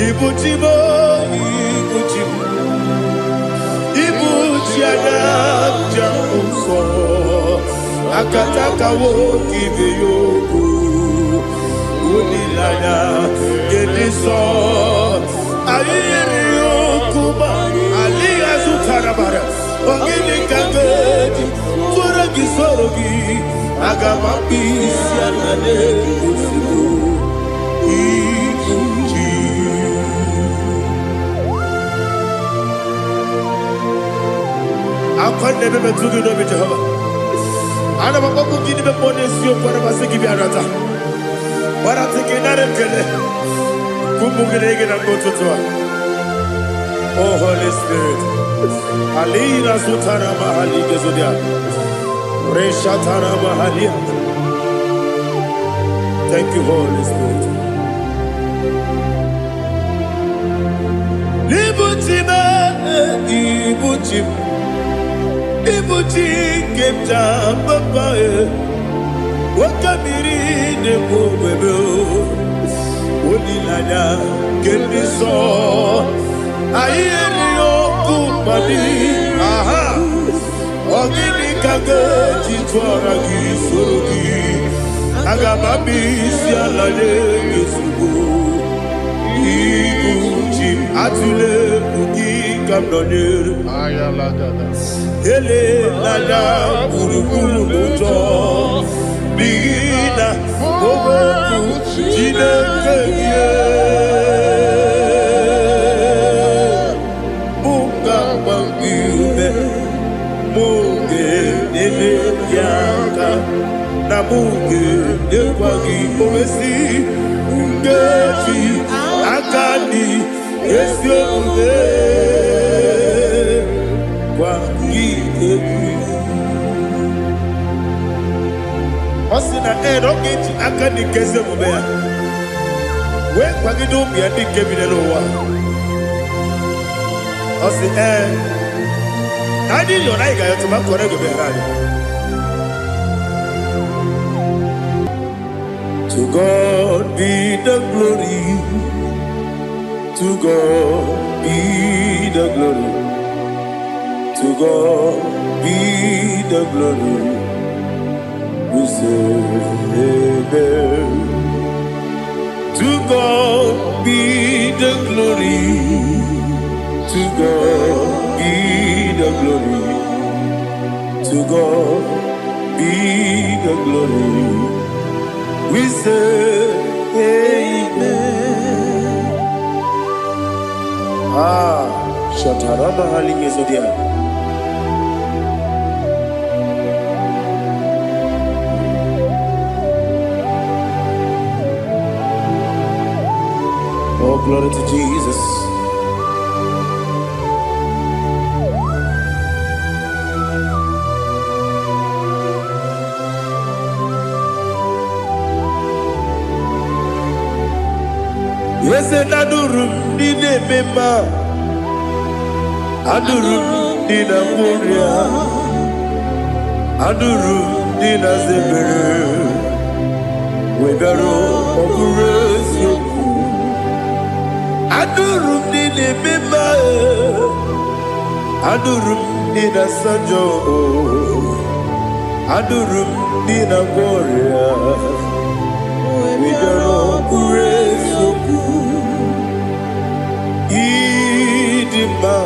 Ibuchibo, Ibuchibo, Ibuchiana, Jamuso, Akataka wo kibeyoku, Unilana, Gediso, Ayeriyokuba, Aliya Zutarabara, Ogini Kangeti, Turagi Sorogi, Agamapi, Sianane, Usibu, Ibuchi. I can't never do the Jehovah. I never go to give the bonus you for a give you another. But I'm thinking that I'm going to go to oh, Holy Spirit. Alina Sutana Mahali Gezudia. Reshatana Mahalia. Thank you, Holy Spirit. Libutima, Ibuchim. Ibuchi kemta papa wakamiri de bobebe onilanya kendiso ayeri okupadi aha ogini kage jitwara gisorogi agamabi sialale yesugo Ibuchi atule ugi kamdonir ayalagada ele lala buruburu moto bigina oboku jinekeye munga bangiume munge nene yaka na munge nekwagi owesi ungefi akani esiomude Osina rocket akani keze mubea. We kwagido biandi kebinelo wa. Osi nadi yona iga yotuma korego behali. To God be the glory. To God be the glory. To God be the glory. We say amen. To God be the glory. To God be the glory. To God be the glory. We say amen. Shataraba Halingezodia. Oh, glory to Jesus. Yes, and Adurum did a member. Adurum did a Moria. Adurum did a Zebere. We better operate you. Adurum did a member. Adurum did a Sanjo. Adurum did a Moria. We better operate you. Idima,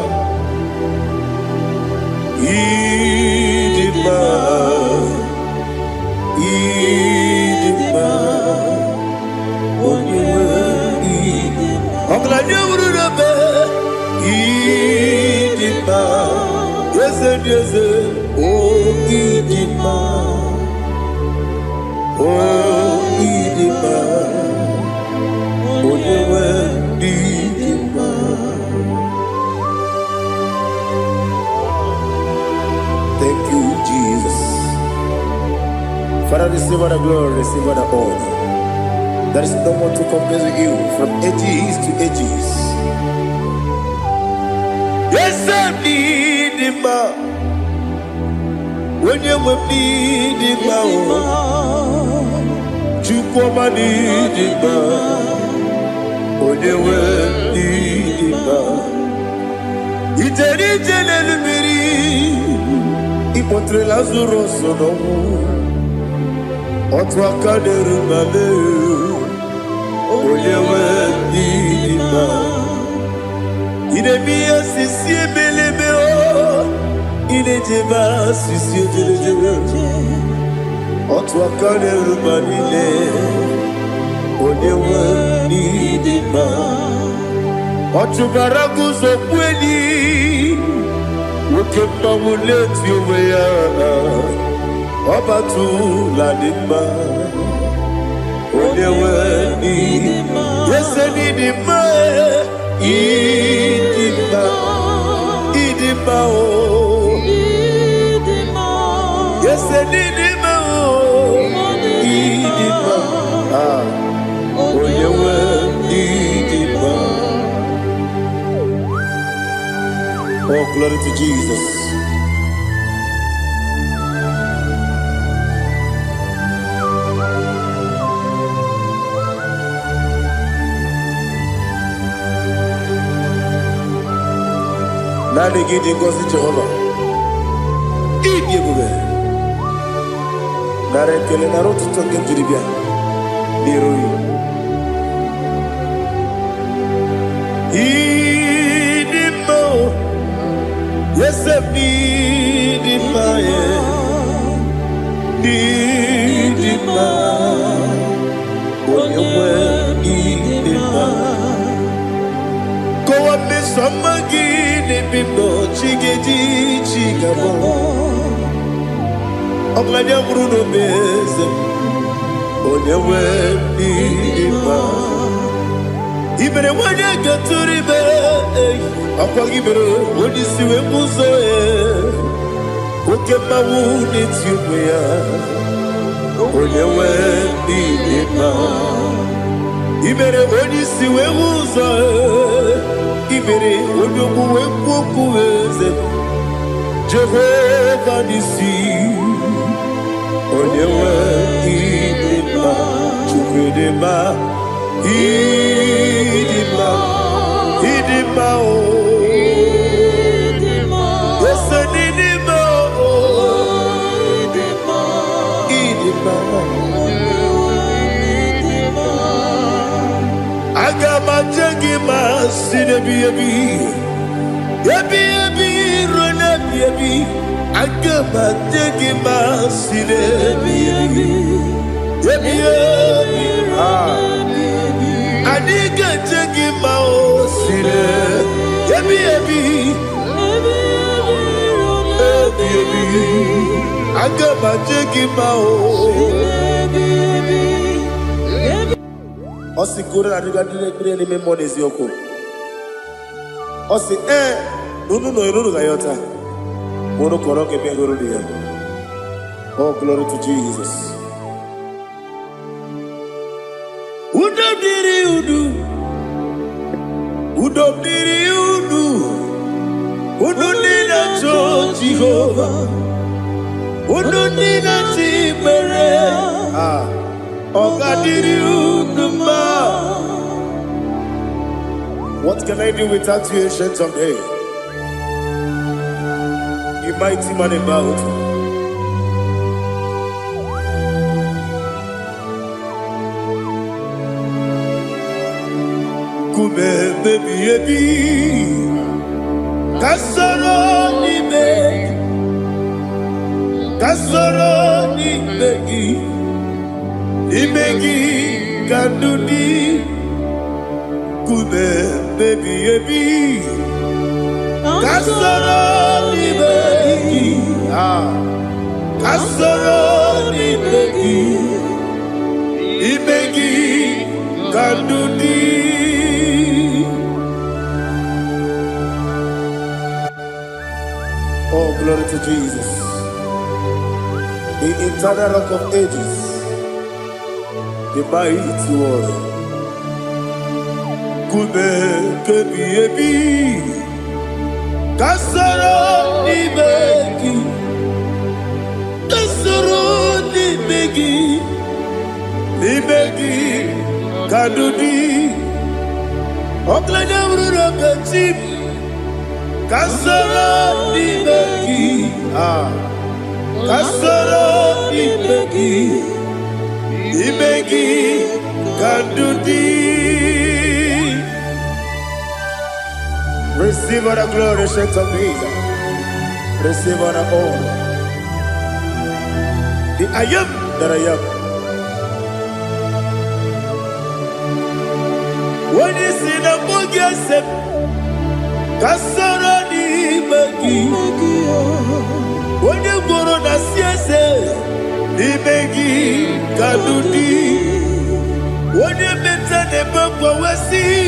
Idima, Idima, Idima, Idima, yes, yes, oh Idima, oh Idima, oh Idima. Thank you, Jesus. Father, receive all the glory, receive all the honor. There is no one to compare with you from ages to ages. Yes, I need him. When you need him, you come and need him. When you kpọtere Lazarus n'ọnwụ otu aka na-eru male onye nwe ndị mma ị na-eme ihe sisi emeleme ị na-ejebe sisi ejelejebe otu aka na-eru ma niile onye nwe ndị mma ọ chụbara gị ụzọ kweli nwoke mmanwụ na-eti onwe ya ọ batụla dị mma onye nwe ndị ese n'ịdị mma ịdị mma ịdị mma o ese n'ịdị mma o ịdị mma onye nwe ndị dị mma. Oh, glory to Jesus. Nani gidi ngozi Jehovah. Idi ebube. Nare kele naro tuto nke jiribia. N'iroyi. Idi mo. Yesef idi ma ye. Idi ma. Onyewe idi ma. Kowa me somagi ne bimbo chigedi chigabo. Oglanya bruno beze. Onyewe idi ma. Ibere wanya gaturi be. Akwa gibere woni siwe muzo oke mawu n'eti onwe ya onyewe ndị mma ibere woni siwe muzo ibere woni ogbuwe kwokwu eze Jehova n'isi onyewe ndị mma Chukwu dị mma ịdị mma ịdị mma o Agabajagi masine biyebi rona biyebi agabajagi masine biyebi adiga jagi maosine biyebi agabajagi Osi kore na diga dire ni me monezi oko. Osi nunu ga yota. Mono koro ke me goro dia. Oh, glory to Jesus. Udobdiri udu. Udunina cho Jehovah. Udunina chibere. What can I do without you, ancient of days? You mighty man about. Kume baby kasoro ni begi Imegi kanduni kume baby kasoro ni begi kasoro ni begi imegi kanduni. Oh, glory to Jesus, the eternal rock of ages, the mighty one. Kume kebi kasoro ni begi kadudi oklanya ururo petip kasoro ni begi Kasoro imegi kandudi. Receive all the glory, shake of me. Receive all the honor. The I am that I am. When you see the book, yourself, Kasoro imegi. When you go on the siese, imegi kandudi. When you mention the book, we see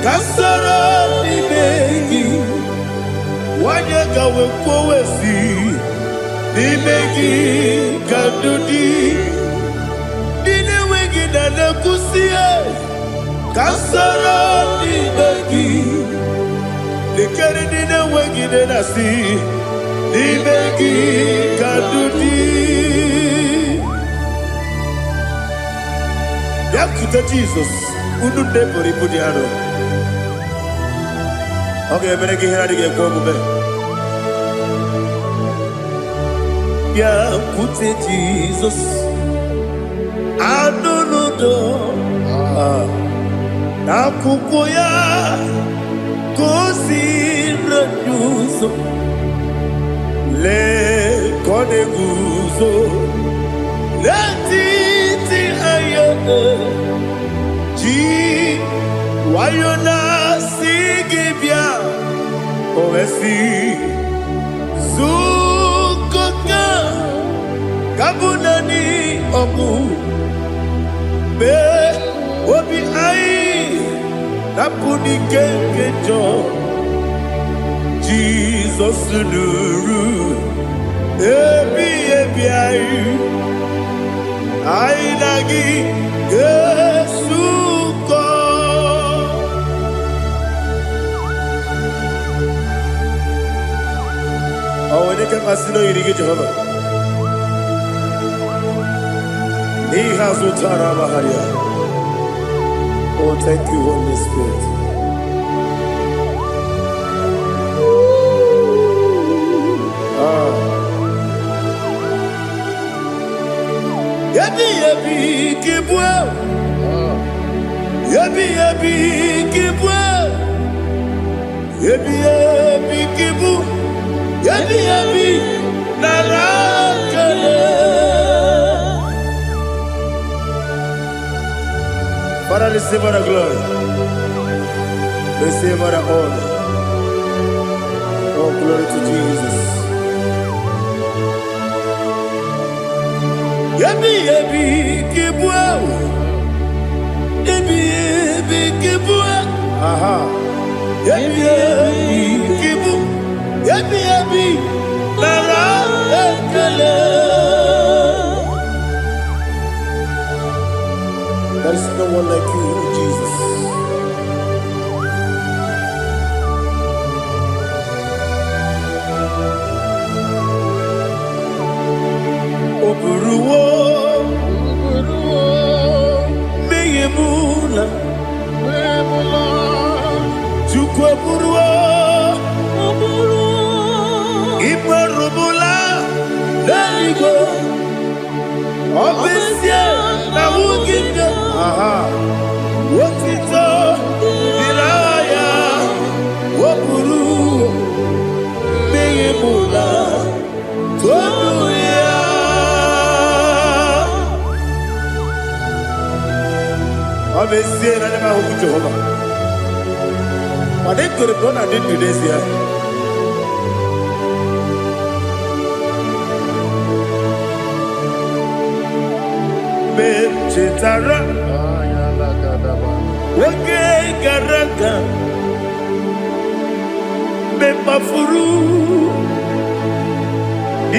Kasoro imegi. When you go we see imegi kandudi. Dine wegi na kusie Kasoro imegi. Nikere dine wegi na si. Imegi kandudi. Yakuta Jesus. Unu nebori pudiano. Okay, better get here to get go. Yakute Jesus. Anunudo. Nakukoya. Kosi renyuso. Le kone guzo. Le titi ayone. Ji wayona sigibia. Ovesi. Zukoka. Kabunani omu. Be obi ai. Napuni kenkejo. Jesus nuru. Ebi ayu. Ai lagi Yesuko. Awone ke masino irige Jehovah. Ni hazutara baharia. Oh, thank you, Holy Spirit. Yabi kibwa. Yabi kibwa. Yabi kibu. Yabi narakale. Father, receive all the glory. Receive all the honor. Oh, glory to Jesus. Yabi kibwa. Yabi kibwa. Aha. Yabi kibu. Yabi narakale. There is no one like you, Jesus. Oburuwo, meyemula, chukwu oburuwo, imarubula, leligo, obesia na wugide. Aha, wotito, diraya, oburuwo, meyemula, tonuya. Obesia na nema huku Jehovah. But they could have done I did today here. Chetara, Wage Garaka, Mepafuru,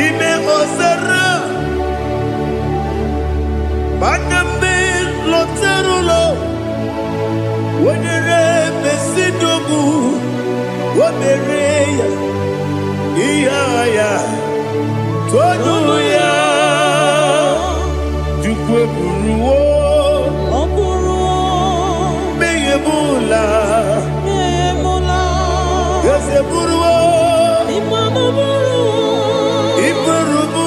Ime Osara, Banambe Loterulo, Wenere Mesidogu, Wamereya, Iaya, Toduya. Buruwo, meyemula, yose buruwo, imarubu,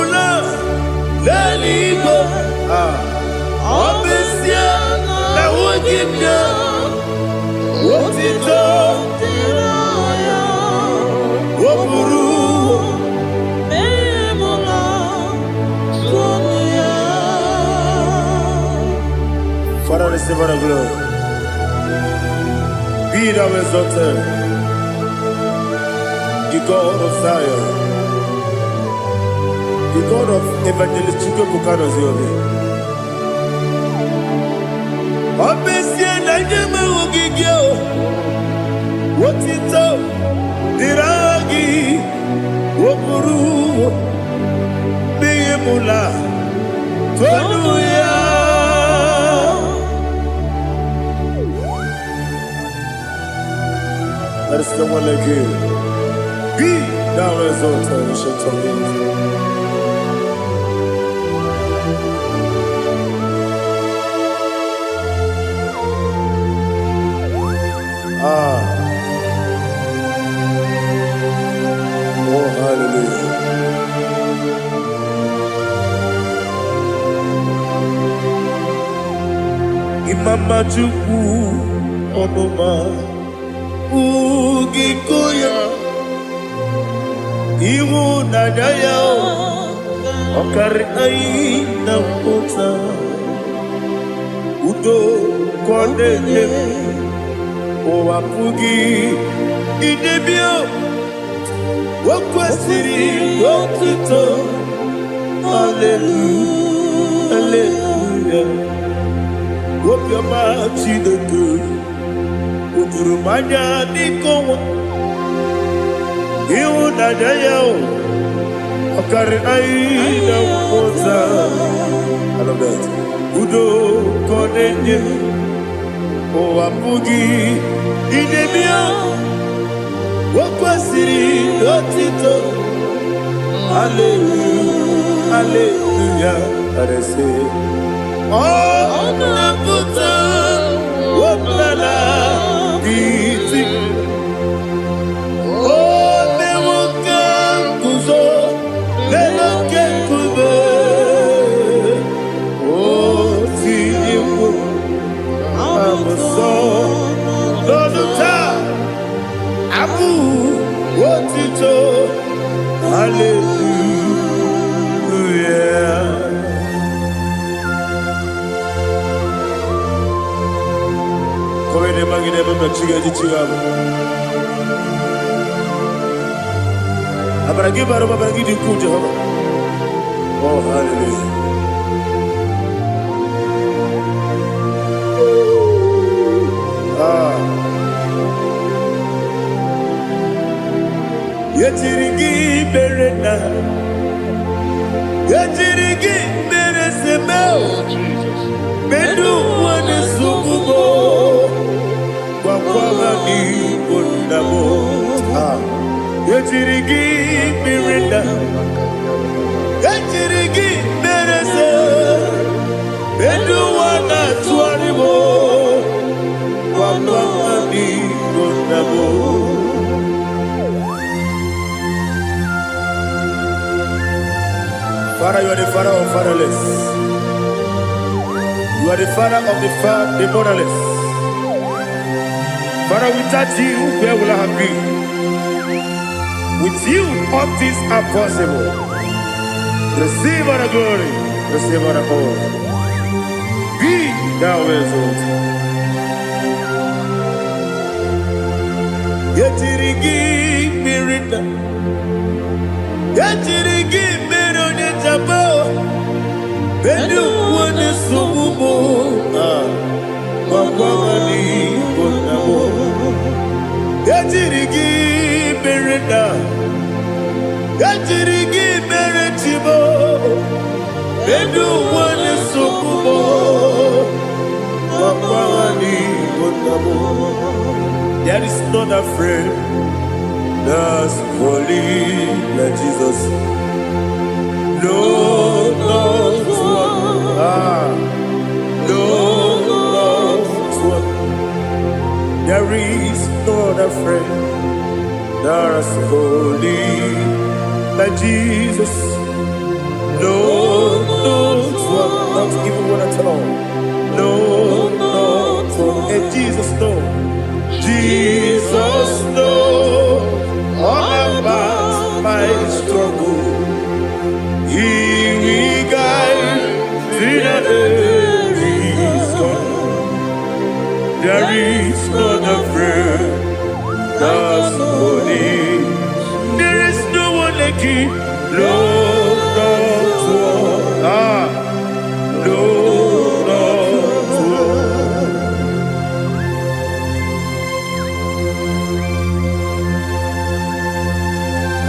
Father, receive all the glory. Be thou exalted, the God of Zion, the God of Evangelist Chike Bukano Ziobi. Obesia na nyama ugigio, wotito, diragi, wopuru, biyemula, tonuya. There is no one like you. Be thou exalted, ancient of days. Oh, hallelujah. Imama Chukwu Onoma Ugikoya Iwu Nadaya Okari Aina Kota Udo Kondele Owapugi Idebio Wakwasiri Wakito Hallelujah Hallelujah Wapyama Chidoku Udurumanya Nikowa Iwu Nadaya Okari Aina Kota I love that Udo Kondele Owapugi Idebio Wakwasiri Lotito Hallelujah Hallelujah I say Oh Naputa Wapala Biti Oh Mewoka Kuzo Meloke Kube Oh Tiyimu Amoso Loduta Abu Wotito Hallelujah Koine magine baba chiga jichigabo Abaragi baro babaragi di ku Jehovah Oh hallelujah Yetirigi berena Yetirigi beresemo Bedu wane sukubo Wakwama ni bondamo Yetirigi berena Yetirigi berese Bedu wana tuaribo Wakwama ni bondamo Father, you are the father of fatherless. You are the father of the motherless. Father, without you, where will I have been? With you, all things are possible. Receive all the glory, receive all the honor. Be thou exalted. Yetirigi mirina, yetirigi mirone jabo, bedu wane sububo, wakwamani bonamo. Yetirigi mirina, yetirigi miretibo, bedu wane sububo, wakwamani bonamo. There is none afraid that's holy like Jesus. No, no, no, there is no other friend that's holy like Jesus. No, no, not even one at all. No, no, and Jesus, no. Jesus.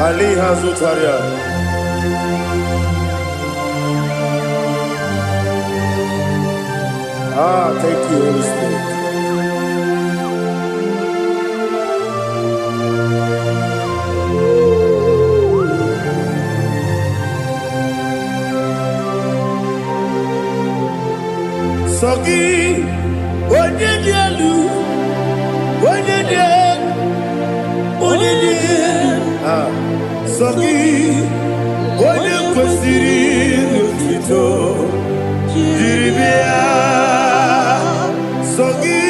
Ali Hazutaria. Thank you, Holy Spirit. Sogi, onye dị elu, onye dị elu, onye dị elu. Sogi, onye kwesịrị otuto, jiri bịa. Sogi,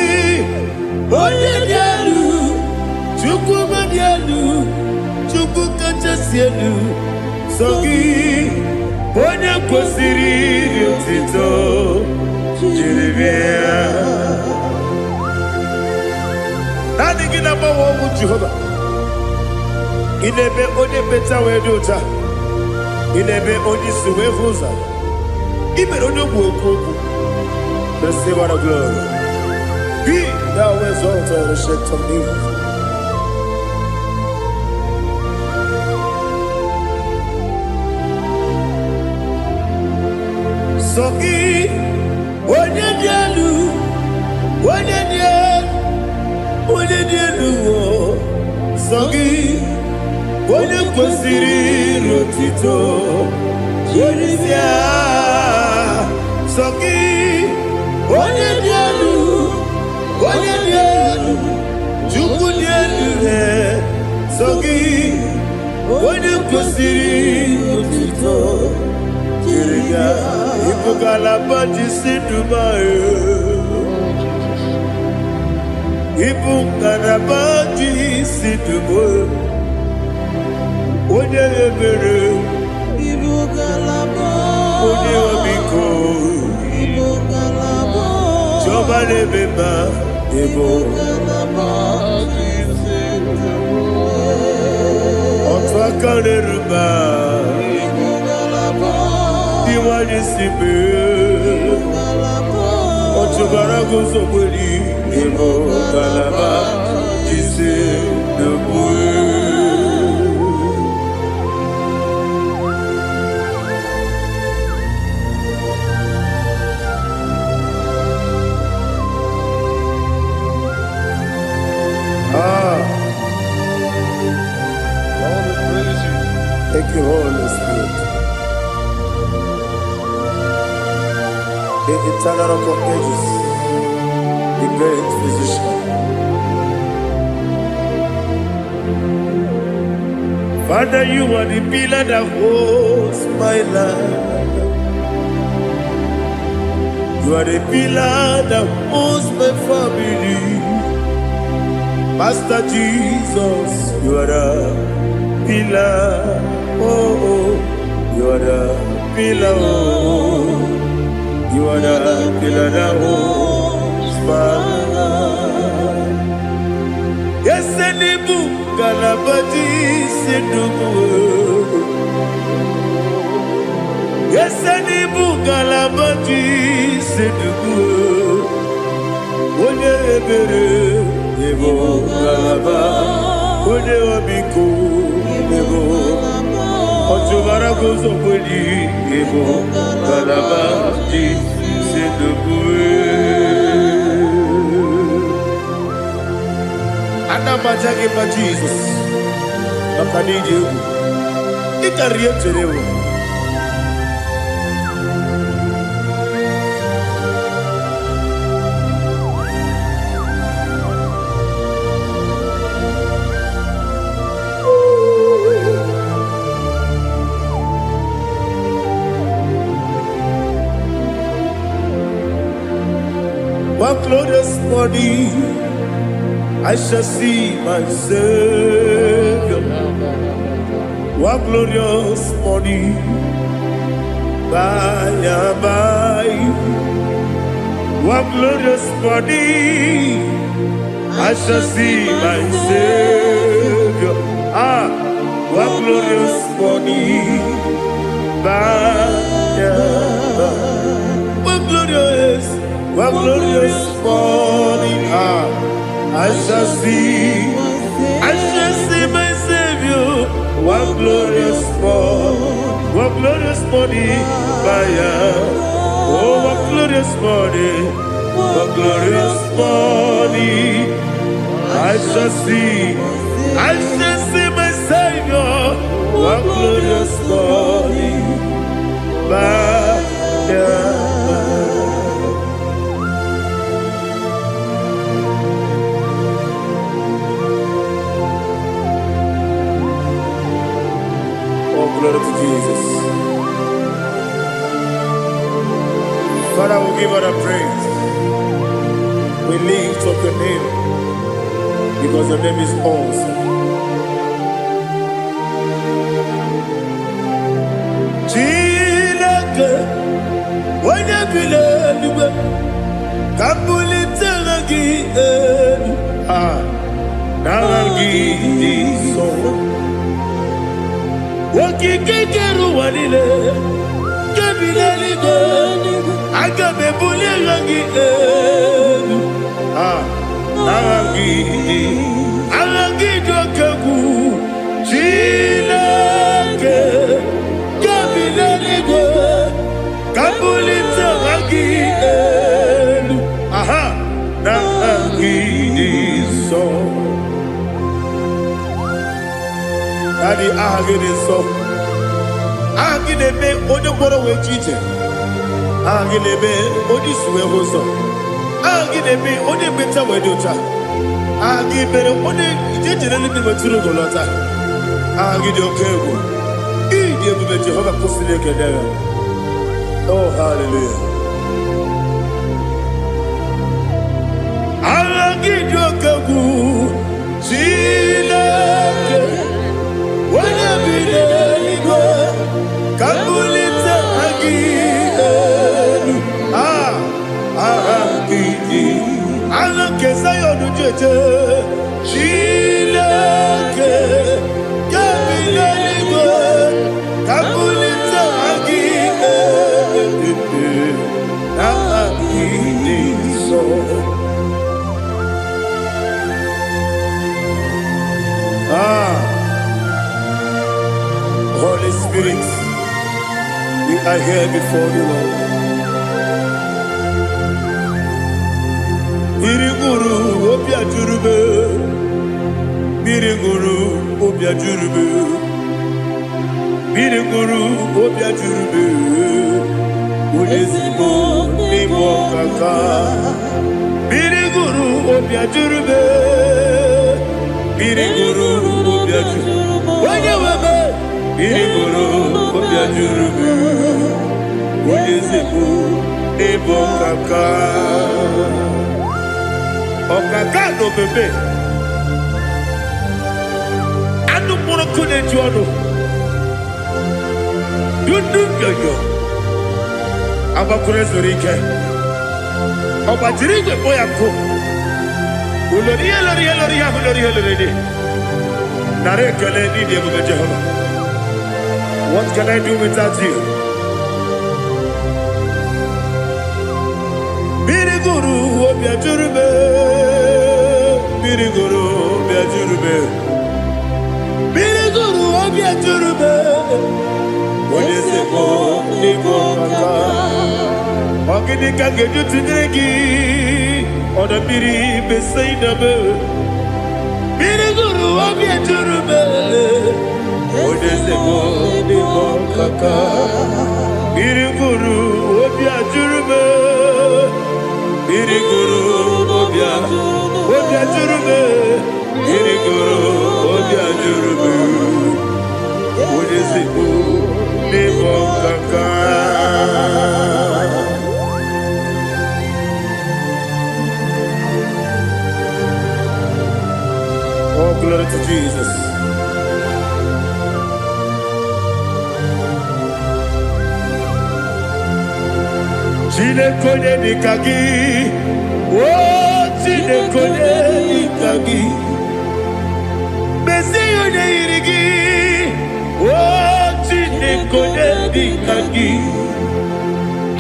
onye dị elu, Chukwu dị elu, Chukwu kachasị elu. Sogi, onye kwesịrị otuto. Nani gina mawa omu Jehova. Inebe onye beta wede ota. Inebe onye suwe vuza. Ibe onye woku. Receive our glory. Be thou exalted and shed to me. Sogi. Onye dị elu, onye dị elu, onye dị elu, sọ gị, onye kwesịrị otuto, jiri bịa. Sọ gị, onye dị elu, onye dị elu, Chukwu dị elu, sọ gị, onye kwesịrị otuto, jiri bịa. Ibugalaba jisi Dubai. Ibugalaba jisi Dubai. Onye ebere. Ibugalaba. Onye omiko. Ibugalaba. Jọba lebeba. Ibugalaba jisi Dubai. Ọtụ aka n'eruba. Iwani sibe Otubara gozo kweli Ebo kalaba Jise debue Thank you, Holy Spirit. The eternal rock of ages, the great physician. Father, you are the pillar that holds my life. You are the pillar that holds my family. Master Jesus, you are the pillar. Oh, you are the pillar. Oh. You are the pillar that holds my life. Yes, Enibu Galabadi Sedubu. Yes, Enibu Galabadi Sedubu. Onye ebere Ebo Galaba. Onye obiko Ebo. Otubara gozo kweli Ebo Galaba Jisi debue. Anamajage pa Jesus. Nakanije u. Ikariye terewo. One glorious morning, I shall see my Savior. One glorious morning, by and by. One glorious morning, I shall see my Savior. One glorious morning, by and by. One glorious morning, I shall see my Savior. one glorious morning, oh, one glorious morning, one glorious morning. I shall see my Savior, one glorious morning, Oh, glory to Jesus. Father, we give all the praise. We lift up your name because your name is awesome. Chilake, when you believe, Kabulitagi, Nagi, so. Wakikeru wanile, kabilaligo, agabe bulirangi, Alagi dokagu, Chilake, kabilaligo, kabulita rangi, Nagi so. Daddy, agide so. Agide be odoboro we chiche. Agide be odisuwe hoso. Agide be ode beta we dota. Agide be ode jejere ni be turu golota. Agide okego. Ide be Jehovah kosile kedera. Oh, hallelujah. Agide okego. Chilake. When you believe, Kabulita again. Alakesayo no jeje. Chilake. Kabulita, Kabulita again. So. Holy Spirit, we are here before you, Lord. Biriguru obia jurube, Biriguru obia jurube, Biriguru obia jurube, Udesibo nibo kaka, Biriguru obia jurube, Biriguru obia jurube, Wanyawame. Biriguru obia jurube, Udesibo nibo kaka. Okaka no bebe. Anu mono kune juano. Dundu yoyo. Abakure zorike. Obajirije boya ko. Uloriya. Nare kele ni diye buga Jehovah. What can I do without you? Biriguru obia jurube, Biriguru obia jurube, Biriguru obia jurube. Odesibo nibo kaka. Ogini kange jutinegi, oda biri besaidabe. Biriguru obia jurube, Odesibo nibo kaka. Biriguru obia jurube. Biriguru obia jurube, Biriguru obia jurube, Udesibo nibo kaka. Oh, glory to Jesus. Chinekone nikagi, oh Chinekone nikagi, Mesiyo ne irigi, oh Chinekone nikagi,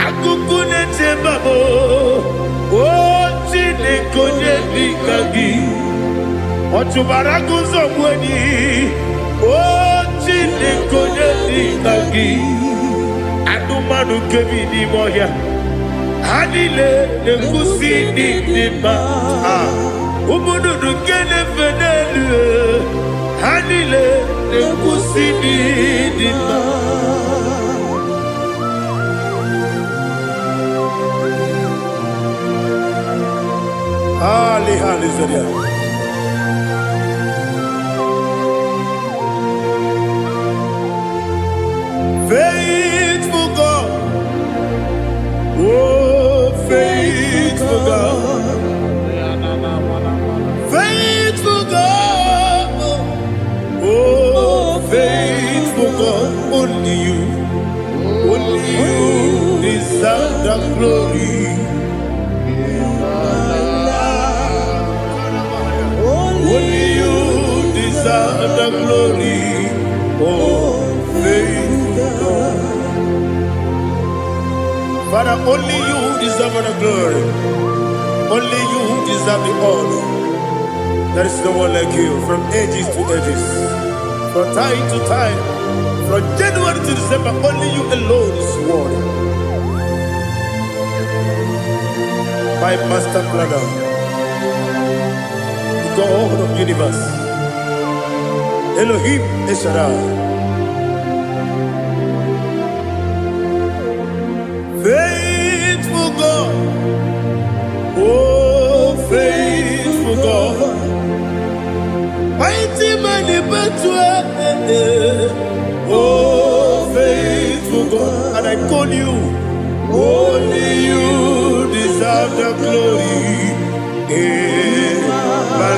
Akukune tembabo, oh Chinekone nikagi, Otubaragu zomweni, oh Chinekonye Nikagi Anumanu Kevini Moya Hanile Nekusi Nidima Umudu Nukene Fenelu Hanile Nekusi Nidima Ali Halizaria Faithful God, oh faithful God, faithful God, oh faithful God, only you deserve the glory. Only you deserve the glory, oh faithful God. Father, only you deserve the glory. Only you deserve the honor. There is no one like you from ages to ages, from time to time, from January to December. Only you alone is worthy. My master planner, the God of the universe, Elohim Eshadai. Faithful God, oh faithful God, mighty man in battle, oh faithful God, and I call you, only you deserve the glory in my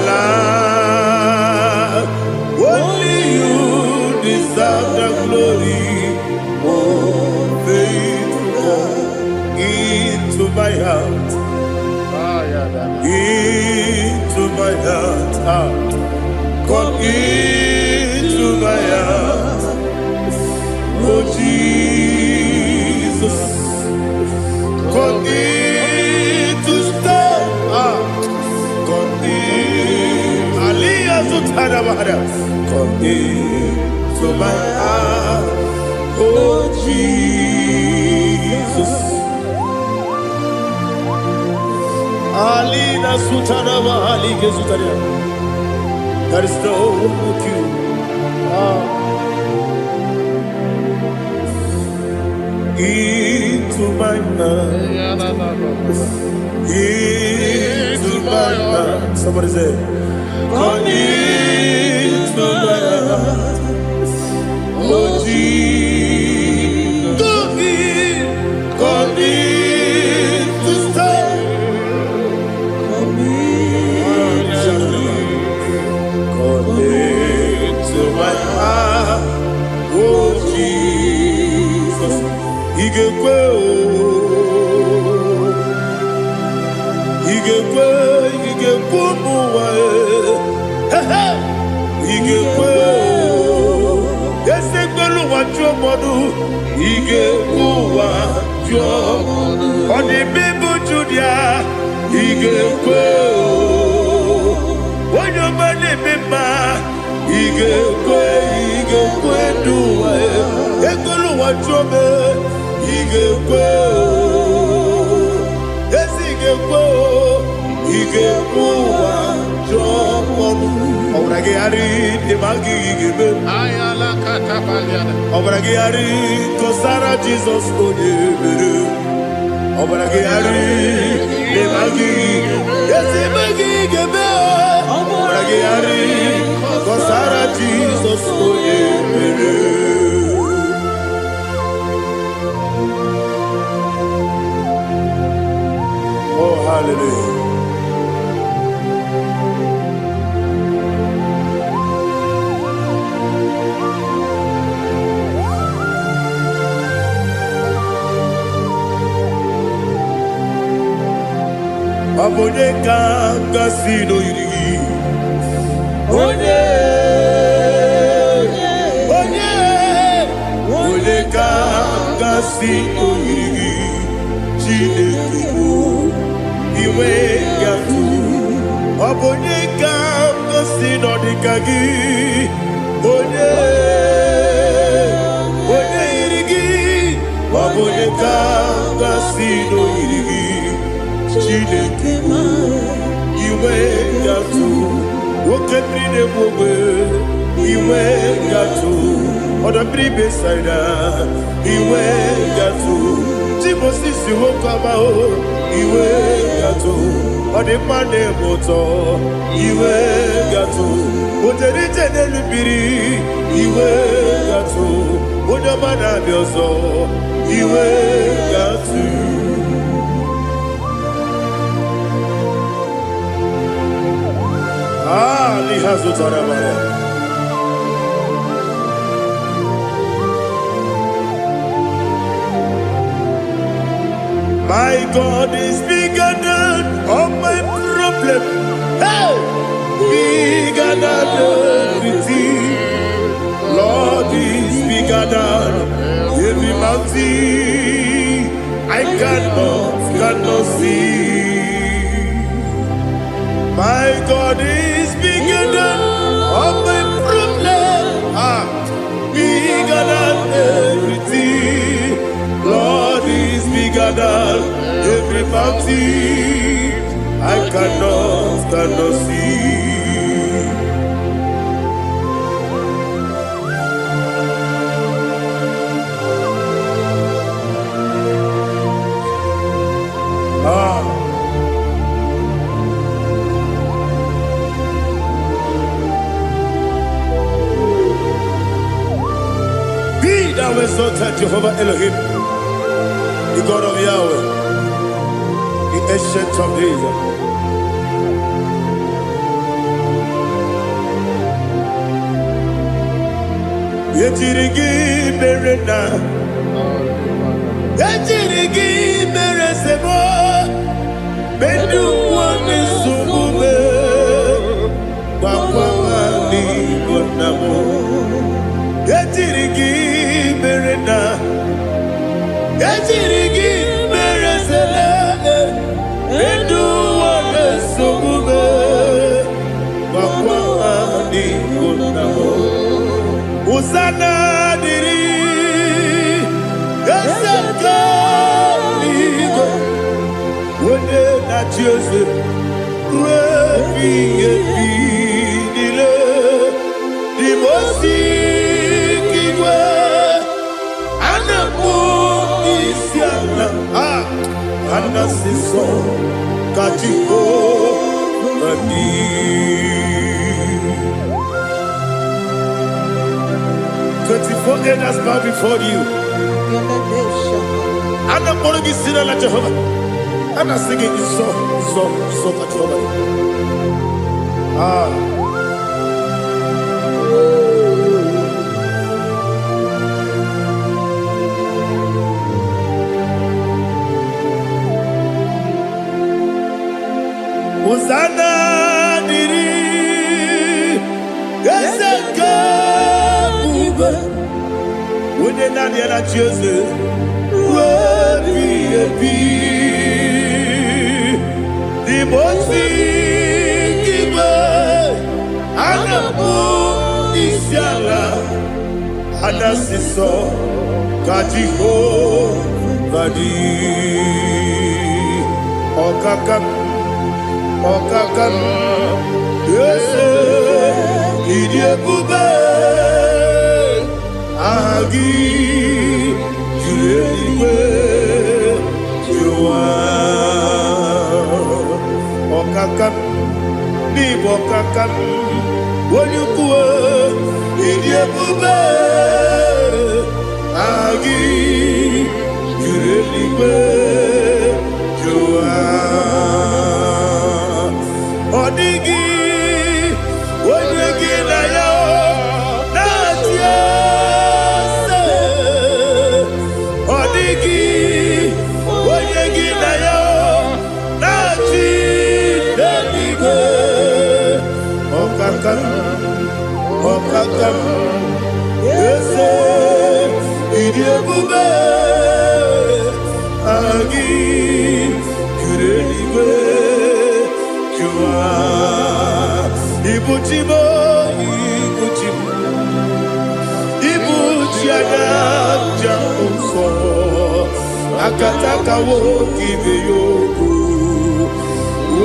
life, only you deserve the glory, oh faithful God. Into my heart, into my heart, come into my heart, oh Jesus, come in to stay, come in, Aliyah Zutanabara, come into my heart, oh Jesus. Alina Sutanaba Ali Gesutaria. There is no one like you. Into my heart. Into my heart. Somebody say, come into my heart. Oh Jesus. Come in to stay. To my heart, oh Jesus, Igwe, Muwa, Igwe, Esegbelu wa Jomodu, Igwe wa Jomodu, Odi Bibu Judia, Igwe, Wanyomane Bima. Igekwe duwa Ekolu wa jobe Igekwe Igekwe wa jobe Obrage ari Demagi igebe Ayala katapaliana Obrage ari Kosara Jesus Onyebere Obrage ari Demagi Demagi igebe Obrage ari Kosara Jesus Onyebere. Oh hallelujah. Abone kanga sino yiri. Onye kanga sino yiri. Chineke iwe yatu. Abone kanga sino dikagi. Onye Kasino iri Chineke iwe gatu woke brine bobe iwe gatu oda bribe saida iwe gatu timosisi wokama o iwe gatu odi mane moto iwe gatu oterite nelubiri iwe gatu oda mana biozo iwe gatu. My God is bigger than all my problem. Hey, bigger than everything. Lord is bigger than every mountain I cannot see. My God is bigger than all my problems. Bigger than everything. Lord is bigger than every mountain I cannot see. Be thou exalted, Jehovah Elohim, the God of Yahweh, the ancient of days. Yetirigi berena, yetirigi beresemo, bedu wane sumube, bakwani gonamo. Yetirigi berena, yetirigi beresele, bedu wane sumube, bakwani gonamo. Usana diri, esaka ligo, wone na Joseph, refi nile, di mosi kiwe, anapo isiana, anasiso kachiko mani. 24 elders bow before you. And I'm going to be singing like Jehovah. And I'm singing this song like Jehovah. Hosanna diri, Eseka. When they not yet at Jesus, the most and Siso Kajiho Vadi Okakam Yes, Idiabube Agi Juliwe Jua Okakam Nibokakam Wonyukue Idiabube Agi Juliwe Jua Odigi Wonyegi na yo Natia Odigi Wonyegi na yo Nati Deligwe Okakam Okakam Yese Idiabube Agi Juliwe Jua Ibuchimo Ibuchiana Jamuso akataka wo kibe yoku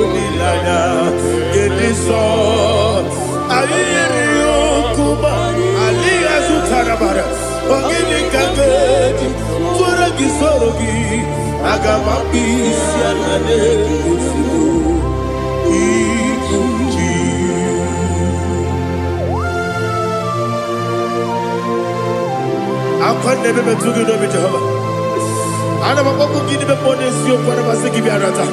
unilanya gediso ayiri yoku ba aliya zutarabara ogini kagedi tora gisorogi agama bisi anane kusubu ikuji akwande bebe tugi no bi Jehovah ana makoku gini be ponesio kwa na basiki bi arata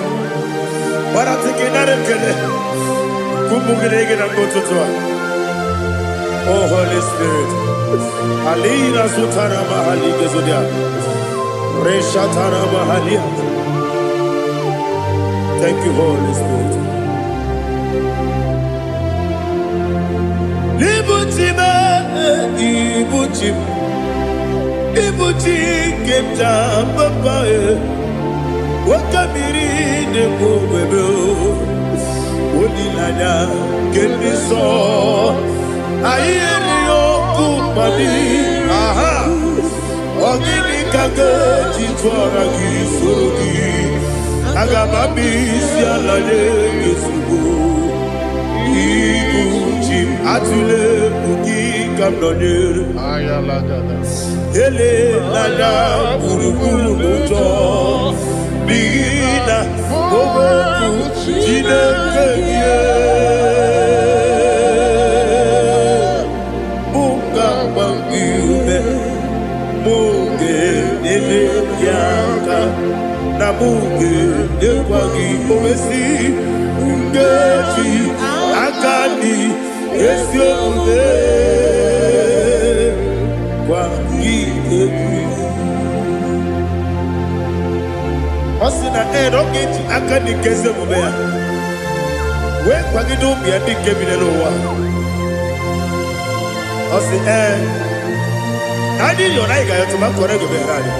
bara tiki nare kele kumugirege na ngototoa. Oh Holy Spirit alina sutara mahali gezodia reshatara mahali. Thank you Holy Spirit. Libutime ibutim ibuti kemta papa wakamiri de bobebe onilanya kemiso ayeri okupali aha ogini kage titwara gisorogi agamabi sialale gesugo ibuti atule buki kamdonir ayalagada ele nana buruburu moto bigina boboku jinekeye bunga bangiume muge ele yaka na muge ekwagi omesi ngeji akani esiombe Osina rogeji akani keze mubea we kwagido bi adi kebile lowa osi adi yo na iga yo tuma korego be radi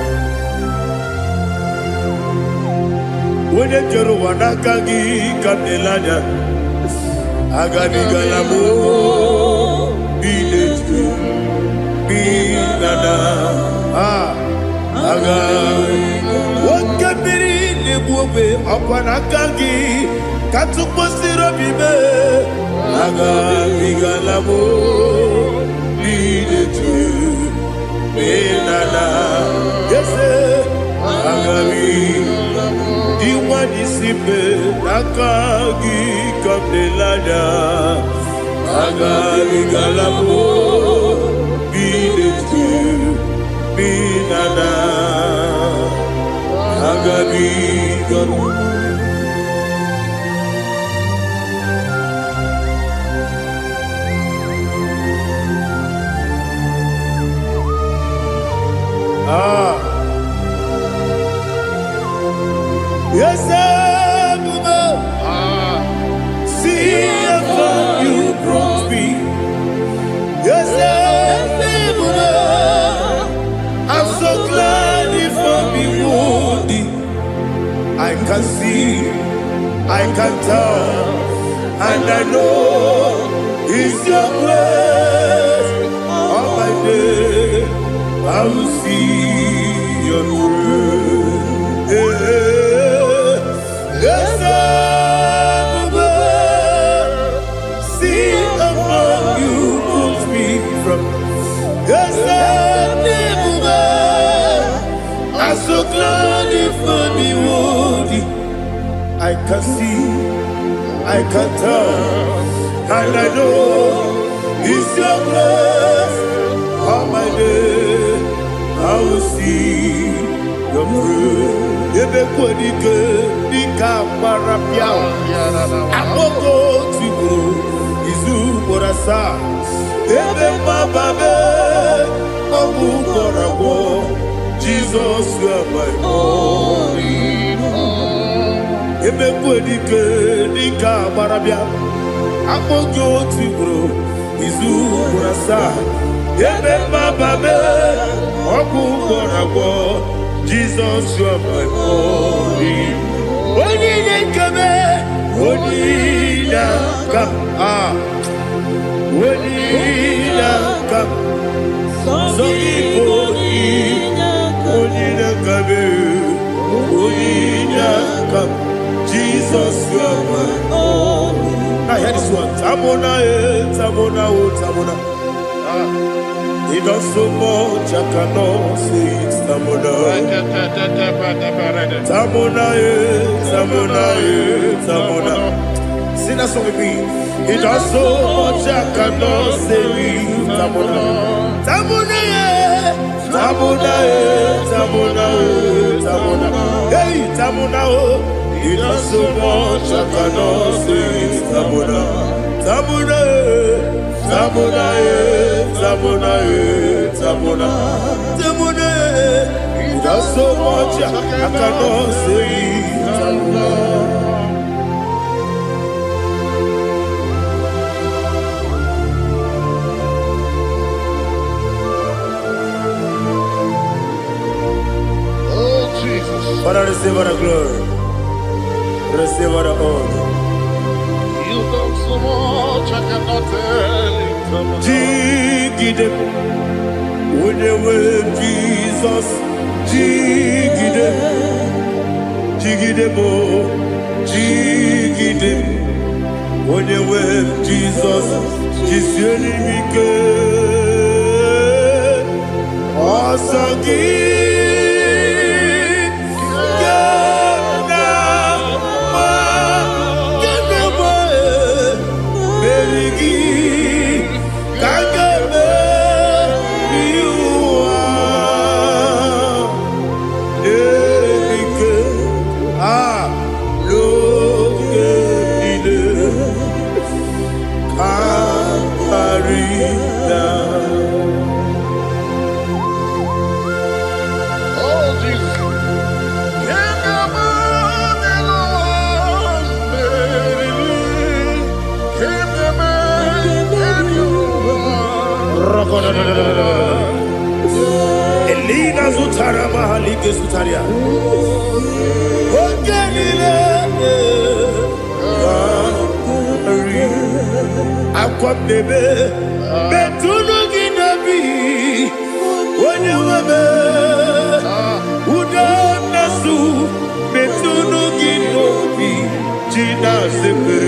wode jero wanakagi kabelanya agani galamo biletu binana aga wakabiri lebuwe akwana kangi katuposiro bibe aga bigalamo biletu binana yese aga diwani sipe nakagi kabelanya aga bigalamo biletu binana agabi galu yes see how you brought me. Yes I'm so glad if I'm wounded. I can see, I can tell, and I know it's your grace. On my day, I will see your grace. Yes, see how you put me from. Yes, I'm so glad if I'm worthy. I can see, I can tell, and I know it's your grace. On my day, I will see your grace. Ebe kwenike nika marapia, amoko tibo izu morasa. Ebe mababe, obu korawo. Jesus, you are my only home. Ebe kwenike nika marapia, amoko tibo izu morasa. Ebe mababe, obu korawo. Jesus, you are my only. Onina kame, onina kam, onina kam. So Igbo, onina kame. Now hear this one. Tamona, Tamona, Tamona. He does so much, I cannot say it. Tamona, Tamona, Tamona, Tamona. Sing that song with me. He does so much, I cannot say it. Tamona, Tamona, Tamona, Tamona, Tamona. Hey, Tamona, he does so much, I cannot say it. Tamona, Tamona, Tamona, Tamona, Tamona, Tamona. He does so much, I cannot say it. Tamona. Father, receive all the glory. Receive all the honor. You done so much, I cannot tell it. Jigide, with the way Jesus. Jigide, jigide mo, jigide, with the way Jesus. Jisieni mike, osagi. Elina Zutara Mahalike Sutaria. Aqua bebe, Betuno Ginabi, when you were Udanasu, Betuno Ginobi, Gina Sepe.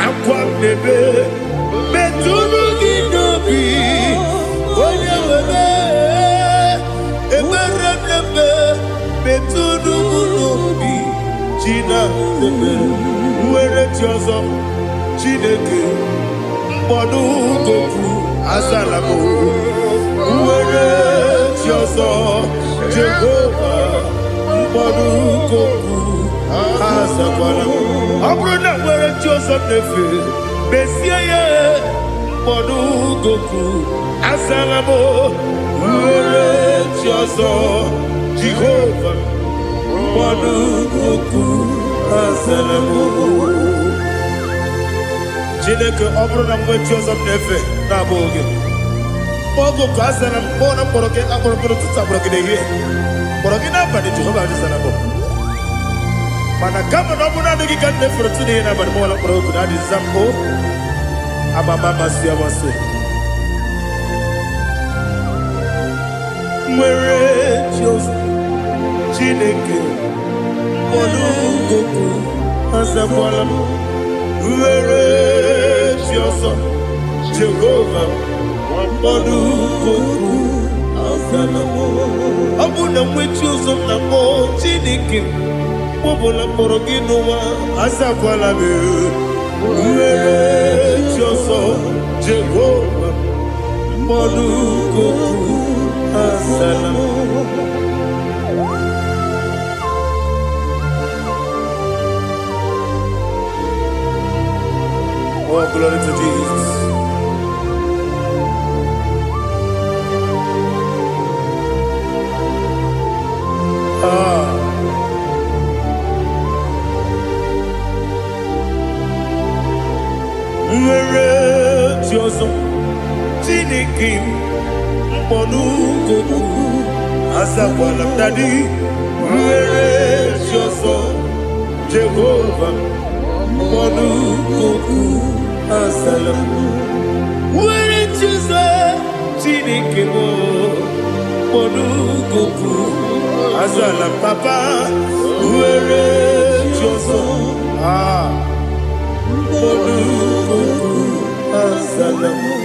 Aqua bebe, Betuno Ginobi, when you were Betuno Ginobi, Gina Sepe. Where it yours up. Chineke mkpọdụ goku azalamo uwere chi ọzọ Jehova mkpọdụ goku azakwalamo ọ bụrụ na nwere chi ọzọ na-efe besie ya mkpọdụ goku azalamo uwere chi ọzọ Jehova mkpọdụ goku azalamo. Chineke ọ bụrụ na mgbe chi ọzọ m na-efe na-abụ oge mkpọgo ka a zara mkpọ na mkpọrọ gị akpọrọ mkpọrọ tụta mkpọrọ gị n'ehihie mkpọrọ gị n'abalị Jehova adịzana bụ mana kama na ọ bụ naanị gị ka m na-efere tụ n'ihe n'abalị mụwala mkpọrọ ogu na adịza mpụ amama amasị amasị nwere chi ọzọ Chineke mkpọrọ ogu azakwala m were chi ọzọ Jehova mkpọdụ goku azalamo. Ọ bụ na nwe chi ọzọ na mkpọ Chineke mkpọbụla mkpọrọ gị n'ụwa azakwala m were chi ọzọ Jehova mkpọdụ goku azalamo. Oh, glory to Jesus. Nwere chi ọzọ Chineke mkpọdụ goku azakwala m dadi. Nwere chi ọzọ Jehova mkpọdụ goku azalamo. Nwere chi ọzọ Chineke mkpọdụ goku azalam papa. Nwere choso. Ah. Monukuku asalamu.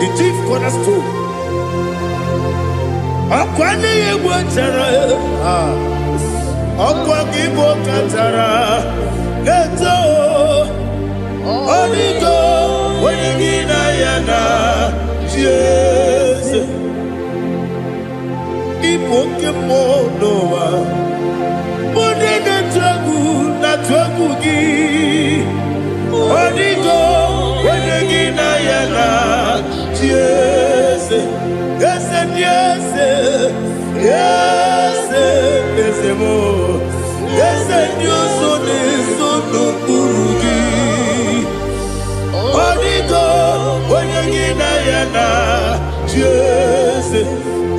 The chief cornerstone. Akwani Igbo chara, Akwa Igbo katara, Neto, Onigo, Wenigina yana, Jesus. Igbo kemo noa, Monene tragu na tragu gi, Onigo, Wenigina yana, Jesus. Yes, yes, yes, yes, more. Yes, you so no burugi. Onigo, when you get na yes,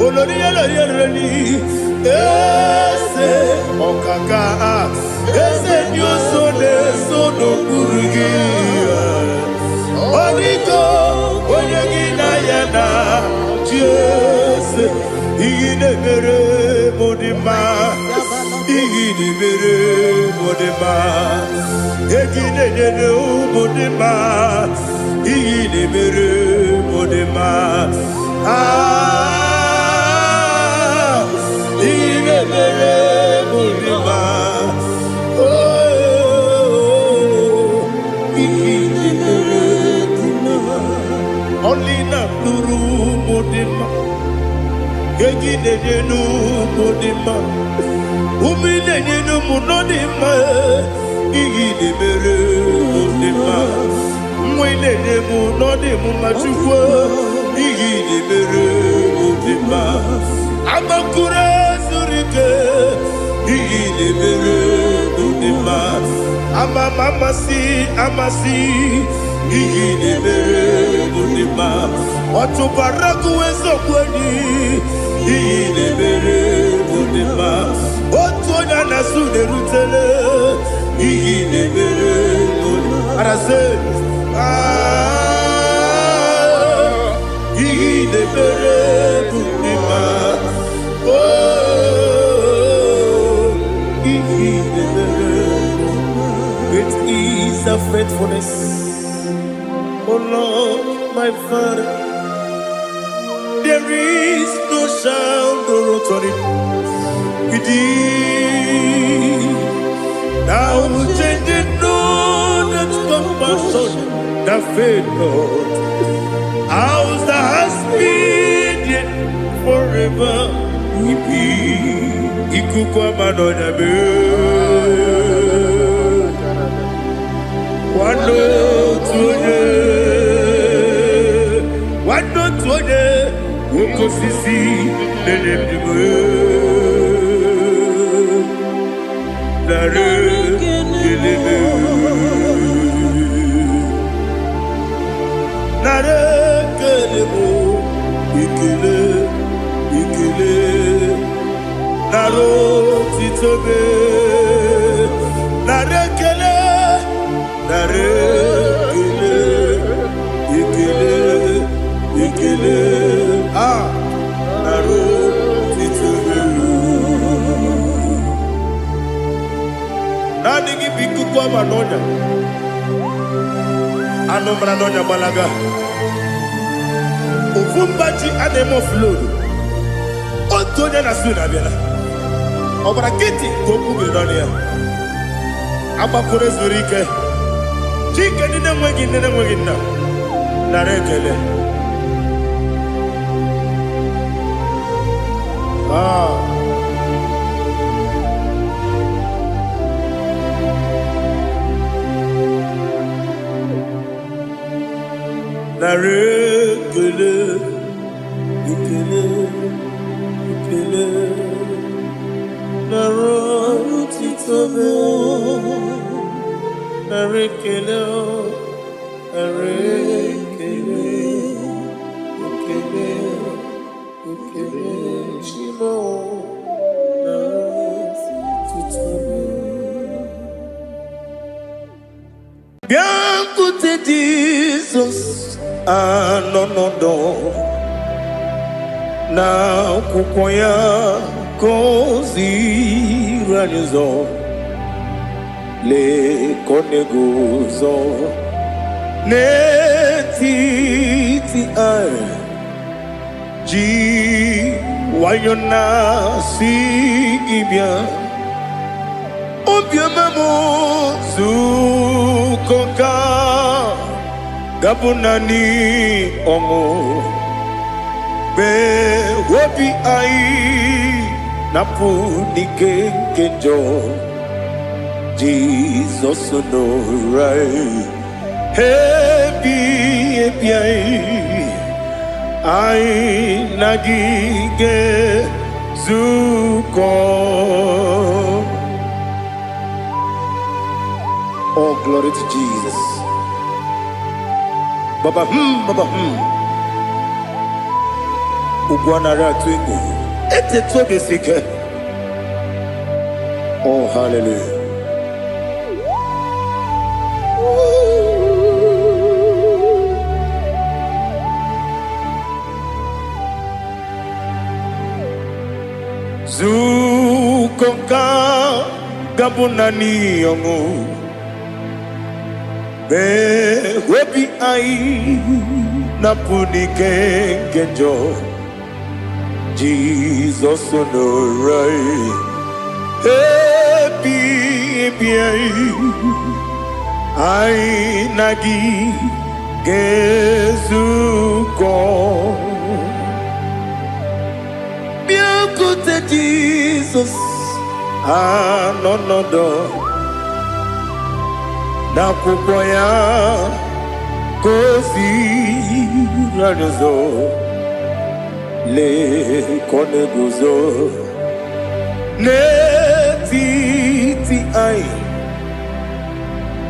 Olori Olori, yes, Okaka, yes, you so no burugi. Onigo, when you get na yes, Igide mere modima, Igide mere modima, Igide mere modima, Igide mere modima. Ah, Igide mere modima. Oh, Igide mere modima. Only na pluru modima. Gegine jenu modima, umine jenu munodima, igide mere modima, mwine jenu nodimu machukwa, igide mere modima, amakure surike, igide mere modima, amasi, igide mere modima, watu baraku wezo kweni. Igide mere modima, otonya na sude rutele. Igide mere modima, arase. Igide mere modima, oh, igide mere modima. Great is the faithfulness, oh Lord, my Father. There is no sound or authority within. Thou changing not that compassion, that faith not. Ours that has been yet forever will be. Ikukwa madonya be. Wando tuone, wando tuone. Woko sisi nenemdiwe Nare kelebe Nare kelebo Ikele Naro titobe nonya. Anomra nonya balaga. Ufumbaji anemo flood. Otonya na suna biela. Obra kiti koku bilonia. Abakure zurike. Chike nine mwegi na. Narekele. Narekele. Ikele. Narotitobe. Narekele. Bianco te Jesus, no. Na kukoya kozi ranizo le koneguzo netiti ai ji wayona si ibia obiamamo zukoka gabunani omo be wobi ai napu nikenjo Jesus no right happy ai nagige zuko. Oh, glory to Jesus. Baba Ugwanara twingu ete tobe sike. Oh, hallelujah. Zukoka gabunani yongu be webi ai napuni kenjo Jesus no right happy ai nagi gezuko. Jesus, no do. Na kukoya kozi ranizo le koneguzo netiti ai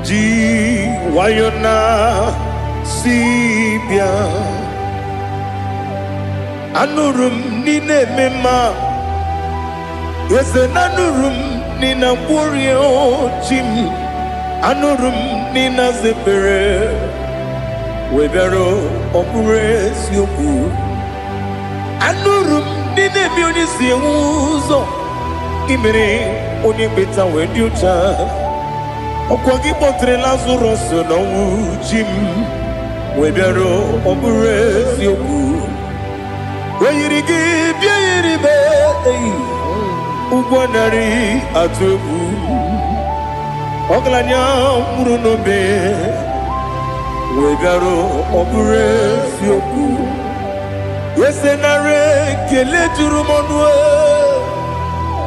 ji wayona sibia anurum nine mema. Yes, anurum nina warrior chim anurum nina zepere webero opures yoku anurum nina bionisi uzo imere oni beta wediocha okwagi potre lazarus no chim webero opures yoku weyirigi biayiribe Ugwanari atubu Oglanya murunobe Wegaro obure sioku Yesenare kele jurumonwe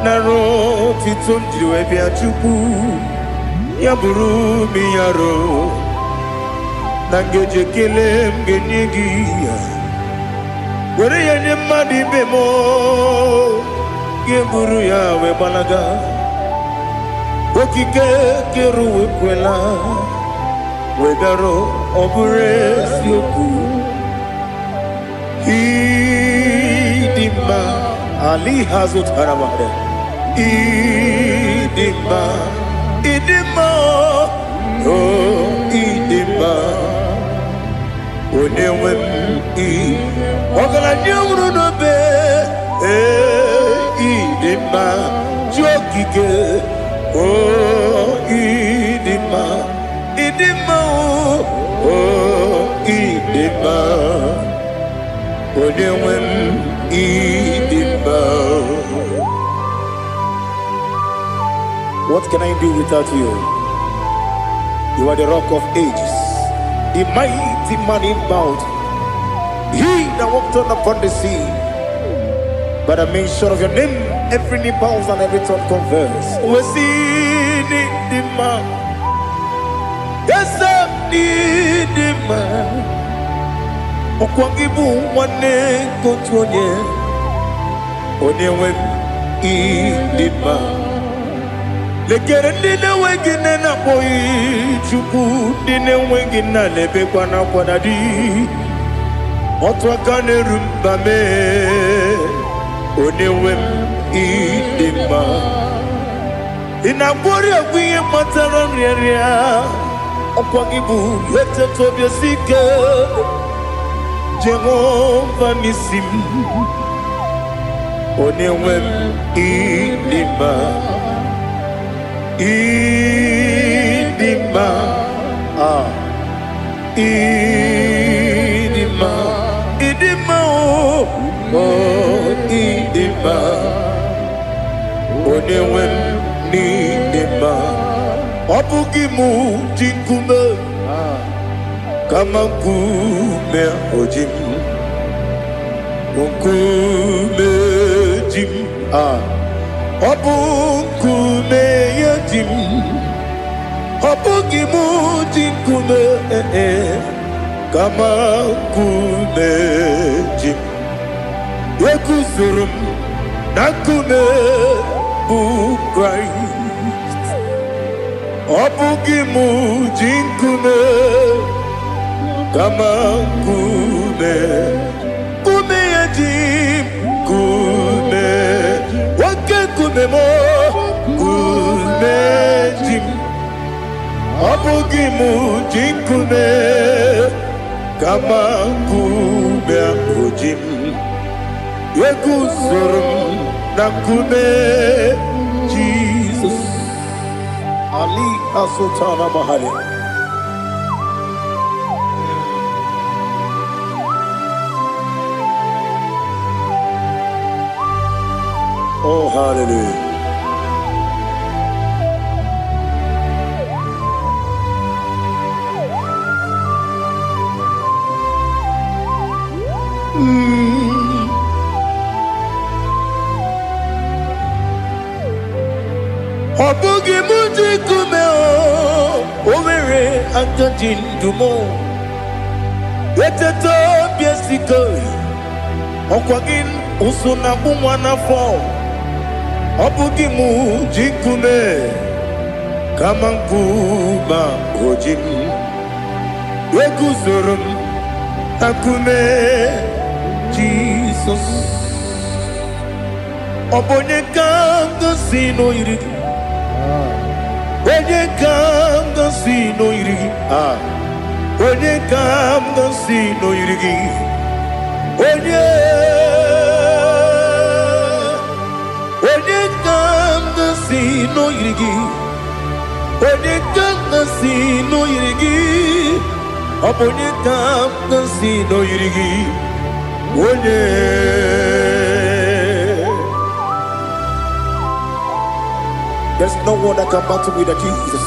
Naro titondiwe biachuku Yaburu miyaro Nangeje kele mgenyigia Were yenye madi bemo Geburu ya we balaga Okike keru we kwela Wegaro obure sioku Idima Ali hazut haramade Idima Oh idima Onewem Ogala nyamuru no be idima jokike oh idima idima, oh idima, onewem idima. What can I do without you? You are the rock of ages, the mighty man in battle. He that walked on upon the sea. By the mention of your name, every knee bows and every tongue confess. We see the man. Yes, the man. Okwangibu wane kontonye. Onyewe idima. Lekere nina wengine na boy chuku nina wengine lebe kwa na kwa dadi. Otwakane rumbame. Onewem idima. Inabori agwiye mataran ria. Okwagibu yete tobye sike. Jehovah nisim. Onewem idima. Idima. Idima. Idima. Oh, idima. Onewem idima. Obugimu jinkume. Kama nkume ojim. Nkume jim. Obukume yajim. Obugimu jinkume. Kama nkume jim. Yekusurum nakume bu Christ. Obugimu jinkume. Kama kume, kume yajim, kume, wake kume mo, kume jim, abugimu jim kume, kama kume ujim, yekusurum na kume, Jesus, Ali Asultana Mahali. Oh, hallelujah. Obugi muji kume o, omere anjajin dumo. Yeteto biesiko, okwagin usuna umwana fo. Obugi muji kume, kama nkuma ojim. Wekusurum akume, Jesus. Obonye kanga sino irigi. Onye kanga sino irigi. Onye kanga sino irigi. Onye kanga sino irigi. Onye kanga sino irigi. Onye kanga sino irigi. Onye. There's no one that can battle with Jesus.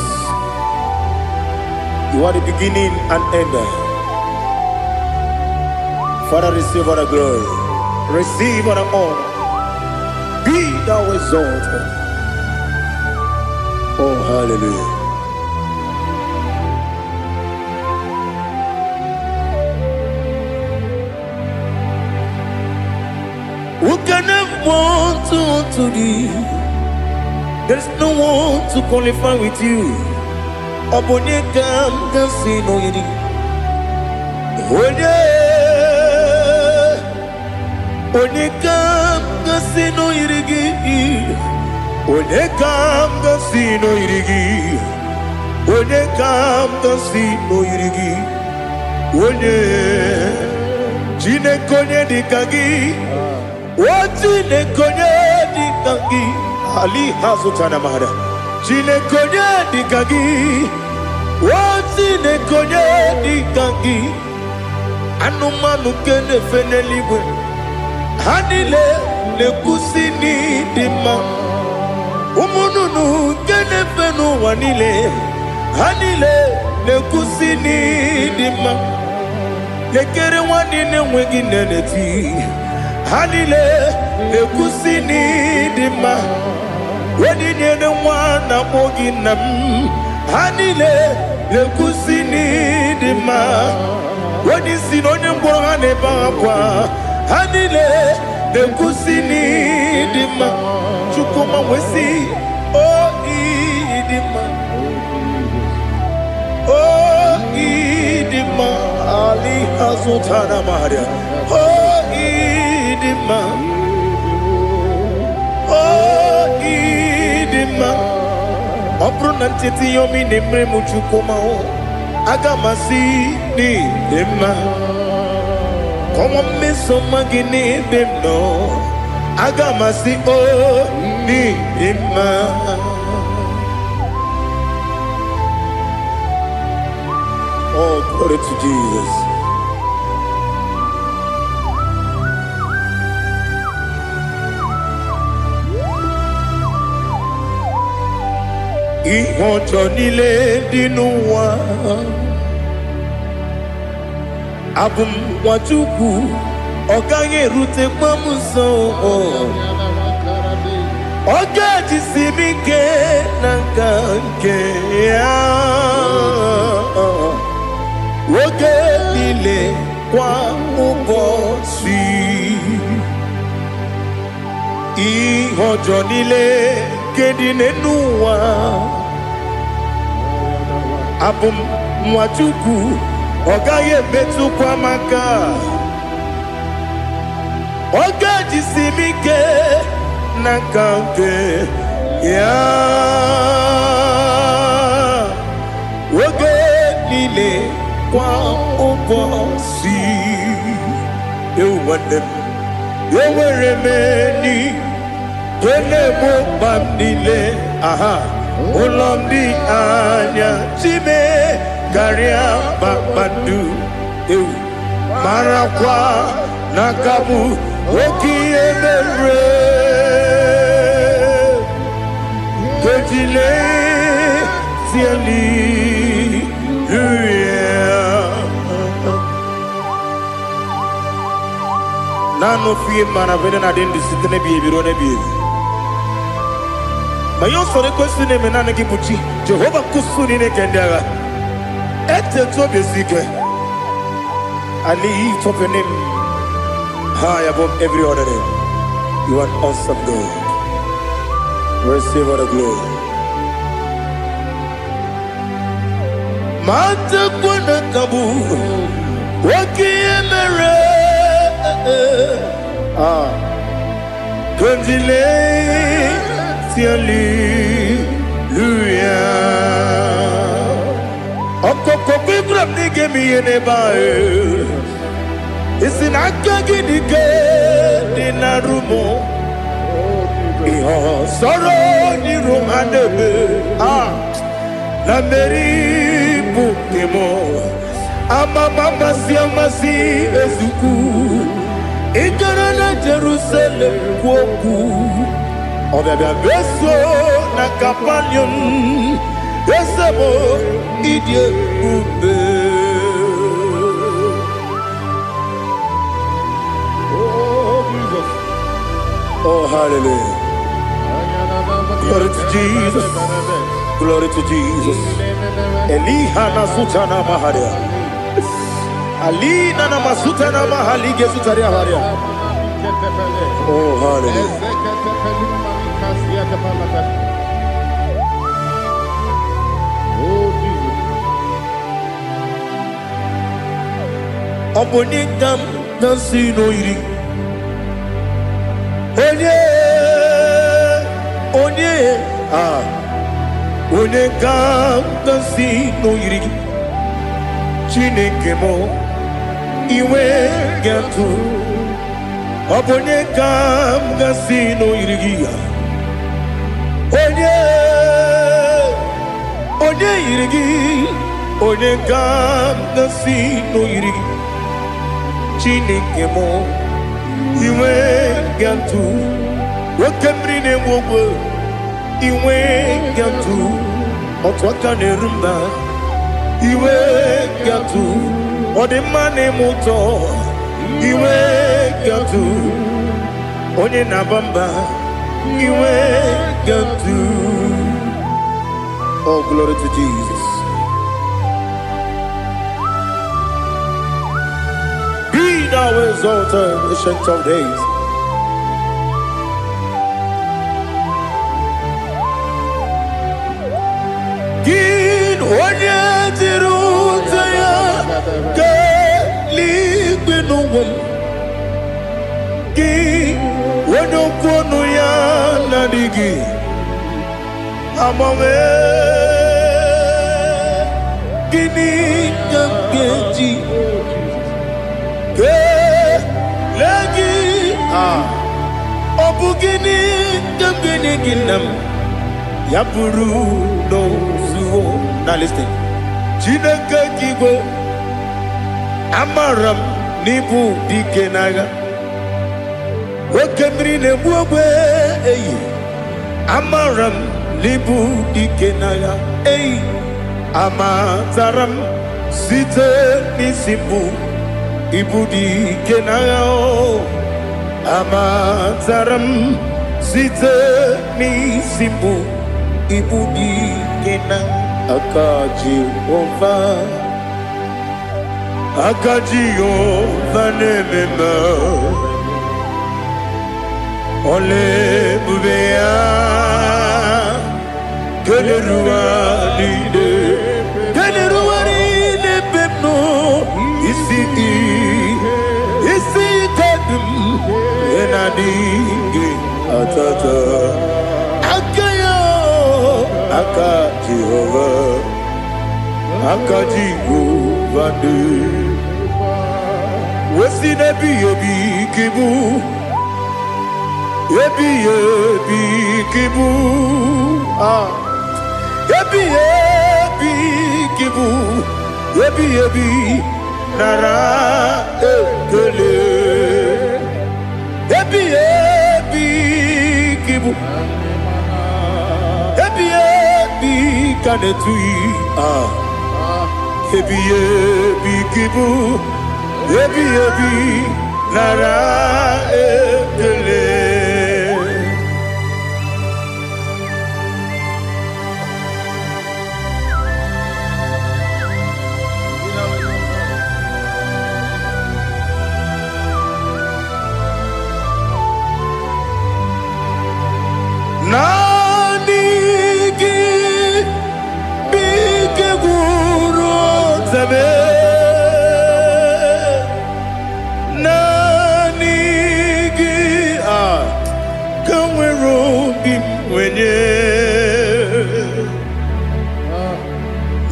You are the beginning and end. Father, receive all the glory. Receive all the honor. Be thou exalted. Oh, hallelujah. Who can have one to thee? There's no one to qualify with you. Obonye kanga sino yiri. Onye kanga sino yirigi. Onye kanga sino yirigi. Onye kanga sino yirigi. Onye chine konye dikagi. Wachine konye dikagi. Ali Hazutana Mahara. Chile konye dikagi. Wati ne konye di kangi anumanu kene feneligwe hanile ne kusini dima umununu kene fenu wanile hanile ne kusini dima lekere wani ne nwegi neneti hanile ne kusini dima wani ne wana mogi nam hanile ne kusini dima wani sinonye mbora ne bakwa hanile ne kusini dima chukuma wesi oh idima oh idima ali hazutana maria oh idima oh idima obruna ntiti yomi nemre muchukuma agamasi ni dema como me somagini demno agamasi o ni dema oh glory to Jesus. Ihojo nile dinuwa abum wajuku oganye rute pamuso oga jisimike nankanke ya woge nile kwa ubosi ihojo nile kedinenuwa abum wajuku ogaye betu kwa maka oga jisimike na kanke ya woge nile kwa ubosi ewandem yeweremeni kene mo bandile aha ulomdi anya chime garia babadu eu marakwa nakabu okiemere kejile siali nano fie mana vene na den disitene biebiro ne biebi mayo sore kwesi ne menane kibuchi Jehova kusuni ne kendaga ete to besike I lift up your name high above every other name. You are an awesome God. Receive all the glory. Mata kuna kabu wakiemere Kandile tiali luya Okoko kikram nige miyene bae Isinaka gidike dinarumo Iho soro ni rumanebe Na meri bukemo Ama mama si amasi ezuku Ikara na Jerusalem kwoku Obebe beso na kapanion Esebo idye ube Oh, hallelujah. Glory to Jesus. Glory to Jesus. Elihana sutana maharia. Alina na masutana mahali gesutaria haria. Oh, hallelujah. Oh, Jesus. Obonikam nasino iri. Onye ga-agasi n'oyiri gị Chineke mụ iwe ga-atụ ọ bụ onye ga-agasi n'oyiri gị onye yiri gị onye ka m ga-esi n'oyiri Chineke m iwe ga-atụ nwoke mmiri na-enwe ogwe iwe ga-atụ otu aka na-eru mba iwe ga-atụ ọ dị mma na-eme ụtọ iwe ga-atụ onye na-aba mba iwe ga-atụ. Oh, glory to Jesus. Be thou exalted, ancient of days. Gin onye jiri ụzọ ya ka eluigwe n'ụwa m. Gị onye okwu ọnụ ya na-adịghị agbanwe. Gịnị ka m ga-eji kelee gị? Ọ bụ gịnị ka m ga-enye gị nna m? Ya bụrụ n'ozuo. Now listen. Chineke gị igwe amara m n'ịbụ dike n'agha. Nwoke mmiri na-egbu ogwe eyi amara m n'ịbụ dike n'agha. Eyi amatara m site n'isi mbụ ịbụ dike n'agha. Amatara m site n'isi mbụ ịbụ dike n'agha. Aka Jehova na-eme m ole ebube ya keleruwa niile ebe m nọ isi kedum na-adịghị atata aka ya aka Jehova dị wesi n'ebighị ebi kibu ebighị ebi kibu ebighị ebi kibu ebighị ebi nara ekele ebighị ebi kibu ebighị ebi ka na-etughị ebighị ebi kibu ebighị ebi nara ekele. Nani gị bike gwuru zebe. Nani gị ka nwere obi m wenye.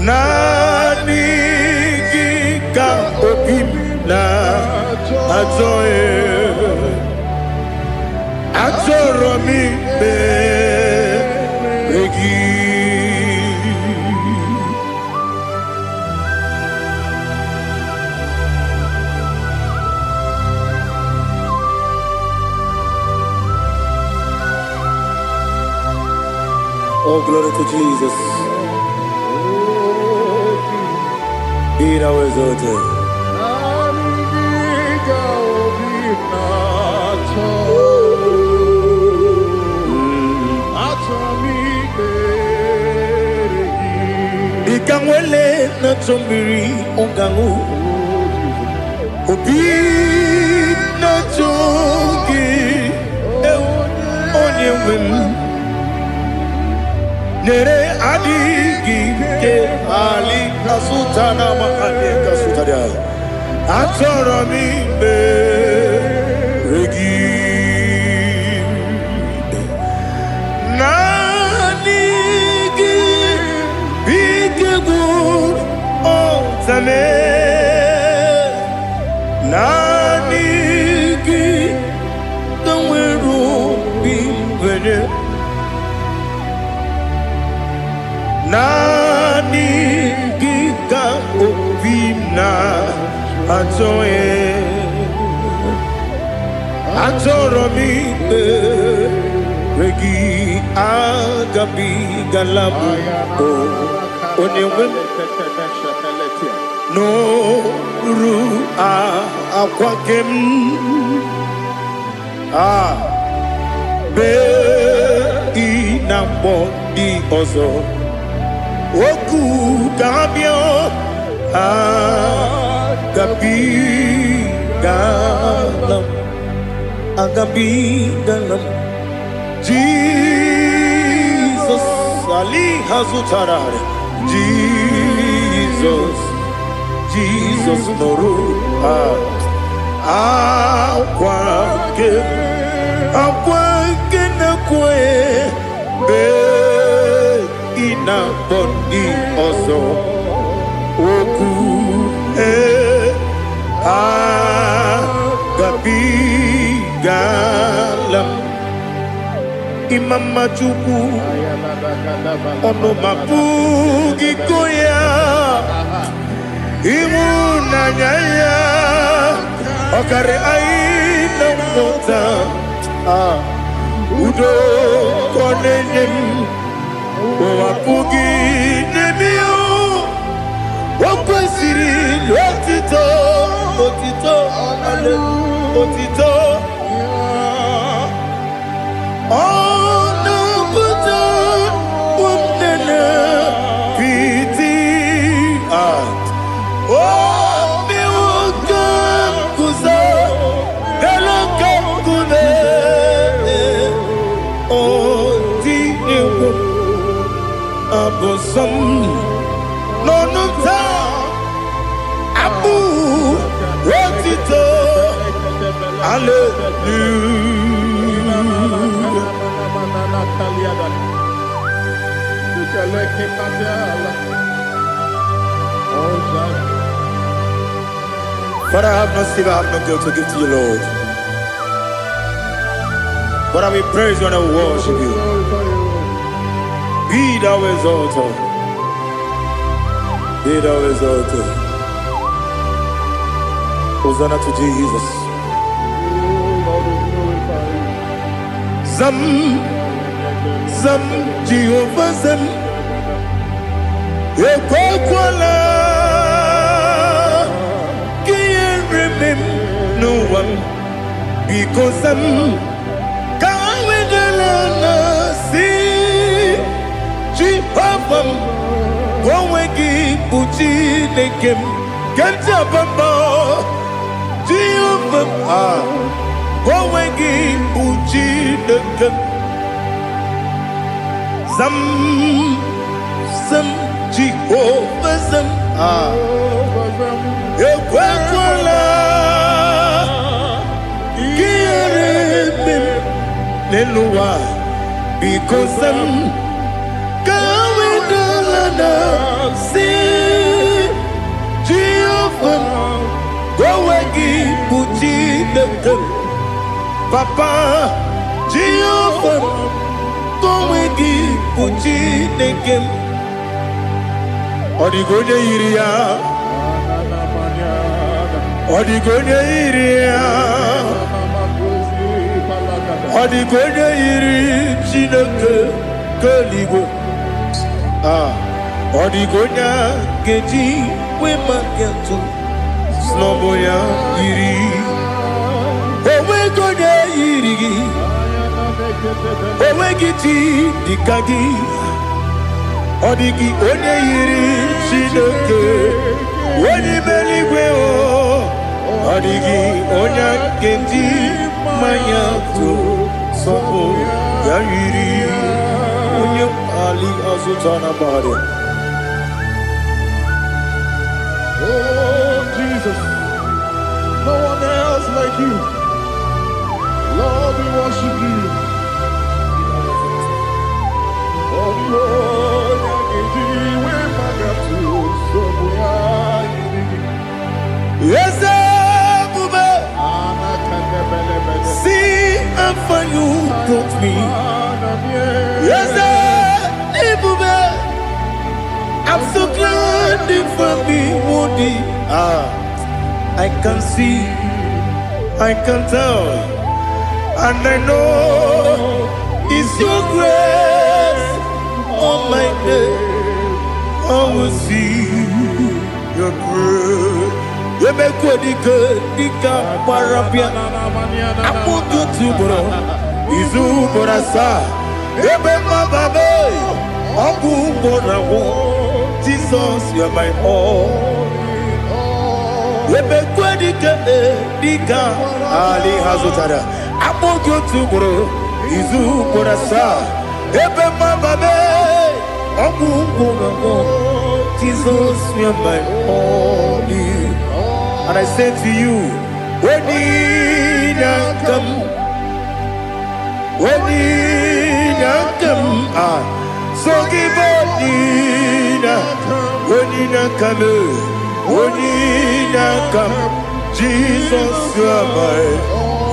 Nani gị ka obi m na-achọ. Achọrọ m ikpere gị. Oh, glory to Jesus. Be thou exalted. Ikanwele na chombiri ongangu obi na chogi onye wem nere adigi ke ali kasutana ma ali kasutaria achoro mi regi Nani gị ka nwere obi nwere. Nani gị ka Ajoye Ajoromi Regi Agabi Galabu Onewem No Ru Akwakem Be Inambo Di Ozo Oku Dabio Agabi Galam Agabi Galam Jesus Ali Hazutarare Jesus Noru Akwake na kwe Be ina bondi ozo Oku Agabi Galam Imam Majuku Ono Mabugi Koya Imuna Nyaya Okare Aina Mota Udo Konenyem Wapugi Nemio Wakwasiri Lotito Otito Ale Otito Ono Buto Umnene Piti Oh Miwoka Kuzo Deloka Kune Oh Dinewo Abosom Nonuta Abu Rotito Father, I have no silver, I have no gold to give to you, Lord. But I will praise you and I will worship you. Be thou exalted. Be thou exalted. Hosanna to Jesus. Zam, Zam, Jehovah Zam. Ekwakwala. Can't remember no one. Because I'm going with the see. Jehovah. Gowegi Buchi Nekem. Gajabamba. Jehovah. Gowegi Buchi Nekem. Zam Jehovah Zam Ekwakwala Kieremem Neluwa Because Zam Kawedalana Si Jehovah Gowegi Buchi Nekem Papa Jehovah Gowegi Buchi Nekem Odigonye iria Odigonye iria Odigonye iri Chineke Keligwe Odigonya Geji Wema Gentu Sloboya iri Owegonye iri Owegiti Dikagi Odigi onye yiri Chineke Onye meligwe o Odigi onye kendi manya to Sopo ya yiri Onye Ali Azutana Bari. Oh Jesus, no one else like you. Lord, we worship you. Oh Lord, yes, Bube. See how far you brought me. Yes, Bube. I'm so glad for me, Woody. I can see, I can tell, and I know it's your grace on my day. I will see your grace. You make good, dika parapia. Apu tu bro, izu borasa. Ebe mababe, apu borawo. Jesus, you are my all. Ebe good, dika ali hazutara. Apu tu bro, izu borasa. Ebe mababe, apu borawo. Jesus, you are my all. And I say to you, when you come, so give when you come, Jesus, you are my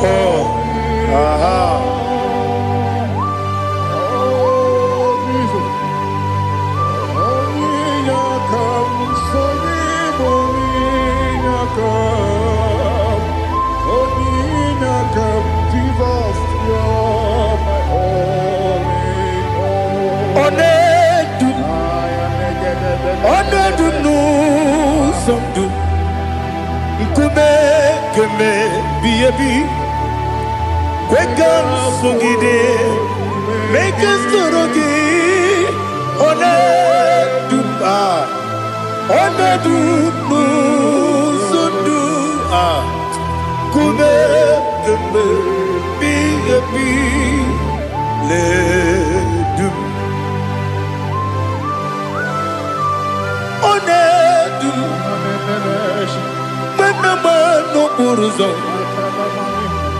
all. Make us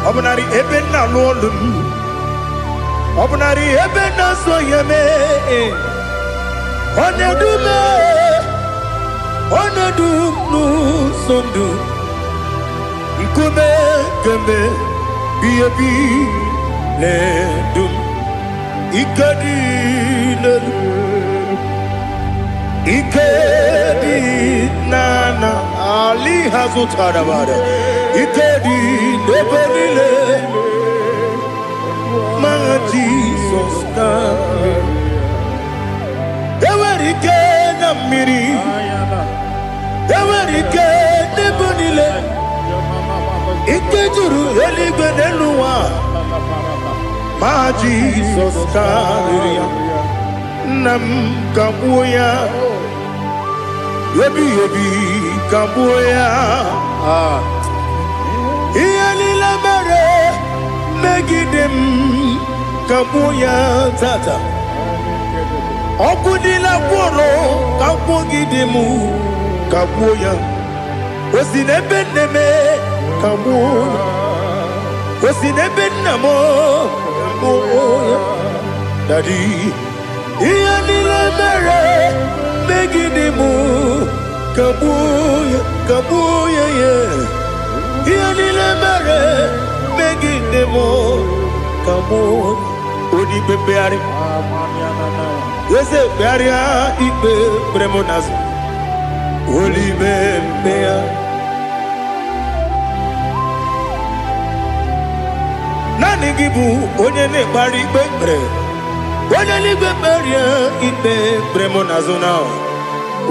Obnari ebena lolum, obnari ebena soyeme, onedu nu sondu, ikume keme biyebi ledum, ikadi nana ali hazutara bada. Ikedi neberile, my Jesus name. Ewerike na miri, ewerike nebonile. Ikejuru eligwe neluwa, my Jesus name. Nam kabuya, yebi kabuya. Iyalila mere megidem kabuya tata. Okudila kworo kabugidemu kabuya. Osinebenneme kabuya. Osinebennamo kabuya. Daddy, iyalila mere megidemu kabuya yeah. Iyalila mere megidemo kabuya. Odi bebeari. Yese bearia ibe premonas. Oli bebea. Nani gibu onye ne bari bebre. Onye ni beberia ibe premonas now.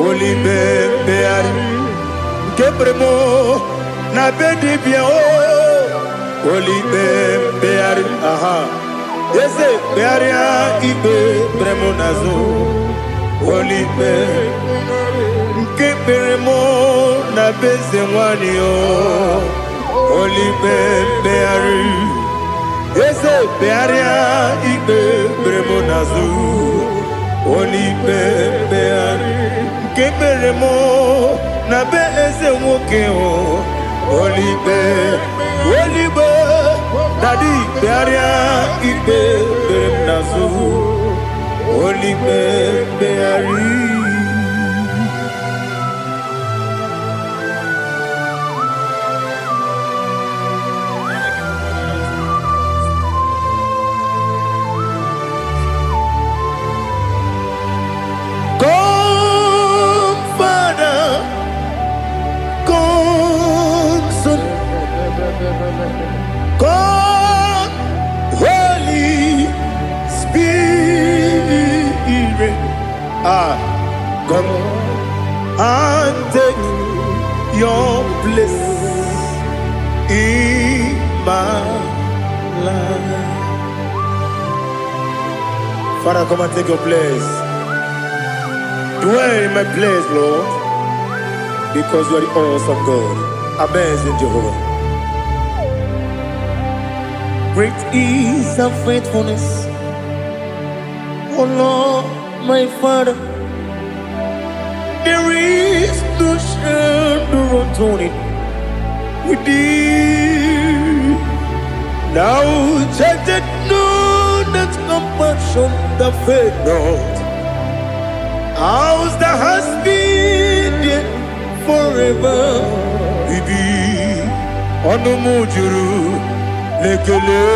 Oli bebeari. Kebremo na bedi bia o. Oli bebeari aha. Yese bearia ibe premonazo olipe nke beremo na beze nwani o olipe beari yese bearia ibe premonazo olipe beari nke beremo na beze nwoke o olipe Daddy, bearia ibe beremnazu, oli beari. Come, Father, come. Come and take your place in my life. Father, come and take your place. Dwell in my place, Lord, because you are the awesome God. Amazing Jehovah. Great is thy faithfulness, oh Lord, my Father. There is no shadow unto it with thee. Now check that no, that compassion that faith not. Ours that has been there forever. Bibi, ono mujuru, lekele.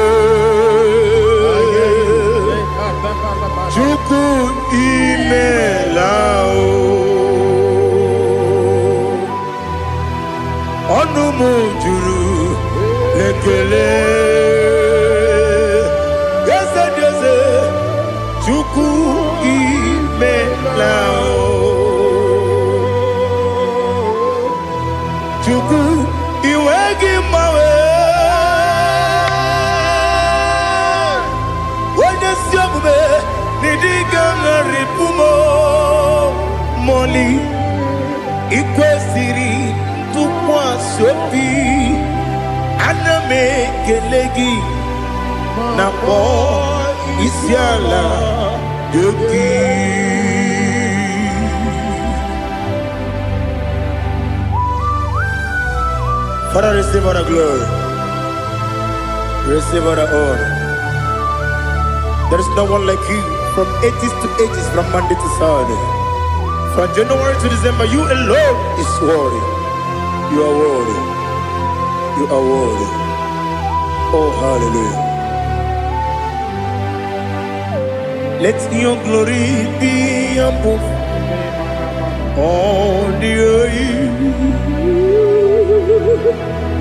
Chuku imelao. Ono mujuru, lekele. Yese, chuku imelao. Chuku iwegi mawe. Wanya siyakume nidiga ngaripumo moli ikwesiri tukwa sopi aname kelegi na po isiala yoki. Father, receive all the glory. Receive all the honor. There is no one like you from ages to ages, from Monday to Saturday. From January to December, you alone is worthy. You are worthy. You are worthy. Oh, hallelujah. Let your glory be above all the earth.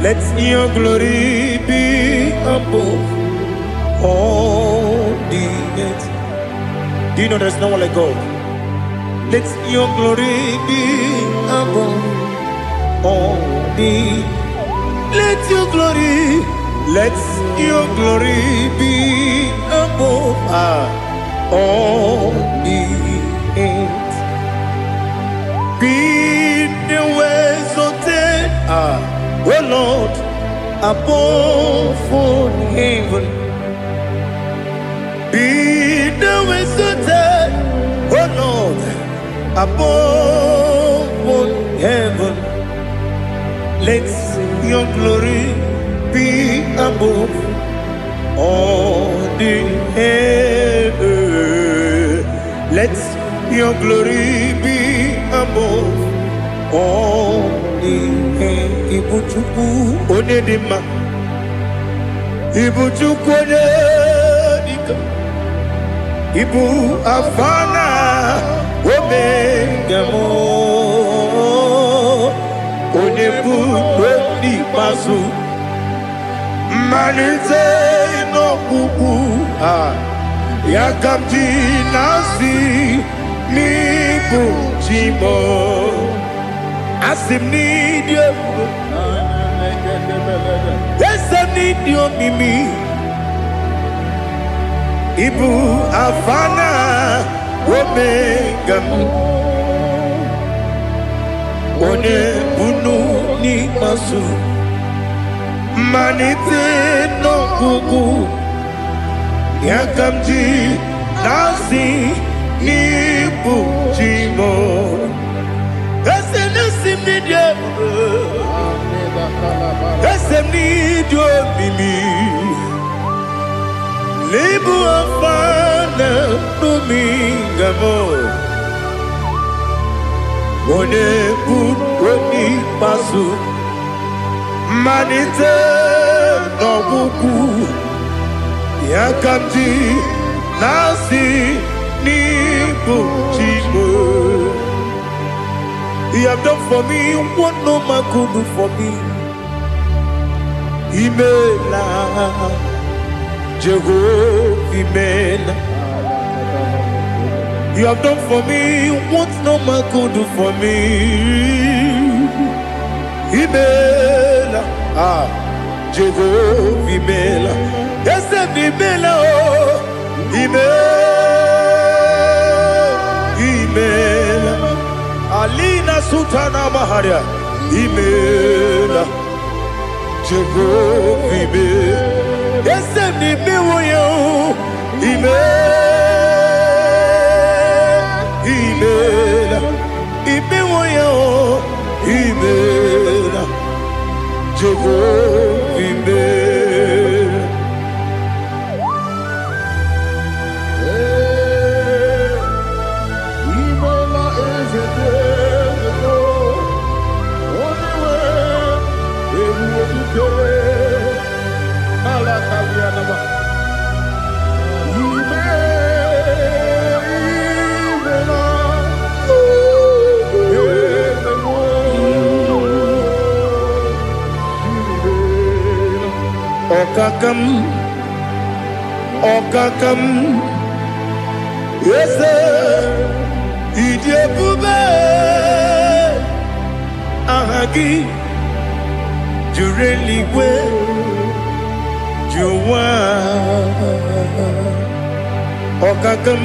Let your glory be above all the earth. Do you know there's no one like God? Let your glory be above all the. Let your glory be above all the earth. Be the ways of death, oh Lord, above all heaven. Be the ways of death, oh Lord, above all heaven. Let your glory be above all the earth. Let your glory be above all the earth. Ibuchuku onedima, Ibuchuku onedika, Ibu afana omega mo, onebu weni masu, manite no kuku yakamji nasi nibu chimo. Asim need you. Yes, I need you, Mimi. Ibu afana omega one bunu ni masu manite no kuku yakamji nasi nibu chimo. Esenesim need you. Esem need you, Mimi. Libu afana numingamo. One buoni pasu. Manite no buku. Yakamji nasi nibu chimo. He have done for me what no man could do for me. Imela, Jehovah, Imela. You have done for me what no man could do for me. Imela, Jehovah Imela, yes, Imela, Imela, Alina Sutana Maharia, Imela, Jehovah Imela, yes, Imela, Imela, Jehovah Imela. Imela is a day, only way, Malakalianaba. Okakam, Okakam, yes, Idiabube, Ahagi, Jureligwe, Juwa, Okakam,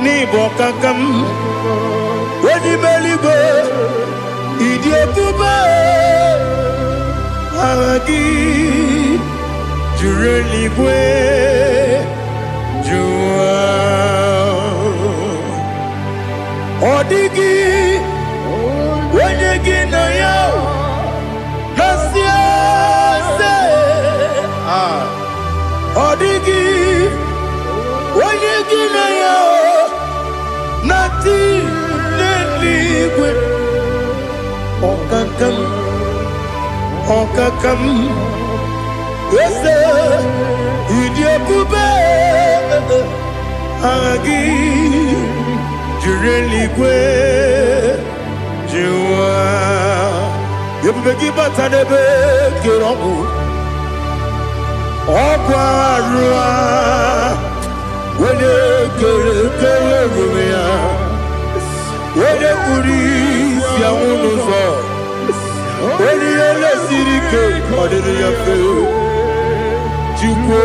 Nibokakam, Wedibelibe, Idiabube. Ahagi, Jureligwe, Jua, Odigi, Wedigi na ya, Nasia se, Odigi, Wedigi na ya, Nati Neligwe, Okakam. Okakam, yes, Idiabube, Agi, Jureligwe, Jua, Yabegi Batanebe, Kiromu, Okwarua, Wede Kerumia, Wede Kuris, Yamunuzo. When you let Sirike, what did you feel? You go,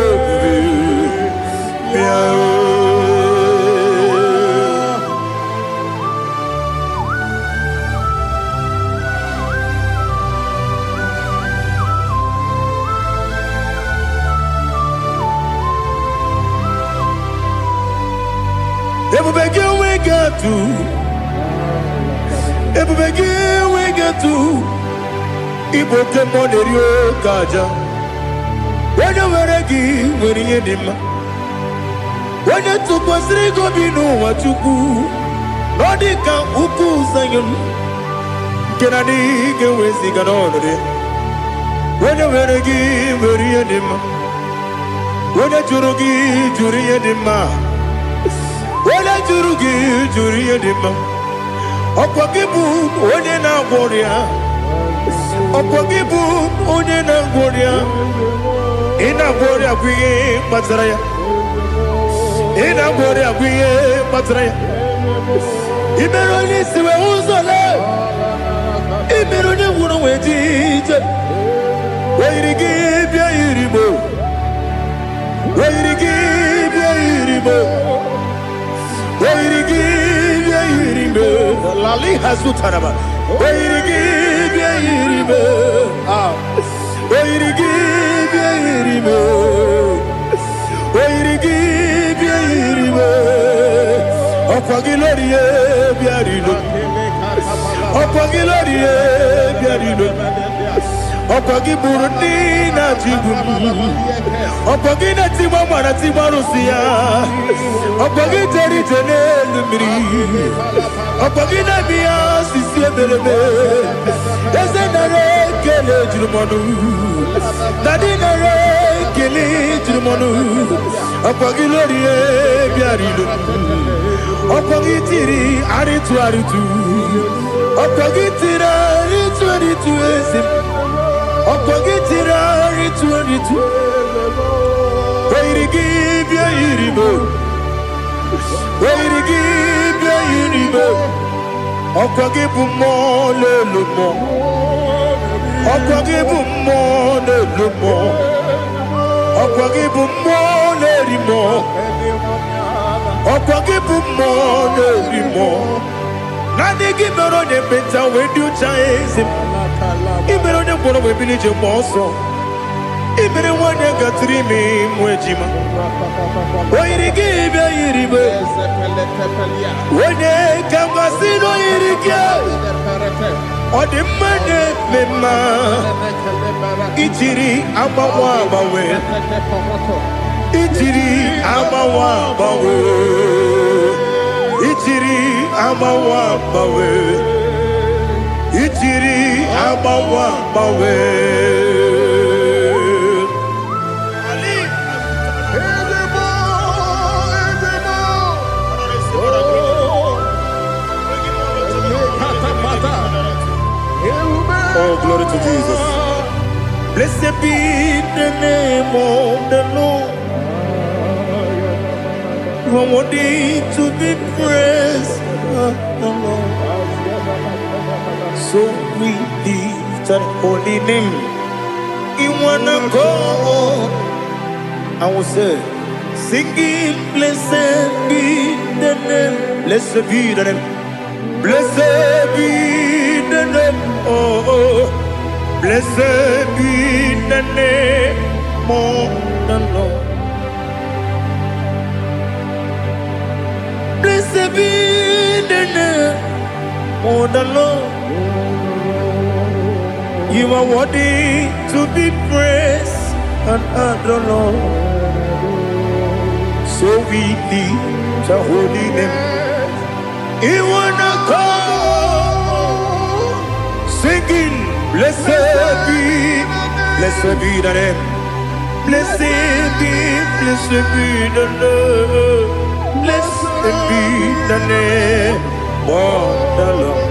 Everybody, we got to. Everybody, we got to. Igbo kemone rio kaja Wene weregi weriye nima Wene tukwa srigo binu wachuku Nodika uku zanyon Kenani gewezi ganonore Wene weregi weriye nima Wene jurugi juriye nima Wene jurugi juriye nima Okwa kibu wene na warrior Opogibu onye na ngworia ina ngworia kwiye patraya ina ngworia kwiye patraya imero ni siwe uzole imero ni wuro wetije weirigi bia iribo weirigi bia iribo weirigi bia iribo lali hasutaraba weirigi bia iribo weirigi bia iribo weirigi bia iribo opagiloriye bia iribo opagiloriye bia iribo opagi burundi na jibu opagi na timama na timarusia opagi teri tene lumiri opagi na biya sisi ebelebe eze nare kele jirumonu nadi nare kele jirumonu opagi loriye biarido opagi tiri aritu opagi tira aritu esim Opagitira ritu Wairigi bia iribo Oyirigi bia yiribe. Okwagi bu mo lelu mo. Okwagi bu mo lelu mo. Okwagi bu mo leri mo. Okwagi bu mo leri mo. Nani gibero de beta we do chase. Ibero de kono we bilije moso. Ibere wanya gatri mi mwejima. Oyirigi bia yiribe. Wene kamasino yirige. Odi mane mema. Ichiri amawa bawe. Ichiri amawa bawe. Ichiri amawa bawe. Ichiri amawa bawe. Oh, glory to Jesus. Blessed be the name of the Lord. You are worthy to be praised. So we lift that holy name. You wanna go? I will say, singing, blessed be the name. Blessed be the name. Blessed be the name. Oh, blessed be the name of the Lord. Blessed be the name of the Lord. You are worthy to be praised and adored, Lord. So we lift the holy name. You wanna call, singing, blessed be the name. Blessed be the Lord. Blessed be the name of the Lord.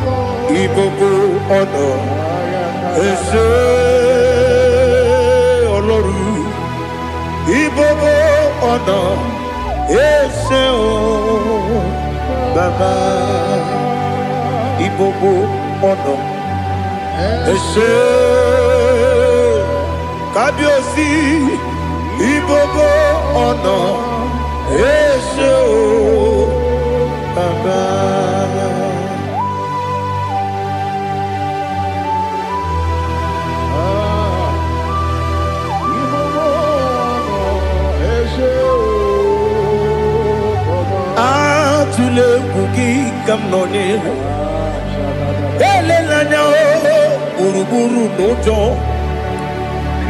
Igbo honor. Ese Oloru. Igbo honor. Ese Baba. Igbo honor. Ese Kabiosi. Igbo honor. Ese Baba. Atule kuki kamnoni. Ele lanya o buruburu nojo.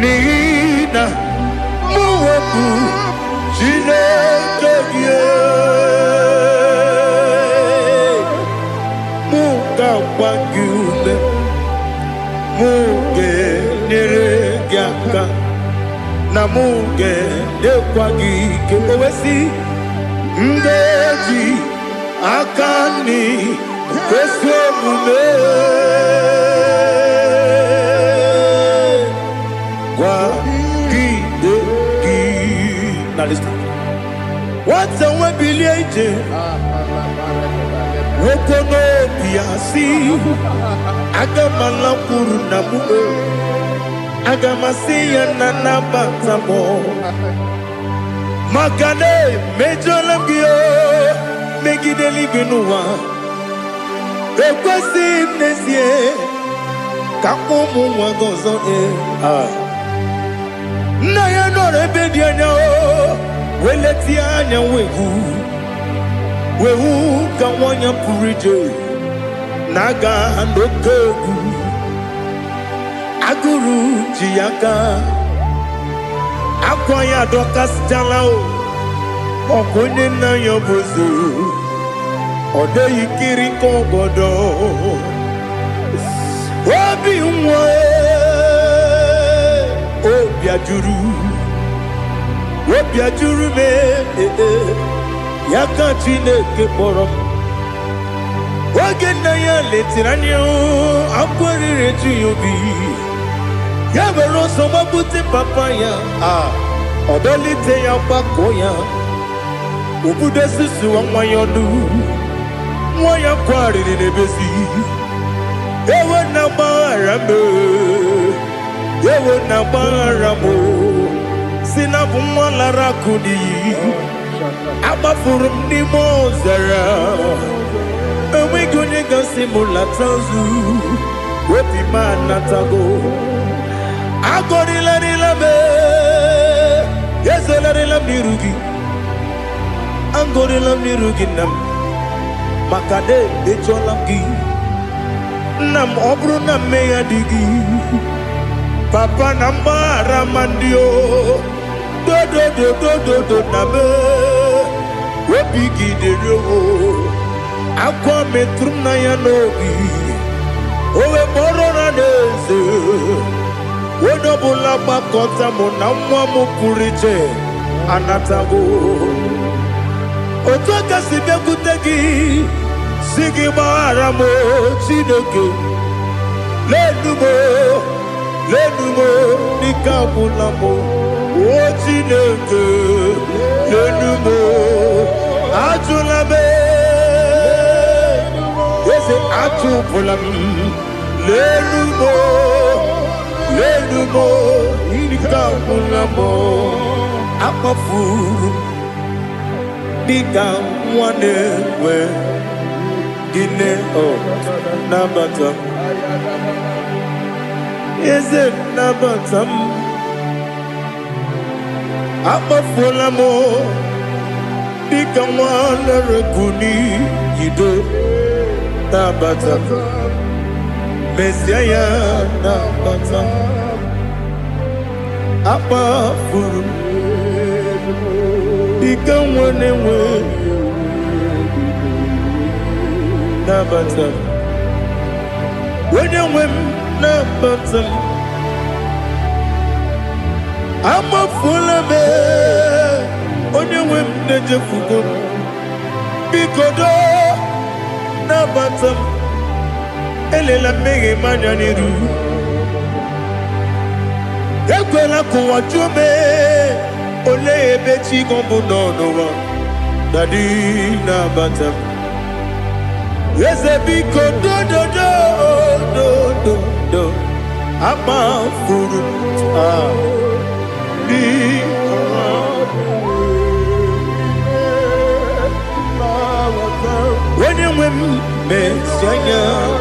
Nina muweku Chineke ye. Muga wagyume. Muge nere gyaka. Na muge dekwagi kewesi. Ndeji akani kweso mume wa gide gi. Now listen. What's a webilieje? Wokono biasi agamala puru namu agamasiya nanabatamo. Magane mejolamgio megideli benua ekwesi nesie kakomu wagozo na ya nore bedianya weleti anya wehu kawanya purije naga ndokogu aguru jiyaka akwanya dokas jalao okonye na yobozu ode yikiri kogodo obi nwa obi ajuru me yaka Chineke kpọrọ oge na ya letirani akwarire tu yobi ya mere ọsọ mabute papa ya ọdọlite ya gbakọ ya Ubude sisi wa mwayonu Mwaya kwari ni nebesi Ewe na barame Ewe na baramo Sina bumwala rakuni Abafurum ni mozara Ewe gune gasi mulatanzu Wepi manatago Agori la nilabe Yeso la nilam nirugi Angori lam nirugi nam Makade echolamgi Nam obru nam meya digi Papa nambara mandio Do do do do do do nabe Wepigi de ryogo Akwa metrum na yanogi Owe moro na neze Wodobula bakota mo namwa mo puriche Anatago Otoka sibekutegi Sigi baramo Chineke Lenumo Nikabulamo O Chineke Lenumo Atulabe Yese atupulam Lenumo Nikabulamo Akafuru Bika mwane we Gine nabatam Eze nabatam Akafula mo Bika mwane rekuni Yido nabatam Mesiaya nabatam Akafuru Bika mwane we Nabatam When you win Nabatam I'm a full of it When you win Najafugo Bikodo Nabatam Elela mege manyaniru Ekwela kuwa chume Ole bechi kombu nono Dadi Nabatam Yes, a big do I'm a fool. When you win, Messiah,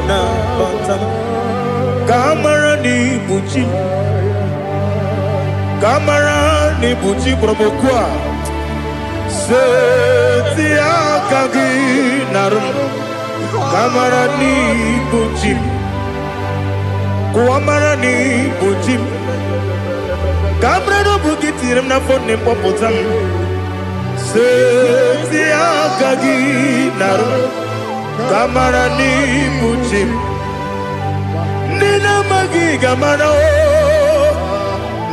Kamara ni Buchi, Kamara ni Buchi Promokwa, Setia Kagi Narum. Kamarani Bujim Kuamarani Bujim Kamrano Bukitiram na phone popotam Setia Kagi Naru Kamarani Bujim Nina Magi Gamano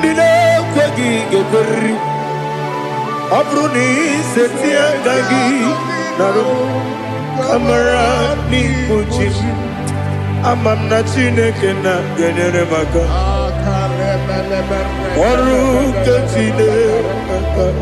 Nina Kwagi Geberi Abruni Setia Kagi Naru Kamarani Bujim Amamna Chineke na genere maka Oru Kachine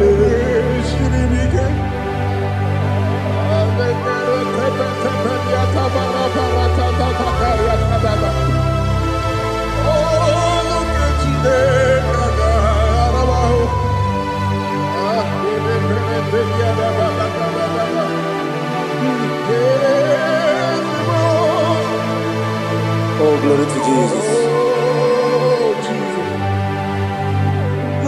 Oh, glory to Jesus.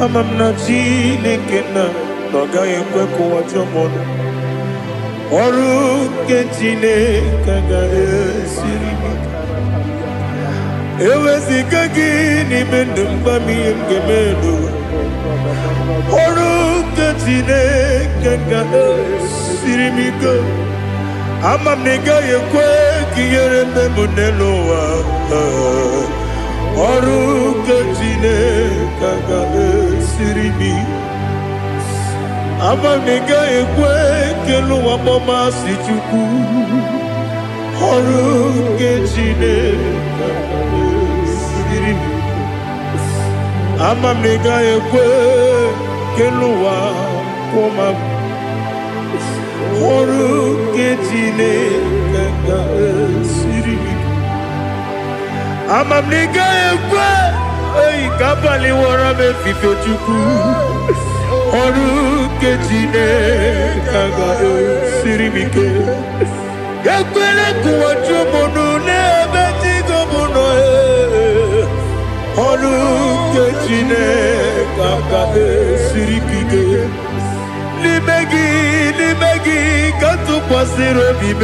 Amamna Chineke na noga yekwe kuwa chomono Oru Chineke ga esiri Ewezi kagi ni mendumba miyenge mendo Oru Chineke ga esiri miko Amamnega yekwe kiyere memunelo wa Oru Chineke ga esiri miko Amamnega yekwe kelu wa mama si chuku Oru Chineke ga esiri miko Amamnega yekwe kelu wa mama ọrụ nke Chineke ga-esiri ike. Ama m na ị gaghị ekwe oyi ka abalị wara m efife Chukwu. Ọrụ nke Chineke ga-esiri m ike. Ekwere kụwa chụmụnụ n'ebe Chigo bụ nọ. Ọrụ nke Chineke ga-esiri m ike. N'ime gị ka tụkwasịrị obi m.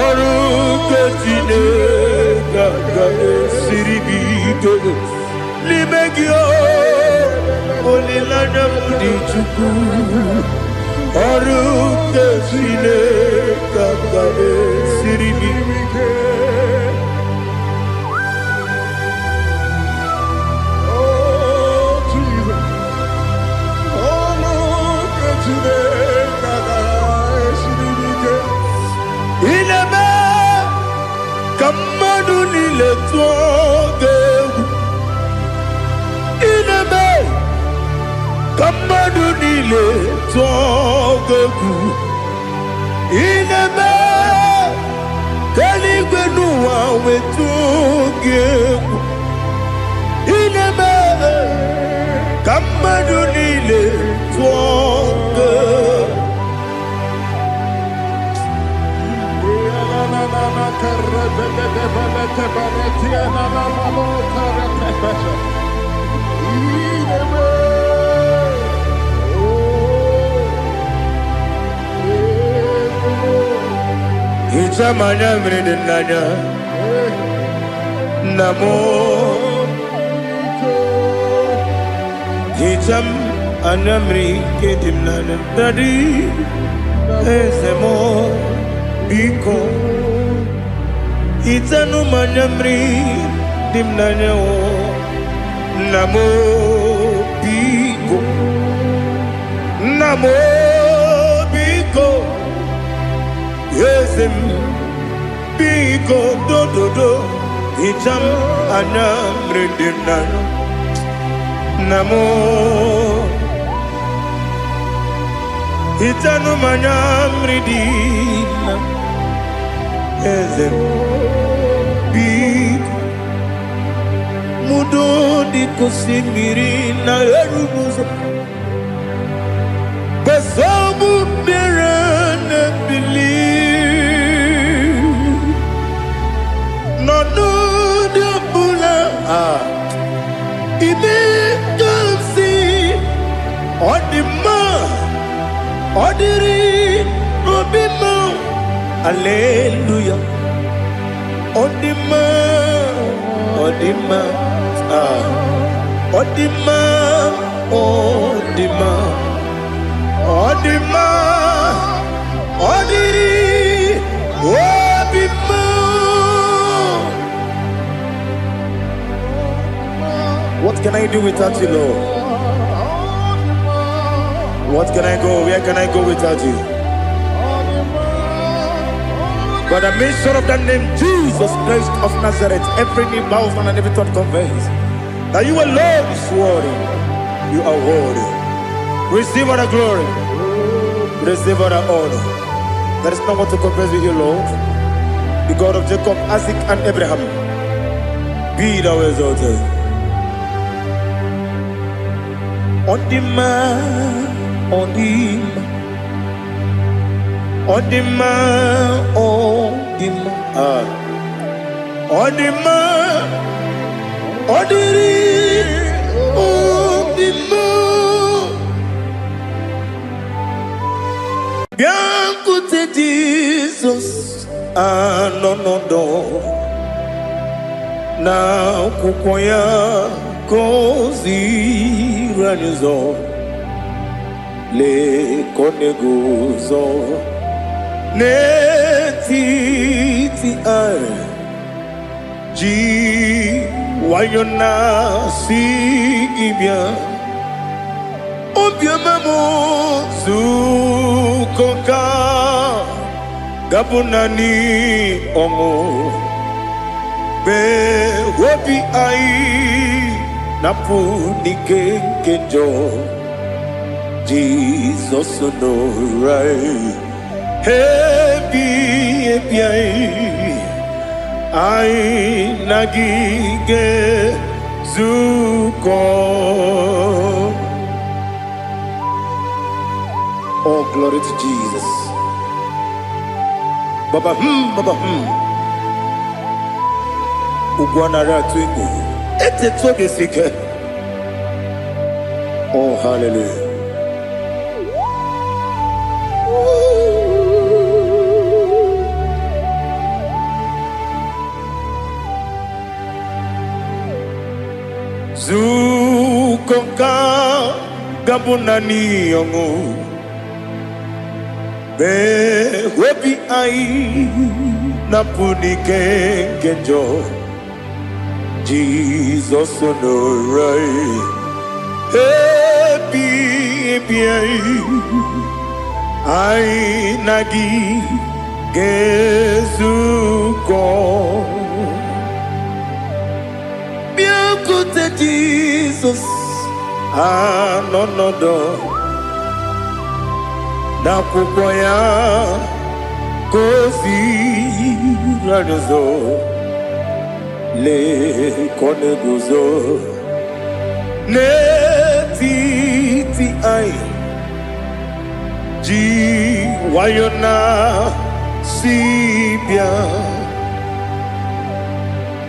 Ọrụ nke Chineke ga-esiri m ike. N'ime gị olileanya m dị Chukwu. Ọrụ nke Chineke ga-esiri m ike. Ineme ka mmadụ niile tụọ gị egwu. Ineme ka mmadụ niile tụọ gị egwu. Ineme ka eluigwe n'ụwa wee tụọ gị egwu. Ineme ka mmadụ niile tụọ gị egwu. Hicham anya mmiri dị n'anya nna m. Hicham anya mmiri nke dị m n'anya Daddy eze m biko. Hitanụ m anya mmiri dị m n'anya nna m biko. Nna m biko. Eze m biko dododo. Hicham anya mmiri dị m n'anya nna m. Hitanụ m anya mmiri dị m. Eze m biko. Mudo di kosimiri na erubuzo. Besobu mere ne bili. No no de bula. Ibe kamsi. Odima. Odiri. Obima. Hallelujah. Odima. Odima. Odima. Odima. Odima. Odiri. Obima. What can I do without you, Lord? What can I go? Where can I go without you? By the mention of that name, Jesus Christ of Nazareth, every knee bows down and every tongue confesses that you alone is worthy. You are worthy. Receive all the glory. Receive all the honor. There is no one to compare with you, Lord. The God of Jacob, Isaac, and Abraham. Be thou exalted. Odima, Odima. Odima, Odima, Odima, Odiri, Odima. Biancote Jesus, no, na kukoya kozi ranizo, le koneguzo. Netiti ai ji wayona sigibia obiamamu zukoka gabunani omo be wobi ai napu nikenjo Jesus no right. Happy, I nagige zuko. Oh, glory to Jesus. Baba Baba Ugwanara twingu. Ete toge sike. Oh, hallelujah. Zukonka gabunani yongu be webi ai napunike kenjo Jesus no right happy ai nagi gezuko Jesus, no do na kukoya kosi radozo le koneguzo ne titi ai ji wayona sibia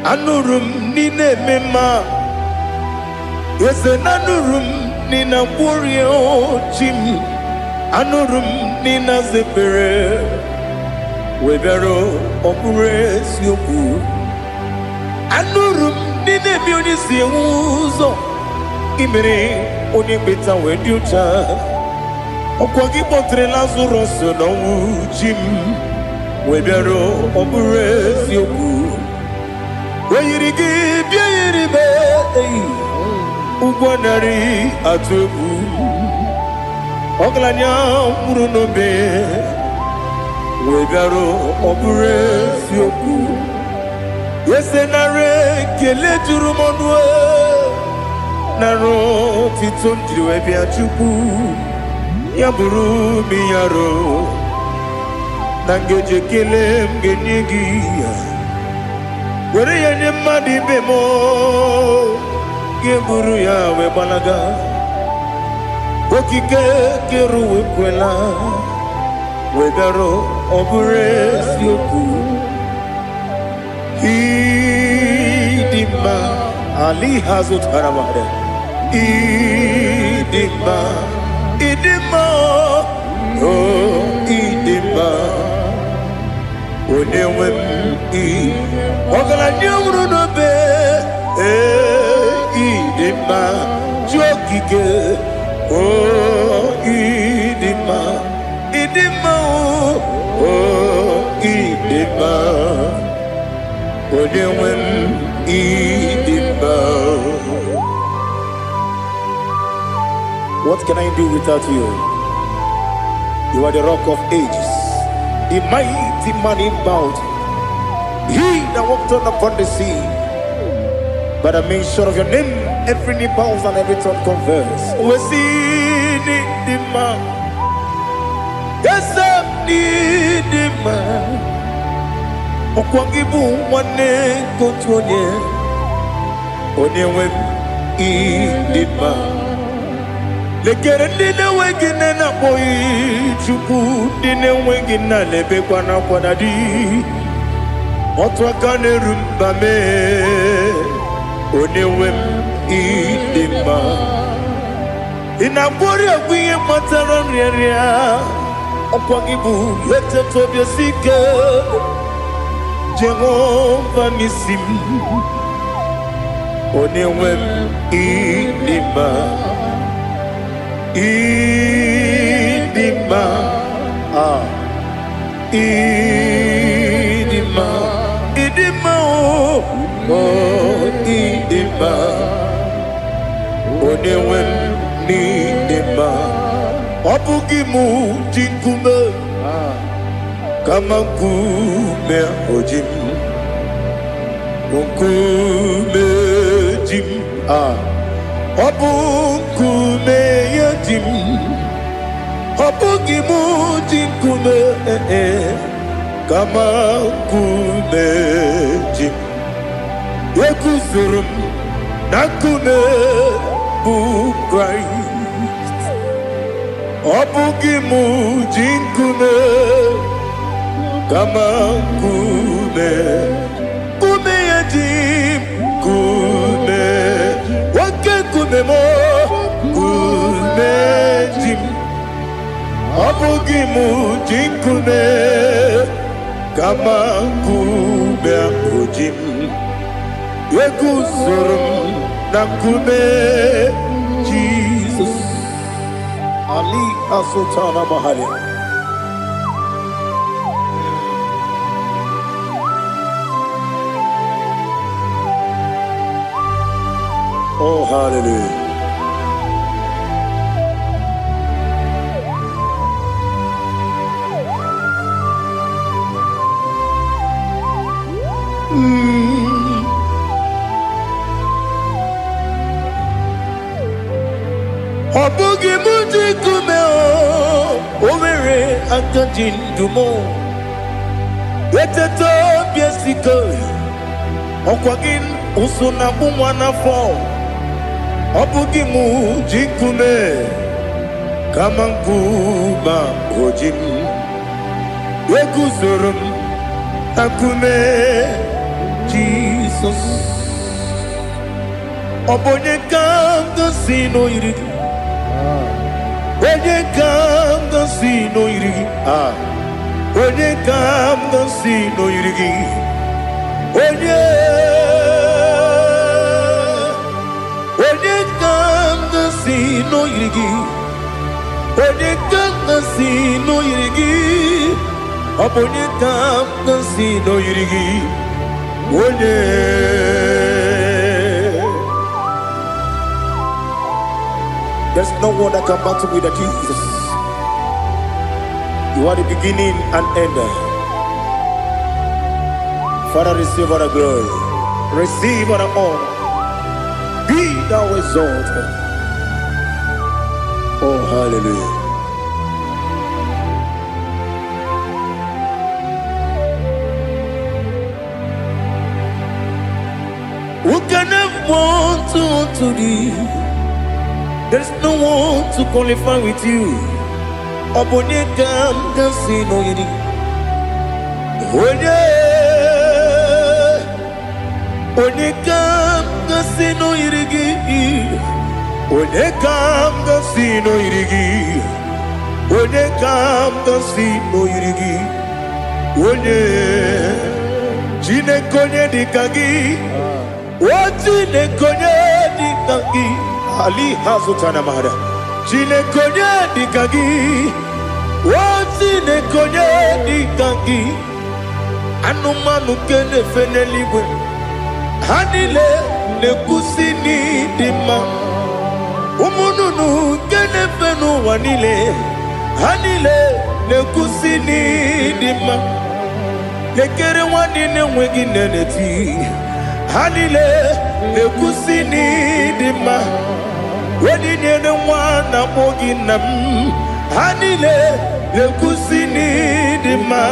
anurum nine mema yese nanurum nina kurio chim anurum nina zepere webero okure sioku anurum nine mioni siuzo imere oni beta wediucha okwagi potre lazuro so no chim webero okure sioku weyirigi biayiribe ugwanari atubu oglanya murunobe wegaro obure sioku yesenare kele turumonwe naro titondriwe biachuku yaburu miyaro nangeje kele mgenyigi were yenye madi bemo geburu ya we balaga okike keru we kwela we daro obure sioku idima ali hazut haramade idima oh idima onewe ogala nyumru no be idima jokike oh idima oh idima onewe idima. What can I do without you? You are the rock of ages, the mighty man in bounty, he that walked on upon the sea. By the mention of your name, every knee bows and every tongue confess. We see the man. Yes, I need the man. Okwangibu wane kotonye. Onyewe the man. Lekere dine wegine na boyi chuku dine wegina lebe kwa na kwadadi. Otwa kane rumba me. Onewem idima inabori agwiye matara nriaria okwagibu yete tobia sike Jehova nisim onewem idima idima idima oh idima onewem nidima obugimu jinkume kama nkume ojim nkume jim obu nkume yajim Obugi muji nkume kama nkume ji Yekuzurum na nkume bụ Christ Obugi muji nkume kama nkume Kume ya ji kume Wake kume mo kume ji Obugi muji nkume kama nkume akujim Yekuzurum na nkume Jesus Ali Asultana Mahali Oh hallelujah Obugi muji kume Owere agajin dumo Weteto biesiko Okwagin usuna bumwana fo Obugi muji kume Kama nkuma ojim Yekuzurum Akume Jesus Obonye kanga sino irigi Onye kanga sino irigi Onye kanga sino irigi Onye kanga sino irigi Onye kanga sino irigi Obonye kanga sino irigi Onye There's no one that can battle with Jesus. You are the beginning and end. Father, receive all the glory. Receive all the honor. Be thou exalted. Oh, hallelujah. Who can have one to thee? There's no one to qualify with you. Obonye kam kasino yidi. Onye kam kasino yidi. Onye kam kasino yidi. Onye kam kasino yidi. Onye chine konye dikagi. Chine konye dikagi. Ali Hazutana Mahada Chine konye dikagi Chine konye dikagi Anumanu kene feneligwe Hanile ne kusini dima Umununu kene fenu wanile Hanile ne kusini dima Nekere wanine wengi neneti Hanile ne kusini dima Wedi nyene mwana mogi nam Hanile lekusini dima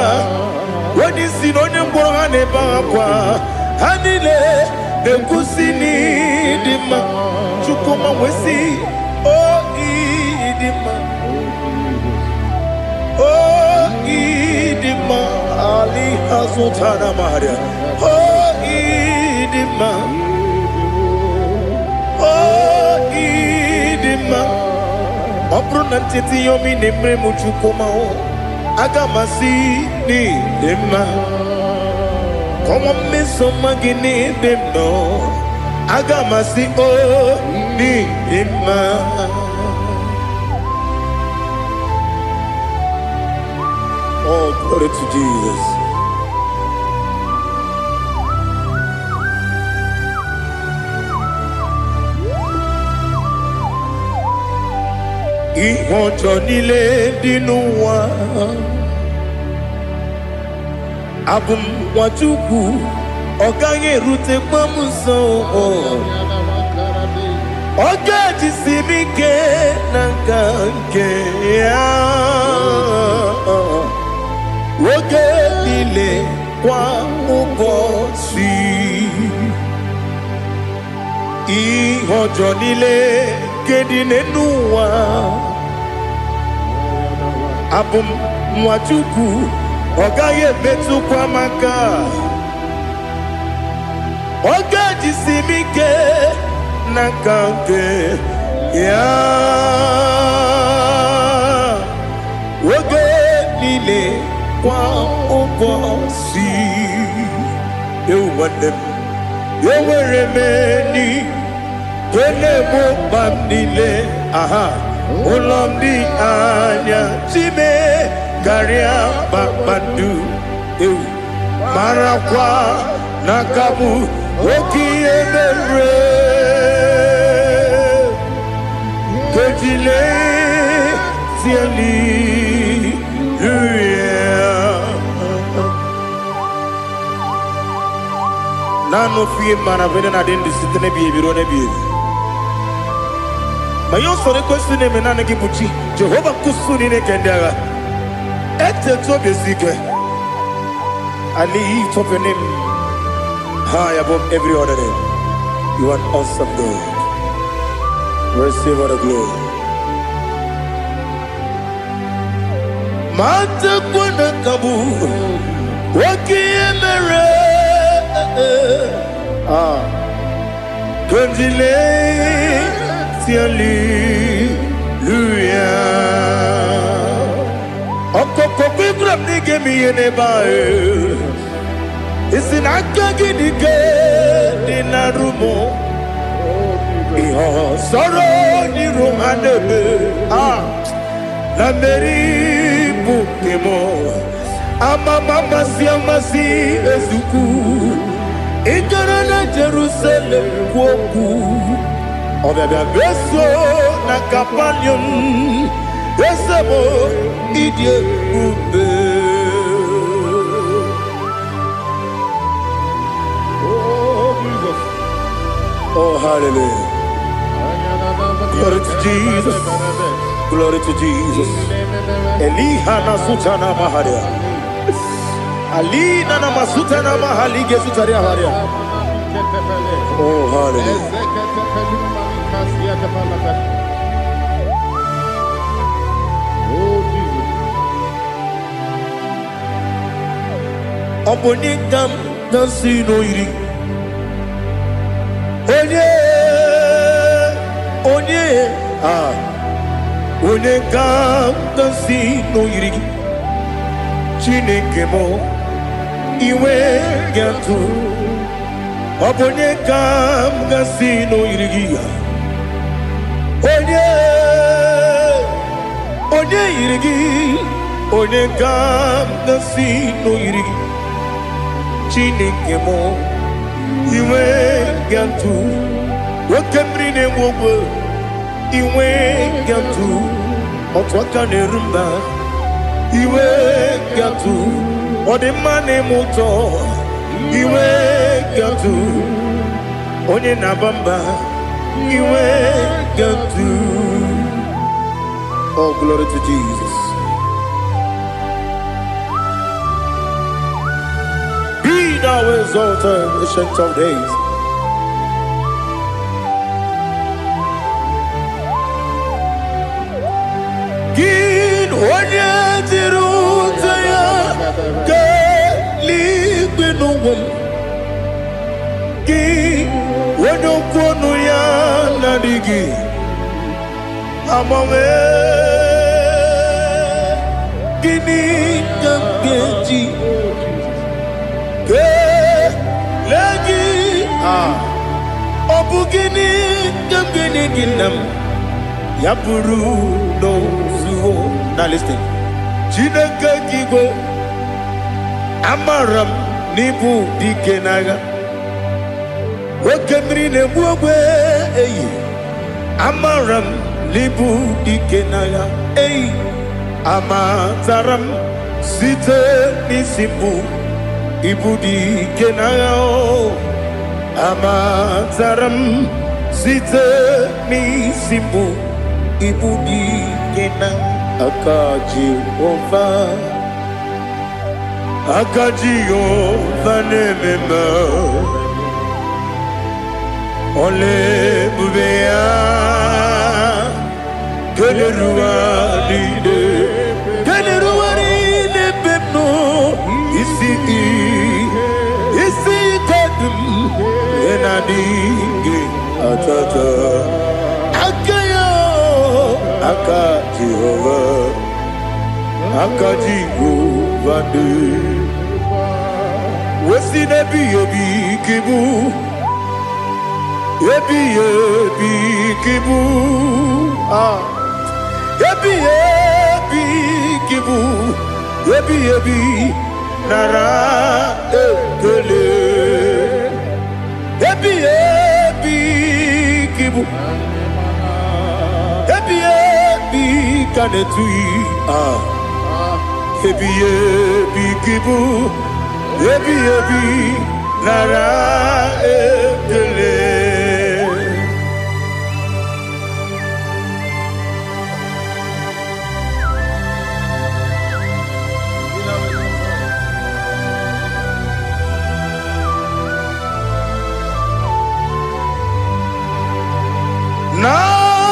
Wedi sinonye mbwangane bakwa Hanile lekusini dima Chukuma wesi Oh idima Oh idima Ali Hazutana Maria Oh idima Obruna titi yomi nemre muchukoma Agamasi ni dema Koma meso magini demno Agamasi o ni dema Oh, glory to Jesus. Ìwọ̀njọ́ nílé dínú wa Abumwachukwu ọ̀gá yẹ̀rù tẹ pọ́mùsàn Oge jisimike n'aka nke ya oge niile kwa ụbọchị ihe ọjọọ niile nke dị n'ụwa abụ m nwa Chukwu ọ gaghị emetụkwa m aka oge jisimike n'aka nke ya oge niile kwa ụbọchị ewu nwanne m enwere m enyi na-egbu mkpa m niile aha ụlọ m dị anya chime karịa kpakpando ewu marakwa n'aka m oke ihe mere kejile tieli nano fie mana vene na den disitene bi ebiro ne bi ma yo sore question ne menane ki buchi Jehova kusuni ne kendaga ete to besike I lift up your name high above every other name. You are awesome God. Receive all the glory. Mata kuna kabu wakiemere Kundile Hallelujah. Okoko grab ni gemi ene bae. Isina kagi ni ke na rumo. Iho soro ni romanebe. La meri bukemo. Ama mama si ezuku. Ikara na Jerusalem woku. Obebe beso na kapanium. Besamo idie ube. Oh Jesus. Oh hallelujah. Glory to Jesus. Glory to Jesus. Elihana sutana maharia. Alina na masutana mahali gesutaria haria. Oh hallelujah. Oh Jesus. Obonikam dansino iri. Onikam dansino iri. Chineke mo iwe gatu. Obonikam dansino iri. Onye irigi, onye gam nasi no irigi. Chineke mo, iwe gantu. Wakemri ne mwogo, iwe gantu. Otwaka ne rumba, iwe gantu. Odemane moto, iwe gantu. Onye nabamba, iwe gantu. Oh, glory to Jesus. Be thou exalted, ancient of days. Gin onye tirutaya ke ligbinugum. Gin onye kwonu ya nadigi. Amame gini kamgeji ke lagi obu gini kamgini ginam yapuru no zuo. Now listen. Chineke kigo amaram nibu dikenaga wakemri ne buogwe eyi amaram libu dikenaga ei amataram site nisibu ibu dikenaga o amataram site n'isimu ibu dike na aka Jehova na-ememe ole ebube ya keleruwa niile beno isi kadum enadinge atata aka Jehova de wesi nebi kibu ebi kibu kibu ebi nara ekele ebi kibu ebi kanetui ebi kibu ebi nara ekele.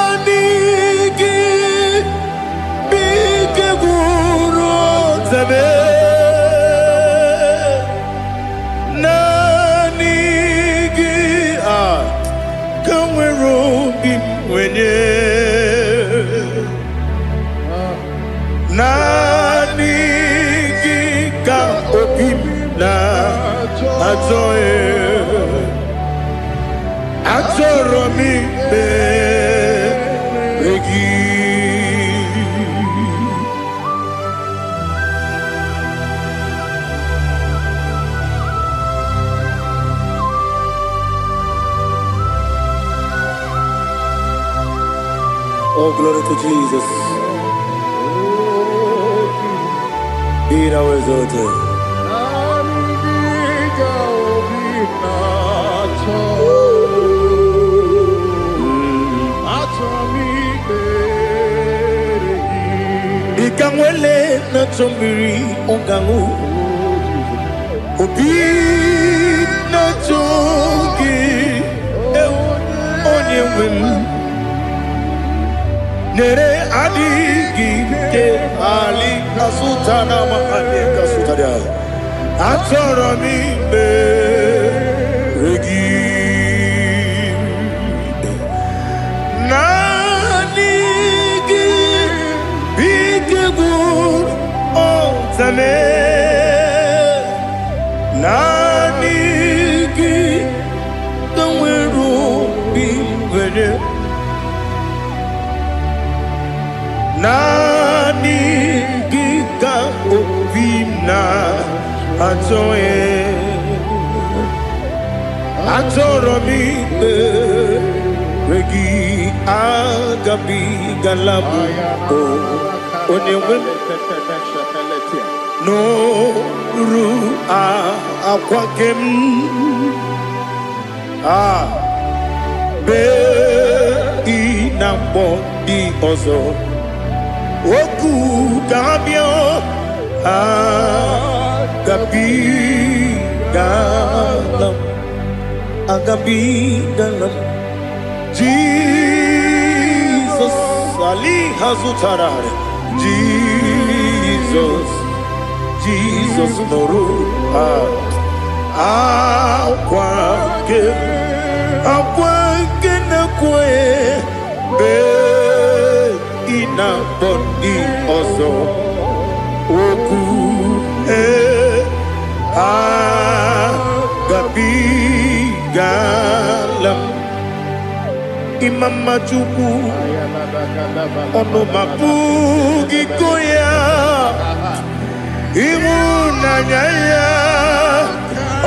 Nanigi bike guru zabe nanigi kamweru bimwenye nanigi ka opim na atoe atoromi Oh, glory to Jesus. Be thou exalted. Ikamwele na chombiri ongangu Obi na chogi onye wim Nere adigi ke ali asutana mahane kasutaria atoro mi be regi nanigi bigegu otame nanigi kanweru bimwene nani gika opimna atoromi regi agabi galabu onyewe no ru akwakem be inambo di ozo Oku kabio agabi galam Jesus Ali hazutarare Jesus noru akwake na kwe be ina boni ozo oku gabi galam imama chuku ono mapugi koya imuna nyaya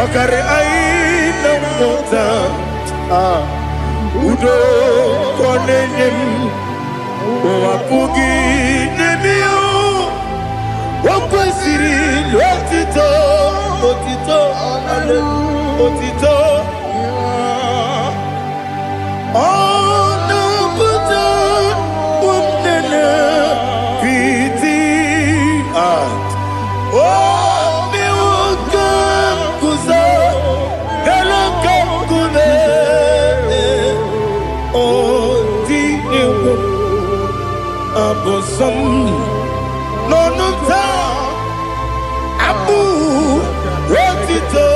okare aina mota udo konenyem wapugi nemio wakwesiri lotito otito Oh, no, but pity. Oh, me welcome, kuza. Hello, kule. Oh, the abosom. No, no, Abu, Rotito.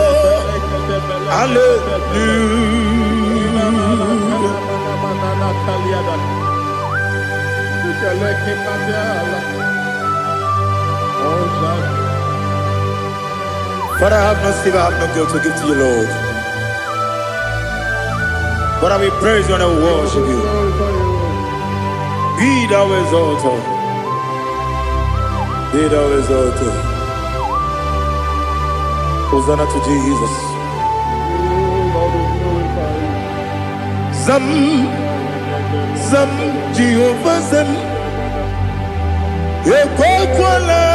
Hallelujah. Father, I have no silver, I have no gold to give to you, Lord. But I will praise you and I will worship you. Be thou exalted. Be thou exalted. Hosanna to Jesus. Zam, Zam, Jehovah Zam. Ekwakwala,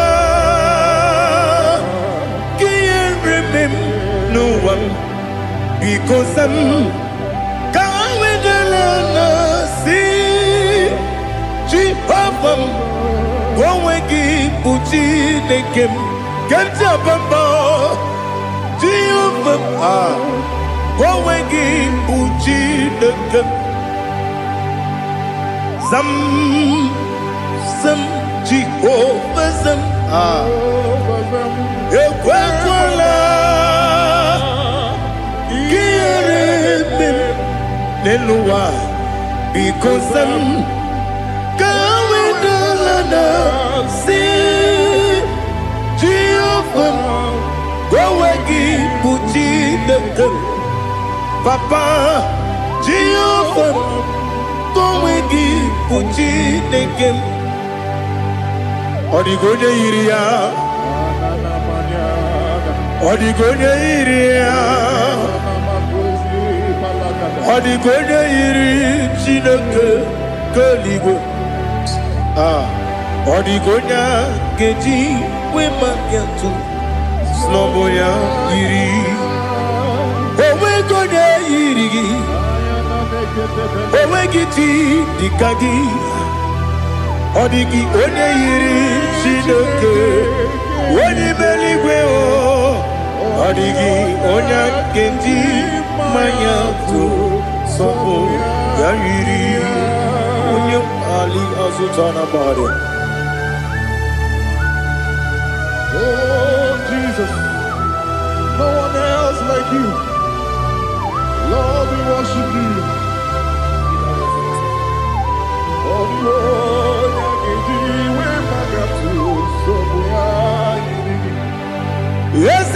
can't remember no one because I'm coming along. See, Jehovah, go and give Puchi the game. Get up and bow, Jehovah, go and give Puchi the game. Zam, Zam. Jehovah Zam, Ekwakwala, Kirebe, Nelua, because I'm going to see Jehovah, go again, Puchi the girl, Papa, Jehovah, go again, Puchi the girl. Odigonya iria, Odigonya iria, Odigonya iri chineke keligo. Odigonya keji wemakiatu, snoboya iri. Owegonya iri, owegiti dikagi. Odigi onye yiri Chineke onye meligwe o Odigi onye kendi manya to sopo ya yiri onye ali azutana bade. Oh Jesus, no one else like you. Lord, we worship you. Oh Lord, yes,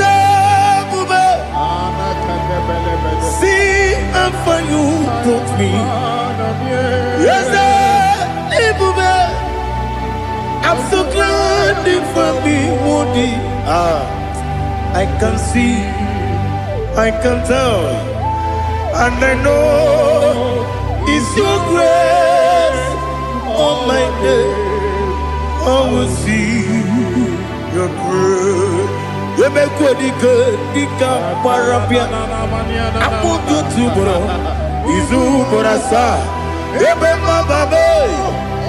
see how far you brought me. Yes, I'm so glad for me, Woody. I can see, I can tell, and I know it's your grace on my day. I will see your grace. You make what you could, you can't parapia. I put you to bro. Izu borasa. You make my baby.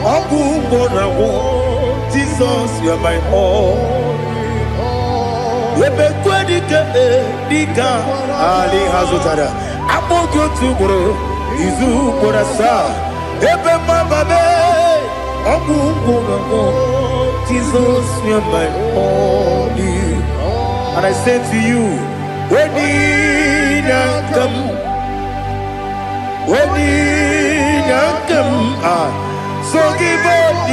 Abu bonawo. Jesus, you're my all. You make what you could, you can't. Ali Hazutada. I put you to bro. Izu borasa. You make my baby. Jesus, you're my only. And I say to you, when you come, so give up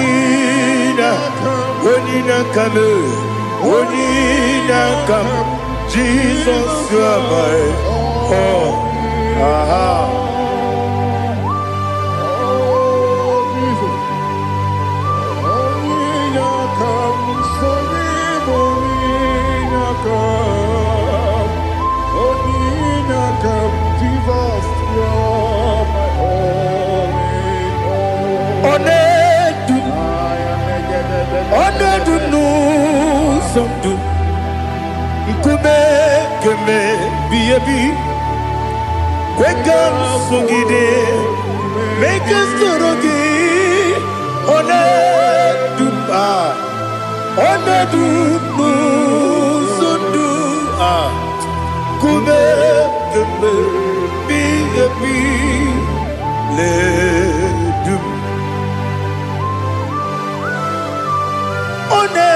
when you come, Jesus, you're my all. Kwekam sugide make us turugi one dupa one dupu sundu kube kube bi le dup one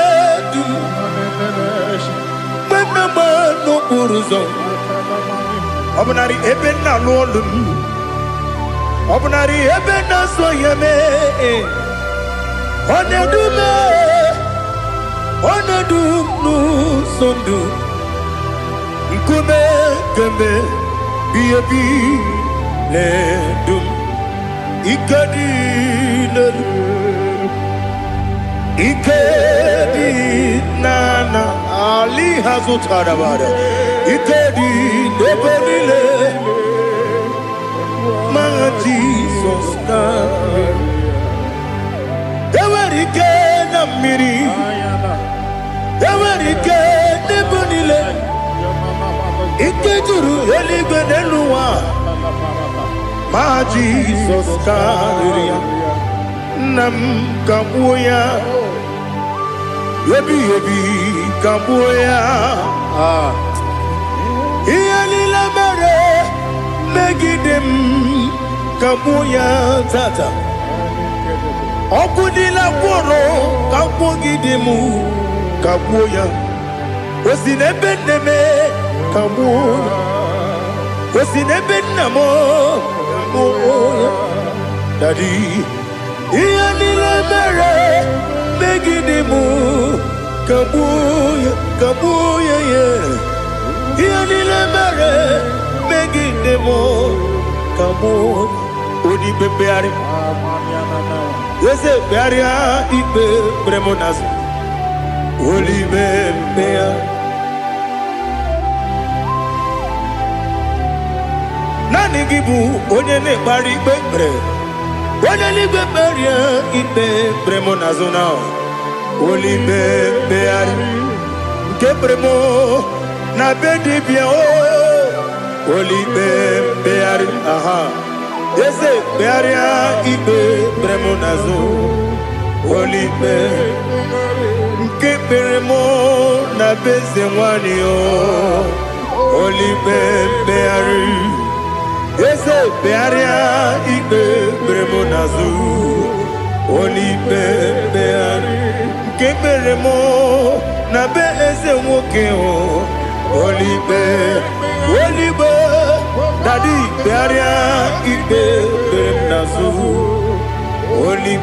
dup menama no uruzo Obnari ebena lolum Obnari ebena soyeme Onedume Onedum sondu Nkume kembe Biebi ledum Ikedi lelu Ikedi nana Ali hazutarabada Ikedi nebenile Ma Jesus na Ewerike na miri Ewerike nebenile Ikejuru eligwe neluwa Ma Jesus kariya Nam kabuya Yebi kabuya Iyalila mere megidem kabuya tata Okudila kworo kabugidemu kabuya Osinebendeme kabuya Osinebenamo kabuya Daddy Iyalila mere megidemu kabuya yeah Iyalila mere megidemo kabuya Odi bebeari Yese bearia ibe bremonazo Oli bebea Nani gibu onye ne bari bebre Onye ni beberia ibe bremonazo now Oli bebeari Nke bremo na bedibia Oli bebeari aha Yese bearia ibe bremonazo Oli be Nke bremo na beze mwani Oli beari Yese bearia ibe bremonazo Oli beari Nke bremo na beze mwoke Oli be Daddy bearia ibe bremonazo Oli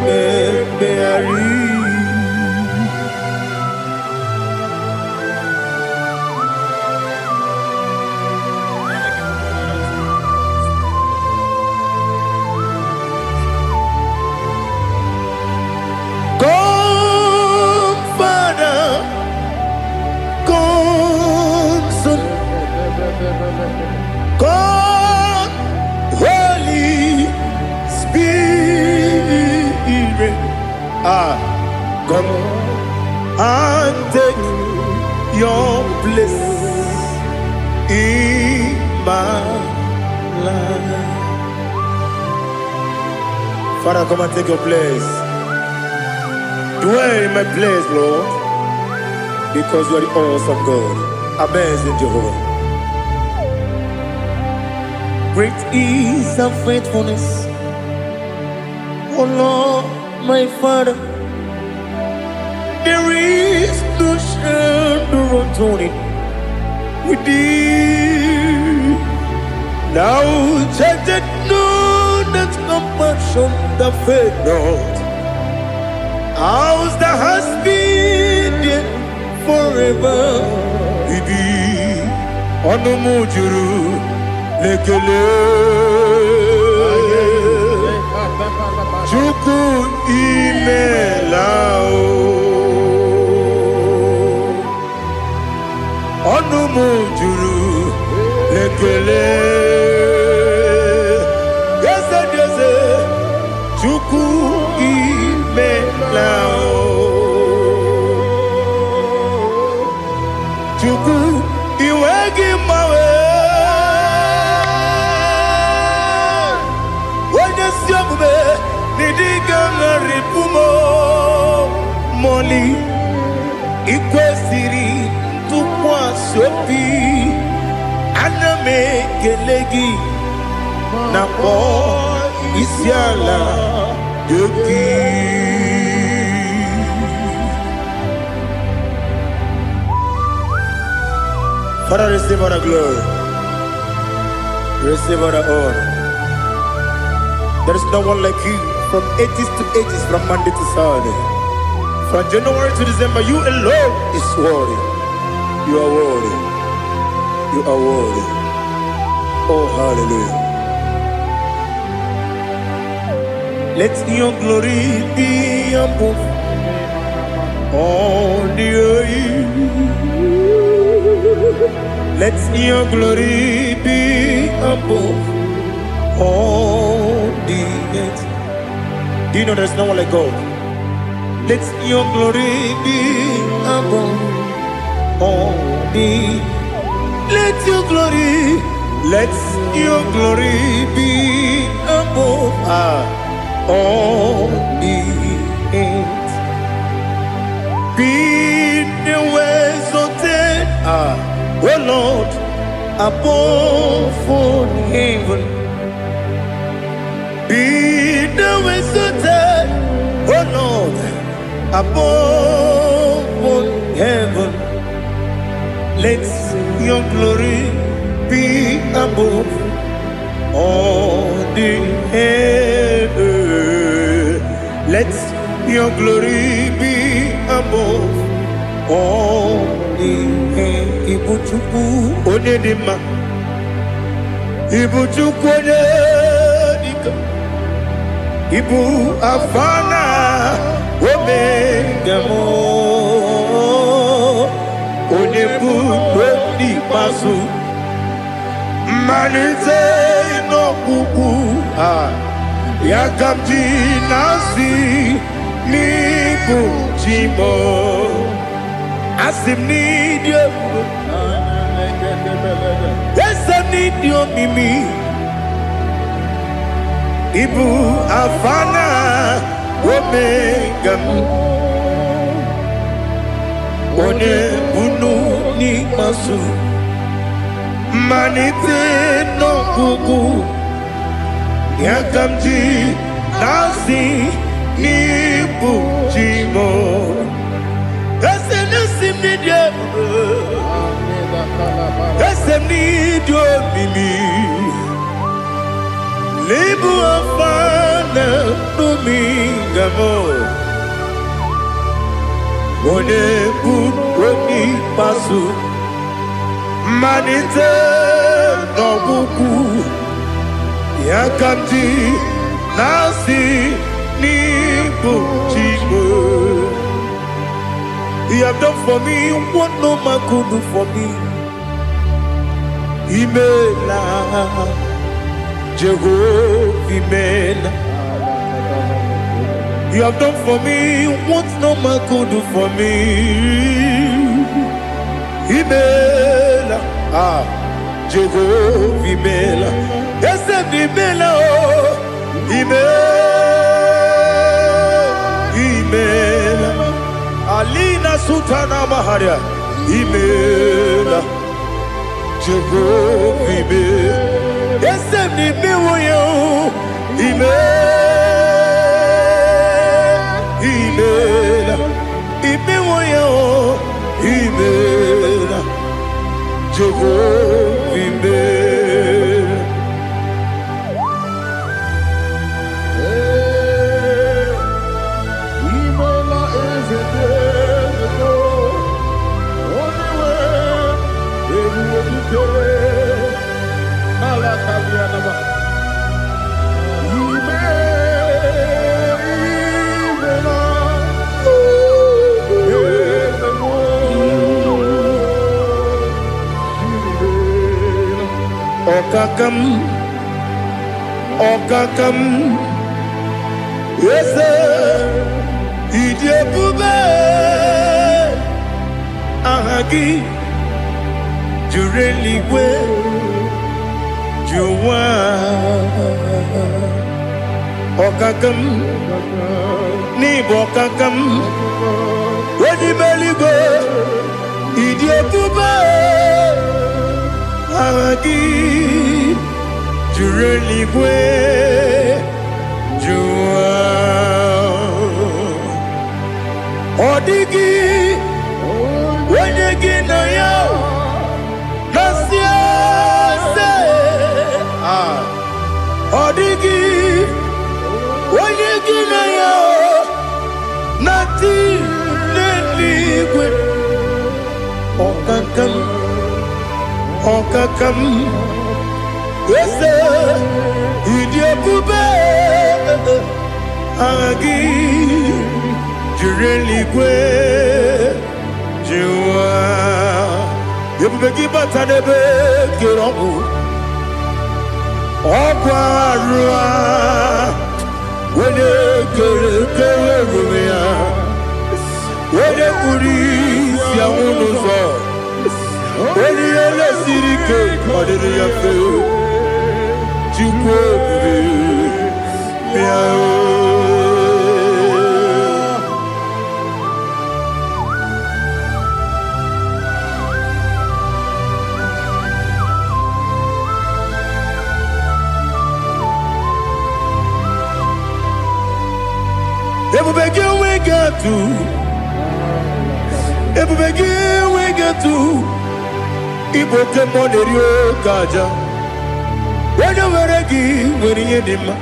beari God, Holy Spirit, come and take your place in my life. Father, come and take your place. Dwell in my place, Lord, because you are the awesome God. Amazing Jehovah. Great is thy faithfulness, O Lord, my Father. There is no shadow of turning with thee. Now judged know that compassion that faith not. Ours that has been forever with thee. Onomujuru lekele Chuku imelao Onumujuru lekele Yese Chuku imelao Chuku iwegi mawe Igangaripumo Moli Ikwesiri Tukwa Sopi Aname Kelegi Napo Isiala Yoki. Father, receive all the glory. Receive all the honor. There is no one like you from ages to ages, from Monday to Saturday. From January to December, you alone is worthy. You are worthy. You are worthy. Oh, hallelujah. Let your glory be above all the earth. Let your glory be above all the earth. Do you know there's no one like God? Let your glory be above all the earth. Let your glory be above all the earth. Be the ways of oh Lord, above all heaven. Be the ways of oh Lord, above all heaven. Let your glory be above all the earth. Let your glory be above all the earth. Ibuchuku onedima, Ibuchuku onedika, Ibu afana omega mo, onebu odi pasu, manite no kuku yakamji nasi nibu jimo. Asim need you. Yes, I need you, Mimi. Ibu afana omega. One bunu ni masu. Manite no kuku. Yakamji nasi nibu jimo. Esem need you, Mimi. Lebu afana domingamo. One puni pasu. Manite no buku. Yakamji nasi ni buchimo. You have done for me what no man could do for me. Imela, Jehovah, Imela. You have done for me what no man could do for me. Imela, Jehovah, Imela. Yes, Imela, Imela. Alina Sutana Maharia, Imela, Jehovah, Imela. Yes, Imela, Imela, Imela, Imela, Jehovah, Imela. Okakam, yes, Idiabube, Ahagi, Jureliwe, Juwa, Okakam, Nibo Kakam, Wadi Meligo, Idiotuba, Hagi, Jureligwe, Jua, Odigi, Wanyagi Naya, Nasia, Odigi, Wanyagi Naya, Nati, Neligwe, Okakam, Okakam, Wese, Idiopube, Agi, Jureligwe, Jua, Yubeki Batanebe, Kiromu, Okwarua, Wene Kerumia, Wene Kuris, Yamunuzo, Wene Yele Sirike, Kodiri Yafe, Jukwe, Miao. Everybody we get to, everybody we get to. Igbo kemo nerio kaja. Wanya weregi weri edema.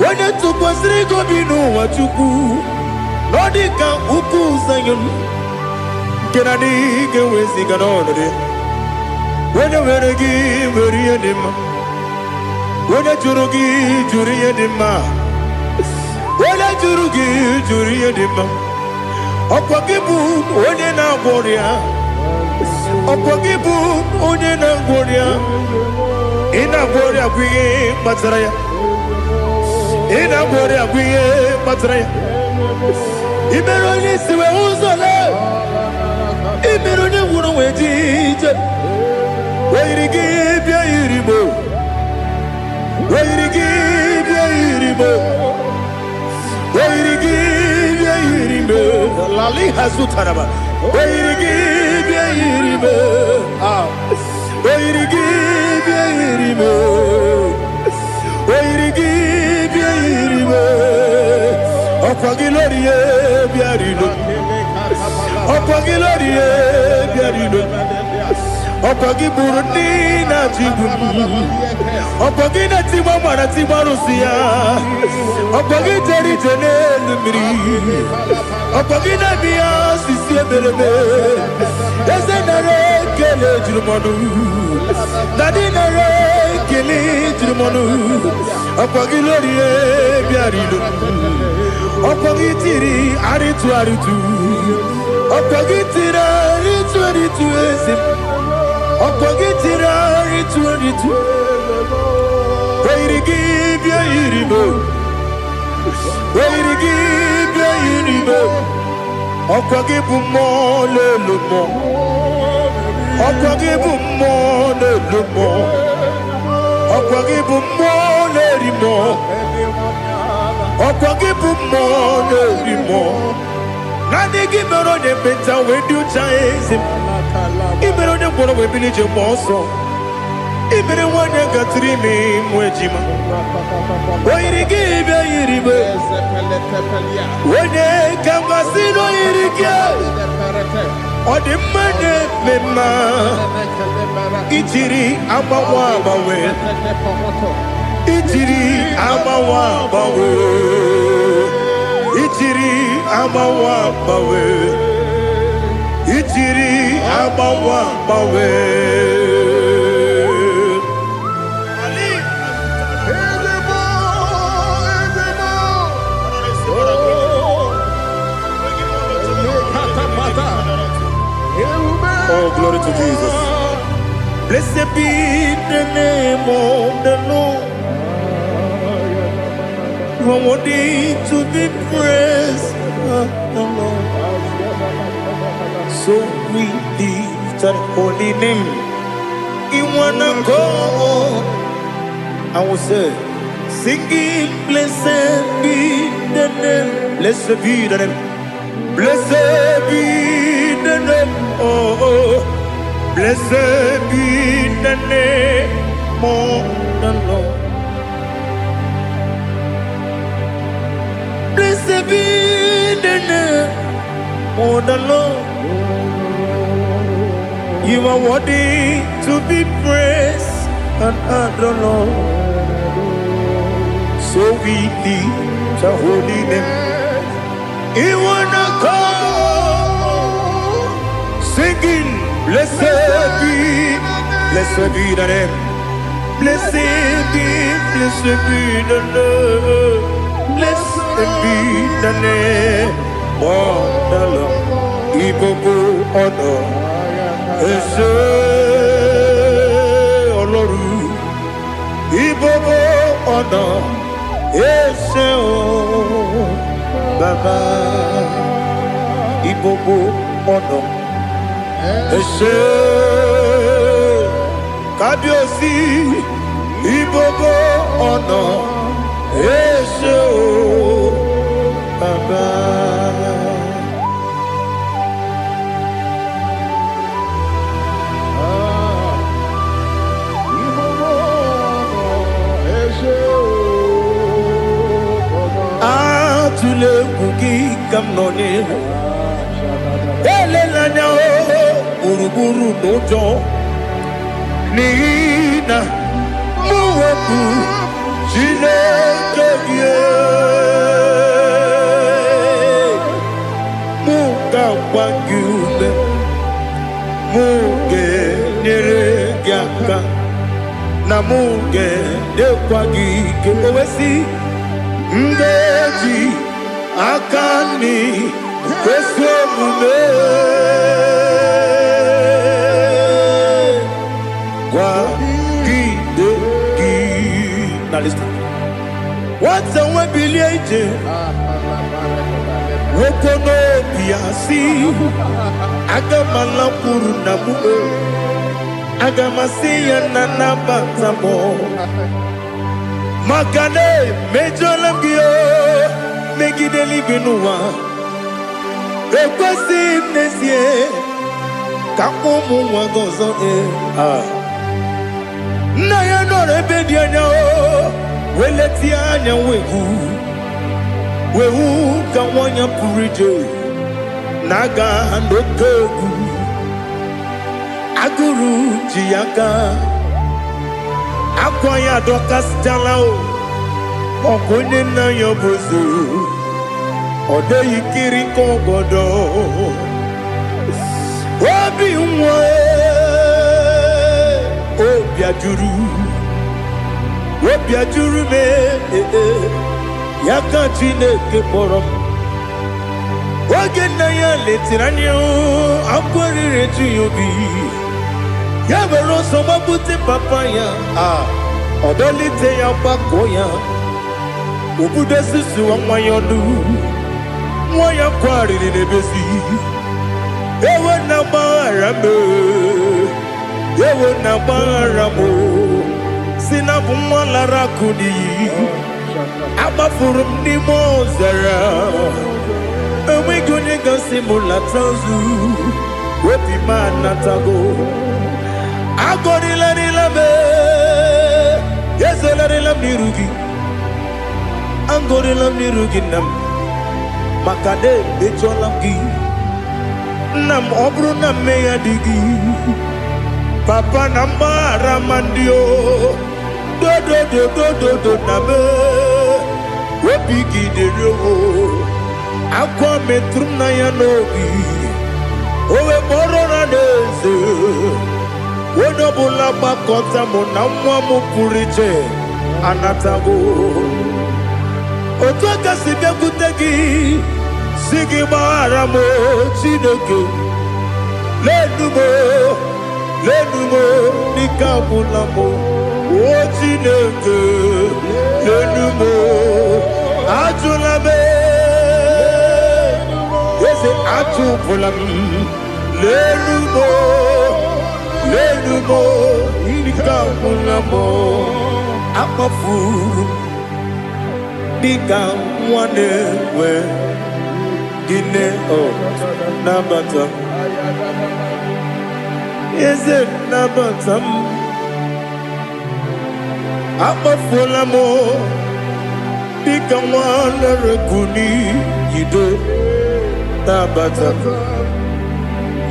Wanya tukwasiri gobinu watuku. Nodika uku zanyon. Kenani gewezi ganonode. Wanya weregi weri edema. Wanya jurugi juri edema. Wala jurugi juri edema. Okwagibu onye na gworia. Okwagibu onye na gworia. Ina gworia kwiye matraya. Ina gworia kwiye matraya. Ibero ni siwe uzole. Ibero ni wuro wejije. Weirigi bia iribo. Weirigi bia iribo. Lali Hazutaraba. Okwagi Burundi na Jibu. Okwagi na Timama na Timarusia. Okwagi Jeri Jene Lumiri. Okwagi na Mia Sisi Eberebe. Eze nare kele jirumonu. Nadi nare kele jirumonu. Okwagi Lorie Biarilo. Okwagi Tiri Aritu Aritu. Okwagi Tira Aritu Aritu Esim. Okwagitira ritu Weirigi bia iribo. Weirigi bia iribo. Okwagibu mo lelumo. Okwagibu mo lelumo. Okwagibu mo lerimo. Okwagibu mo lerimo. Nani gimero ne beta wedu chaizim. Ibero ne bono we bilije moso. Ibere wane gatrimi mwejima. Oirigi bia iribe. Wene kambasino irige. Odimane mema. Ichiri amawa bawe. Ichiri amawa bawe. Ichiri amawa bawe. Ichiri amawa bawe. Oh, glory to Jesus. Blessed be the name of the Lord. You are worthy to be praised, the Lord. So we lift that holy name. You wanna go? I will say, Singing, blessed be the name, blessed be the name, blessed be the name, oh, blessed be the name of the Lord. Blessed be the name of the Lord. You are worthy to be praised and adored, Lord. So we lift your holy name. You wanna come singing, blessed be the name. Blessed be the name. Blessed be the name of the Lord. Igbo honor. Ese Oloru. Igbo honor. Ese o Baba. Igbo honor. Ese Kabiosi. Igbo honor. Ese o Baba. Tule kuki kamnoni elelanya uruburu nojo nina muweku Chineke ye muka wangume muge neregiaka na muge dekwagi kewesi ngeji akani kwesomume kwa gidegi. Now listen. What's the one billion? Wokono biasi agamala purunamu agamasiya nanabatamo Makane mejolambio megideli benua ekwesi nesie kakomu wagozo na ya no rebedi anya weleti anya wehu kawanya purije naga ndokogu aguru jiaka Akwaya dokas jalao Okonye na yobozo Ode yikiri kogodo Obi mwe Obi ajuru me Yaka Chineke morom Oge na ya letiranyo Akwarire tuyobi Yabero soma buti papaya Odolite ya bakoya Ubude susu wa mwayonu Mwaya kwari ni nebesi Ewe na marame Ewe na maramo Sinabu mwalara kudi Abafurum ni mozara Ewe gunye gasi mula transu Wepi manatago Agorila rilame Yesela rilam nirugi Angorila nirugi nam Makade becholam gi Nam obru nam meya digi Papa namara mandio Do nabe Wepigi de roho Aqua metrum na yanogi Owe morona neze Wonobula bakota mona mwamu puriche Anatago Otoka sibya kutegi Sigi baramo Chineke Lenumo Nikabulamo O Chineke Lenumo Ajulame Yese Ajupulam Lenumo Nikabulamo Akafuru Bika one where Dine oh Nabata. Is it Nabatam? Abba Fulamo Bika one Rekuni Yido Nabata.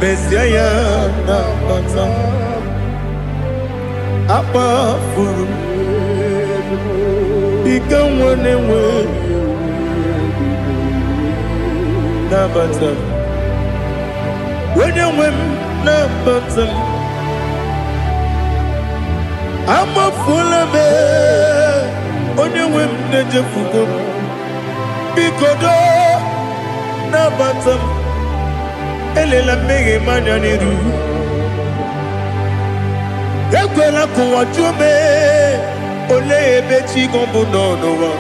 Messiah Nabata. Abba Fulu Bika one where Nabata. When you win Nabata, I'm a full of it. When you win the Jefuko, Bikodo Nabata, Elela Mege Mananiru, Yakwela Kuwachume, Ole Bechi Gombuno,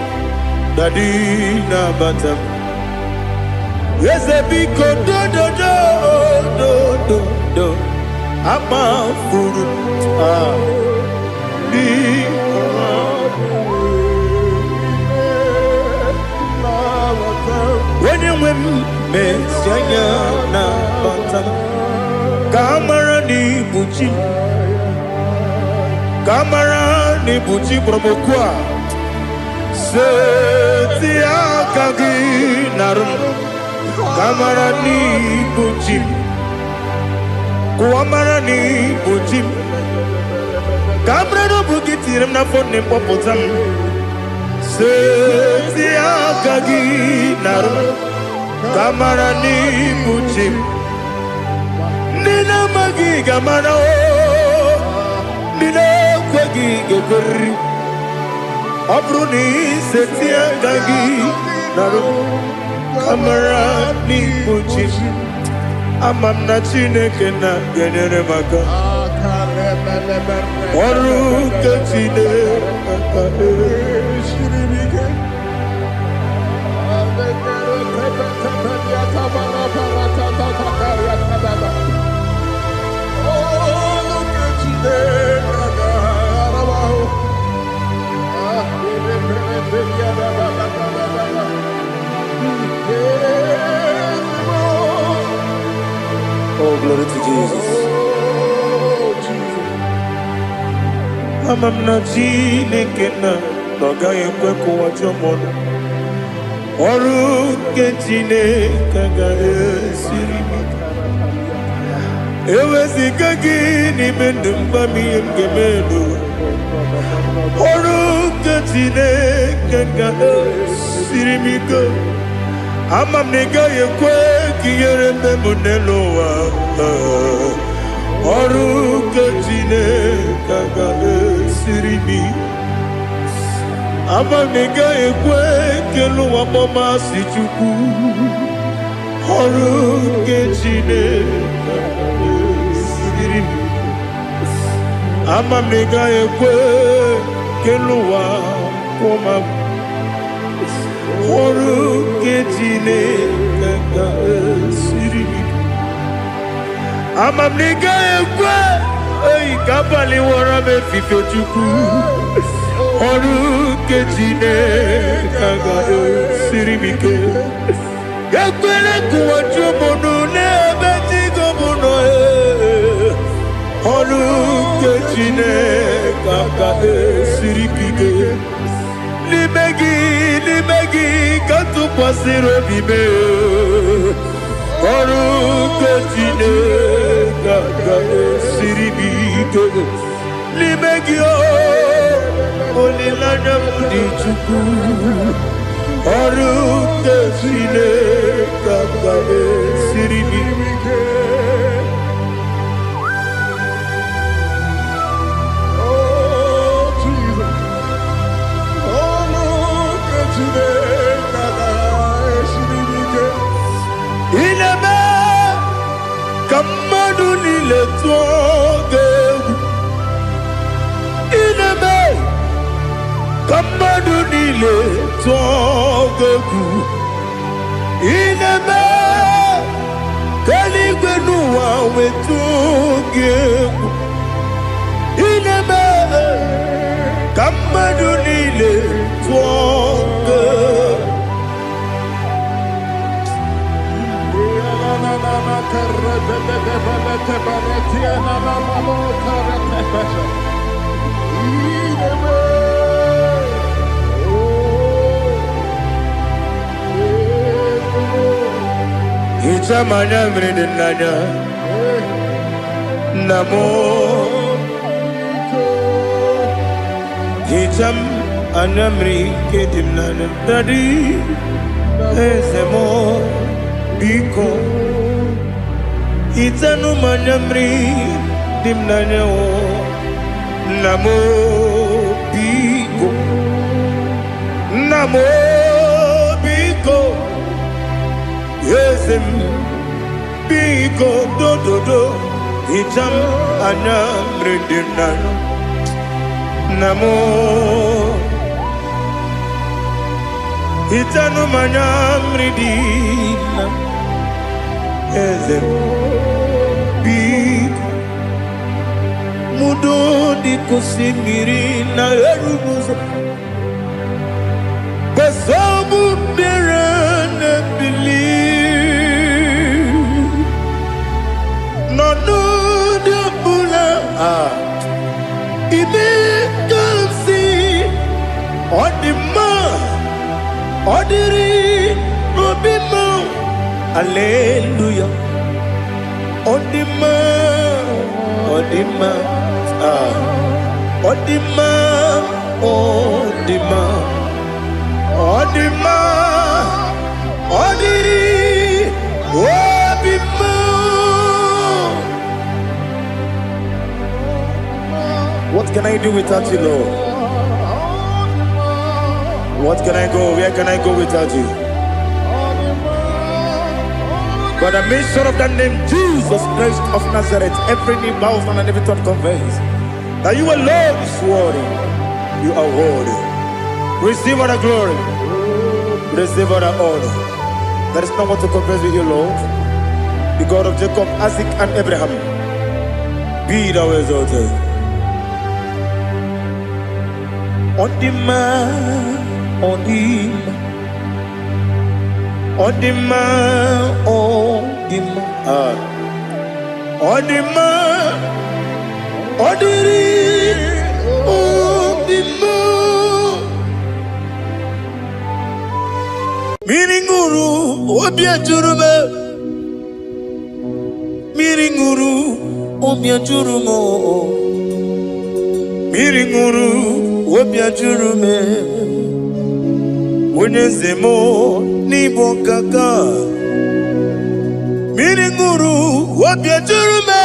Daddy Nabata. Yes, a big do. I'm a fool. When you win, Miss Yana, Kamara ni Buchi, Kamara ni Buchi Promokwa, Setia Kagi Narum. Kamarani Bujim Kuamarani Bujim Kamrano Bukitiram na phone Popotam Setia Kagi Naru Kamarani Bujim Nina Magi Gamana Nina Kwagi Gabri Abruni Setia Kagi Naru Kamarani Buchim Amamna Chineke na Genere Maka Oru Kachine Shiribike Oh, glory to Jesus. I'm not Chineke na Noga Yekweku Wajomono Oru Kachine Kagare Siribike Ewezi Kagini Mendumba Miyem Gemelo Oru Kachine Kagare Siribike Amam nega yekwe kiyere memuneloa Oru kachine kagale sirimi Amam nega yekwe kelu waboma sichuku Oru kachine kagale sirimi Amam nega yekwe kelu waboma Oru Ketine Kaka Sirimi Amam Nega Ekwe Ei Kapali Warame Fifo Chuku Oru Ketine Kaka Sirimi Yakwele Kuwa Chumono Nebe Tigo Mono Oru Ketine Kaka Sirimi Libegi, katu pasiro bibe. Oru ketine kaka siribike. Libegi olilanya mudi chuku. Oru ketine kaka siribike. Kamadu nile tuogegu Ineme Kamadu nile tuogegu Ineme Kaligwe nuwa wetuogegu Ineme Kamadu nile tuogegu Itamanya mridinanya Namo Itam anamri kedimnana Dadi Ezemo Biko Itanu manamri dimnanya Namo Biko Namo Biko Yesem Biko do Itam anamri dimnanya Namo Itanu manamri dimnanya Ezem Biko Mudo di kusingiri na erubuzo Basabu birane believe No de bula Ibe kansi Odima Odiri Obima Alleluia Odima Odima Odima Odima Odima Odiri Obima. What can I do without you, Lord? What can I go? Where can I go without you? By the mention of that name, Jesus Christ of Nazareth, every knee bows and every tongue confesses that you alone is worthy. You are worthy. Receive all the glory. Receive all the honor. There is no one to compare with you, Lord. The God of Jacob, Isaac, and Abraham. Be thou exalted. On the man, on him. Odima, Odima, Odima, Odiri, Odima. Miringuru, Obiajurume, Miringuru, Obiajurumo, Miringuru, Obiajurume, Unezemo. Nibo kaka Miringuru Obiajurume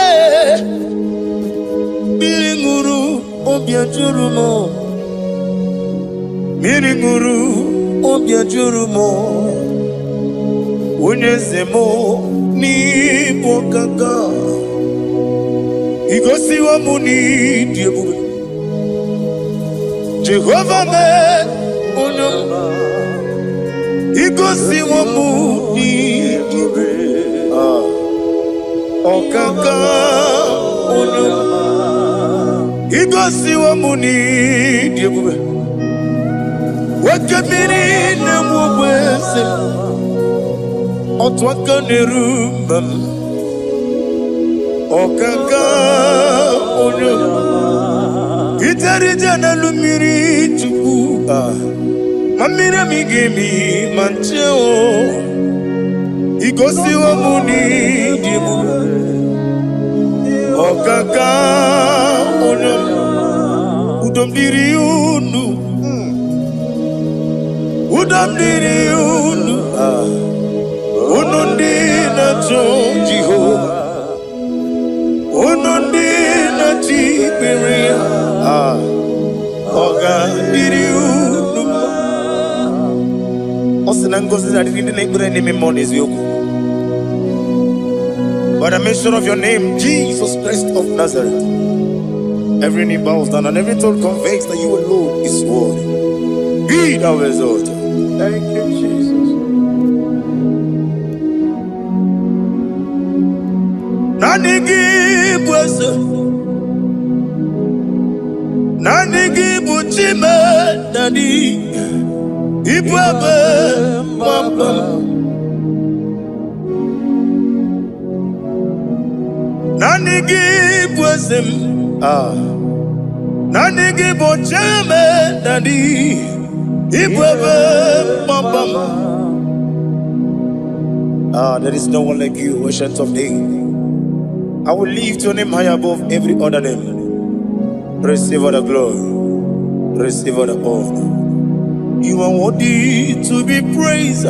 Miringuru Obiajurumo Miringuru Obiajurumo Unyezemo Nibo kaka Igosi wa muni diebube Jehovah me Unyama Igosi wa muni dibe Okaka Onyama Igosi wa muni dibe Wakabiri na mwese Otwaka nerumam Okaka Onyama Itarija na lumiri chuku Mamira migemi mancheo Igosi wa muni dimu Okaka Onyama Udomdiri unu Udomdiri unu Unundi na Jiho Unundi na Tiberia Okadiri unu By the mention of your name, Jesus Christ of Nazareth, every knee bows down and every tongue confesses that you alone is worthy. Be thou exalted. Thank you, Jesus. Nanigi Bwasa Nanigi Buchime Nani Ibwabe Mamba give was him. Nani give or chame, Nani. There is no one like you, ancient of days. I will lift your name high above every other name. Receive all the glory, receive all the honor. You are worthy to be praised.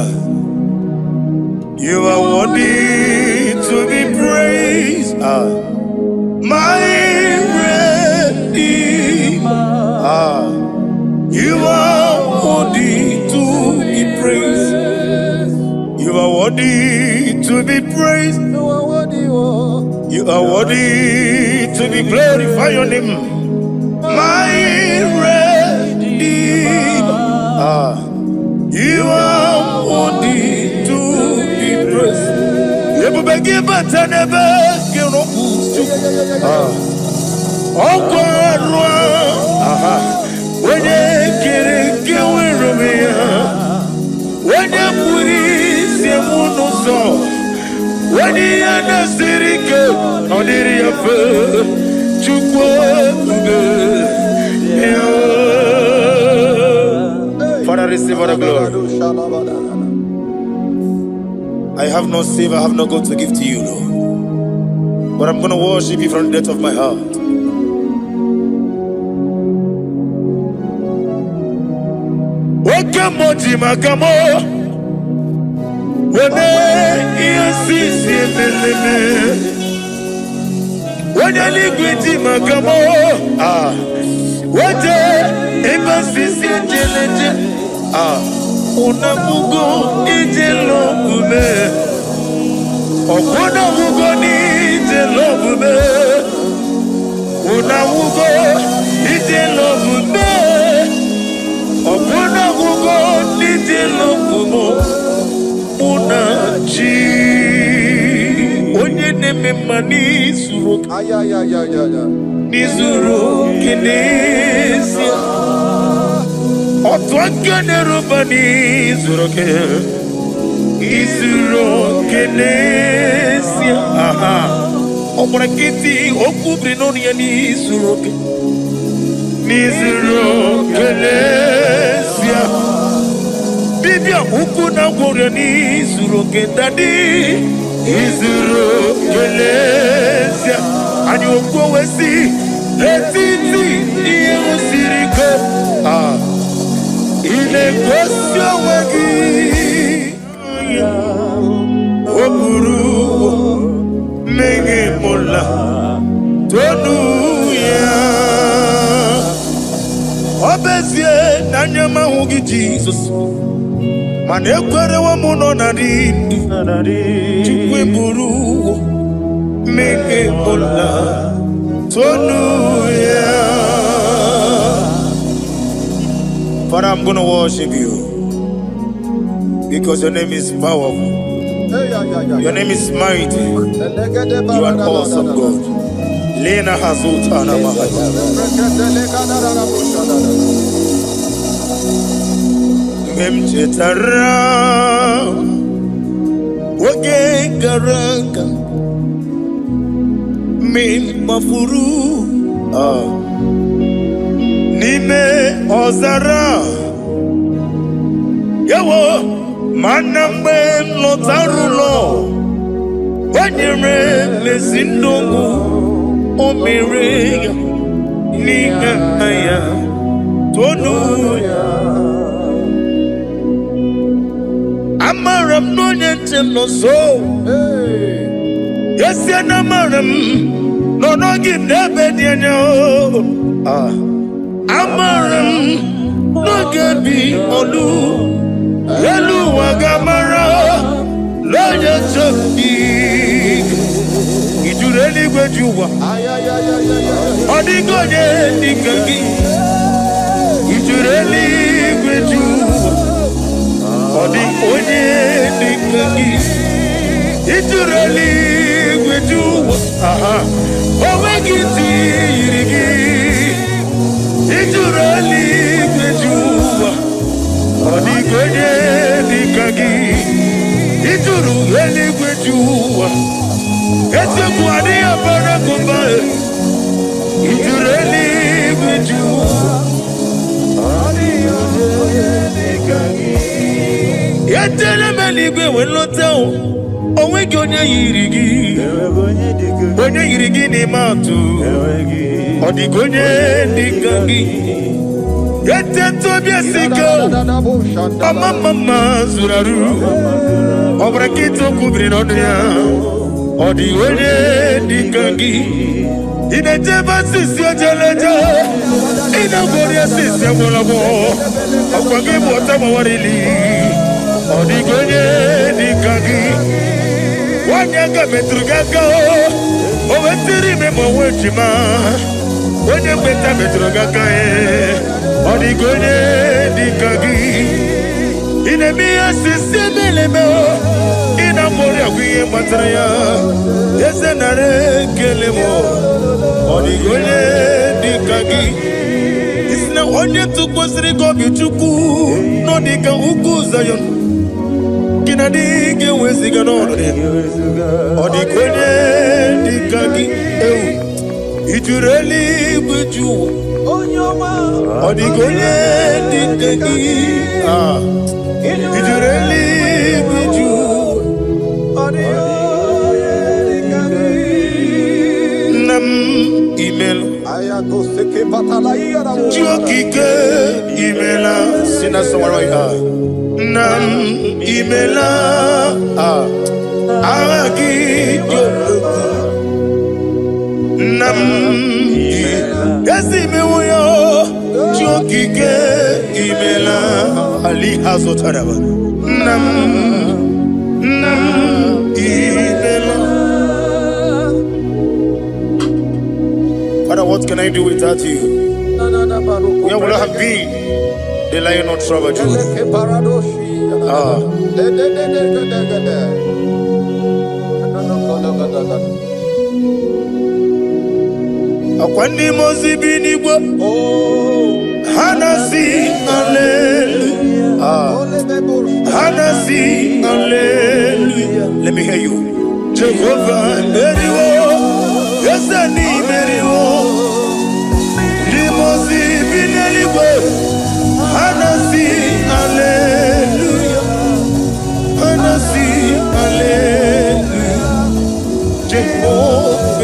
You are worthy to be praised. My Redeemer. You are worthy to be praised. You are worthy to be praised. You are worthy to be glorified your name. My Redeemer. You are worthy to be praised. You will give us a never give no oh God. When you get when you put it, you won't so. When you understand it, on the Father, receive all the glory. I have no save, I have no God to give to you, Lord. But I'm going to worship you from the depth of my heart. Wakamoji makamo wene yasisi meleme wene ligwiti makamo wete ebasisi jeleje unamugo ijelo bume okuna mugo ni ijelo bume unamugo ijelo bume okuna mugo ijelo bume unachi onye neme mani zuru nizuru kinesi otwakane rubani zuru ke izuru kinesi omurakiti okubri noni ya nizuru ke nizuru kinesi Bibia ukuna gloria ni zuru kendadi izuru kelesia ani okwo wesi letiti iye usiriko ile kwesio wegi oburu menge mola tonu ya obezie nanyama hugi Jesus Mane kwere wa muno na rindu Chikwe buru Menge mola Tonu ya Father, I'm going to worship you because your name is powerful. Your name is mighty. You are an awesome God. Lena Hazutana Mahaya. Memchetara Wage Garanga Min Mafuru Nime Ozara Yawo Manambe Lotarulo Wanyere Mesindongo Omere Nigaya Tonuya Amaram no nyentem no so. Yes, ya namaram no no give never dienyo. Amaram no gebi olu. Elu wagamara lo yesobi. Ijureli gwejuwa. Odigoye nikagi. Ijureli gwejuwa. Odi onye nikagi Itureli gweju Owegiti yirigi Itureli gweju Odi onye nikagi Itureli gweju Ezekwani abara kumba. Ijureli biju. Yetele meligwe wenloteo. Onwegi onye yirigi. Onye yirigi ni matu. Odigo onye dikangi. Yetento biasiko. Mama zuraru. Obrakito kubri nonya. Odigo onye dikangi. Inejeba sisi ojelejo. Inagoria sisi amolabo. Okwagi mwota mawarili. Odigo onye dikangi. Wanyanga metrugaga. Owetiri memo wejima. Onye mbeta metrugaga. Odigo onye dikangi. Inemiya sisi emelemo. Inamori agwiye matraya. Yese nare kelemo. Odigo onye dikangi. Isna onye tukwasiri gobi chuku. Nodika uku zayon. Kinadike weziga nore. Odigo onye dikangi. Ijureli buju. Odigo onye dikangi. Ijureli buju. Nam email. Jokike email. Sina somewhere. Nam email. Agi nam yesi mewoyo. Jokike email. Ali Hazotaraba. Nam email. Father, what can I do without you? Where would I have been? The lion of trouble. Akwani mozibi Igbo. Hanasi hallelujah. Hanasi hallelujah. Let me hear you. Jehovah Meriwo. Yes, I need Meriwo. Limozi bineliwe. Hanasi hallelujah. Hanasi hallelujah. Jehovah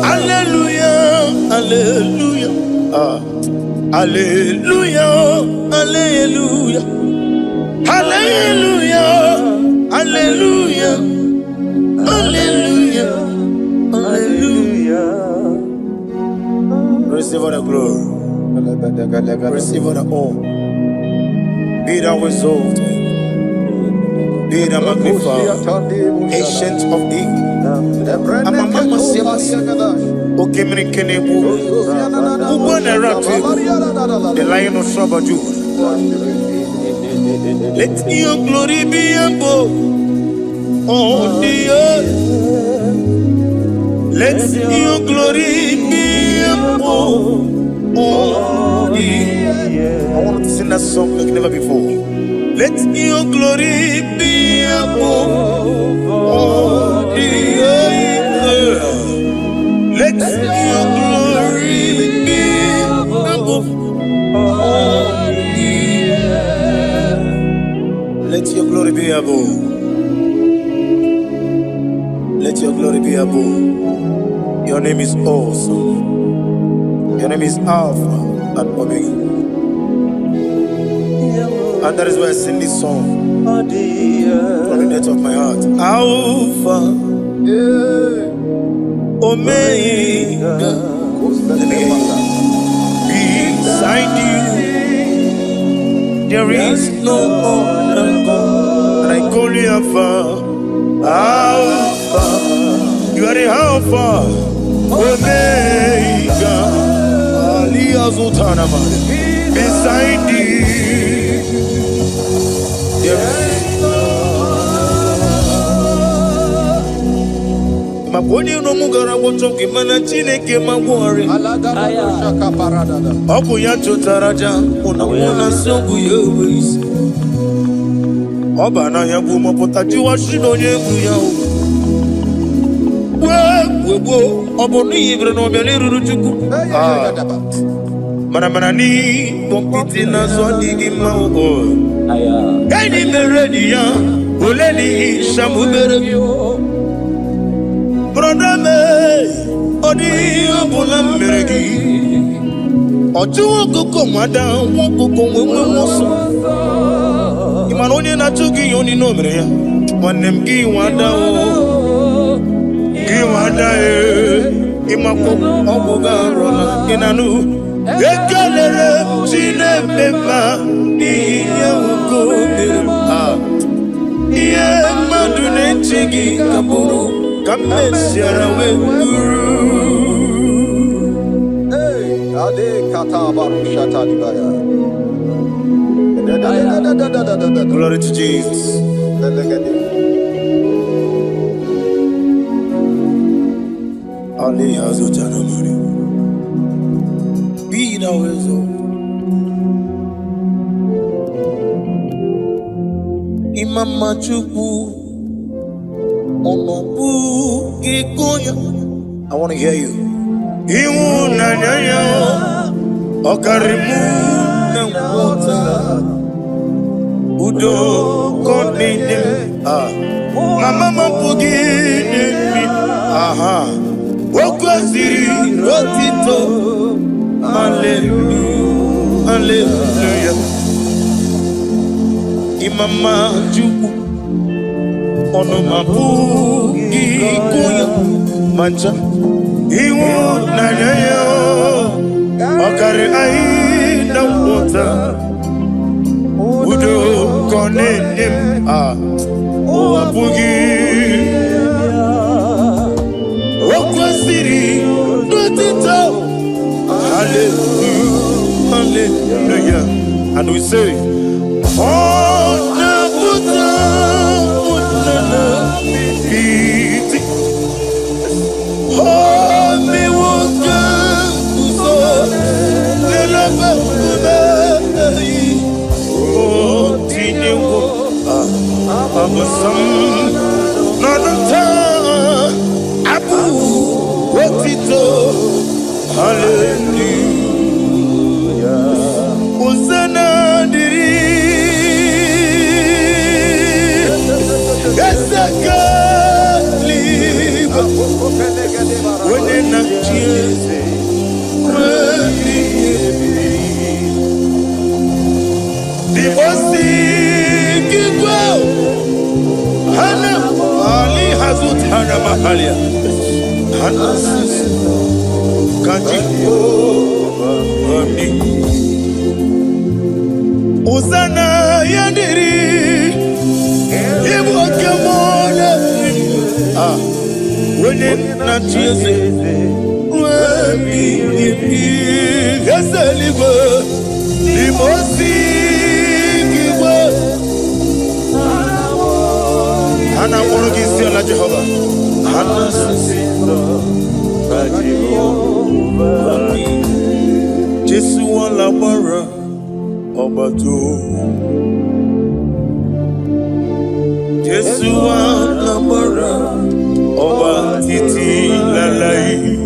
hallelujah. Hallelujah. Hallelujah. Hallelujah. Hallelujah. Hallelujah. Hallelujah. Hallelujah. Receive all the glory. Receive all the honor. Be thou exalted. Be thou magnified. Ancient of days. Amama Semas. Okemri Kenebu. The lion of Shabbat. Let your glory be above all the earth. Let your glory be above all the earth. I want to sing that song like never before. Let your glory be above all the earth. Let your glory be above all the earth. Let your glory be above. Let your glory be above. Your name is awesome. Your name is Alpha and Omega. And that is why I sing this song from the depth of my heart. Alpha, Omega. Let me hear you. Beside you, there is no other God. And I call you Alpha. Alpha. You are the Alpha, Omega. Beside you, there is no Maponi no mugara wotoke mana Chineke magwore. Oku ya chotaraja una songu yewis. Oba na ya gumo potaji wa shino yengu ya. Obonu yibre no bele ruruchuku. Mana ni kompiti na so digi ma o. Gani meredi ya oleni shamu berebio. Brother me odi obuna meregi. Oju koko mada won koko wewe so. Imanonye na chugi yoni no mere ya. Wanem gi wada o. Wada imako obuga rona inanu ekelere chinemema niye uko iye madu nechigi kaburu kamesiara weguru ade kata baru shata dibaya. Glory to Jesus. Ali hazo jana mari. Be now wezo. Imama chuku. Onobu ikoya. I want to hear you. Iwu na nyanya. Okarimu na wota. Udo konine. Mama mampugi ni. Aha. Wokwaziri rotito. Hallelujah. Hallelujah. Imama juku. Ono mabu ikuya. Mancha. Iwu na nyayo. Okare ai na wota. Udo konenim. Wabugi. Wokwaziri rotito. Hallelujah, hallelujah. And we say, oh, Nabuta, Piti, oh, me woka, Uso, Nelaba, oh, Tinewo, Abasam, Nanata, Abu, Wotito, hallelujah. Hosanna diri. Esaka liba. Wene na chiese. Dibosi kikwa. Hana ali hazut hana mahalia. Hana sisi. Hosanna yandiri Ibu kemole Wene na chiese Wemi Eseliwe Limosi Kiwe Hana woro kisi ala Jehova Hana sisindo Jesu wala bara Obato Jesu wala bara Oba titi lalai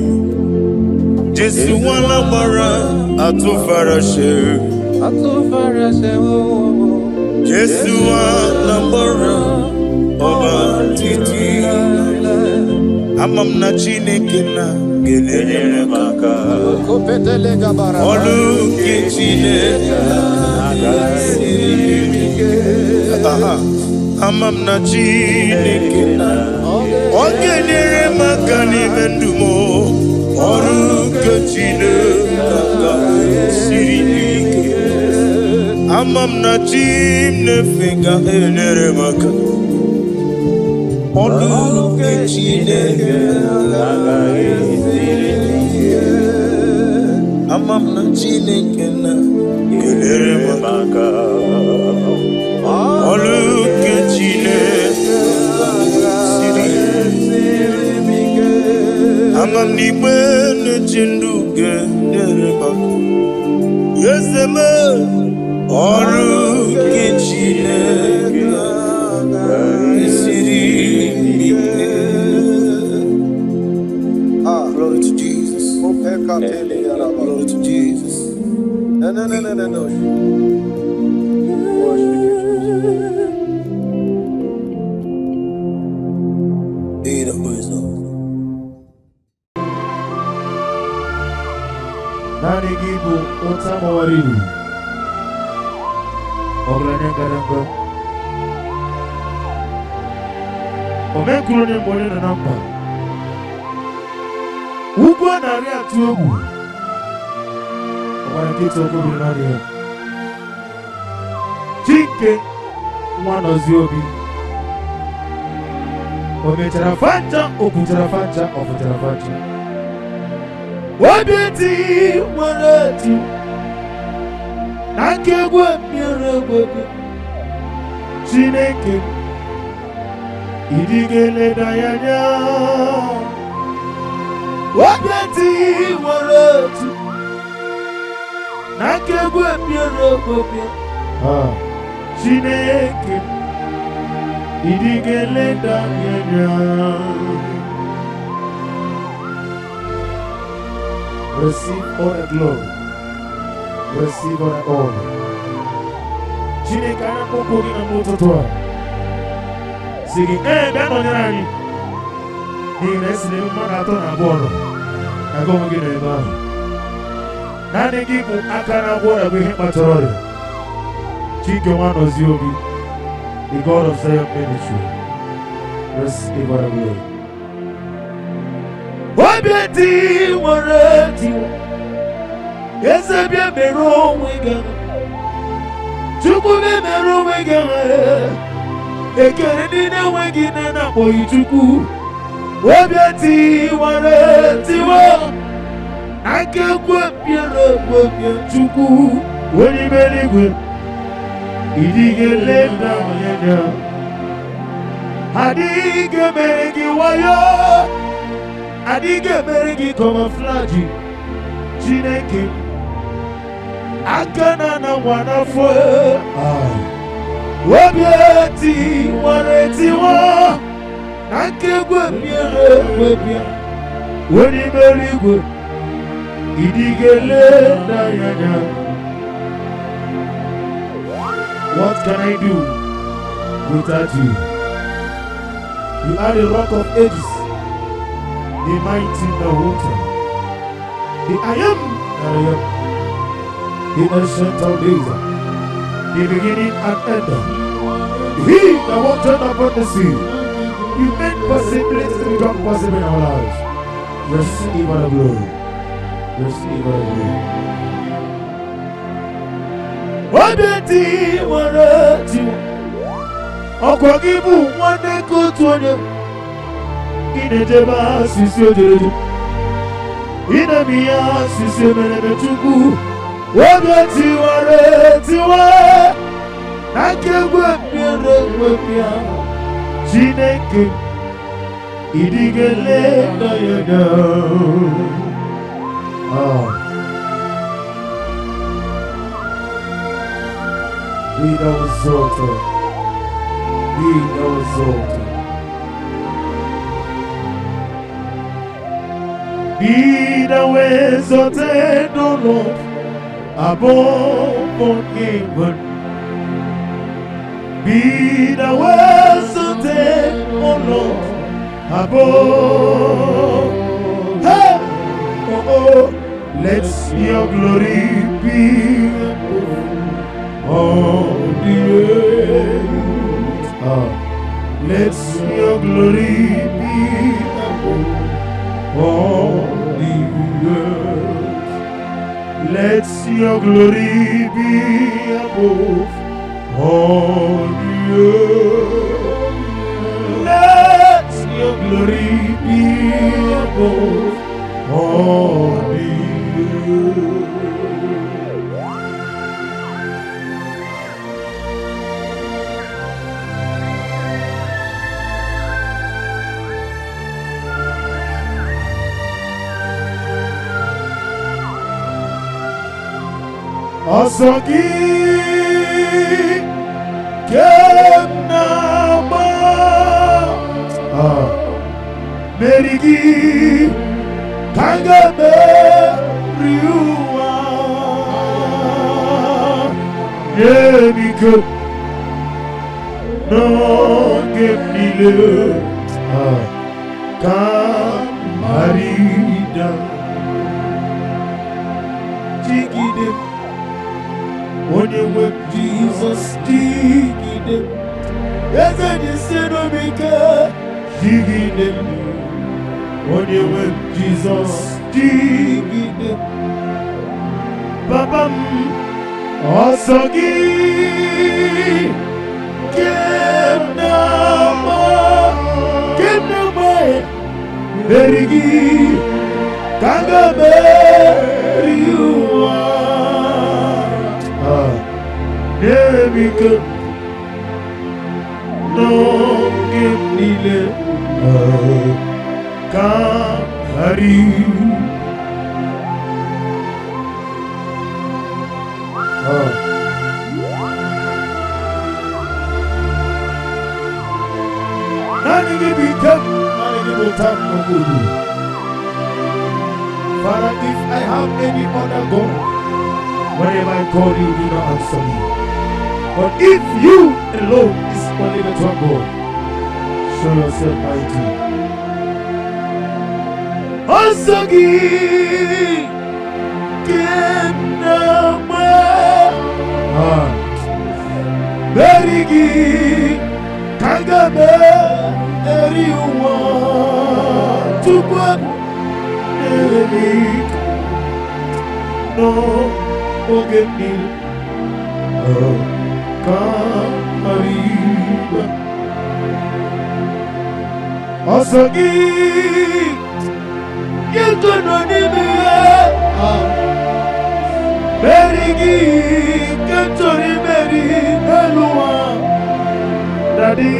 Jesu wala bara Atufarashe Jesu wala bara Oba titi Amam na Chineke na gelele maka Olu ke Chineke Amam na Chineke na Ogelele maka ni mendumo Olu ke Chineke sirike Amam na Chineke elele maka Olu ke Chineke Amam na Chineke na gelere maka Olu ke Chineke Amam ni bene chindu gelere maka Yeseme Olu ke Chineke Glory to Jesus. No. Worship you, Jesus. Be the wisdom. Nani Igbo Otamawariru Oglanyangaranga Omenkuru ni mbone na nampa Ugwa na ria tuogu Obana kito kubiri na ria Chike Mwano ziobi Omechara fanja Okuchara fanja Ofutara fanja Wabiti warati Nakegwe miaragwe Chineke Idigele dayanya Wabiti warati Nakegwe miaragwe Chineke Idigele dayanya Receive all the glory. Receive all the honor. Chineke ana koko gị na n'ụtụtụ a. Si gị, bịa nọnyere anyị. N'ihi na esi n'ebe mmadụ atọ na abụọ nọ. Aga onwe gị n'ebe ahụ. Naanị gị bụ aka na-agwọ ọrịa bụ ihe kpatara ọrịa. Chike nwa nọzie obi. The God of Zion ministry. Receive all the glory. Wabiti warati Yesabia mero wega Chukwu be mero wega Ekere nina wegine na boyi chukwu Wabiti warati wa Akekwe piere kwebye chukwu Wani beligwe Idigele na yenya Hadige meregi wayo Adige merigi camouflage Chineke Akana na wanafo Wabieti wareti wa Nakegwe miere webia Weni merigwe Idigele na yanya What can I do without you? You are the rock of ages, the mighty Nahuta, the I am that I am, the ancient of days, the beginning and end. He that walked upon the sea, He made possibilities to become possible in our lives. Receive all the glory. Receive all the glory. Wabeti warati Okwagibu wane kutuonye Inejeba sisi ojereju Inemiya sisi meneme chuku Wabeti warati wa Nakegwe miere wepia Chineke Idigele na yeda Be thou exalted. Be thou exalted. Be thou exalted, O Lord, above all heaven. Be thou exalted, O Lord, above. Hey! Oh, let your glory be above. On the earth, let your glory be above. On the earth, let your glory be above. On the earth, let your glory be above. On the earth. Asagi Kemnama Merigi Kangame Riwa Yemiko No Gemile Kamarida Jigide Onye web Jesus Jigide Eze ni Senomika Jigide Onye web Jesus Jigide Babam Osogi Kenama Berigi Kangame Riwa Nebika No Gemile Kamari Nani Gibika Father, if I have any other God, whenever I call you, do not answer me. But if you alone is only the one God, show yourself mighty. Osagi Kenama Berigi Kangame Eriwa Tukwa Erik No Ogemil Kamariba Osagi Yetononime Berigi Kentori Beri Elua Daddy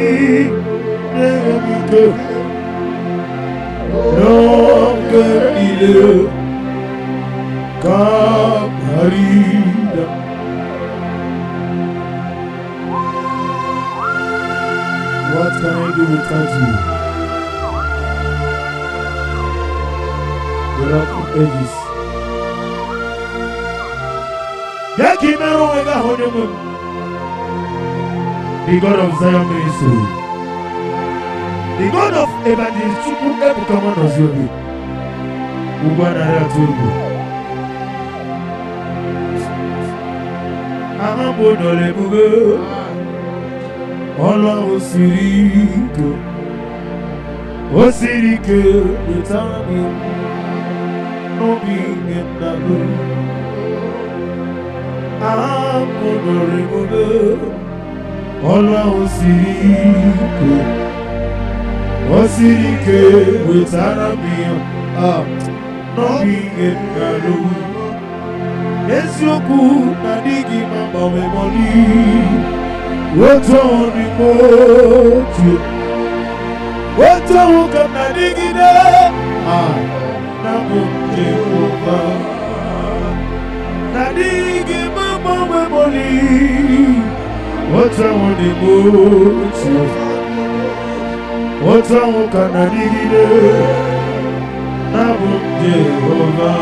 Nemike Nonge ile Kamarida What can I do without you? The Rock of Ages Yakimero Wega Hodemu The God of Zion Ministry, the God of Evangelist Chukwu Ebuka Noziobi, Ugwanara Tugu, Amabo Nolebugo, Ola Osiriko, Osirike, Utami, Nobi Gendabu, Amabo Nolebugo. Ọlá Osirike wetara mi n'obi ga-elu eziokwu na dịghị ma gbanwe mọni otu n'ime otu ka na dịgide na bụ Jehova na dịghị ma gbanwe mọni What's wrong with the boat? What's wrong with Canada? Nabu Jehovah.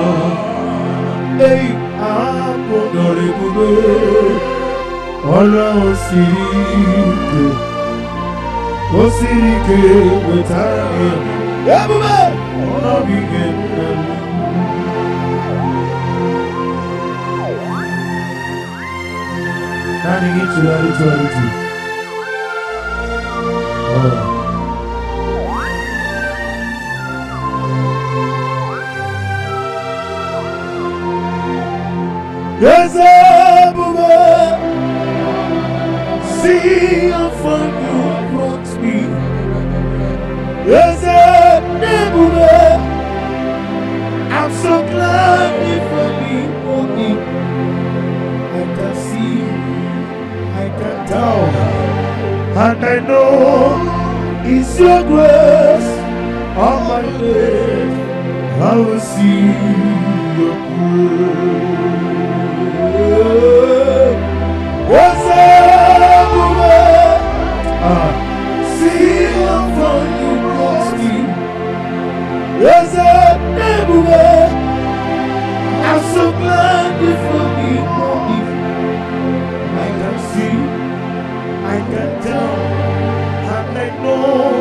Hey, I'm gonna go. All Osirike, with Arabia. Everybody, all of you get. Standing into reality. Yes, see how far you brought me. Yes, I'm so glad you found me. I can see, I can tell, and I know it's your grace on my face. I will see your grace. What's up, see how far you brought me. Yes, I'm so glad you forgive me. I can see, I can tell, and I know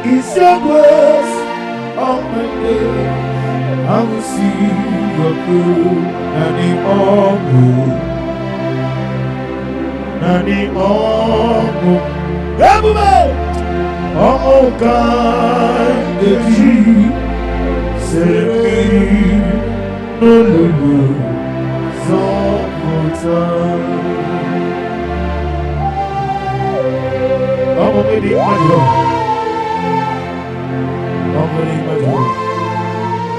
it's your grace on my day. I will see your good and the humble, and the humble. Everybody, oh God, the G, say me, no lulu, so I'm going to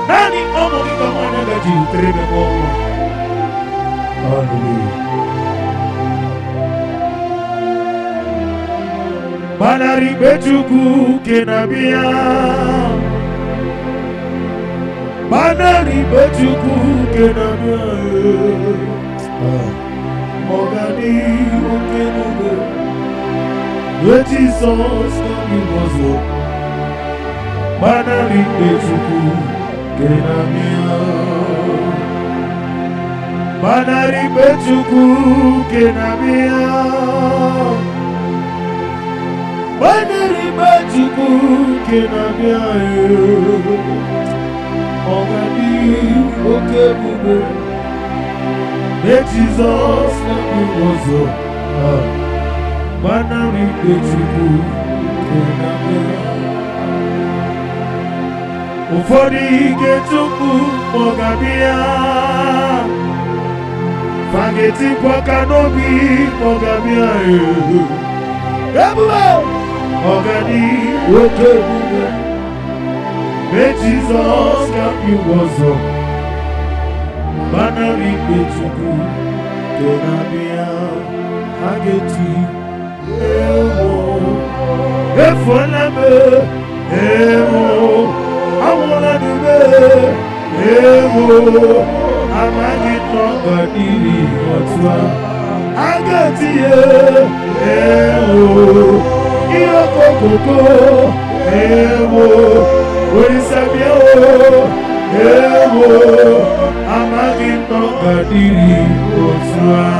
Nani omo ki kamana gaji utrebe momo. Hallelujah. Banari bechuku kenabia. Banari bechuku kenabia. Mogani okenube. Jesus nami mozo. Banari bechuku kenabia. Banari bechuku kenabia. Banari bechuku kenabia. Ogani okebube. Jesus nami mozo. Banari bechuku kenabia. Ụfọdụ ike tupu mọgabịa fagetikwa ka n'obi mọgabịa ebube ọgani oke ebube mee Jizọs ka iwu ọzọ banarị ikpe Chukwu nke na-abịa ha ga-eti ewo efuola m ewo I wanna do it. I'm hanging on the knee. I got you. I'm hanging on the knee.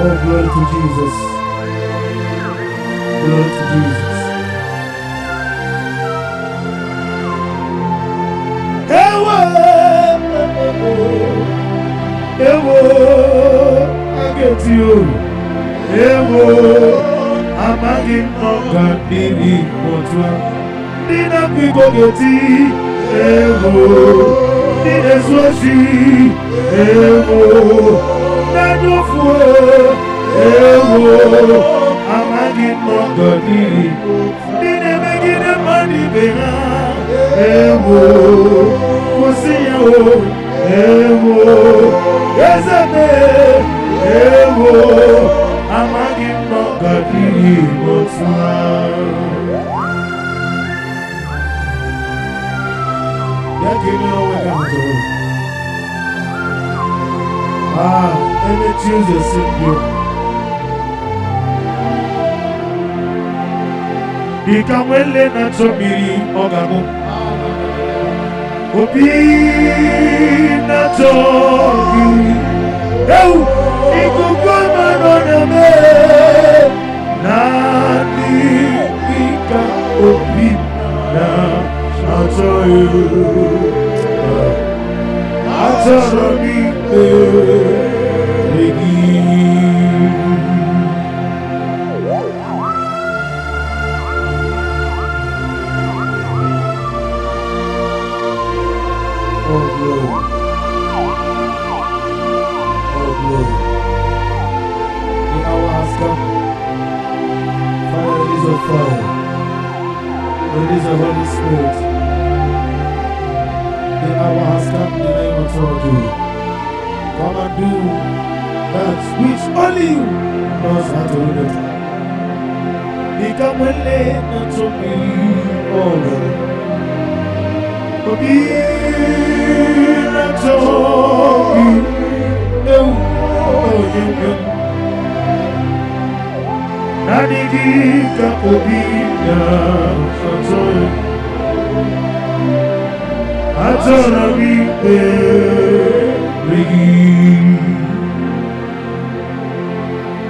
Oh, glory to Jesus. Glory to Jesus. Ewo, I get you. Ewo, I'm hanging on Gandhi. Nina Pico get it. Ewo, Nina Swashi. Ewo. I'm hanging on the knee. Didn't make it a money behind. Yes, I'm hanging on the knee. And the Jesus in you. Ikamwele na chomiri ogamu. Obi na chomi. Ikukwa manona me. Nani ika obi na chomi. Achoromi Release the Holy Spirit. The hour has come in the name of God. Come and do that which only you knows how to do it. Become a lane to me, oh Lord. Be not to me, oh, you. Nanigika obina Atona mipe Rigi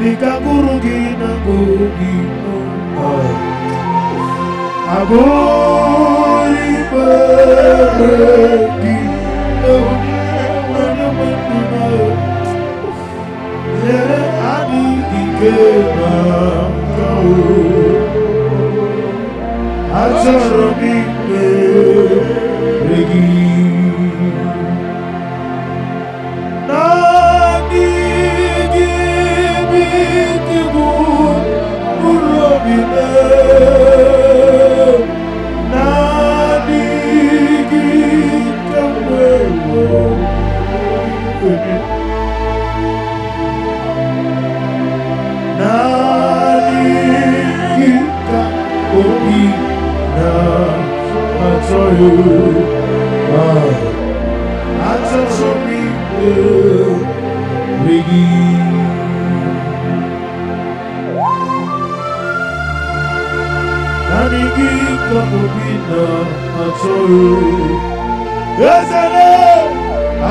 Nikaguru na gogi Agori Bergi Lere Adi Ikeba Atorobi Regi Nadi Gibi Kibu Urobine Nadi Gikawewo Nadi Gika Obi Na Atoyu Atosomi Rigi Nadi Gika Obi Na Atoyu Ezele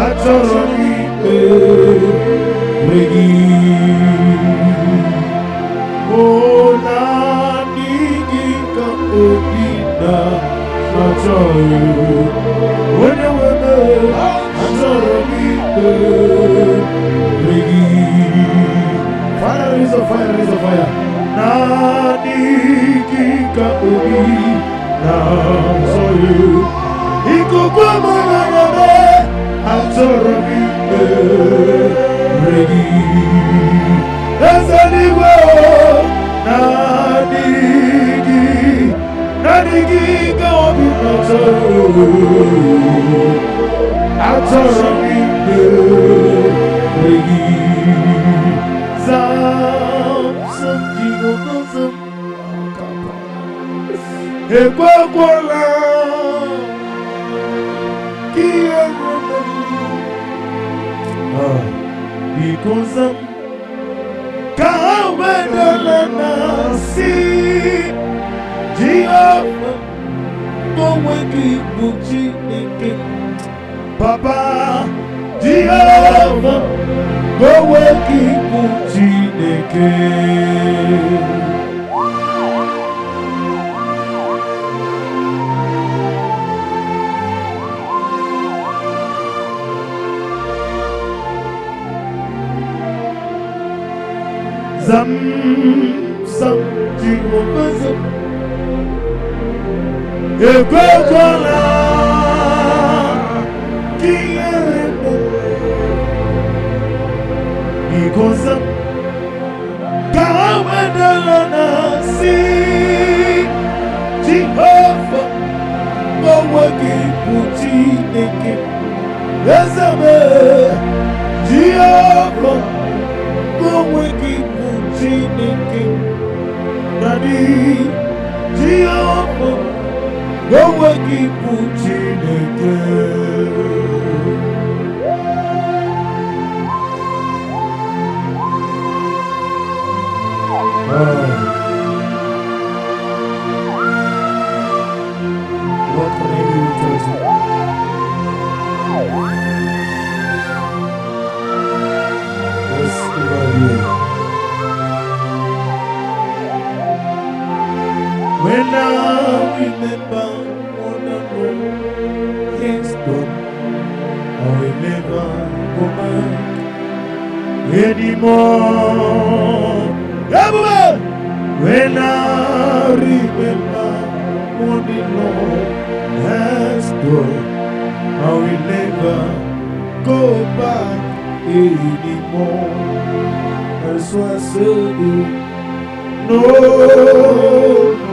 Atosomi Rigi Oh Nadi Gika Obi Na Atoyu When you were there Atosomi Rigi Fire is a fire is a fire Nadi Gika Obi Na Atoyu Ikukwa Manayame Atosomi Rigi Ezeliwe Nadigi Ka Obi Na Atosomi Rigi Zam Jigo Zam Ekwakwala Because Kawendanasi Jehovah Goweki Buchineke Papa Jehovah Goweki Buchineke Zam Zam Jehovah Zam Ekwekwala Kiyerebo Because Kawendanasi Jehovah Goweki Buchineke Ezebe Jehovah Goweki Buchineke Nadi Jehovah Goweki Buchineke What can I do with you? Let's evaluate. When I remember what I know is done, I will never go back anymore. Everywhere. When I remember what the Lord has done, I will never go back anymore. That's why I said no,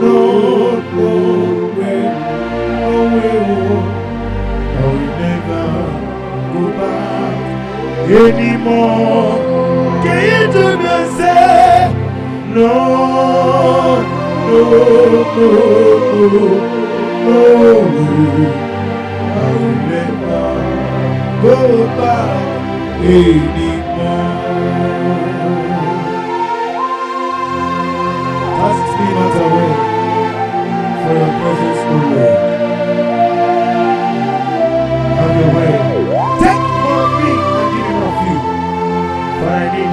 no, no way, no way, I will never go back anymore. Can you do me say no, no, no, no way, I will never go back anymore.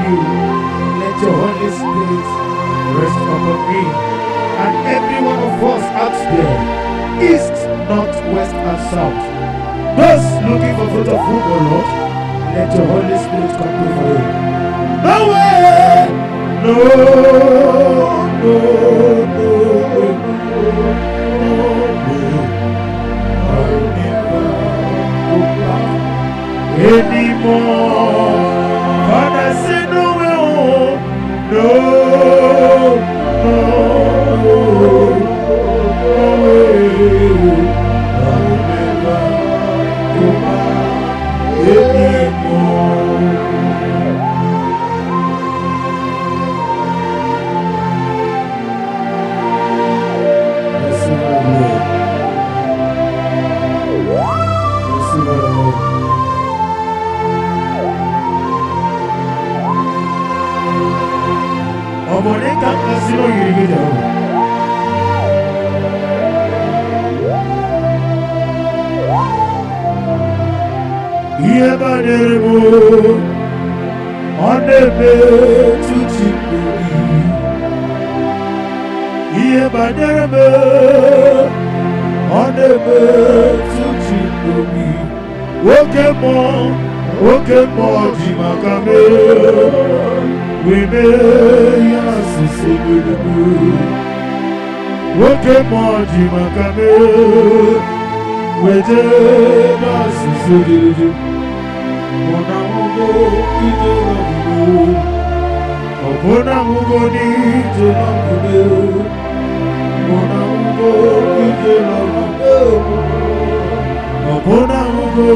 you. Let your Holy Spirit rest upon me and every one of us out there, east, north, west, and south. Those looking for fruit of womb, O Lord, let your Holy Spirit come through for you. No way! No, no, no, no way. I'll never go back anymore. Father, say no way home. No, no, no way. I'll never go back anymore. Ọmọdé kankan sínú yìrìgìdì ọ̀hún. Ihe banyere m ọ na-eme tutu mmiri. Ihe banyere m ọ na-eme tutu mmiri. Nwoke mmụọ ji maka mee. Weme ya sisi gbedegbe. Nwoke mmụọ ji maka mee. Weje na sisi gbedegbe. Mụna mụgo ije na mụgo. Ọbụna mụgo n'ije na mụgo. Mụna mụgo ije na mụgo. Ọbụna mụgo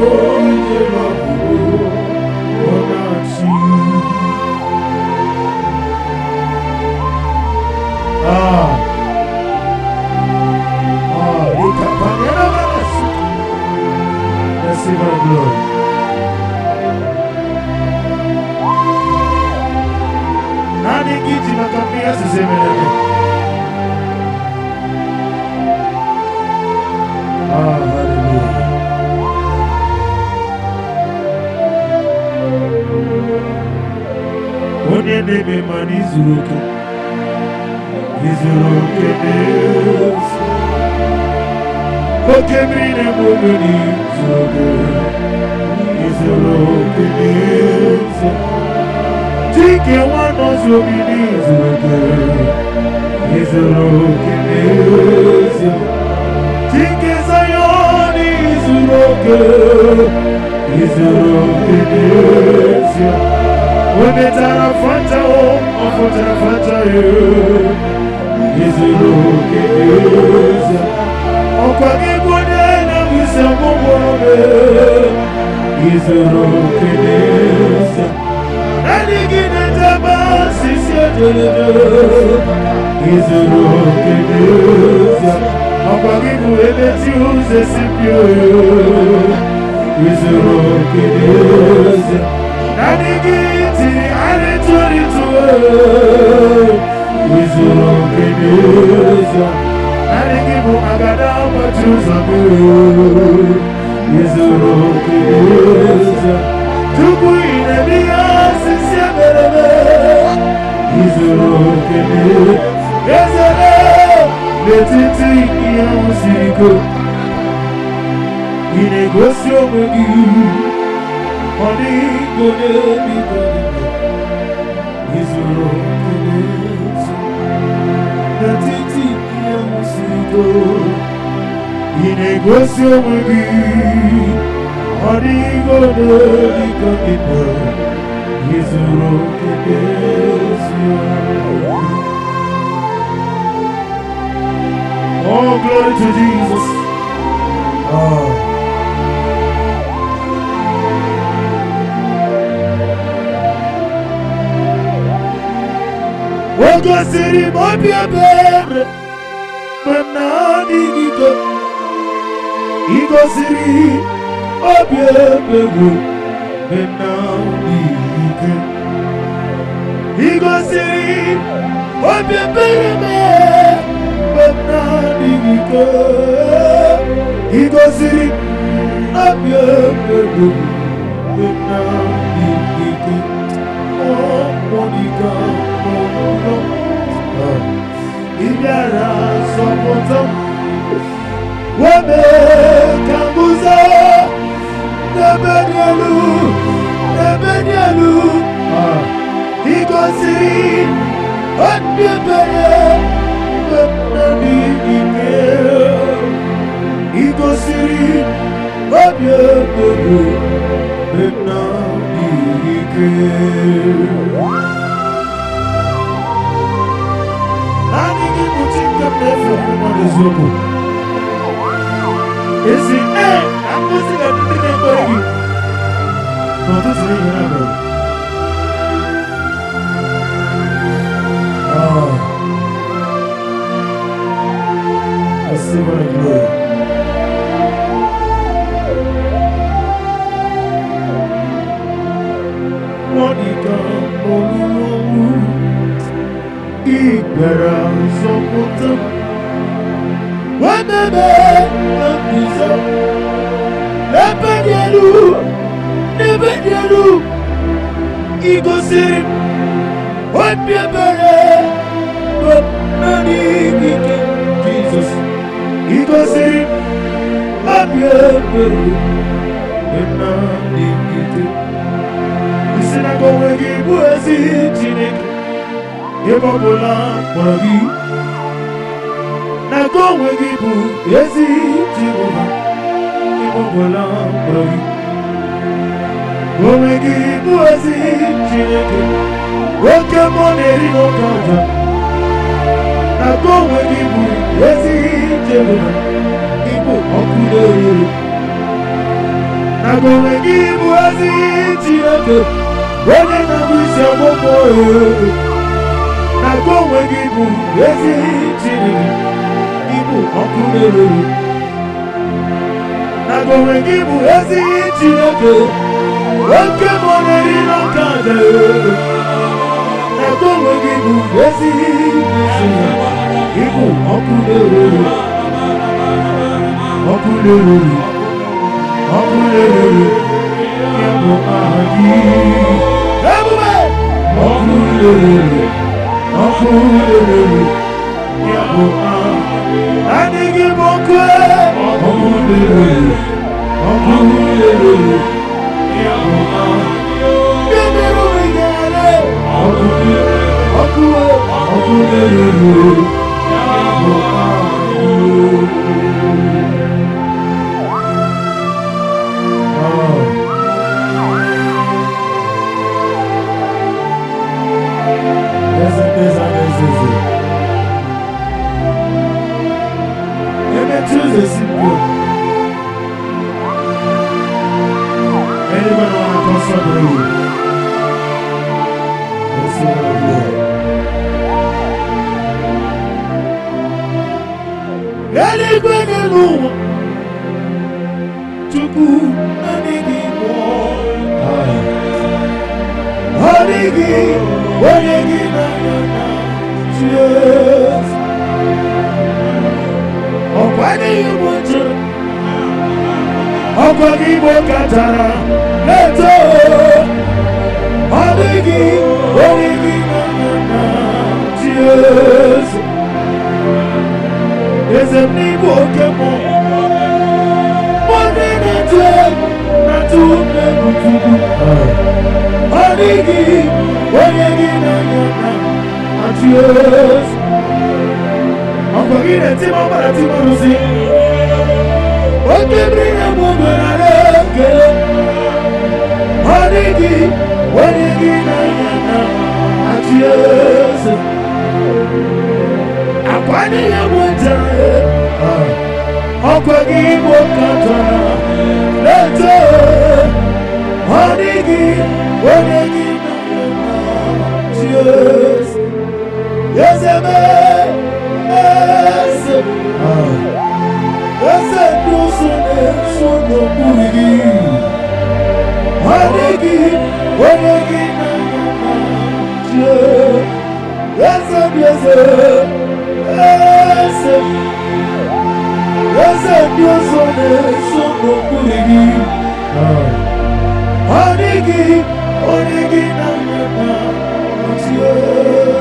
ije na mụgo. Mụna chi. Receive our glory. Nani kiti makambia sisemelele. Hallelujah. Onye nebe mani zuruke. Izuruke n'ezi. Oke mmiri na-egbu n'izuruke. Izuruke n'ezi. Chike nwanọzi obi n'izuruke. Izuruke n'ezi. Chike Zion n'izuruke. Izuruke n'ezi. Wetara fanta o, ofotara fanta yo. Izuruke n'ezi. Ọkwa gị bụ onye na-abụsi ọgbụgbọ me. Izuruke n'ezi. Nani gị na-etaba sisi ejelede. Izuruke n'ezi. Ọkwa gị bụ ebe ti ụzọ si pio yo. Izuruke n'ezi. Nani gị tiri arịtụrịtụ. Izuruke n'ezi. Nani gị bụ agada ụbọchị ụzọ mmiri. Izuruke n'ezi. Tupu ị na-eme ihe osisi emereme. Izuruke n'ezi. Ezere n'etiti ihe siri ike. Ị na-egosi onwe gị. Ọ dịghị onye biko gị. Izuruke n'ezi. N'etiti ihe siri ike. Ị na-egosi onwe gị. Ọ dịghị onye biko gị. Izuruke n'ezi. Oh, glory to Jesus. O gosiri m obi ebere mgbe m na-adịghị ike. I gosiri obi ebere mgbe m na-adịghị ike. I gosiri obi ebere mgbe m na-adịghị ike. I gosiri obi ebere mgbe m na-adịghị ike. n'elu igosiri obi ebere n'ike igosiri obi ebere n'ike naanị gị bụ chi nke m na-efe ofufe n'eziokwu ezi akụzi ga ndị na-ekwere gị n'ọtụtụ ihe ha mere. Receive all the glory. Monica Olulu Ibera Sokoto Wemebe Napizo Nebedielu Igosiri Wemebere Nani Jesus Igosiri Wemebere Nani Isi na gowe gị bụ ezi Chineke ebe ọ bụla kpọrọ gị na gowe gị bụ ezi Jehova ebe ọ bụla kpọrọ gị gowe gị bụ ezi Chineke oke mmụọ na-eri n'oke ọja na gowe gị bụ ezi Jehova ịbụ ọkụ na-eri na gowe gị bụ ezi Chineke onye na-abụ isi ọgbọgbọ na gowe gị bụ ezi Chineke ịbụ ọkụ na-eri na gowe gị bụ ezi Chineke oke mmụọ na-eri n'ọka aja na gowe gị bụ ezi Chineke ịbụ ọkụ na-eri ọkụ na-eri ọkụ na-eri ya bụ aha gị ebube ọkụ na-eri ọkụ na-eri ya bụ aha adịghị m ọkụ ọkụ na-eri ọkụ na-eri ya bụ aha bịabịara onwe gị ala ọkụ na-eri ya bụ aha Anyone want to consider you? Let's see what I'm doing. Anyone know? Chuku, anigi mo. Anigi, anigi na na. Cheers. Oh, why do you want to? Ọkwa gị bụ katara leto ọdịghị onye gị na Jesu eze m n'igwe oke mụ ndị na-atụ egwu Chukwu ọdịghị onye gị na Jesu ọkwa gị na-eti m ọbara timọrụzi oke mmiri na-amụbe na ekele ọ dịghị onye gị n'anya na-achị eze akwa n'ihe nwetara ọkwa gị bụ katara leto ọ dịghị onye gị n'anya na-achị eze eze mee eze eze ndị ụzọ na-eso n'okpuru gị ọ dịghị onye gị na eze dị eze eze ndị ụzọ na-eso n'okpuru gị ọ dịghị onye gị na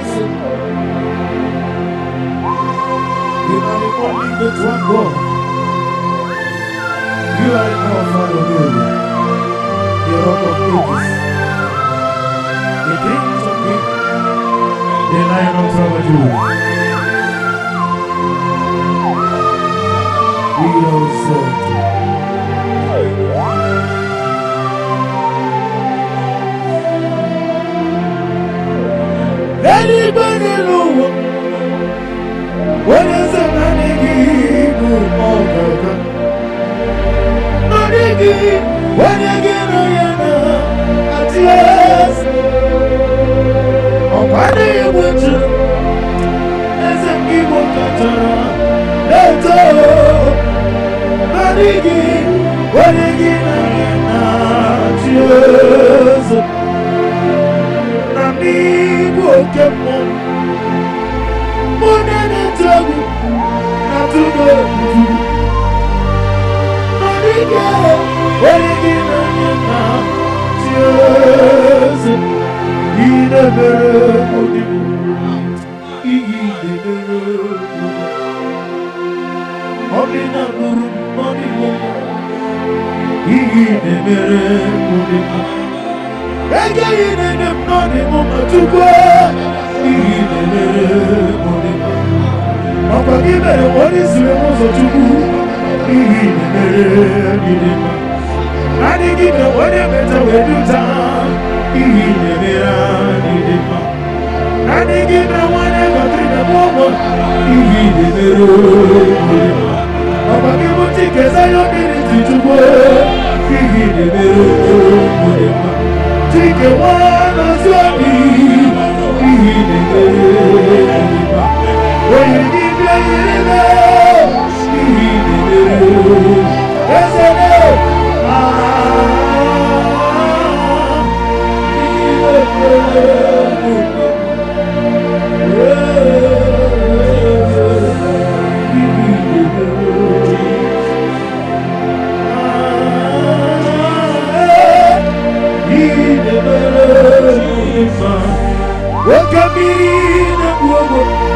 eze. You are the only good one God. You are the Alpha and Omega, the Rock of Ages, you. We exalt you. Anybody know what is a man Igbo Ogaga? Manigi, when you get on your at yes. Oh, what are you with you? As a Igbo Katara, let's go. Manigi, when you get on your at yes. Amigo Kepon, Monene Tabu, Natuga, Mariga, Warigina, Tears, in a very Obina Guru, Money, in a very again in the morning, to go. What is the most to do? I didn't give them whatever we do time. I didn't give them whatever to the moment. Papa, give us tickets. I don't need to go. Take a one as well. When you give your welcome in the world.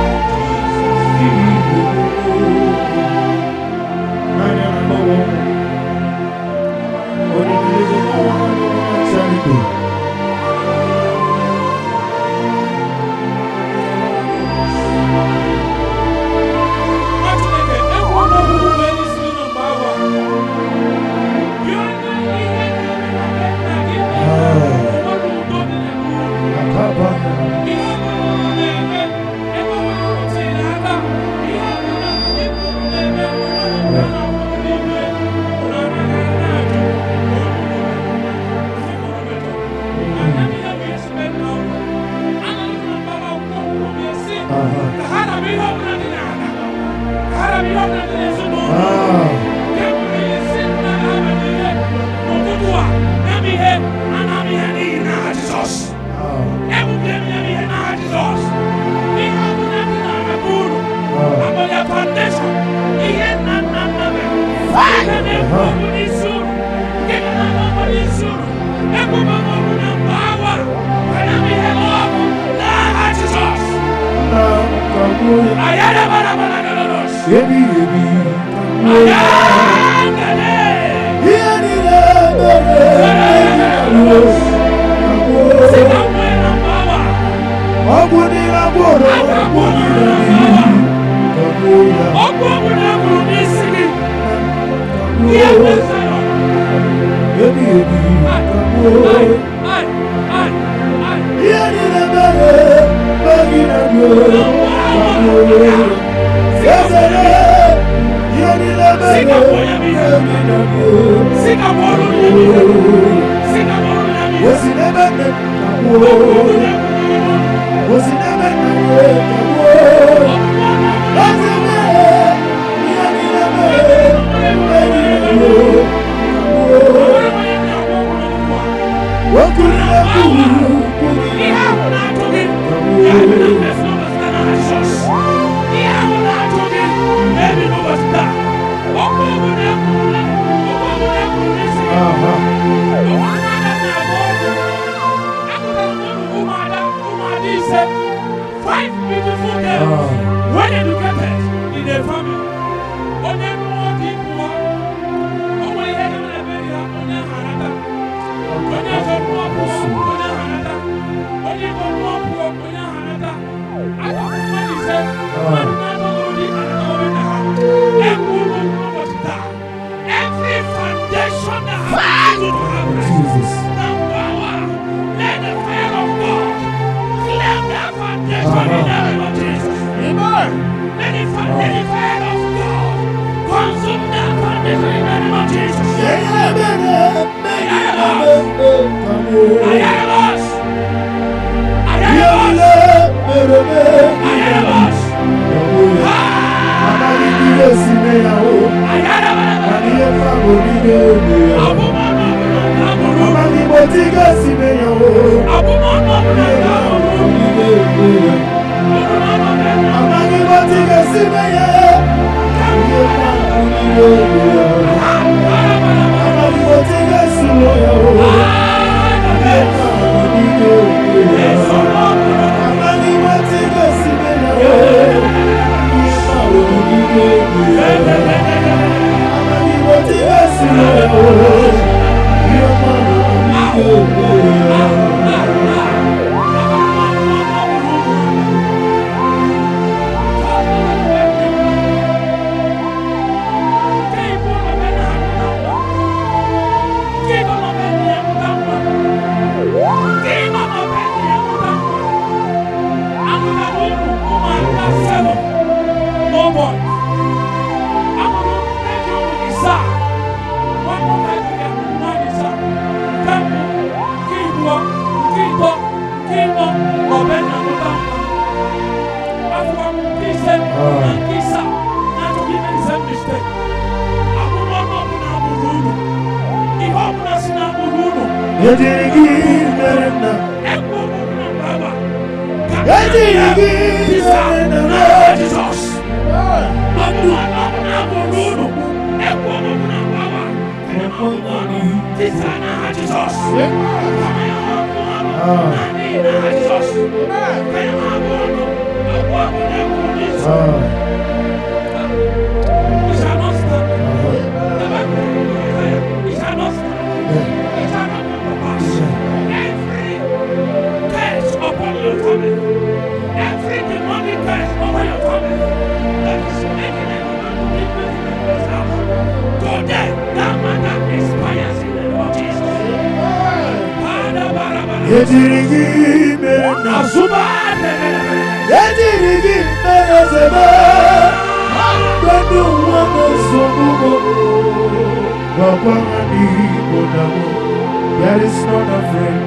There is not a friend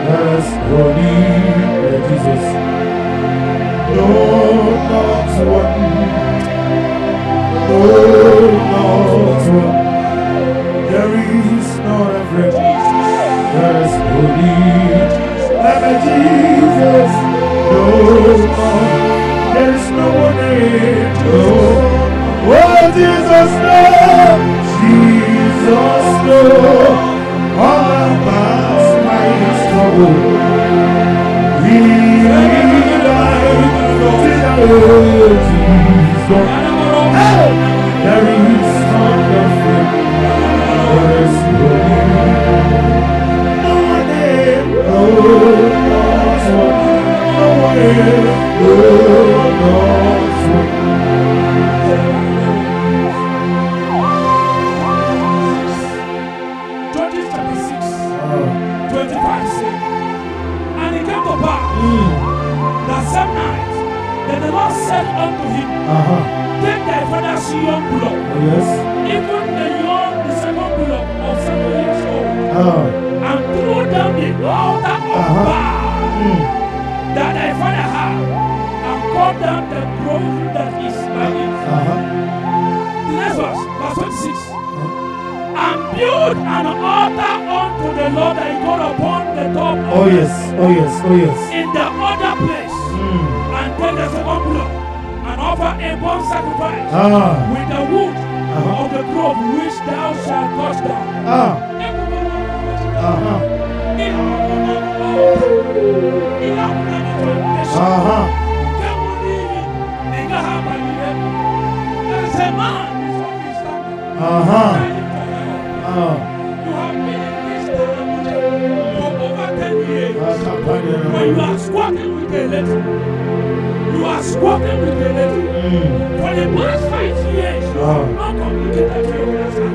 as holy as Jesus. No, not one. No, not one. There is not a friend as holy as Jesus. No, there is no one in. No. Oh, Jesus, no. Jesus, no. All about my struggle, He died Jesus. Hey, there is nothing, there is no one there, no one there, no one. That night, then the Lord said unto him, take thy father's young blood, even the second blood of 7 years old, and throw down the altar of Baal that thy father had, and cut down the grove that is by it. The next verse 26. And build an altar unto the Lord thy God upon the top of in the other place. And take the second blood and offer a burnt sacrifice with the wood of the grove which thou shalt cut down. There is a man before me standing. You have been in this town for over 10 years. When you are squatting with a lady, you are squatting with a lady. For the past 5 years, you have not communicated to your husband.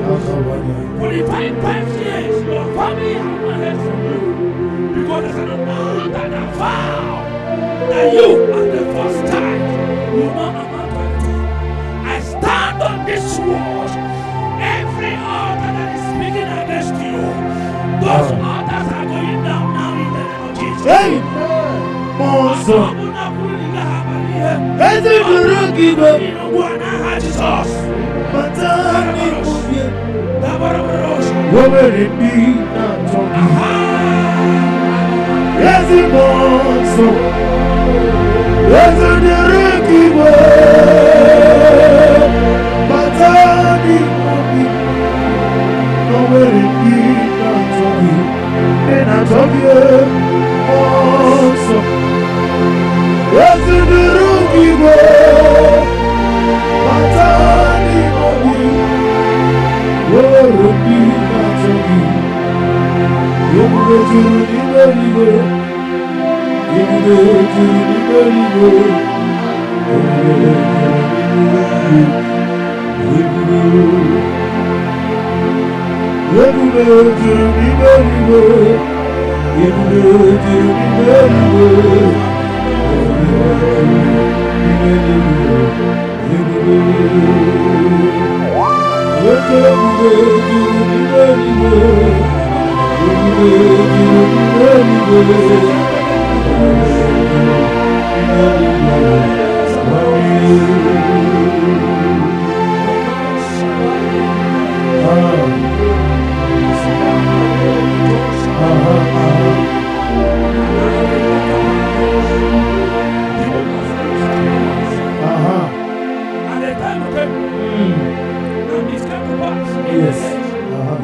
For the 5 years, your family have not heard from you. Because there's an amount and a vow that you, at the first time, will not amount to anything. I stand on this word Hey, Monzo. Eze duru gibe. Matani kubye. Wobere bi na togi. Eze Monzo. Eze duru gibe. Matani kubye. Wobere bi na togi. Na togi. Monzo. Eze duru gibe. Matani kubye. Wobere na togi. Yemuge juru ni beribe. Yemuge juru ni beribe. Yemuge juru ni beribe. Yemuge juru ni beribe.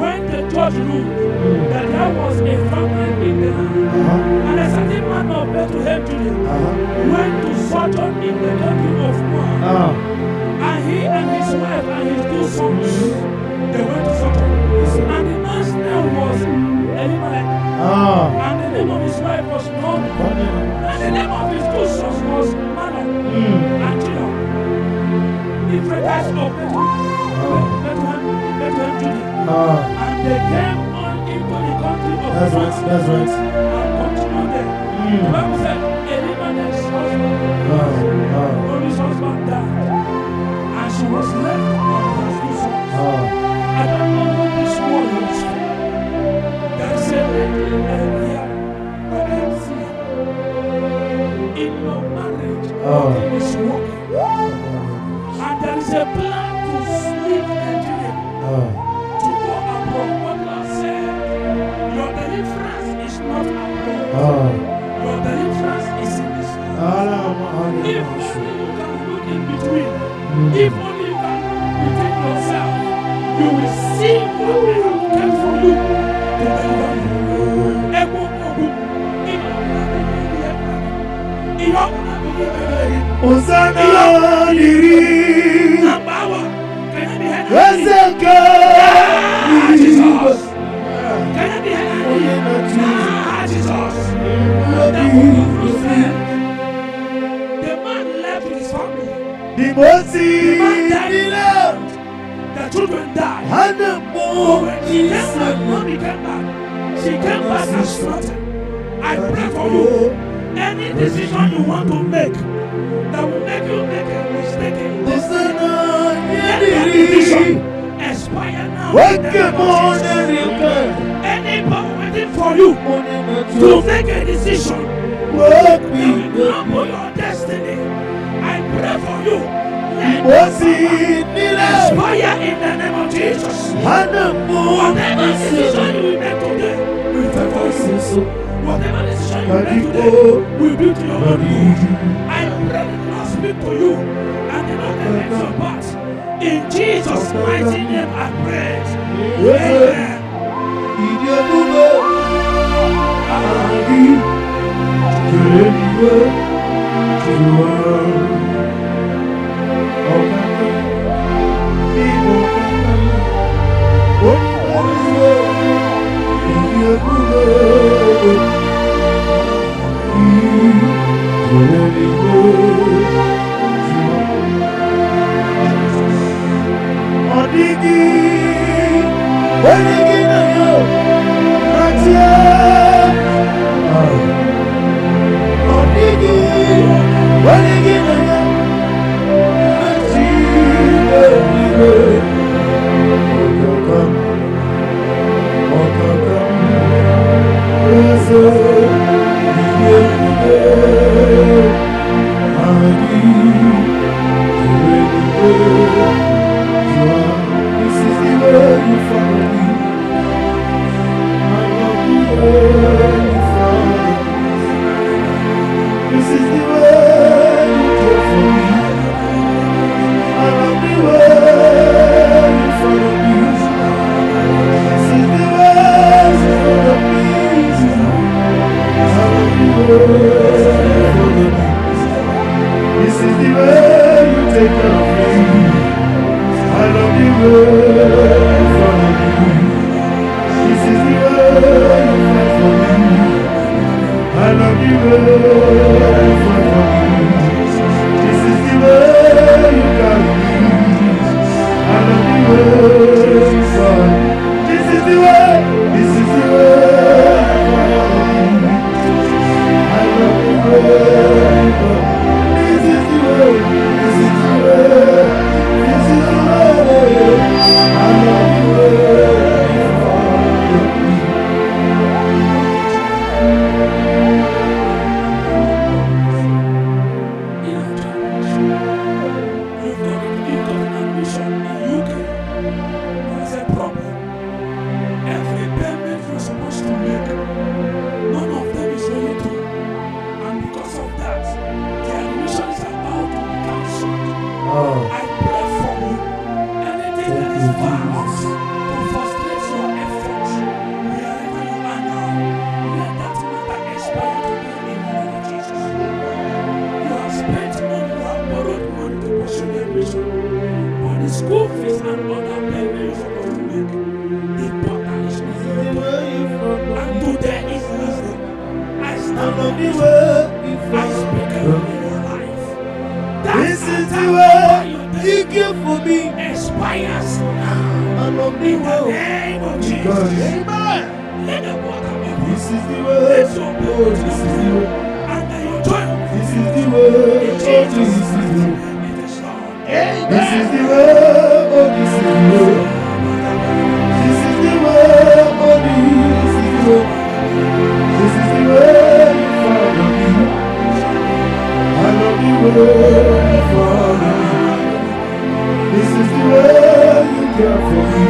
When the judge ruled that there was a famine in the land, and a certain man of Bethlehem, Judah, went to sojourn in the country of Moab, and he and his wife and his 2 sons, they went to sojourn. And the man's name was Elimelech, and the name of his wife was Naomi, and the name of his 2 sons was Mahlon and Chilion, Ephrathites of Bethlehem, Judah. And they came on into the country of That's right. and continued there. The Bible said Elimelech's husband died, and she was left on her 2 sons. I don't know who this word was for. There's a lady here that I am seeing in your marriage. Nothing is working, and there is a plan to leave Nigeria. To go abroad. What God said, your deliverance is not abroad. Your deliverance is in this life. If only you can look in between, if only you can look within yourself, you will see what I have kept for you to deliver you. Hosanna Liri. Ezeke. Jesus. Can I be heard? Jesus. The man left with his family. The Mosi. The man died. The children died. And the But when she came back, mommy came back. She came back and strutted. I pray for you. Any decision you want to make that will make you make a mistake in this, let that decision expire now. Any power waiting for you to make a decision that will crumble your destiny, I pray for you. Let that power expire in the name of Jesus. Whatever decision you will make today, we pray for you. Whatever decision you make today will be to your own good. I pray the Lord speak to you and the Lord direct your path. In Jesus' mighty name I pray. Amen. This is the way you take care of me. I love you way you follow me. This is the way you fight for me. I love you way you fight for me. This is the way you carry me. I love you way you fight. This is the way. This is the way you follow me. I love you way you fight. This is the way. This is the way. This is the way. I love you way you follow me. You've got an ambition in UK. There's a problem. Every payment you're supposed to make, none of them is really true. And because of that, the admission is about to be cancelled. I pray for you. Anything that is found to frustrate your efforts, wherever you are now, let that matter expire to be in the name of Jesus. You have spent money, you have borrowed money to pursue the admission. But the school fees and other payments you're supposed to make, the portal is not open. And today is last day. I stand on this word. I speak over your life. This is the way you give for me. Expires now. I love In you the well. name of Jesus. Amen. Let the water be This is the Let way. your Oh, blood this is the way. and may you join This is the way. in Oh, Jesus' this is the way. name. It is done. This is the way. Oh, this is the way. This is the way. Oh, this is the way. This is the way you follow me. I love you way you follow me. This is the way you care for me.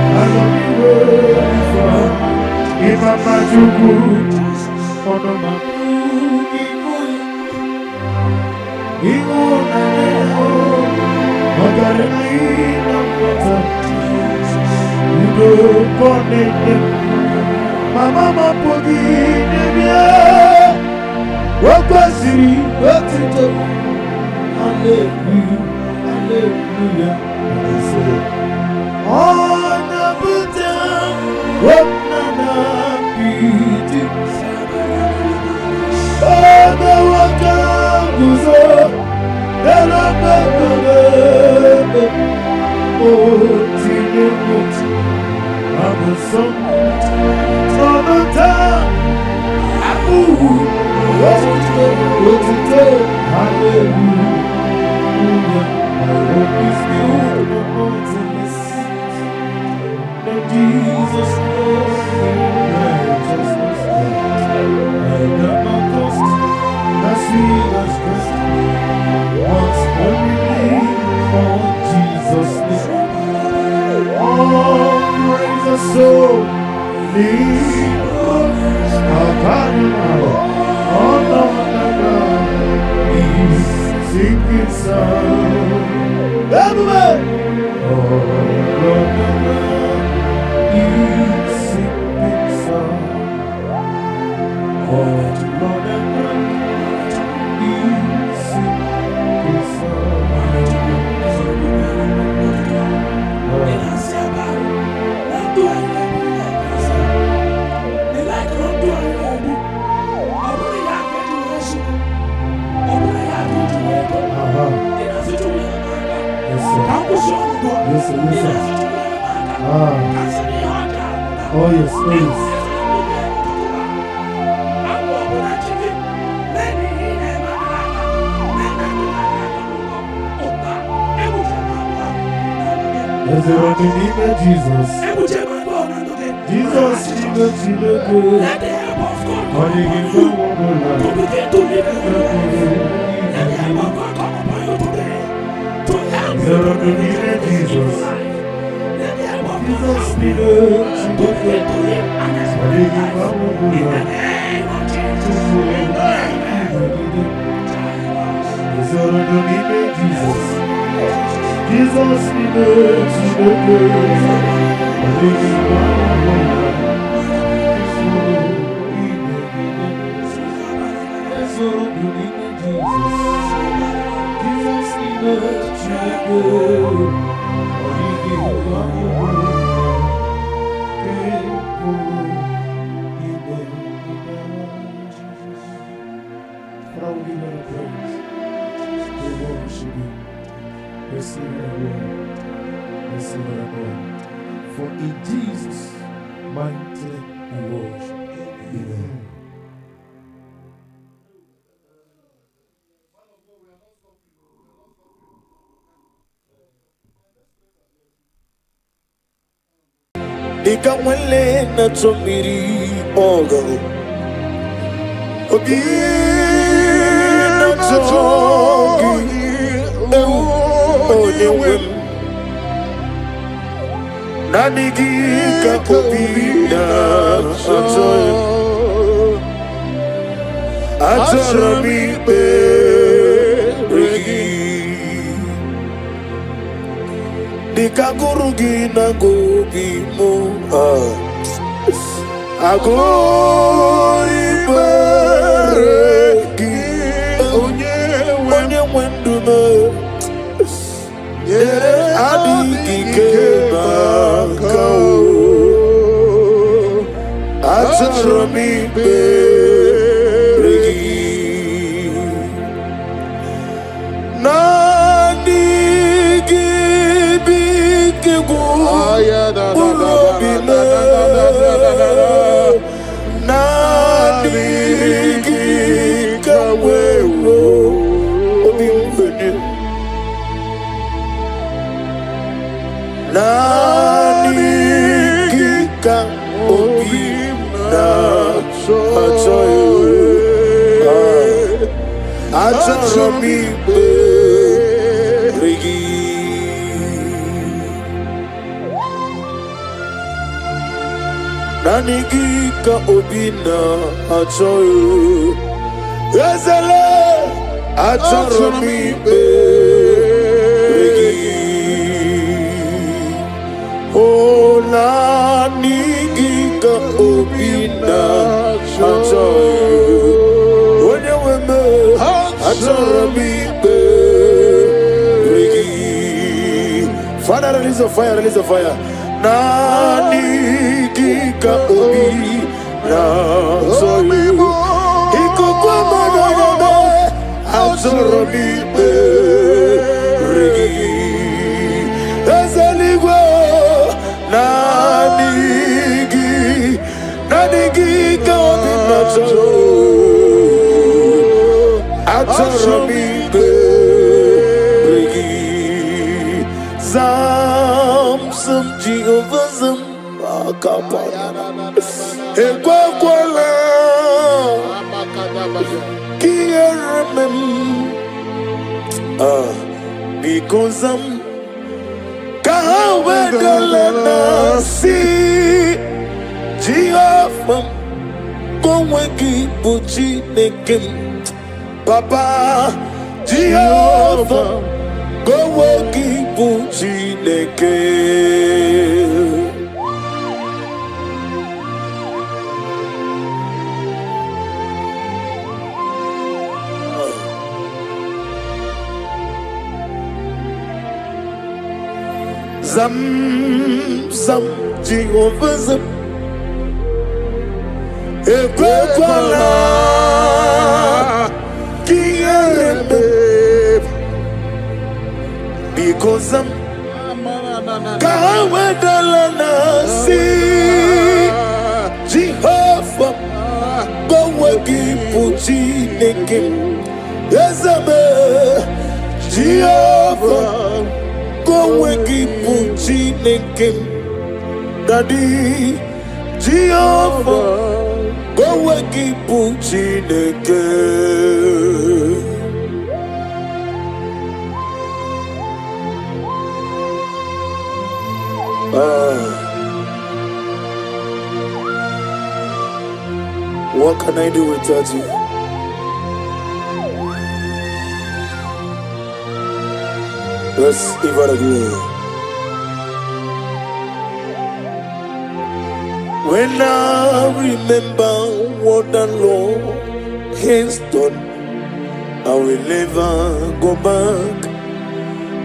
I love you way you follow me. Imama Jugu, Onoma Igu Naneo, Ogaremi Namata, Udo Konene, Mama Mapogi Nebia, Wakwasiri, Watito, Hallelujah, Hallelujah, and I say, on the Buddha, Waknana Piti, Oh, the Wakabuzo, the Rabba, Oh, Tinamut, I'm a son, from the town, Abu, Watito, Hallelujah, I hope he's built the mountains, and Jesus knows righteousness, and the cost, the sea was crushed, once we believe on Jesus' name, all praise the soul, leave us, our Kadimah, all the is sinking sound, everywhere, all the is sinking sound, all the is sinking Oh yes, oh yes. There's a running name of Jesus. Jesus, Let the help of God come upon you to begin to live a good life. Let the help of God come upon you today to help you to live a good life. Let the help of God help you to begin to live an expectant life. In the name of Jesus. There's a running name of Jesus. Jesus, we know For in Jesus' mighty name we worship. Amen. Ikamwele na tumiri ogo Obi na tongi Oniwem Nanigi ka obi na atoy Atarami beregi Dikagurugi na gobi mo Agoi beregi Onye wendume Yere adigi kema kao Atarami beregi Nani gibi kigu Urobime Nani gikawewo Obimfene Nani gika obimna Achoyo Achomi beregi Nanigi ka obina achoyo Ezele achomi beregi Oh nanigi ka obina achoyo Onye weme achomi beregi Father, release a fire, release a fire. Nani gika obi na soyi Ikukwa manana Azorobi beregi Ezeligwe Nani gika obi na soyi Azorobi beregi Some Jehovah some Akapana Ekwakwala Kieremem Because Kahawedalana Si Jehovah Koweki Buchi Nekim Papa Jehovah Koweki Buchi Nekim Zam Zam Jehovah Zam Ekwekwala Kierembe Because Kahawedalana Si Jehovah Koweki Buchi Nekim Yezabe Jehovah Koweki Buchi Nekim Daddy Jehovah Koweki Buchi Nekim What can I do without you? Let's give it a glory. When I remember what the Lord has done, I I will never go back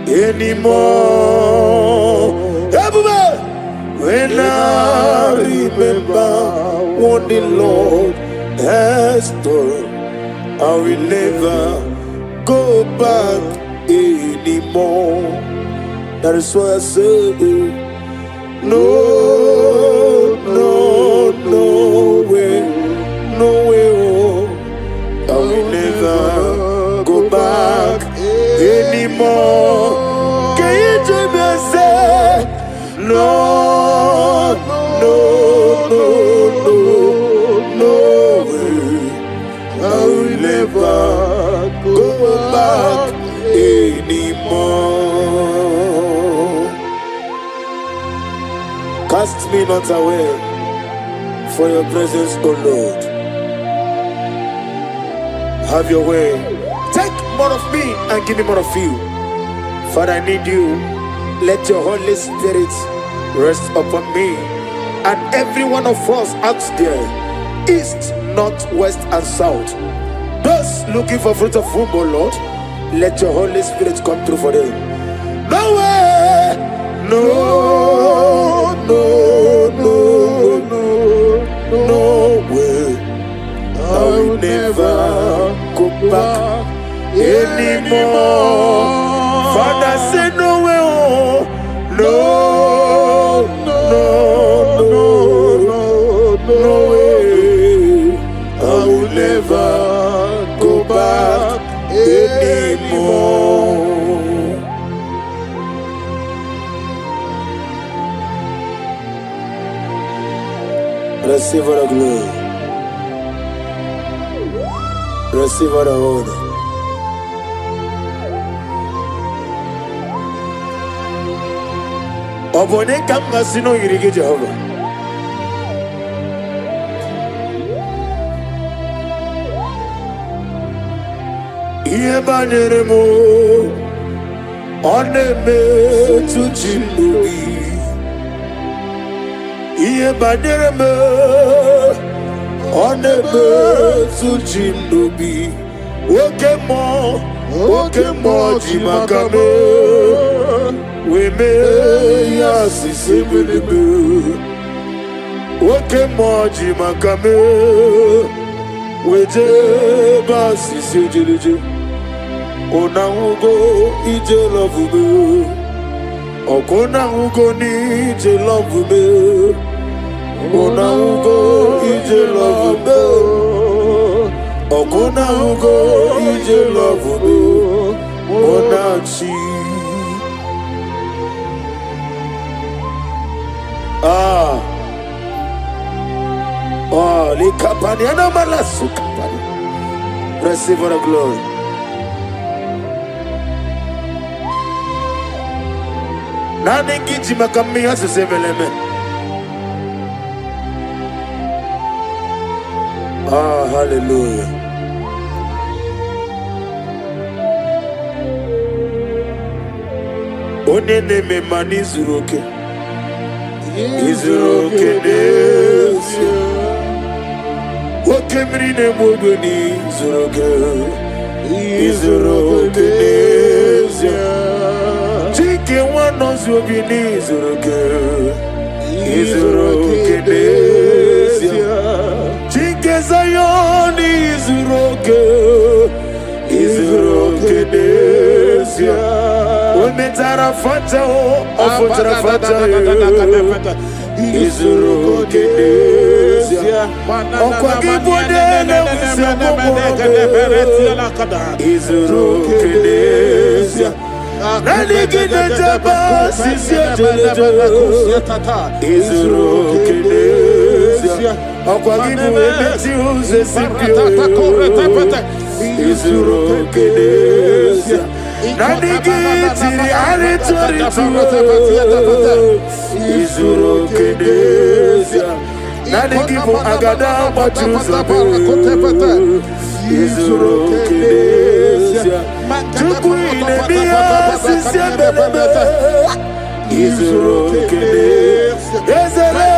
anymore. Everybody, when I remember what the Lord has done, I will never go back anymore. That is why I say, no, no, no way, no way, oh, I will never go back anymore. Can you join me and say, no, no, no, no, no way, I will never go back anymore. Cast me not away for your presence, O Lord. Have your way. Take more of me and give me more of you. Father, I need you. Let your Holy Spirit rest upon me and every one of us out there, east, north, west, and south. Those looking for fruit of womb, O Lord, let your Holy Spirit come through for them. No way, no, no, no, no, no way. I will never go back anymore. Father, say no way, oh, no, no, no, no, no way. I will never go back anymore. Receive the glory. Receive the honor. Obone kama sino yirige Jehovah. Iye banyere mo oneme tuchinubi. Iye banyere mo oneme tuchinubi. Oke mo jimakame. We may assist him. Oke mo jimakame. We jeba sisi Ona ugo ije love me. Okona ugo ni ije love me. Ona ugo ije love me. Okona ugo ije love me. Ona chi. Li kapani ana malasu kapani. Receive the glory. Nani giji makami asiseveleme. Hallelujah. Onene me mani zuroke. Izuroke nesi. Okemri ne mogoni zuroke. Izuroke nesi. Chike wano zubini zuroke. Izuroke nesi. Chike zayoni zuroke. Izuroke nesi. Ometara fata o ofutara fata Izuroke nesi. Okwa kibodele Izuroke nesi. Nani gine jaba sisi jeleje Izuroke nesi. Okwa kibodele uze sipio Izuroke nesi. Nani gitiri aritori Izuroke nesi. Nani gibo agada machuza Izuroke nesi. Chukwine biya sisi belebe Izuroke nesi. Ezele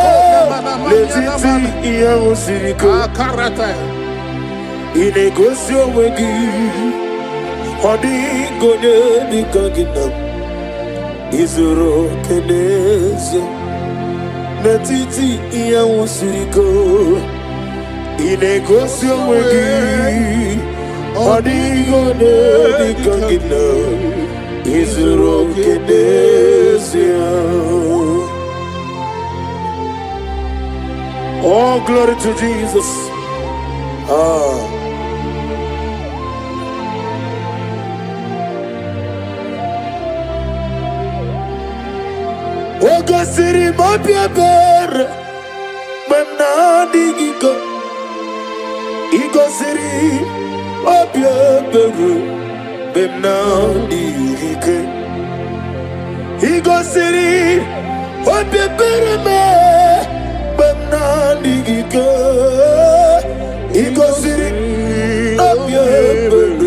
letiti iya usiriko Inegosio wegi Odigonye dikagina izuru keneze netiti iya usiriko inegosi onwegi Odigonye dikagina izuru keneze. Oh, glory to Jesus. Ogasiri mapia ber Memna digigo Igosiri mapia ber Memna digike Igosiri mapia ber Memna digike Igosiri mapia ber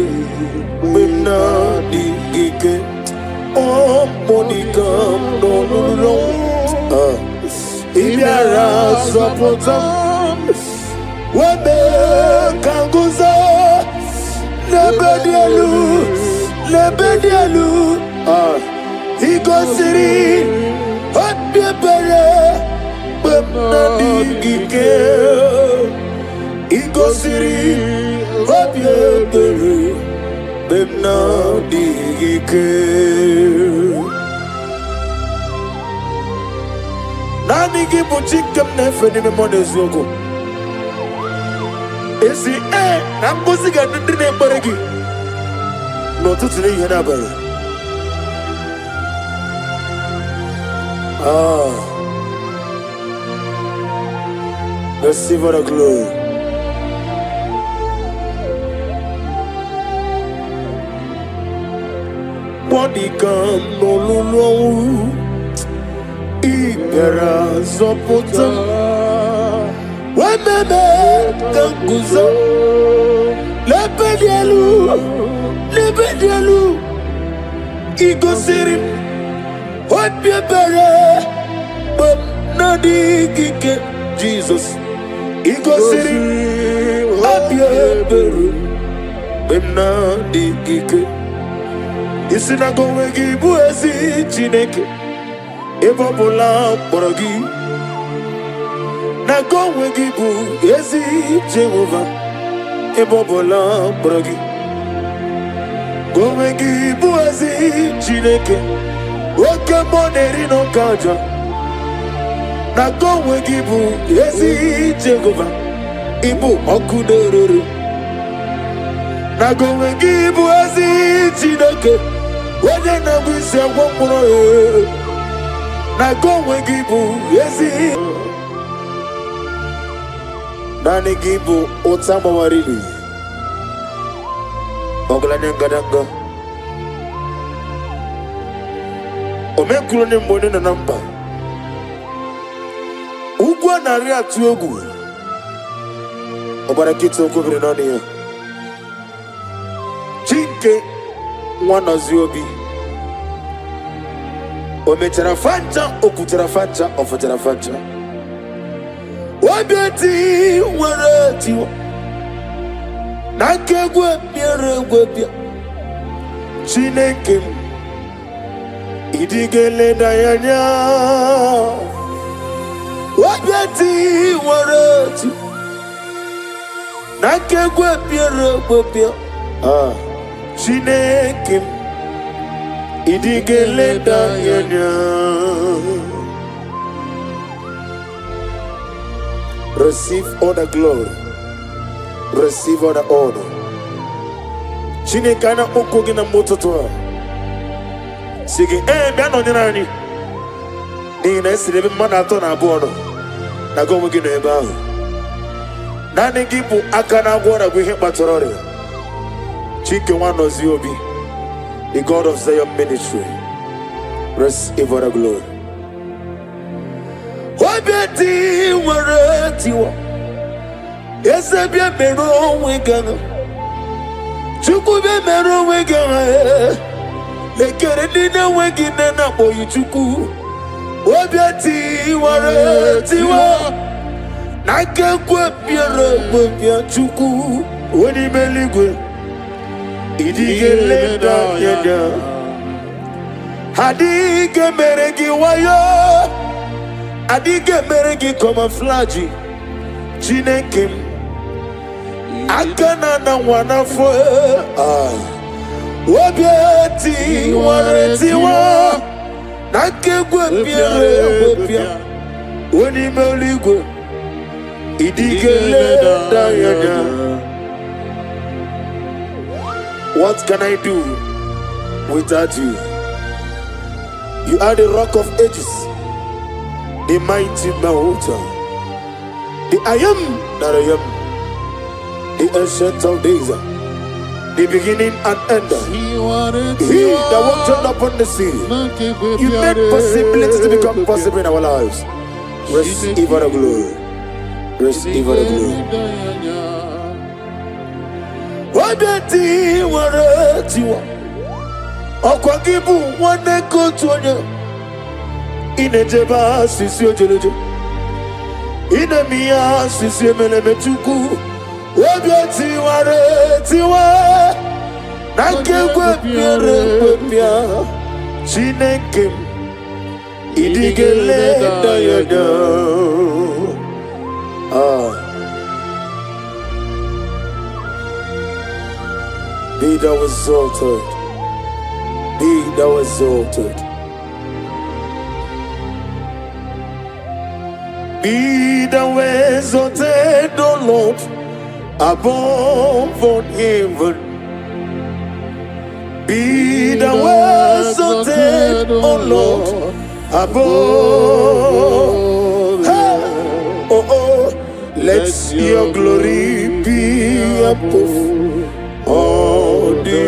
Memna digike Oh, Monica, no. Ibiara Sapotam, Webe Kanguza, Lebedialu, Igosiri, Hotbere, Bemnadike, Igosiri, Hotbere. Bemna digike Nani gibu chikem nefe ni memone zoko Esi na mbuziga nindine mbaregi No tutune yena bare Receive the glory. Body can no longer Ibera Zopota Wememe Kanguzo Lebedialu Igosiri Hotbiabere But Nadi Gike Jesus Igosiri Hotbiabere But Nadi Gike Isinago wegi buezi chineke Ebobola borogi Nago wegi buezi Jehovah Ebobola borogi Go wegi buezi chineke Oke moneri no kaja Nago wegi buezi Jehovah Ibu okuderuru Nago wegi buezi chineke Wede na wisi wakuro Na gowe gibu yezi Nani gibu otama warili Oglane ngadanga Omekulo ni mwone na namba Ugwa na ria tuyogu Obara kitu okubiri nani ya Chinke Mwana ziobi Ometera fanta okutera fanta ofutera fanta Wabiati warati Nakegwe miere bia Chineke Idigele dayanya Wabiati warati Nakegwe miere bia Chineke Idigele dayanya. Receive all the glory. Receive all the honor. Chineke ana okogi na mototoa. Sige biano nani. Ni na esire be mana ato na abo no. Na go wegi no ebe ahu. Nani gibu aka na agwo na gwe ihe kpatorore. Chike wanozi obi. The God of Zion ministry. Receive all the glory. Wabeti warati wa. Yesebia mero wegana. Chuku be mero wegana. Lekere nina wegina na boyu chuku. Wabeti warati wa. Nake kwa piera chuku. Wani meligwe. idigele dayanya adige meregi wayo adige meregi camouflage chinekim akana na wanafo obieti wareti wa nakegwe bia oni meligwe idigele dayanya. What can I do without you? You are the rock of ages, the mighty mountain, the I am that I am, the ancient of days, the beginning and end. He that walked upon the sea. You made possibilities to become possible in our lives. Receive the glory. Receive the glory. Wadati waratiwa Okwagibu waneko tuonye Inejeba sisi ojelejo Inemia sisi emelemetuku Wadati waratiwa Nakegwe pia Chinekem Idigele dayada Be thou exalted. Be thou exalted. Be thou exalted, O Lord, above all heaven. Be thou exalted, O Lord, above. Oh, let your glory be above all the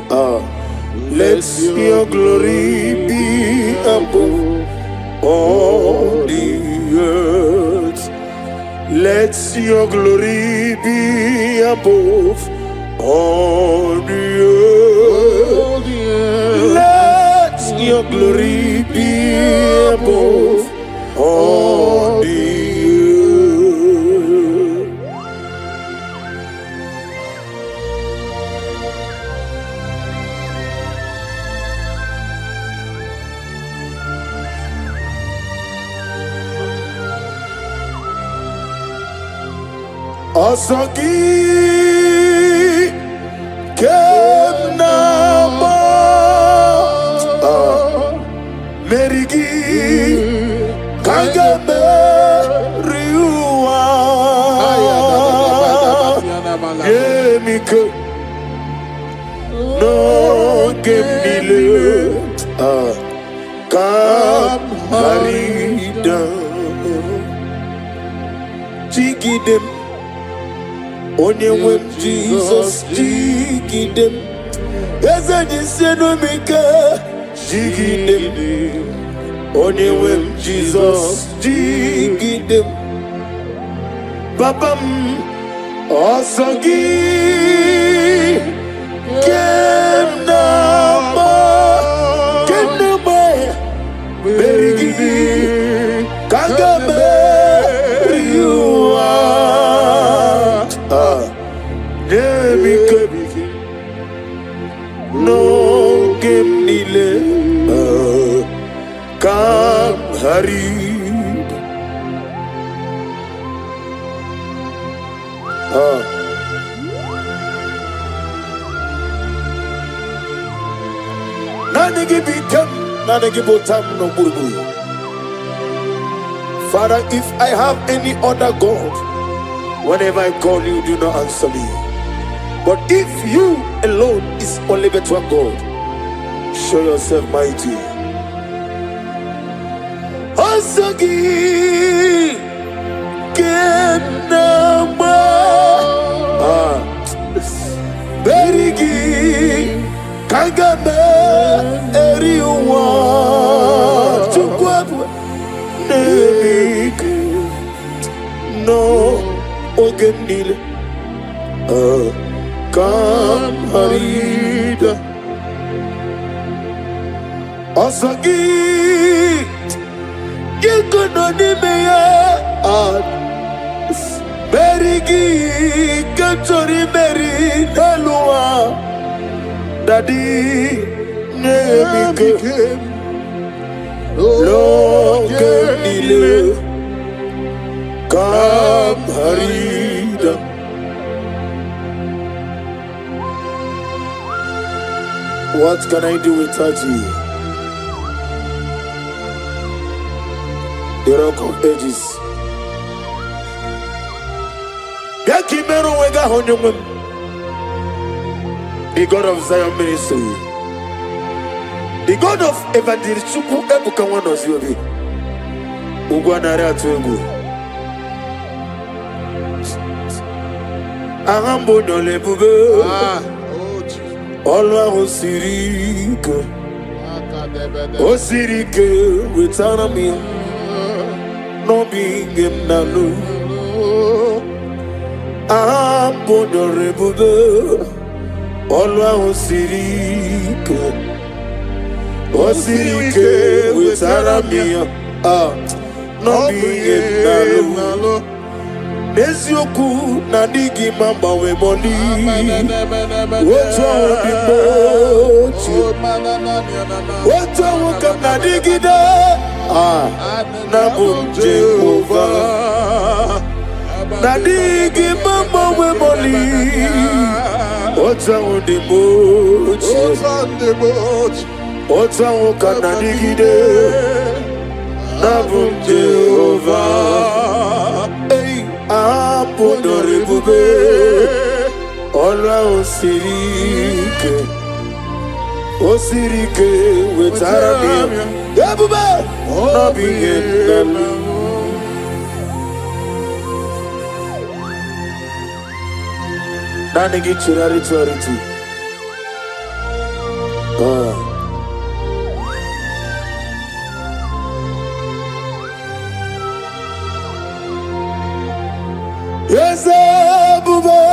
earth. Let your glory be above all the earth. Let your glory be above all the earth. Let your glory be above all the earth. Asagi Kemnama Merigi Kagame Riua Yemike No Gemile Kam Harida Chigidem Onye Jesus jigidem Eze jiseno mika jigidem Onye Jesus jigidem Babam Osagi Kenama Berigi Kagame Riua No Gemnile Kam Harib Nanigi Bitam Nanigi Botam no Buru. Father, if I have any other God, whenever I call you, do not answer me. But if you alone is only better God, show yourself mighty. Asagi Kenama Berigi Kagame Eriwa Chukwabu Nemik No Ogenile Kam Harida Asagi Yekononimeya Berigi Kantori Meri Daddy, name became long nile kam harida. What can I do without you? The Rock of Ages. The God of Zion Ministry, the God of Evangelist Chukwu Ebuka Nwanoziobi, Ugwanare Atuegu, Ahambo Nolebube, Olwa Osirike, without me, no being him nalu. Ahambo Nolebube. Olwa Osirike, witara mia, no be nalo. Nesioku na digi mamba we moni. Woto di mochi, woto wuka na digi da. Na bunje over. Na digi mamba we moni. What's on the boat? What's on the boat? What's on Kanadigide? Nabum Jehovah. Hey, Apodore Bube. Ola Osirike, with Arabia. Yabube, Nabi and Nani get charity. Yes, Baba.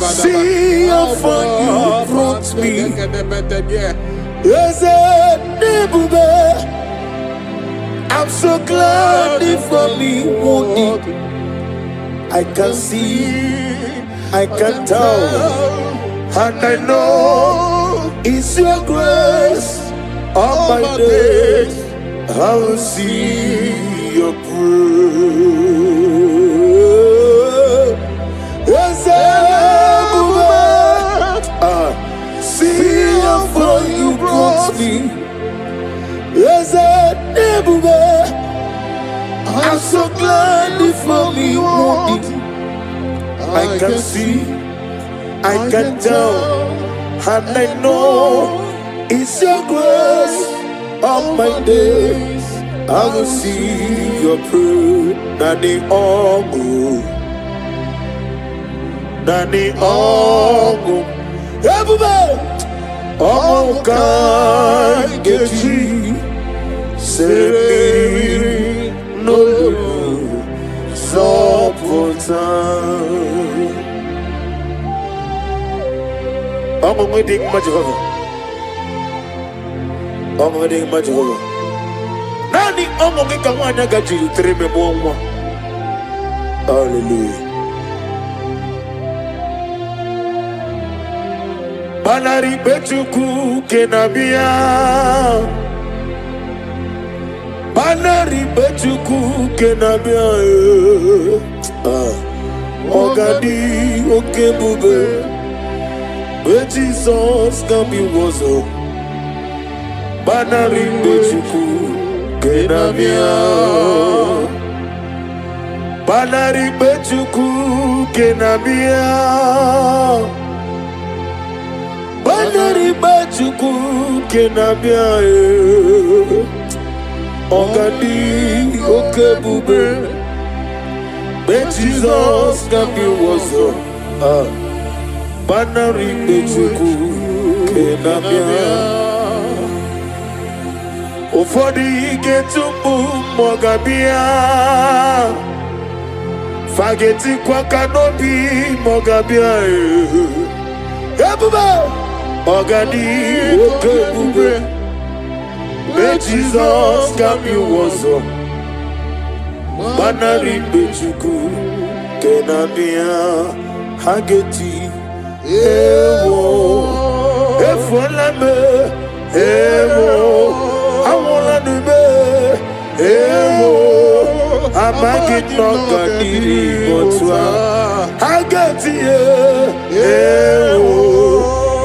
See how far you brought me. Yes, Baba. I'm so glad for me. I can see, I can tell, and I know it's your grace. All my days I will see your praise. Yes, see how far you brought me. Yes, I'm so glad for me. I can see, I can tell, and I know it's your grace. All my days I will see your praise. Nani Ogu, Nani Ogu, everybody, oh God, get you, say no, so put time. I'm waiting much Jehovah. I'm waiting much Jehovah. Nani I'm going to want to get you 3 more. Hallelujah. Banari betuku kenabia. Banari betuku kenabia. Ogadi okebube. Jesus can be wozo. Banari betuku kenabia. Banari betuku kenabia. Banari betuku kenabia. Ogadi okebube. Jesus can be wozo. Banari betuku kenabia. Ufodi getumbu mogabia. Fageti kwa kanobi mogabia. Ebube ogadi okebube. Jesus can be wozo. Banari betuku kenabia. Hageti ewo, efolame, ewo, awolanime, ewo, amaginoka diri botwa, agatiye, ewo,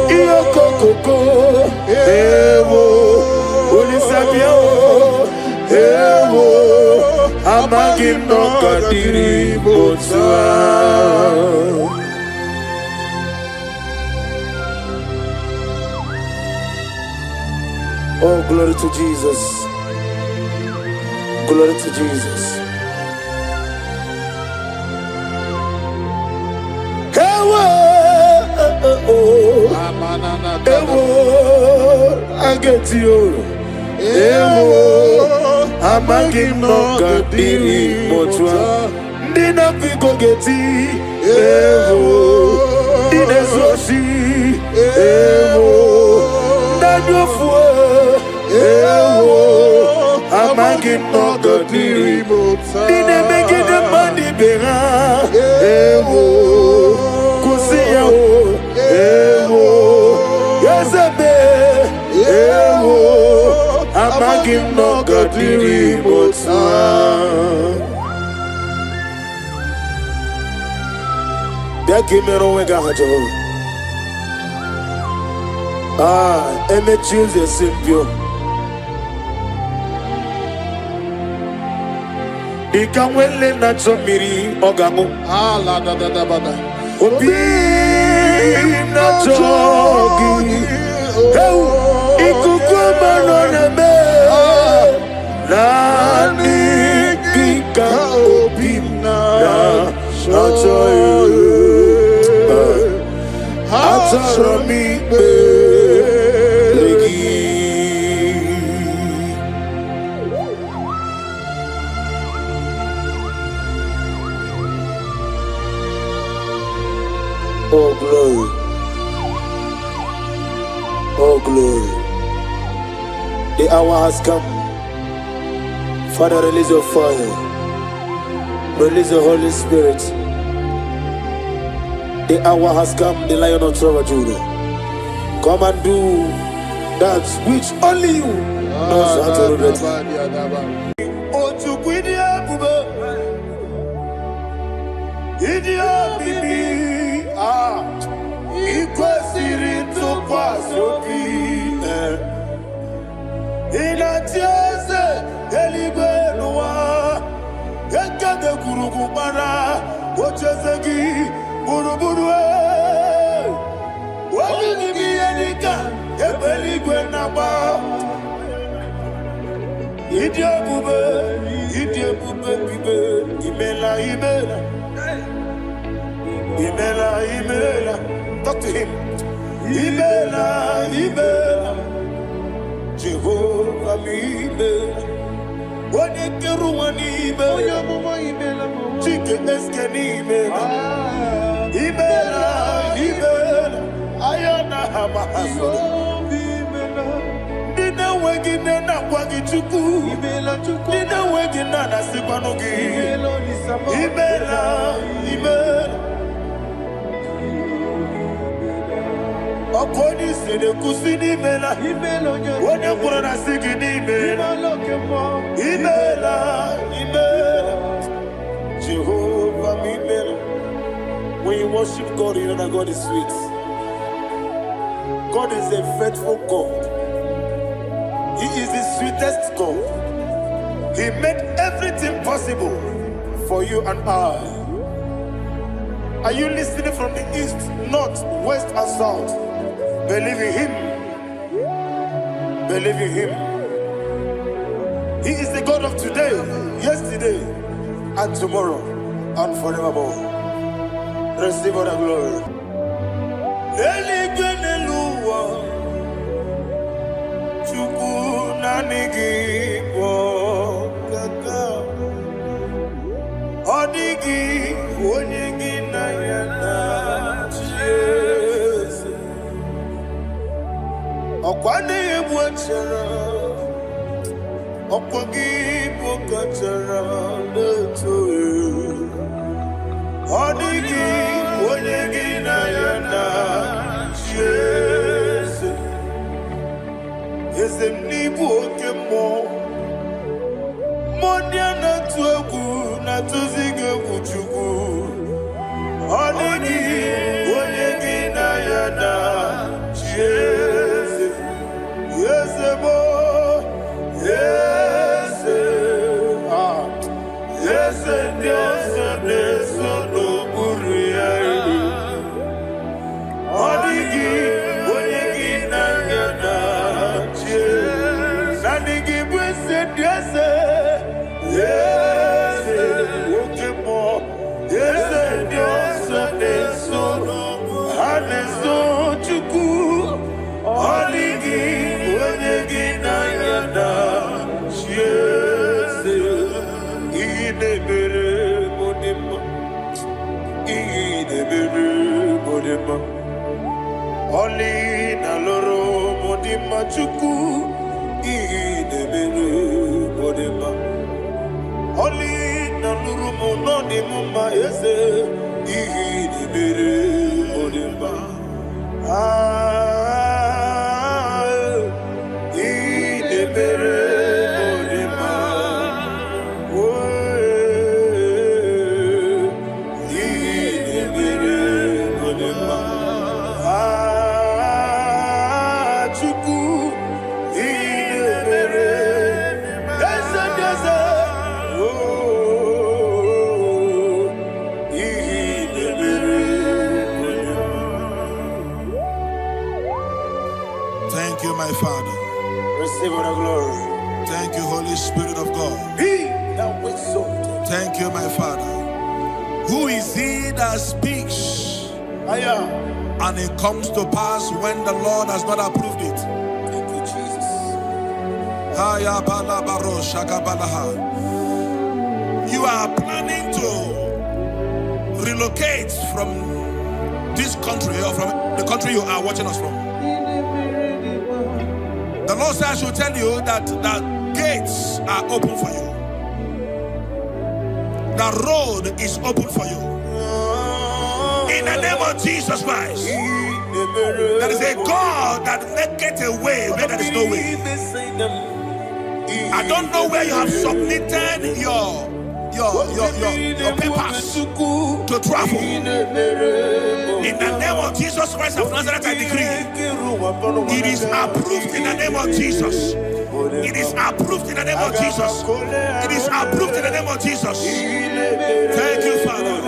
iyokokoko, ewo, olisabio, ewo, amaginoka diri botwa. Oh, glory to Jesus. Glory to Jesus. Ewo, ewo, I get you. Ewo, amaginoka diri botwa. Dina piko geti. Ewo, dina soshi. Ewo, nanofue. Ewo, amaginoka diri botwa. Dina make the money bera. Ewo, kusiya o. Ewo, yezabe. Ewo, amaginoka diri botwa. Dakimero wega hajo. Eme choose simpio. Ikamwele na chomiri ogamu. La da da da bada. Obi na chogi. Ikukuma no neme. Nani kika obi na chogi. Atarami belegi. Oh glory. Oh glory. The hour has come. Father, release your fire. Release the Holy Spirit. The hour has come, the Lion of Tribe of Judah. Come and do that which only you knows how to do. Buruburu wabini biyenika ebeligwe naba Idi ebube bibe imela talk to him imela Jehovah imela Wani keru wani imela Chike eskeni imela Ibela, ayana hamahaso. Dina wegina na kwagi chuku. Dina wegina na sikwanogi. Ibela. Okoni sede kusini ibela. Wone kura na sigini ibela. Ibela. Jehovah ibela. When you worship God, you know that God is sweet. God is a faithful God. He is the sweetest God. He made everything possible for you and I. Are you listening from the east, north, west, and south? Believe in Him. Believe in Him. He is the God of today, yesterday, and tomorrow, and forevermore. Receive all the glory. Eligwenelua Chuku nanigi wo kaka Odigi onyegi na yana Jesus Okwane ebwachara Okwagi bokachara leto Odigi onyegi na yana n'ibu oke mmụọ ndị a na-atụ egwu na-atụzi gị egwu Chukwu ọ dịghị onye gị na ya na chi eze mo eze ndị ọzọ na-eso n'okpuru ya ọ dịghị onye gị na ya na chi naanị gị bụ eze ndị eze oke mmụọ eze ndị ọzọ na-eso ha na-eso Chukwu ọ dịghị onye gị na ya na chi eze ihe na-emere m dị mma ihe na-emere m dị mma ọlị na lụrụ m dị mma Chukwu ihe na-emere m dị mma ọlị na lụrụ m nọ dị m mma eze ihe na-emere m dị mma Thank you, my Father. Receive all the glory. Thank you, Holy Spirit of God. Be thou exalted. Thank you, my Father. Who is he that speaks and it comes to pass when the Lord has not approved it? Thank you, Jesus. You are planning to relocate from this country or from the country you are watching us from. The Lord says I should tell you that the gates are open for you. The road is open for you. In the name of Jesus Christ. There is a God that maketh a way where there is no way. I don't know where you have submitted your papers to travel. In the name of Jesus Christ of Nazareth, I decree it is approved in the name of Jesus. It is approved in the name of Jesus. It is approved in the name of Jesus. Thank you, Father.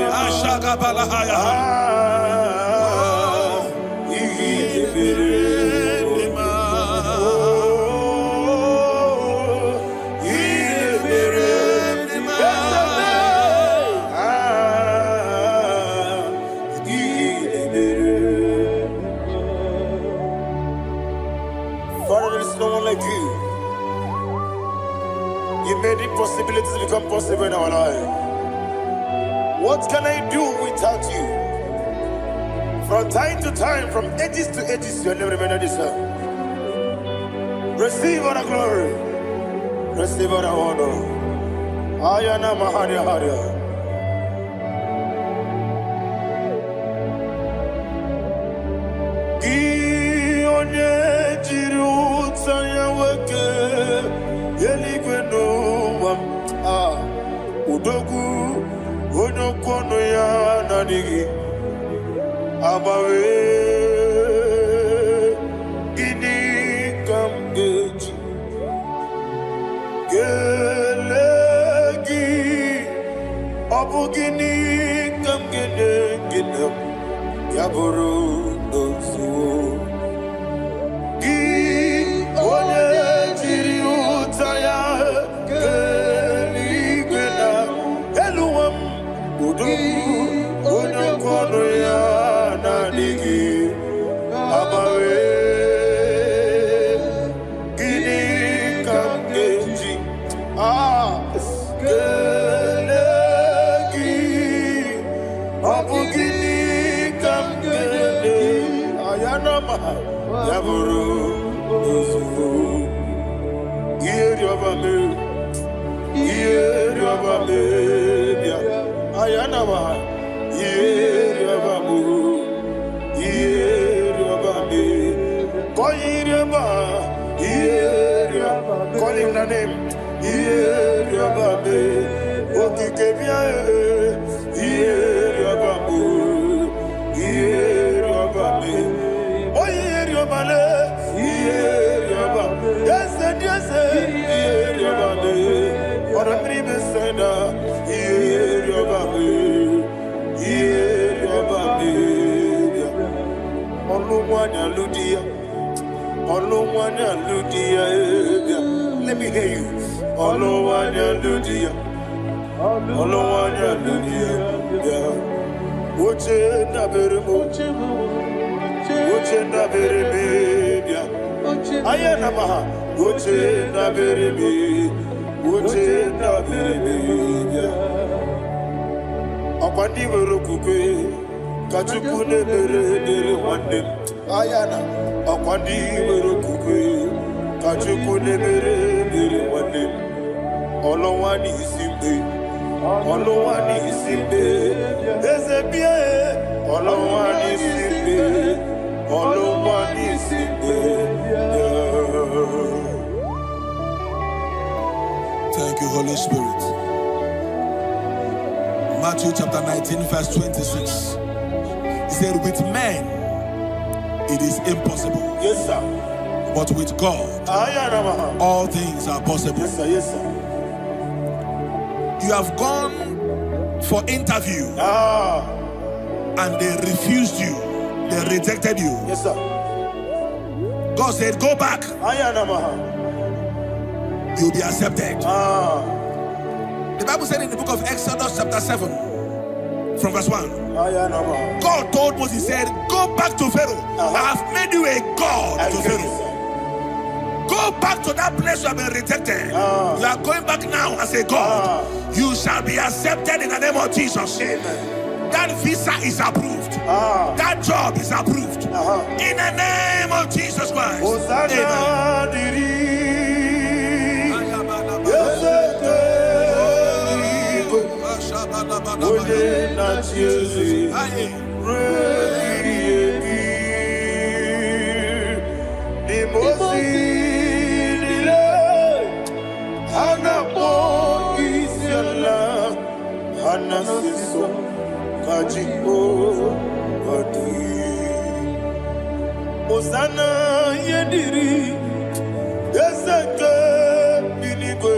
Father, there is no one like you. You made impossibilities become possible in our life. What can I do without you? From time to time, from ages to ages, you have never been deserved. Receive all the glory. Receive all the honor. Ayana Maharia Haria. Udogu onokono ya nadigi abawe ini kamgeji gelegi obugini kamgene gina yaburu dosu gi onye jiri utaya onokono ya nadigi abawe gini kamgeji gelegi abugini kamgene ayanama yaburu ozufu iyeriobame bia ayanama iyeriobame koyiriba Onanim, Yabame, Okikebia, Yabamu, Yabame, Oyabale, Yabame, yes, Yabame, Onamribe Senda, Yabame, Yabame, Oluwanya Ludia. Oluwanya Ludia, let me hear you. Oluwanya Ludia, Oluwanya Ludia, Uche na beremo, Uche na bereme, Ayana maha, Uche na bereme, Uche na bereme, Akwandi berokukwe, Kachukune bere wande, Ayana. Akwandi berokukwe, Kachukune bere wande. Olowani isimbe, Olowani isimbe, Ezebie, Olowani isimbe, Olowani isimbe. Thank you, Holy Spirit. Matthew chapter 19, verse 26. He said, with men it is impossible. Yes, sir. But with God, all things are possible. Yes, sir. Yes, sir. You have gone for interview and they refused you. They rejected you. Yes, sir. God said, go back. You'll be accepted. The Bible said in the book of Exodus chapter 7 from verse 1, God told Moses, he said, go back to Pharaoh. I have made you a God to Pharaoh. Go back to that place you have been rejected. You are going back now as a God. You shall be accepted in the name of Jesus. Amen. That visa is approved. That job is approved. In the name of Jesus Christ. Osana yediri Ezeke binigwe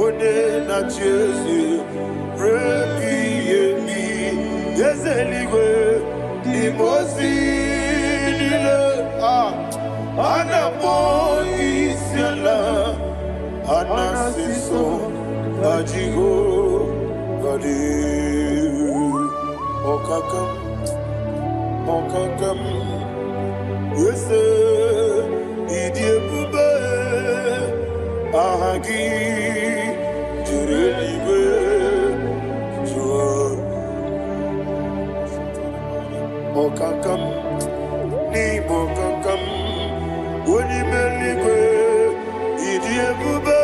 Ode na Jezi Reki yemi Yezeligwe Imosi nile Anapo isiala Anasiso Ajigo Gadi Okakam Okakam Yes, Idiabube, Ahagi, Jurelibe, Jua, Okakam, Nibokakam, Unimelibe, Idiabube,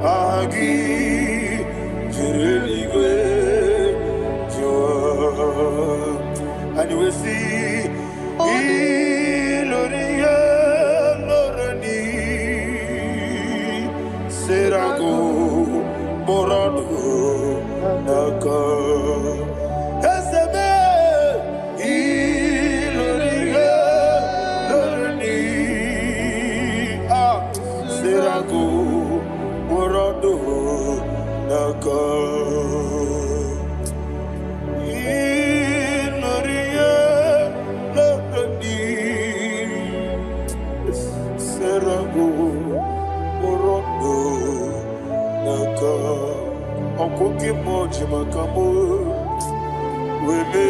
Ahagi, Jurelibe, Jua, and you will see. Iloria Lorani Serago Morado Naka Esebe Iloria Lorani Serago Morado Naka Okoki moji makamo Weme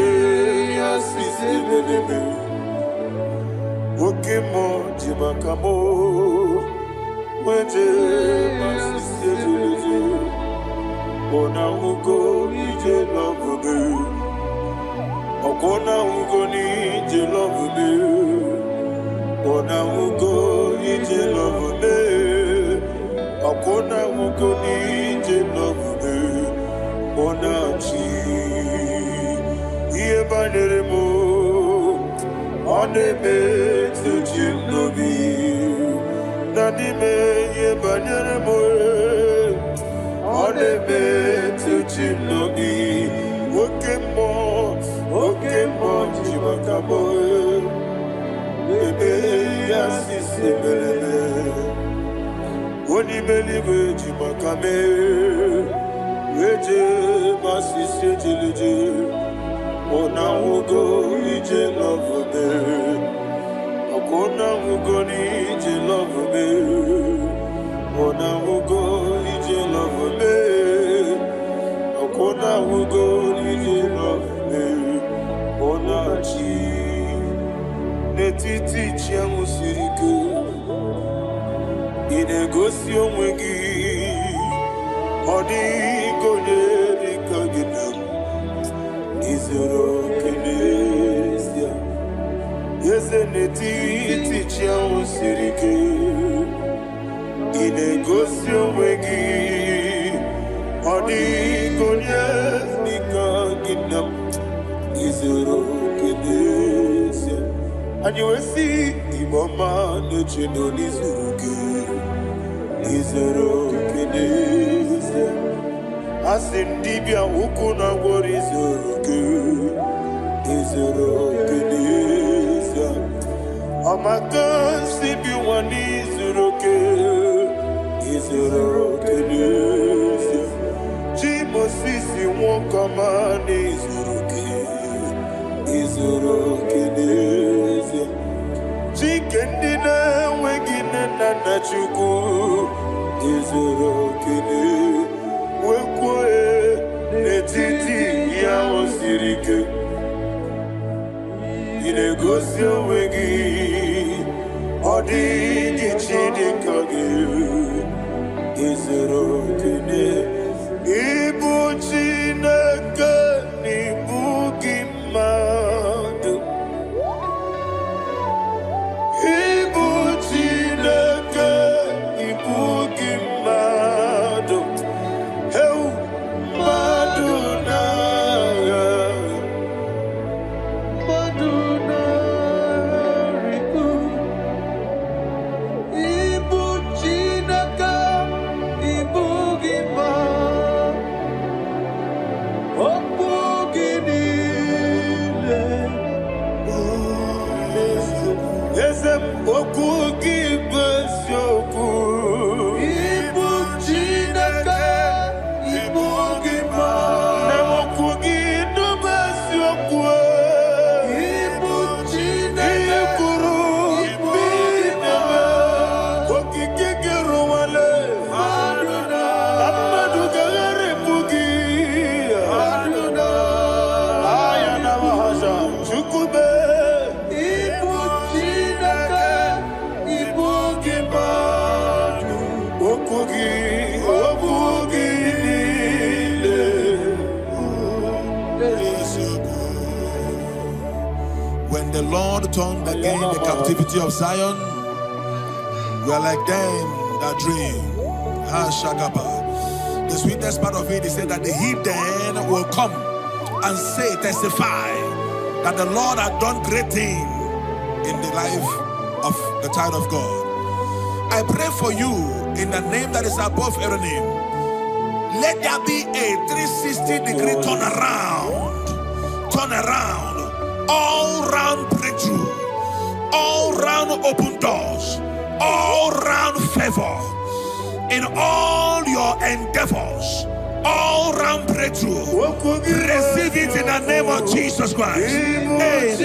yasisi beneme Okoki moji makamo Wete masisi beneme Ona ugo ije lovebe Okona ugo ni ije lovebe Ona ugo ije lovebe Okona ugo ni ije lovebe Ona chi Iye baneremo Onebe tujinobi Na n'ime ihe banyere m ọ na-eme tuchi m n'obi oke mmụọ ji maka m ebe ya sisi mereme onye eluigwe ji maka m eje masisi ejeleje ọ na-anwụgo ije lọvụ Ona mugo ni je love me. Ona mugo ni je love me. Ona mugo ni je love me. Ona chi netiti chiamu siriku. Inegosi onwegi. Odi konye di kagina. Izoro kenesia. Yeze netiti chiamu sirike inegosi onwegi odi konye nika ginam izero kenesia anyiwesi iboma nechino nizuruke izero kenesia asindibia huku na gwori izuruke izero kenesia Amaka sibi wani izuroke nezi Jimosisi wokama ni izuroke nezi Jikendina wegine na chuku izuroke nezi Wekwe netiti ya osirike Inegosi onwegi ọdịghị Chineke gị izuru kene ịbụ Chineke n'ịbụ gị mmadụ ịbụ Chineke n'ịbụ gị mmadụ ewu mmadụ n'agha When the Lord turned again the captivity of Zion, we are like them that dream. The sweetest part of it is said that the heathen will come and say, testify, that the Lord had done great things in the life of the child of God. I pray for you in the name that is above every name. Let there be a 360-degree turn around, all round breakthrough, all round open doors, all round favor in all your endeavors, all round breakthrough. Receive it in the name of Jesus Christ. Amen.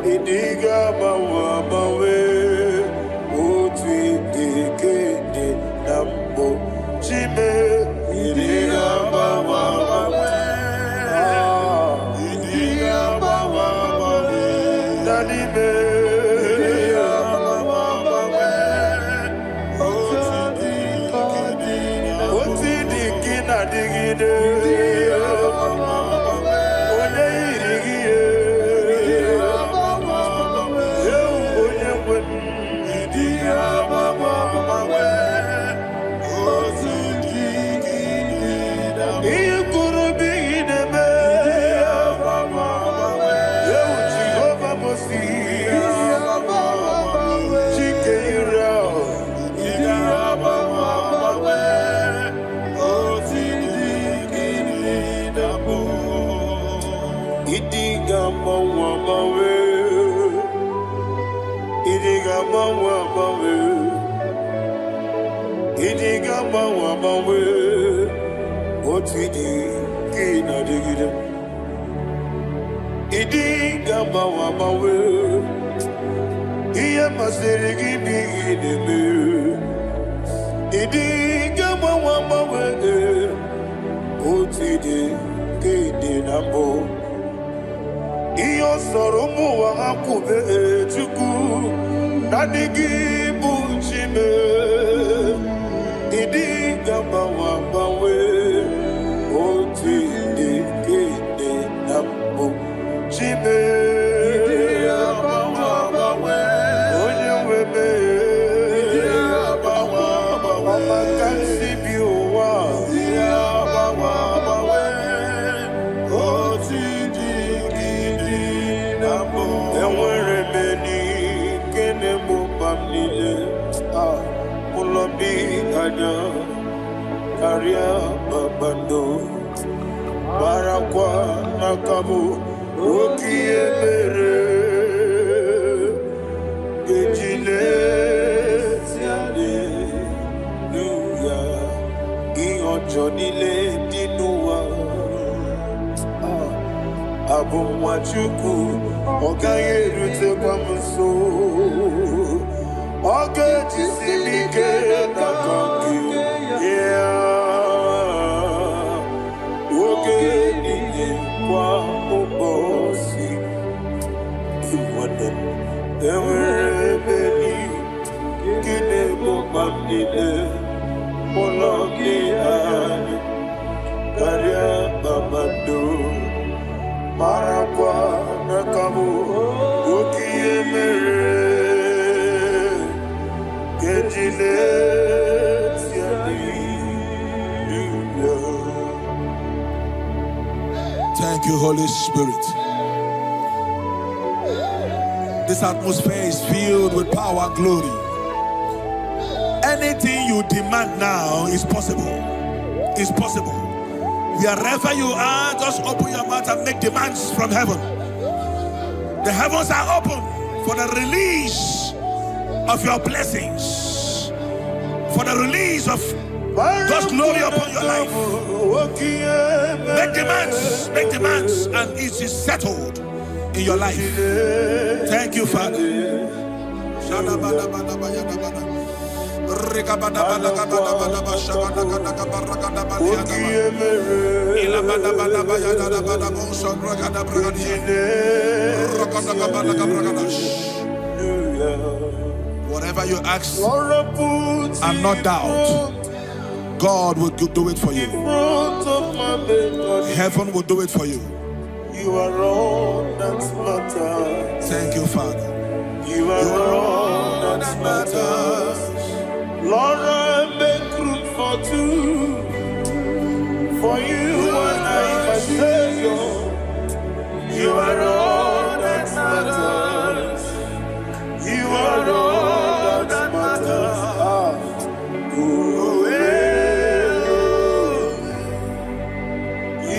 Idiga bawa bawe, utwi dikede. Thank you, Holy Spirit. This atmosphere is filled with power and glory. Anything you demand now is possible. It's possible. Wherever you are, just open your mouth and make demands from heaven. The heavens are open for the release of your blessings, for the release of God's glory upon your life. Make demands, and it is settled in your life. Thank you, Father. Whatever you ask and not doubt, God will do it for you. Heaven will do it for you. You are all that matters. Thank you, Father. You are all that matters. Lord, I make room for two. For you and I, my Savior. You are all that matters. You are all that matters.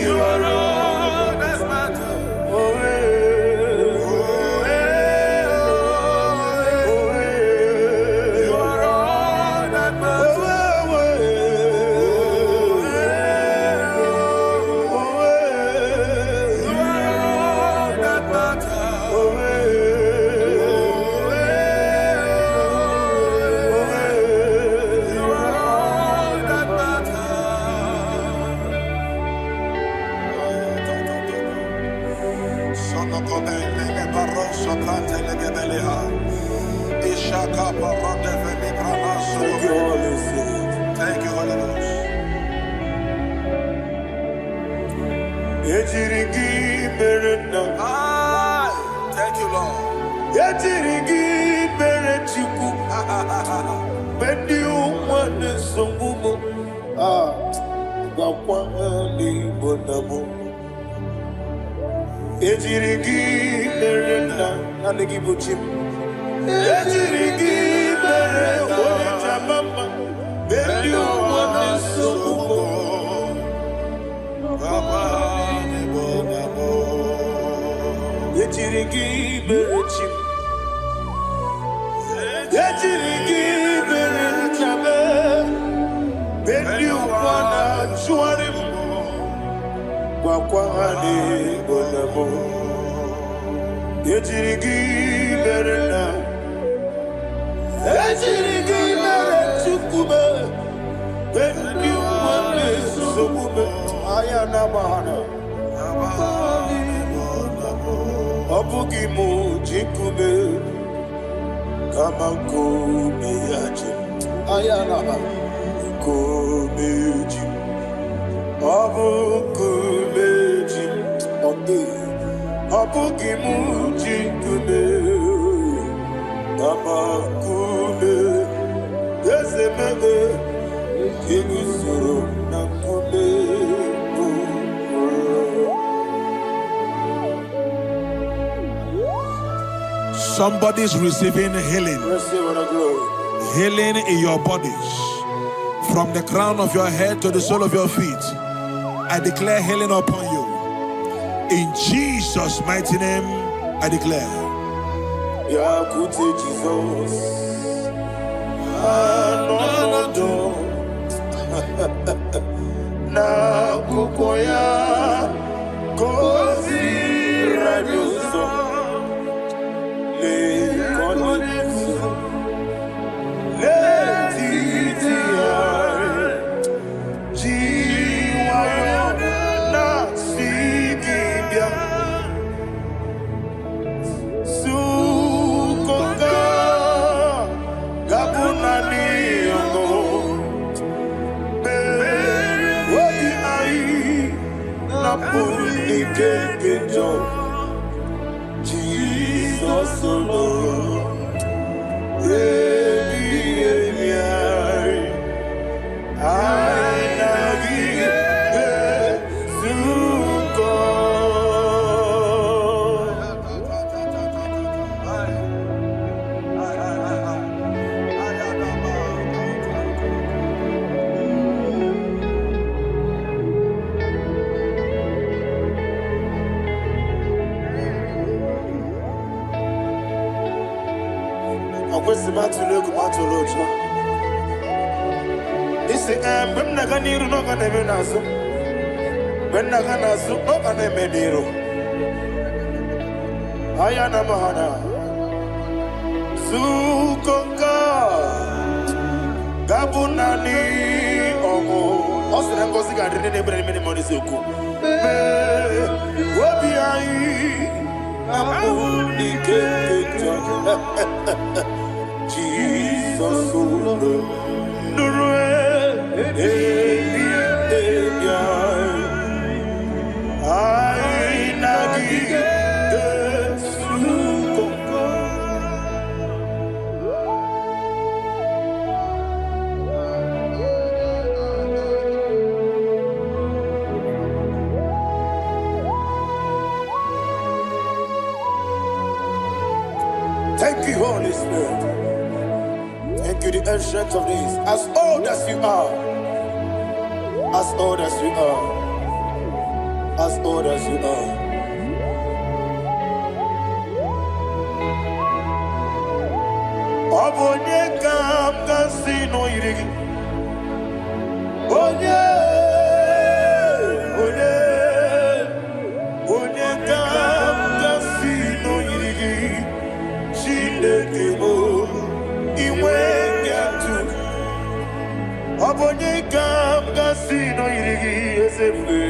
You are all that matters. Thank you, Holy Spirit. Thank you, Holy Ghost. Ejirigi merenda. Thank you, Lord. Ejirigi merechiku. Bendi umwane songumo. Wakwa ni bonamo. Ejirigi merenda. Nalegi buchim. Ejirigi merenda. Mama. Bendi umwane songumo. Ejirigi merechim. Ejirigi merechame. Bendi umwana chuarim. Wakwa ni bonamo. Ejirigi merenda. Ejirigi merechukume. Bendi umwana songume. Ayana mahana. Obugi mu jikume kama kume yaji. Ayana kume ji. Obu kume ji. Obugi mu jikume kama kume. Ezemebe kigusoro na kume. Somebody's receiving healing. Healing in your bodies. From the crown of your head to the sole of your feet. I declare healing upon you. In Jesus' mighty name, I declare. Yakute Jesus. Anodo. Na kukoya. Kozi radioso. Jesus alone. When Nagani no can even answer. When Nagana soup, no can even hero. Ayana Mahana Sukoka Gabunani Omo Osran Kosika didn't bring many money Suku. Wabiai Napuni Jesus Thank you, Holy Spirit. Thank you, the ancient of days. As old as you are. As old as you are. As old as you are. Obonye kam kasino irigi. Onye kam kasino irigi. Shindekimo iwe gatu. Obonye kam kasino irigi esefe.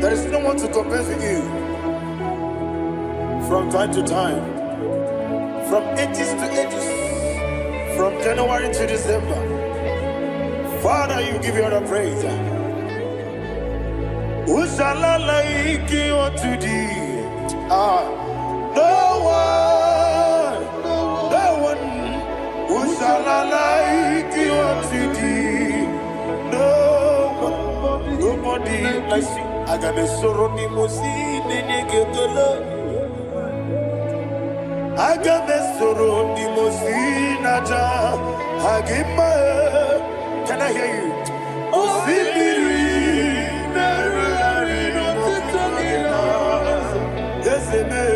There is no one to compare with you. From time to time, from ages to ages, from January to December, Father, you give your praise. Who shall I like you unto thee? No one. Who shall I like you unto thee? No one. Nobody like you. I got a sorrow ni mosi nene getolo. I got a sorrow ni mosi naja. Agima, can I hear you? Osibiri, Desene,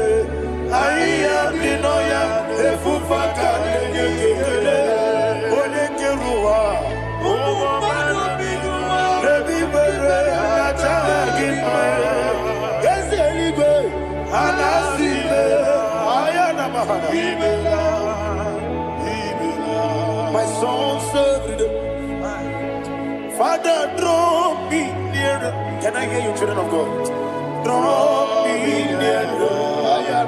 Aya Binoya, Efufaka, Nekele, Onekerua, Rebi Bere, Natagima, Deselibe, Anasime, Ayana Mahana, my soul served. Father, draw me nearer. Can I hear you, children of God? Draw me nearer. I am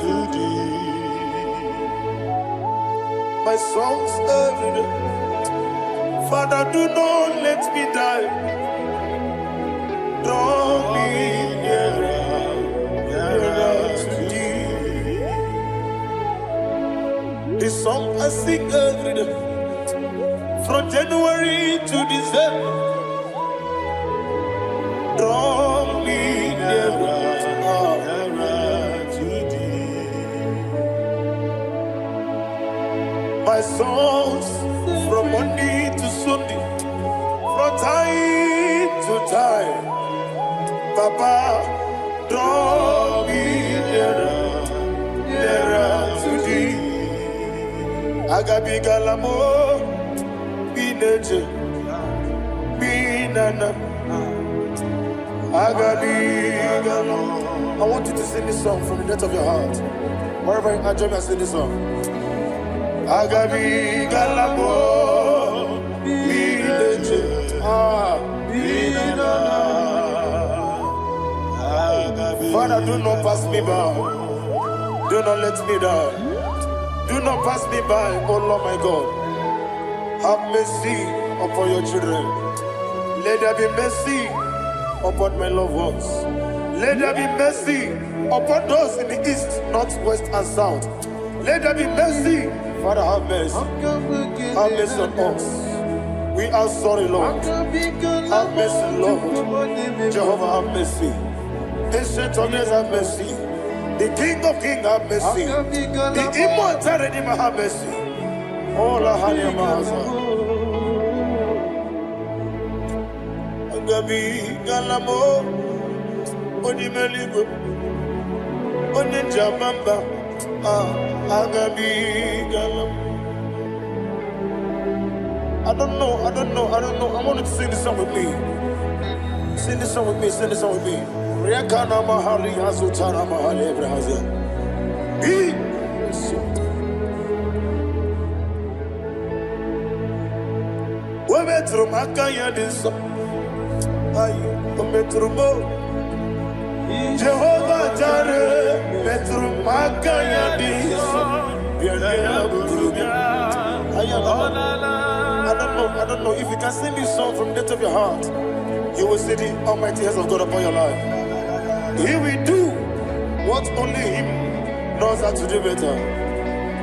to thee. My songs every day. Father, do not let me die. Draw me nearer to thee. This song I sing every day. From January to December, draw me nearer to thee. My songs from Monday to Sunday, from time to time, Papa, draw me nearer to thee. Agabi Galamo. I want you to sing this song from the depth of your heart. Wherever you are, join me and sing this song. Agabi Galabo, Father, do not pass me by. Do not let me die. Do not pass me by, oh Lord my God. Have mercy upon your children. Let there be mercy upon my loved ones. Let there be mercy upon those in the east, north, west, and south. Let there be mercy. Father, have mercy. Have mercy on us. We are sorry, Lord. Have mercy, Lord. Jehovah, have mercy. Ancient of days, have mercy. The King of Kings, have mercy. The immortal Redeemer, have mercy. Oh, la hania maza. Agabi galamo, oni meligo, oni jabamba. Agabi galamo. I don't know. I want you to sing this song with me. Sing this song with me. Sing this song with me. Riakana mahali azutana mahali ebrahazia. Metro Makaya Diso, Metro Mo, Jehovah Jare, Metro Makaya Diso, I don't know if you can sing this song from the depth of your heart. You will see the almighty hands of God upon your life. He will do what only Him knows how to do better.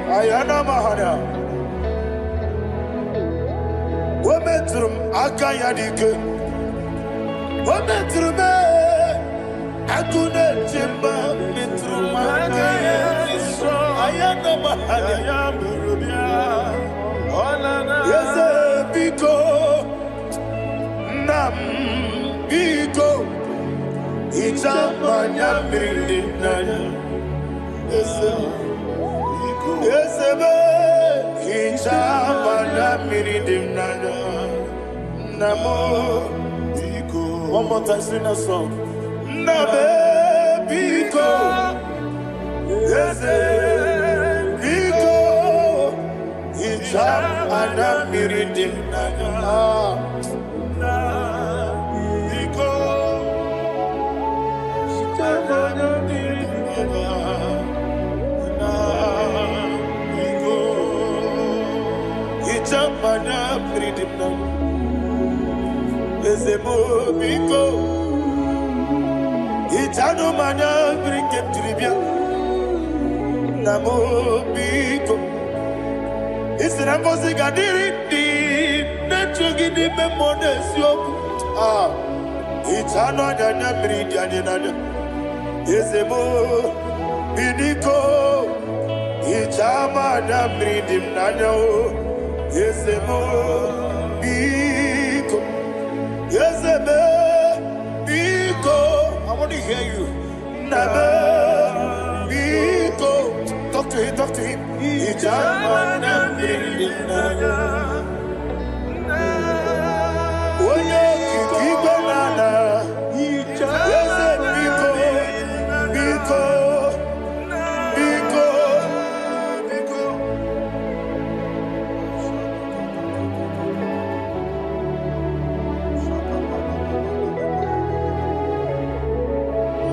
Ayana Mahana. Wometrum akayadike. Wometrum akune chemba metrum akayadike. Ayana mahaya murubia. Yes, biko nam biko. Ichamanya mirinaya. Yes, be. One more time, sing a song. Nabe Biko, yes, Biko, Icham Anamiri. I want to hear you. Talk to him, talk to him.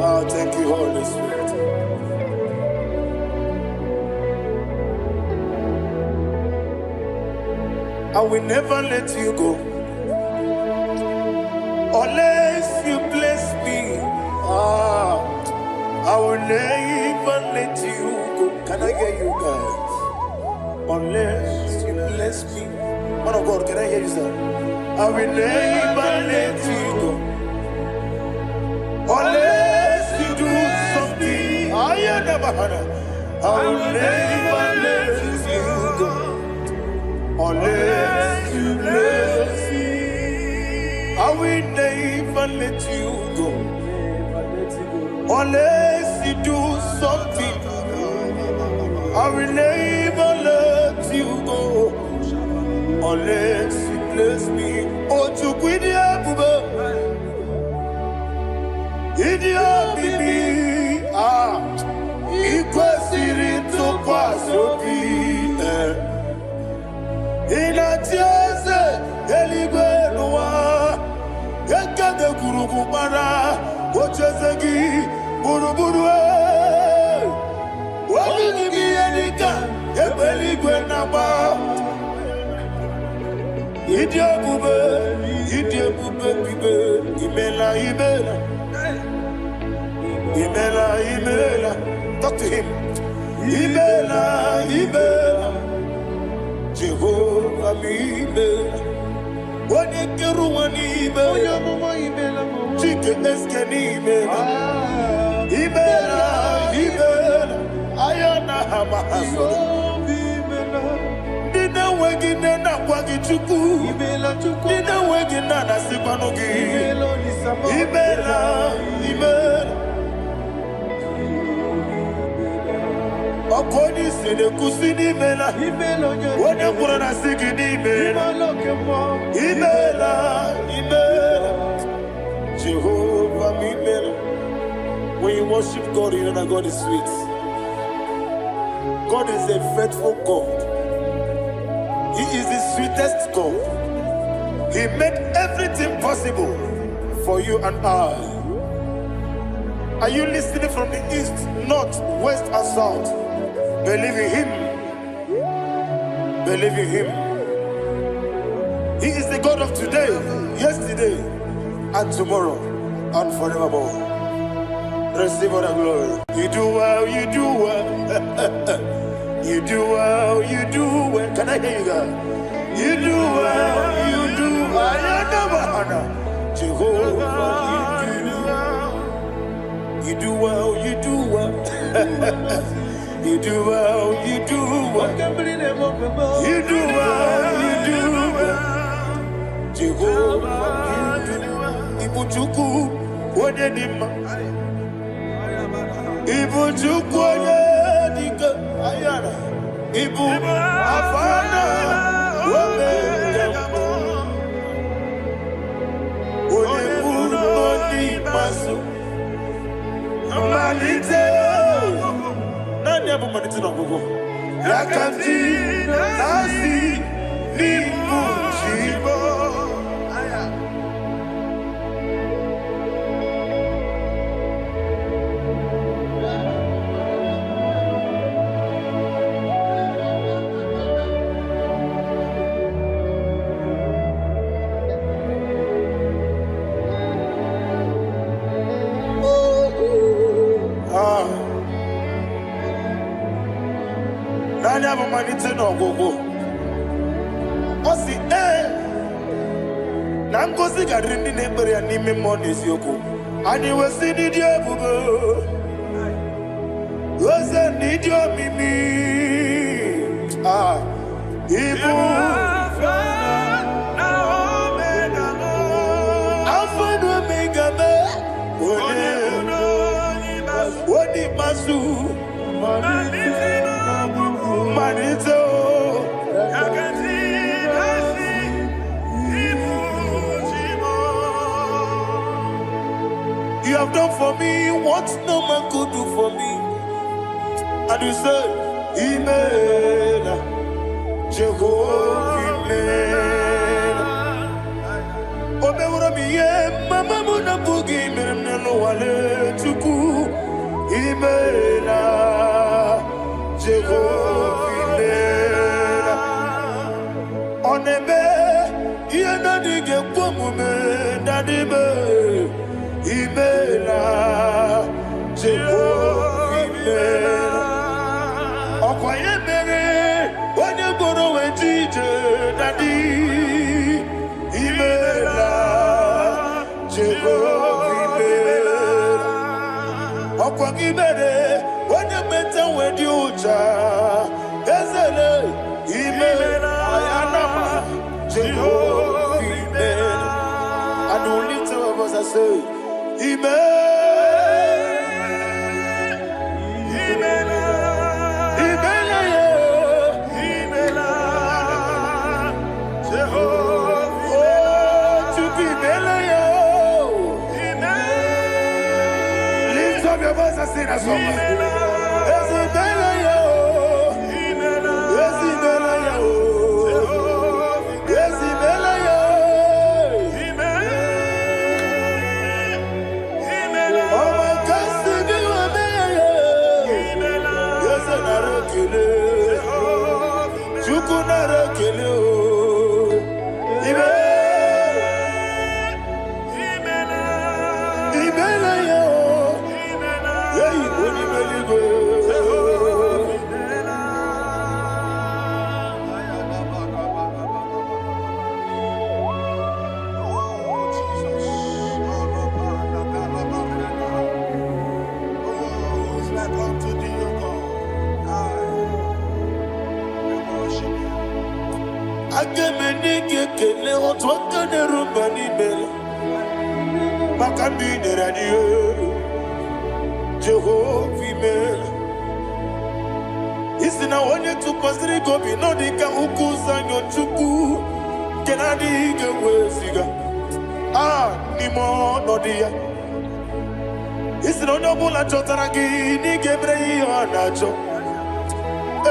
Oh, thank you, Holy Spirit. I will never let you go unless you bless me. I will never let you go. Can I hear you guys? Unless you bless me. Man of God, can I hear you, sir? I will never let you go unless you do something. I will never let you go unless you bless me. I will never let you go unless you do something. I will never let you go unless you bless me. Oh, to quit Idia bibi ikwesiri tukwasobi inatieze eligwe nuwa ekade kurubu bara ochezegi buruburu wabini biyenika ebeligwe naba Idia bube bibe imela Imela, talk to him. Imela, Jehovah Imela. Wanekeru Imela, Chike Eskeni Imela, Ayana Hamahaso. Dina wegina na kwagi chuku. Dina wegina na sipanogi. Imela. Okoni sene kusini mela. Wone kurana sigini mela. Imela. Jehovah Imela. When you worship God, you know that God is sweet. God is a faithful God. He is the sweetest God. He made everything possible for you and I. Are you listening from the east, north, west, and south? Believe in him. Believe in him. He is the God of today, yesterday, and tomorrow, and forevermore. Receive all the glory. You do well, you do well. You do well, you do well. Can I hear you guys? You do well, you do well. Jehovah, you do well, you do well. You do well, you do well. You do well, you do well. Jehovah, Ibuchuku, Wadedima. Ibuchuku, Wadedika, Ayana. Ibu, Afana, Wabedamo. Oyebu, Noni, Masu. Amalite. Yakanti nasi ni mujibo Nani abamanite no gogo. Osi na ngozi gadiri ndị na-ekpere ya n'ime mmụọ n'eziokwu. Anyị wesi n'ịdị ebube. Oze n'ịdị omimi. Ibu Alpha and Omega me. Oni masu Manito. You have done for me what no man could do for me. And you say, Amen. Jehovah, Amen. Omewura miye, mama muna bugi meneno wale tuku. Amen. Jehovah, Amen. Onebe, iye nadige kwomume, nadibe. Imela Jehovah Imela Okoye mere Onye gboro wejije Nadi Imela Jehovah Imela Okoye mere Onye meta wedi uja Ezele Imela Ayanama Jehovah Imela And only two of us I say Lift up your voice and sing a song. Kele otwaka ne rumba ni bela Makambi ne radio Jehovah Imela Isina onye tupasiri gobi no dika ukuza nyochuku Kenadi gewesiga Nimo no dia Isina onye bula chotaragi ni gebrei anacho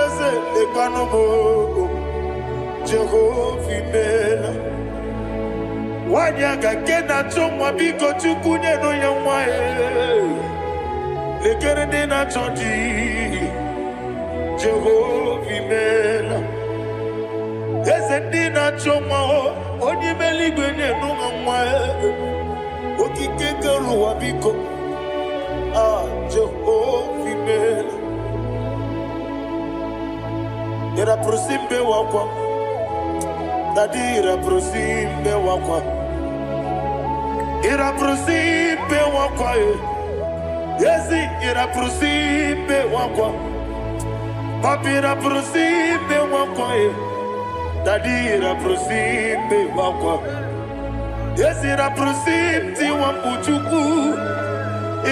Eze lekano mo Jehovah Imela Wanyaga kena chomwa biko chukunye no ya mwae Lekere dena chondi Jehovah Imela Eze dina chomwa Onye meligwe no mwae Okike ruwa biko Jehovah Imela Yera prosimbe wakwa Dadira prosimbe wakwa Ira prosimbe wakwa Yesi ira prosimbe wakwa Papira prosimbe wakwa Dadira prosimbe wakwa Yesi ira prosimti wambuchuku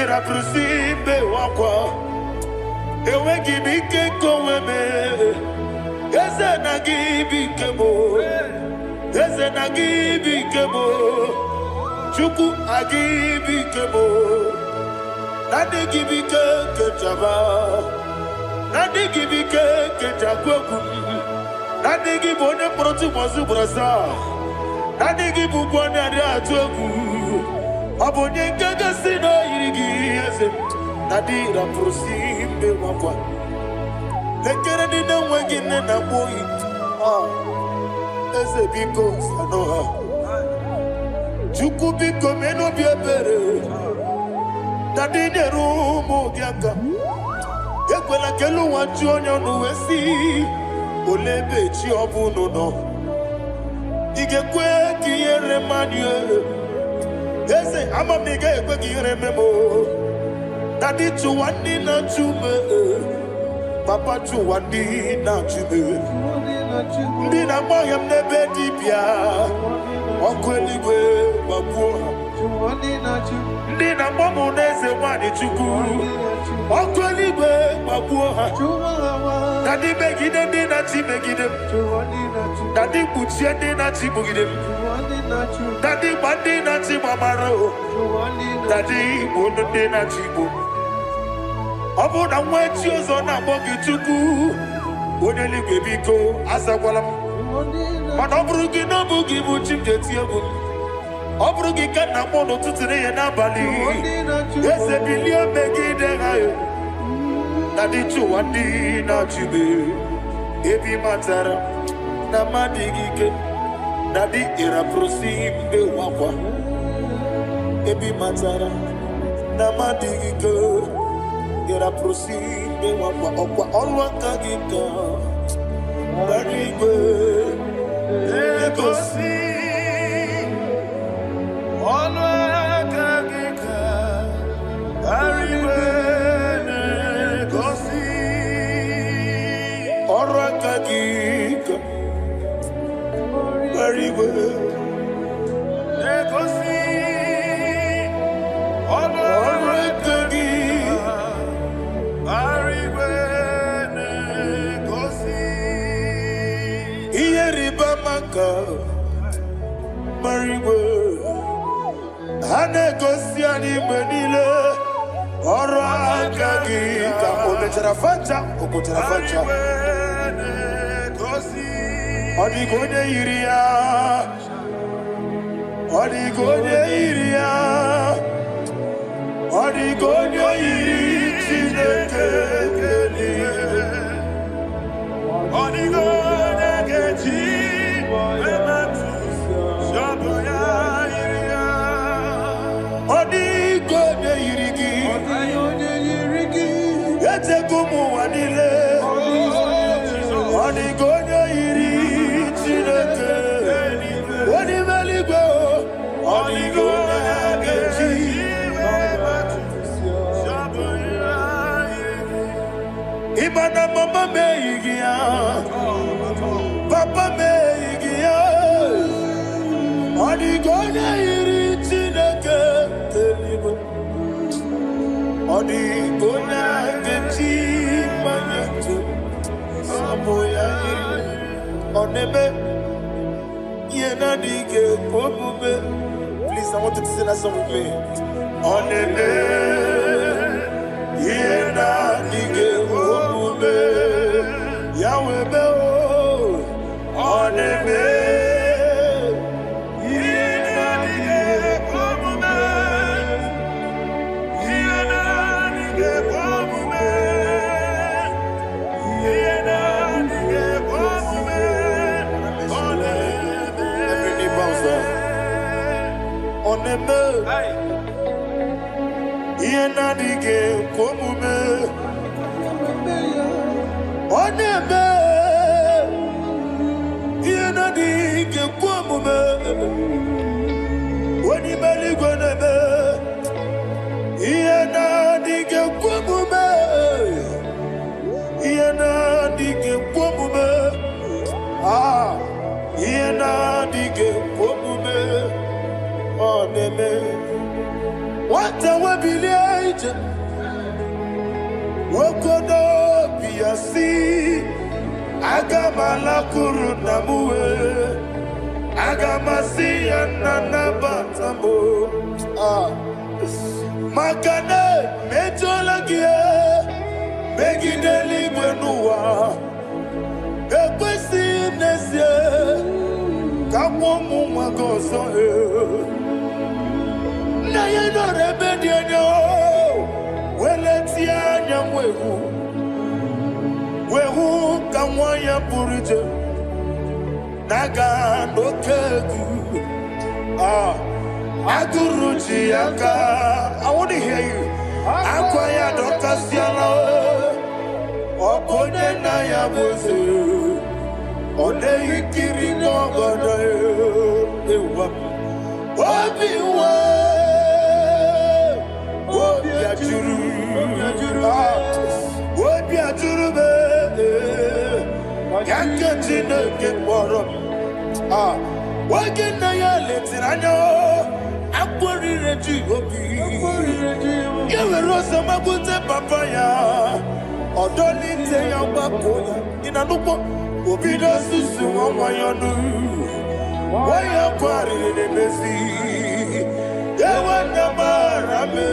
Ira prosimbe wakwa Ewe gibike koweme Eze na gibi kebo Eze na gibi kebo Chuku agibi kebo Nade gibi kejaba Nade gibi kejakweku Nade gibi one proti mwazu brasa Nade gibi kwane ade atuegu Abonye gaga sino irigi Eze Nadira prosimbe wakwa Lekere ni na wengine na boyi Eze biko sanoha Chuku biko meno biebere Nadine rumu gyaka Ekwela kelu wanchu onyo nuwesi olebe chi obuno no igekwe kiyere manye eze amamiga ekwe kiyere memo dadi chuwandi na chume papa chuwandi na chume ndi na moyam nebe dibia okweligwe babuo ndị na mgbanwe n'eze nwanyị chukwu ọkụ eluigwe gbagbuo ha dadị megide ndị na-achị megide m dadị kpuchie ndị na-achị gbugide m dadị gba ndị na-achị gbamara o dadị igbo ndị na-achị igbo ọ bụrụ na nwa echi ụzọ na-akpọ gị chukwu onye eluigwe biko azakwala m mana ọ bụrụ gị na ọ bụ gị bụ chi m ga-eti egwu ọ bụrụ gị ka nna mụ n'ụtụtụ n'ihe n'abalị eze bilie megide ha na dị chụwa ndị na-achịbe ebe matara na mmadụ gị ike na dị ịrapụrụsi mbe wakwa ebe matara na mmadụ gị ike ịrapụrụsi mbe wakwa ọkwa ọrụ aka gị ka gbara igwe egosi ọnụ aka gị ka arịwe na-egosi ọrụ aka gị ka arịwe na-egosi ọnụ aka gị arịwe na-egosi ihe rịba maka marịwe ha na-egosi anyị mgbe niile ọrụ aka gị ka o mechara facha o pụtara facha ọ dịghị onye yiri ya ọ dịghị onye yiri ya ọ dịghị onye yiri Chineke ọ dịghị onye ga-eji emetụ shọbụ ya ọ dịghị onye yiri gị echego m ụwa niile ọ dịghị onye yiri Chineke onye eluigwe ọ dịghị onye ga-eji ịma na mama m eyighị ya papa m eyighị ya ọ dịghị onye yiri Chineke eluigwe ọ dịghị onye ga-eji mmanya ntụ ọ bụ ya yiri ọ na-eme ihe na-adịghị ekwe omume. Please, I want you to sing that song with me. Ọ na-eme ihe na-adịghị ekwe omume ya wee mee ọ na-eme ihe na-adịghị ekwe omume ọ na-eme ihe na-adịghị ekwe omume onye ime eluigwe na-eme ihe na-adịghị ekwe omume ihe na-adịghị ekwe omume ihe na-adịghị ekwe omume ọ na-eme nwata webilie ije nwoke n'obi ya si aga m alakụrụ nna m wee aga m asị ya nna nabata m maka na emejuola gị megide eluigwe n'ụwa ekwesịghị n'ezie ka mụọ ụmụ nwa gị ọzọ nna ya nọrọ ebe dị anya weletie anya wehu ka nwa ya pụrụ ije na-aga n'oke egwu agụrụ ji ya ka I want to hear you akwa ya dọkasịala Okonye na ya boze. Ode ikiri n'obodo ewa. Obi wa. Obi ajuru. Obi ajuru be. Yanke Chineke kpọrọ m. Oge na ya letiri anya. Akpọrire ji obi. Ya were ọsọ magbute papa ya. Ọdọlite ya gbapụ ya. Ị na-anụkwa obi n'osisi nwa ya ọnụ. Waya kwarịrị n'emezi. Ewe na mara me.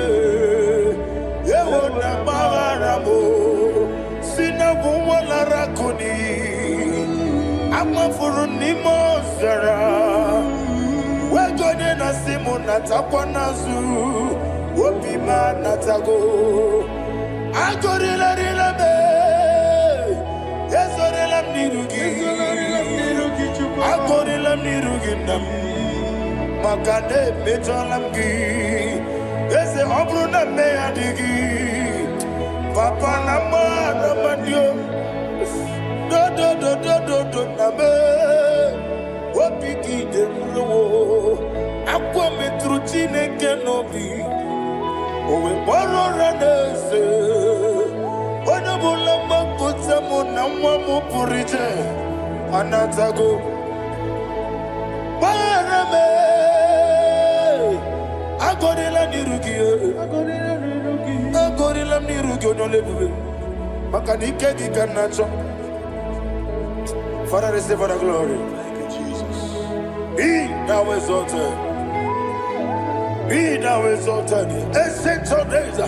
Ewe na mara mo. Si na bụ nwa lara kuni. Amafuru n'ime ọzara. Wegode na simu natakwa n'azụ. Obi ma natago. Agorila rila me. Ezorila m n'iru gị. Agorila m n'iru gị nna m. Maka na emejọla m gị. Eze ọ bụrụ na mme ya dị gị. Papa na mmadụ mandio. Do na me. Obi gị dị mụrụ. Akwa metụrụ Chineke n'obi. Owe gbọrọ ra n'eze. Onye ọbụla mgbapụta mụ na nwa m pụrụ iche. Anatago. Gbara m. Agọrịla n'iru gị. Agọrịla m n'iru gị onye ọla ebube. Maka na ike gị ka na-achọ. Father, receive all the glory. Thank you, Jesus. Be thou exalted. Be thou exalted. Ancient of days,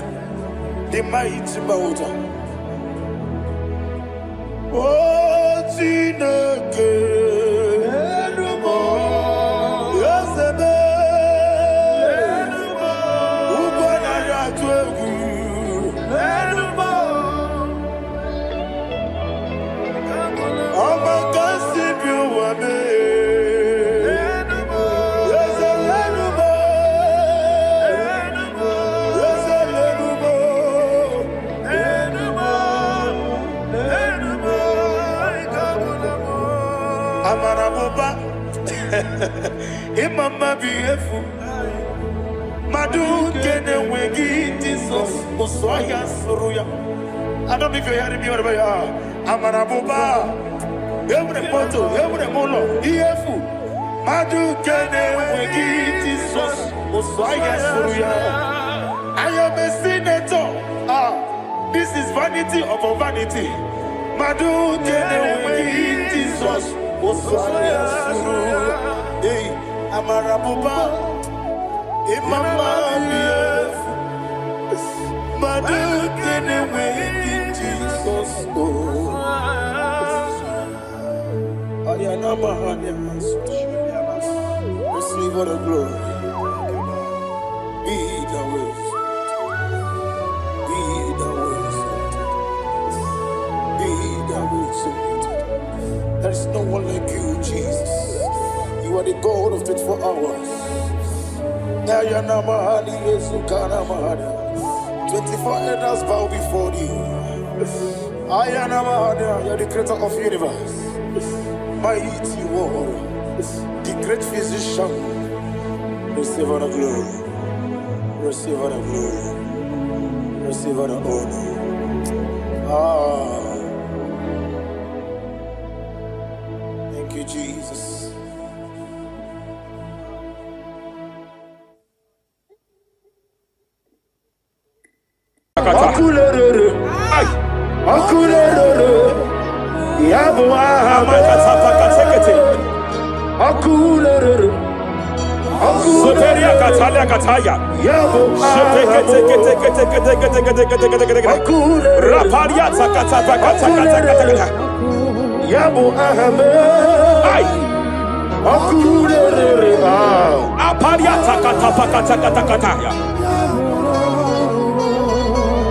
the mighty mountain. Oh, Chineke. Yosebe. Ugwana ya twegu. Amaraboba, Imama beautiful. Madu kene wegi Jesus, Usoya Suruya. I don't know if you're hearing me wherever you are. Amaraboba, every photo, every molo, EFU. Madu kene wegi Jesus, Usoya Suruya. I am a senator. This is vanity of a vanity. Madu kene wegi Jesus. Hey, Amaraboba, Imama beautiful. Madu kene wegi Jesus. Receive all the glory. Be the worst. Be the worst. Be the worst. There is no one like you, Jesus. You are the God of 24 hours. 24 elders bow before you. You are the creator of the universe. Mighty warrior, the great physician. Receive all the glory. Receive all the glory. Receive all the honor. Thank you, Jesus.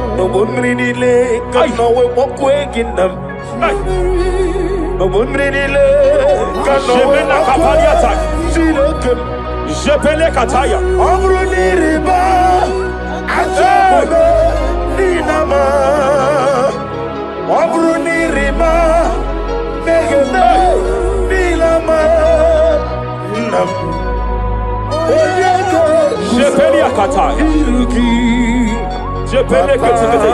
No one really can know what we're getting them. No one really can know what Jepele Kataya. Omruni riba. Ajabe. Ninama. kataya. Jebele ketekete.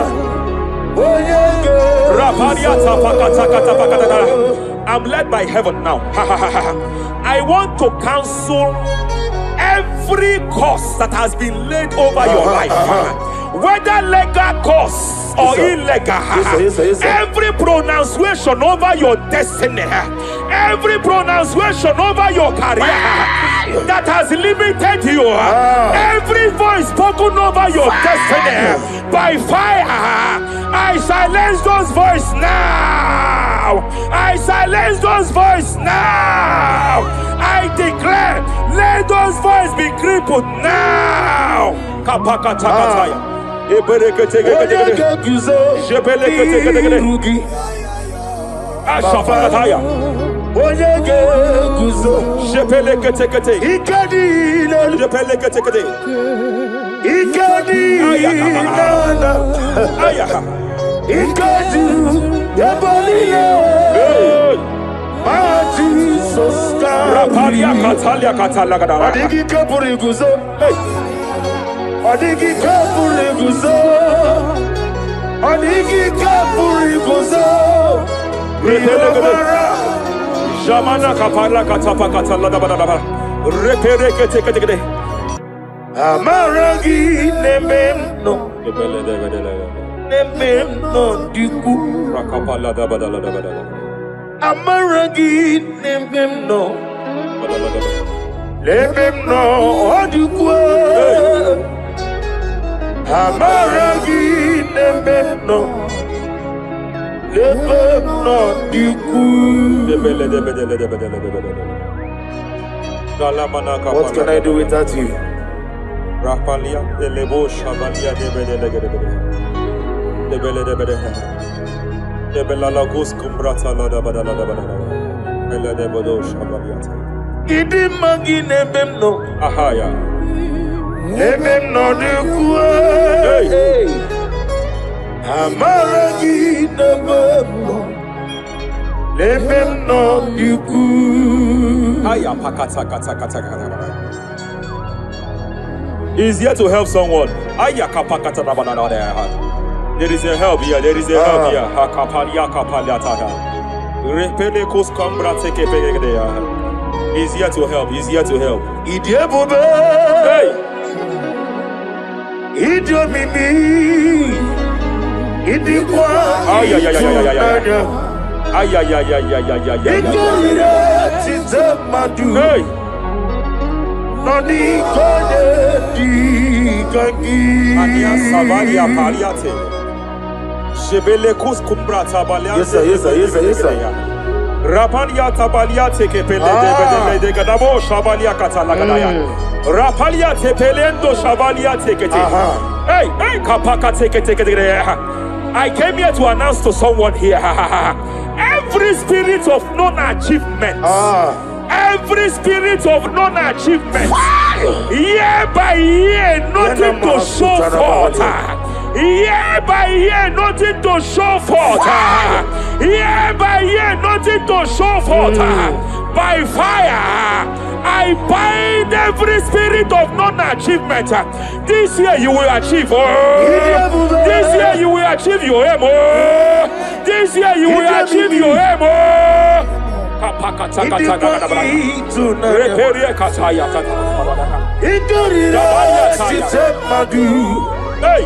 Rapariata pakata kata pakata. I'm led by heaven now. I want to cancel every curse that has been laid over your life, whether legal curse or illegal. Every pronunciation over your destiny, every pronunciation over your career that has limited you, every voice spoken over your destiny by fire, I silence those voices now. I silence those voices now. I declare, let those voices be crippled now. Kapakatakataya. Ashafakataya. Shepeleketekete. Shepeleketekete. Rapalia Katalia Katalagadara. Adigi kapuri guzo. Adigi kapuri guzo. Adigi kapuri guzo. Jamana kapara katapa katalada badaba. Repereke tekete. Amaragi nememno. Nememno diku. Rakapala da badala da badala. Amaragi nememno. Nememno diku. Amaragi nememno. Nememno diku. What can I do without you? Rapalia, the Lebo Shabalia, the Belalagus Cumbrata Lada Badala, Bella de Bodo Shabaliata. Idi magine bemno. Ahaya. Nebemno de kue. Amaragi nebemno. Nebemno de kue. Aya pakata kata kata kata. He's here to help someone. Aya kapakata rabana there. There is a help here. There is a help here. Hakapalia kapaliata. Repele kos kambra teke pegedea. He's here to help. He's here to help. Idiebobe. Hey. Idiomimi. Idikwa. Ay ay ay ay ay ay. Ay ay ay ay ay ay ay. Ikorira tizamadu. Hey. Nani kone di kangi. Ania savaria paliate. Shebele kus kumbra tabalia. Yes sir, yes sir, yes sir, yes sir. Rapalia tabalia teke pele de gadabo shabalia katalagadaya. Rapalia tepelendo shabalia teke. Hey, hey, kapaka teke. I came here to announce to someone here. Every spirit of non-achievement. Every spirit of non-achievement. Year by year, nothing to show forth. Year by year, nothing to show forth. Year by year, nothing to show forth. By fire, I bind every spirit of non-achievement. This year you will achieve. This year you will achieve your aim. This year you will achieve your aim. Hey.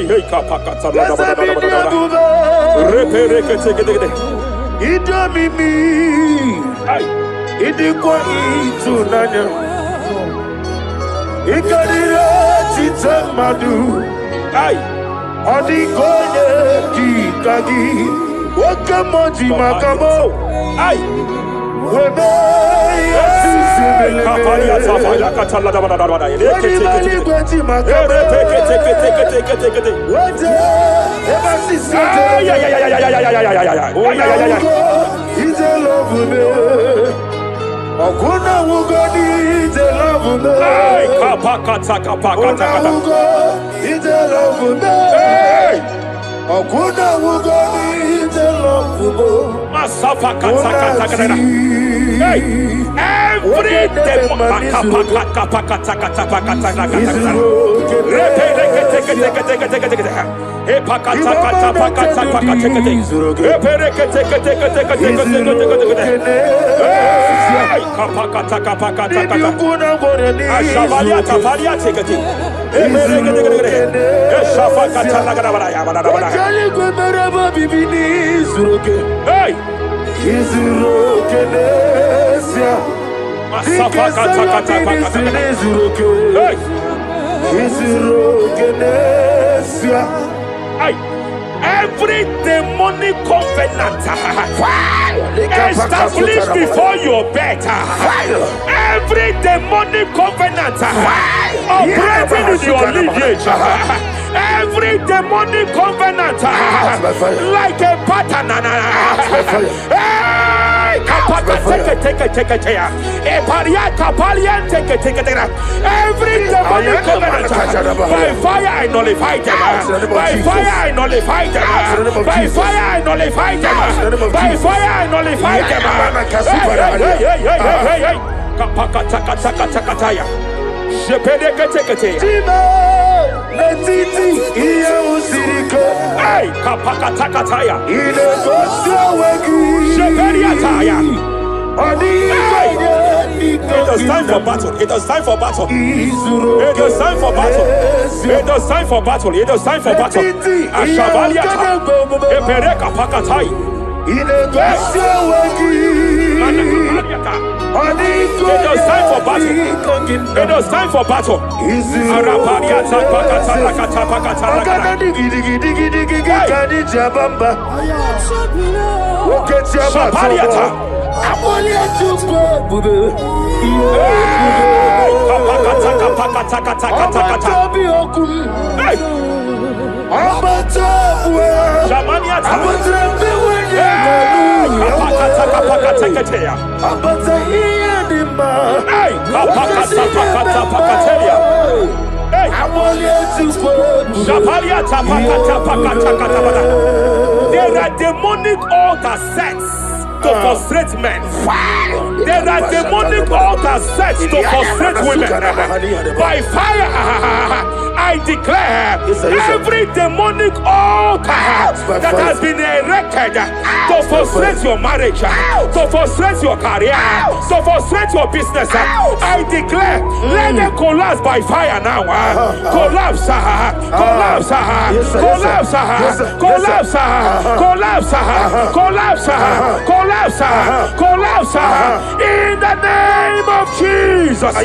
Hey, kapakata. Idomimi. Idikwa itunanya. Ikarira chitamadu. Ay. Odigoye dikagi. Wakamoji makamo. Ay. Webe yasisibele. Kapalia tafaya katala da bada. Wadimani gweti makamo. Teke. Wate ebasisi. Ay. Ite love me. Okuna wugoni ite love me. Ay, kapakata. Ite love me. Hey. Okuna wugoni ite love me. Masafa kata. Hey, every hey, every demonic covenant established before your bed, every demonic covenant operating in your lineage, every demonic covenant like a pattern. Every demonic covenant, by fire I nullify them. By fire I nullify them. By fire I nullify them. By fire I nullify them. Hey, kapakatakataya. It is time for battle. It is time for battle. It is time for battle. It is time for battle. It is time for battle. Ashabaliata. Epereka pakatai. It is time for battle. It is time for battle. Arapariata pakata pakata. Shabaliata. There are demonic altar sets to frustrate men. There are demonic altars set to frustrate women. By fire, I declare every demonic altar that has been erected to frustrate your marriage, to frustrate your career, to frustrate your business, I declare, let them collapse by fire now. Collapse, collapse, collapse, collapse, collapse, collapse, collapse, collapse, in the name of Jesus.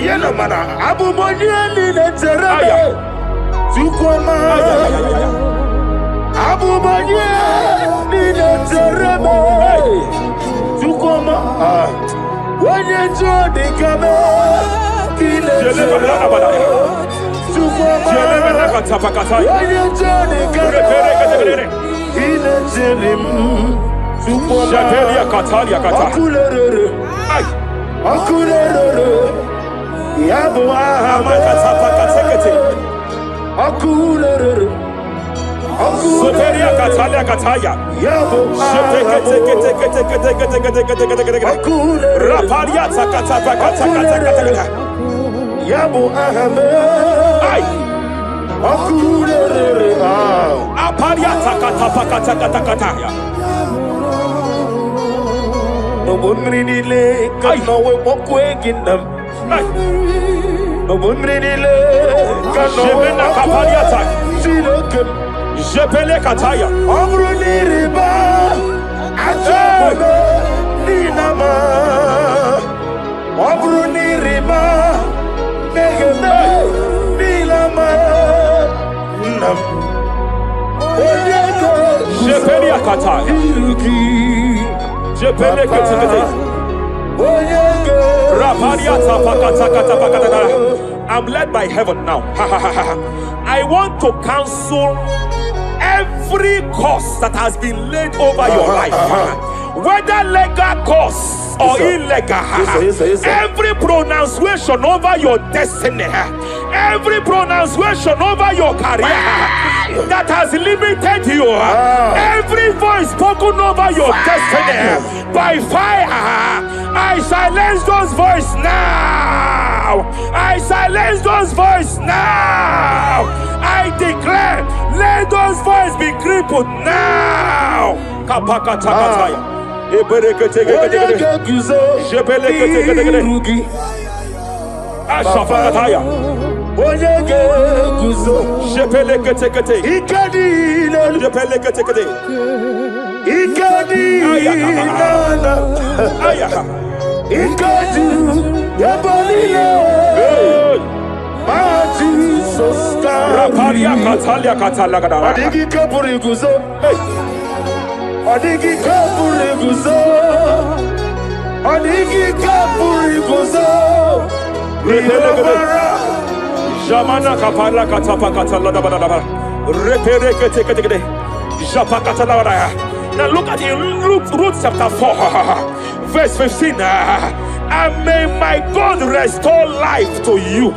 Jepele kataya. Amruni riba. Ajabu ninama. Amruni riba. Negeme nilama. Nam. Jepele kataya. Jepele kataya. I'm led by heaven now. I want to cancel every curse that has been laid over your life, whether legal curse or illegal. Every pronunciation over your destiny, Every pronunciation over your career that has limited you, every voice spoken over your destiny by fire, I silence those voices now. I silence those voices now. I declare, let those voices be crippled now. Kapakatakataya. Ashafakataya. Shepelekete. Shepelekete. Rapalia Katalia Katalaga. Adigi kapuriguzo. Adigi kapuriguzo. Adigi kapuriguzo. Jamana kapala katapa katala da da da. Repere kete kete kete. Japa katala da. Now look at it, Ruth chapter 4, verse 15. And may my God restore life to you.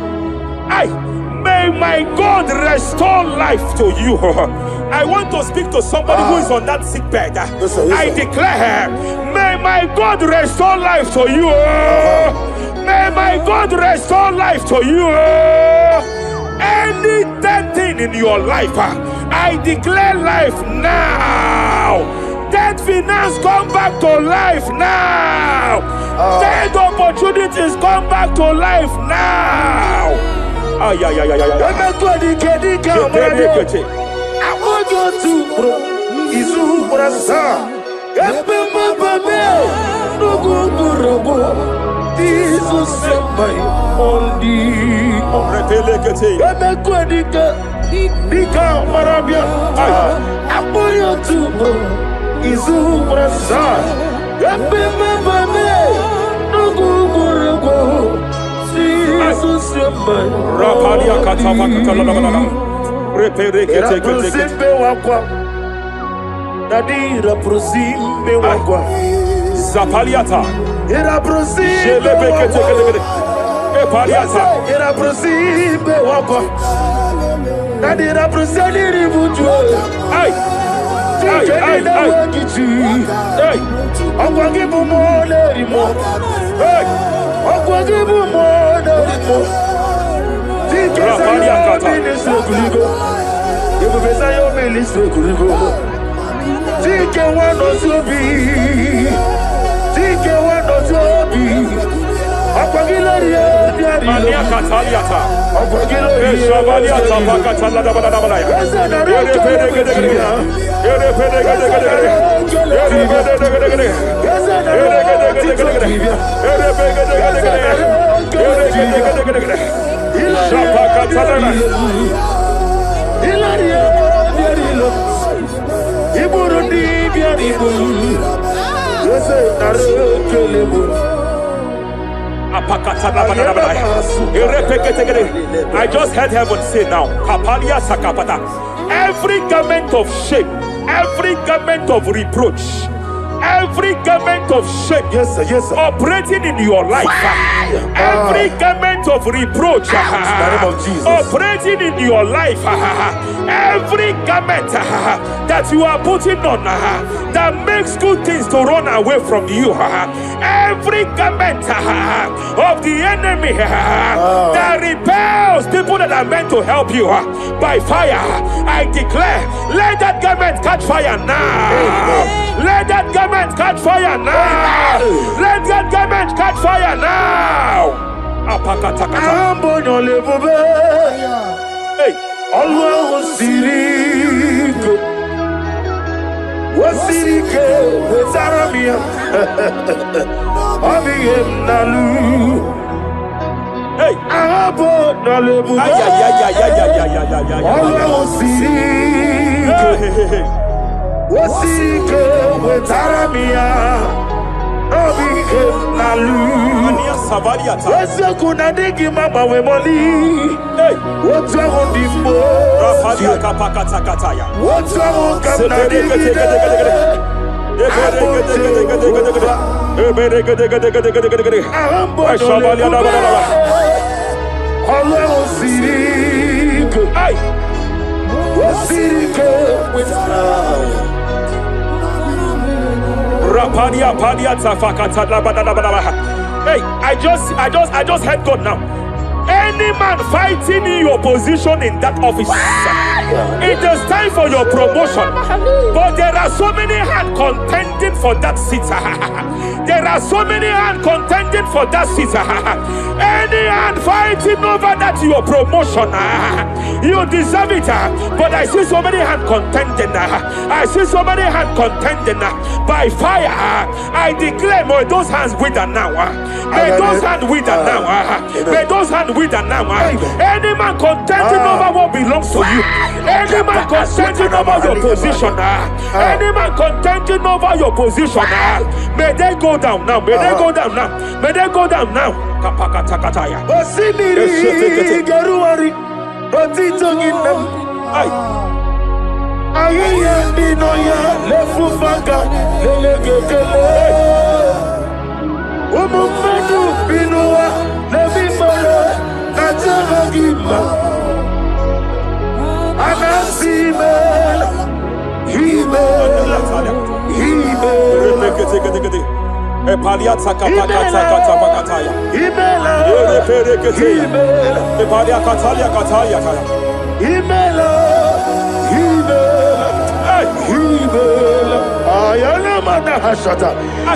May my God restore life to you. I want to speak to somebody who is on that sick bed. I declare, may my God restore life to you. May my God restore life to you. Any dead thing in your life, I declare life now. Dead finance come back to life now. Dead opportunities come back to life now. I want you to Zapaliata. Era prosime Epaliata. Era prosime wako. Nadi era prosime ributu. Ai. Ai. Ai. Akwagibu mole rimo. Ai. Akwagibu mole rimo. Zapaliata. Ibu besa yo ministre kuligo. Tike wano sobi. Tike wano sobi. Akwagilariye biari. Mania kataliata. Akwagilariye. Eshabaliata bakatala da bala da bala ya. I just heard heaven say now, every garment of shame, every garment of reproach, every garment of shame, Yes, sir. operating in your life, every garment of reproach, In the name of Jesus. operating in your life, every garment that you are putting on that makes good things to run away from you, every garment of the enemy that repels people that are meant to help you by fire, I declare, let that garment catch fire now. Let that garment catch fire now. Let that garment catch fire now. Apakatakata. Hey. Allah Sirike Wasirike Wezaramia Abiyem Nalu Hey. Abo Nalebu Allah Sirike Wasirike Wezaramia Abiyem Nalu Wese kuna digi mama we moli. What's wrong with the Rafalia kapakatakataya. What's wrong with Ọlọ́run sì rí ike. Ó sì rí ike with power. Rapadia padia tafakata labadabadabaha. Hey, I just heard God now. Any man fighting in your position in that office, it is time for your promotion. But there are so many hands contending for that seat. There are so many hands contending for that seat. Any hand fighting over that your promotion, you deserve it. But I see so many hands contending. I see so many hands contending by fire. I declare, may those hands wither now. May those hands wither now. May those hands wither now. Any man contending over what belongs to you. Any man contending over your position. Any man contending over your position. May they go down now. May they go down now. May they go down now. Kapakatakataya. Osimiri Geruari Rotitonginem Ayiye Binoya Lefufaga Lelegekele Umumedu Binoa Levimole Najaragima Anasimel Himel Epalia takapakata pakataya. Imela Ereperekete. Epalia katalia kataya kaya. Imela Himela Ayana mana hashata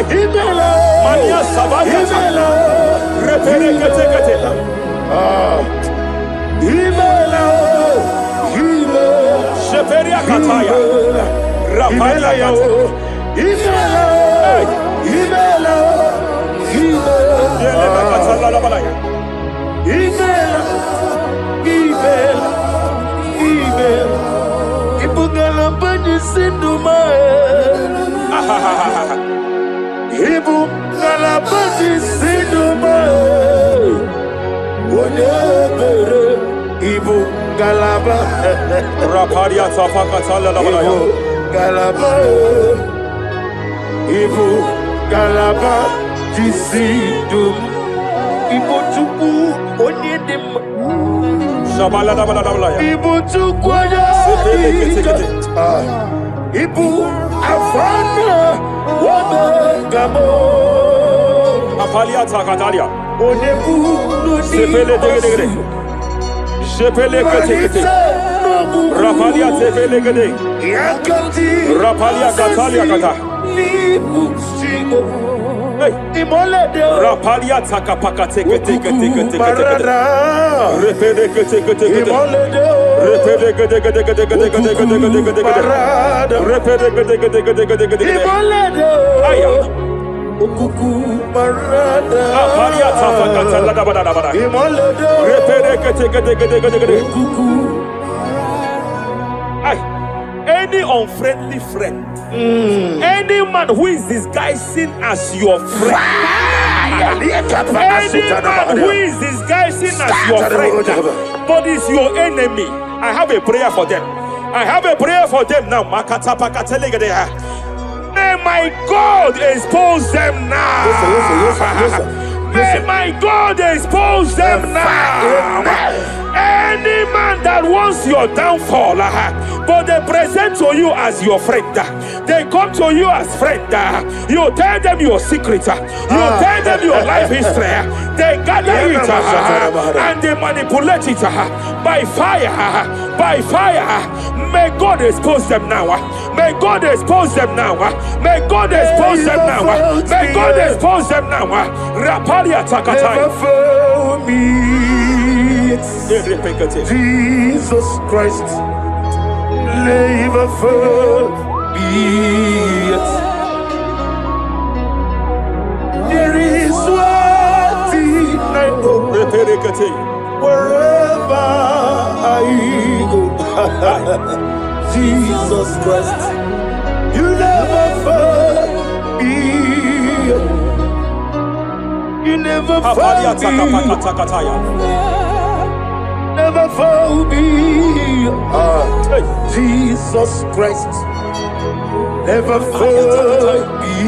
Imela Mania sabaya. Imela Reperekete kete. Imela Sheperia kataya. Rapalia kata. Imela Imela Yele katala la balaya. Imela Ibugala bani sinduma Ibugala bani sinduma Onebere Ibugala ba Rapalia tapakatala la balaya. Galaba Ibugala ba Jisidum Ibotuku Onyedim Shabala la balaya. Ibotuku Ibu Afana Wabagamo Apalia takatalia. Onebu Sepele degede. Sepele kete. Rapalia tepele gede. Yakati Rapalia katalia kata. Hey. Rapalia takapaka teke. Repede kete. Repede gede. Aya. Apalia tapakata la bada. Repede kete. Ay. Any unfriendly friend, any man who is disguising as your friend, any man who is disguising as your friend, but is your enemy, I have a prayer for them. I have a prayer for them now. May my God expose them now. May my God expose them now. Any man that wants your downfall, but they present to you as your friend, they come to you as friend, you tell them your secret, you tell them your life history, they gather it and they manipulate it by fire. May God expose them now. May God expose them now. May God expose them now. May God expose them now. Rapalia takatai. Jesus Christ, never forget. There is one thing I know. Wherever I go, Jesus Christ, you never forget. You never forget. Never found me. Jesus Christ, never found me.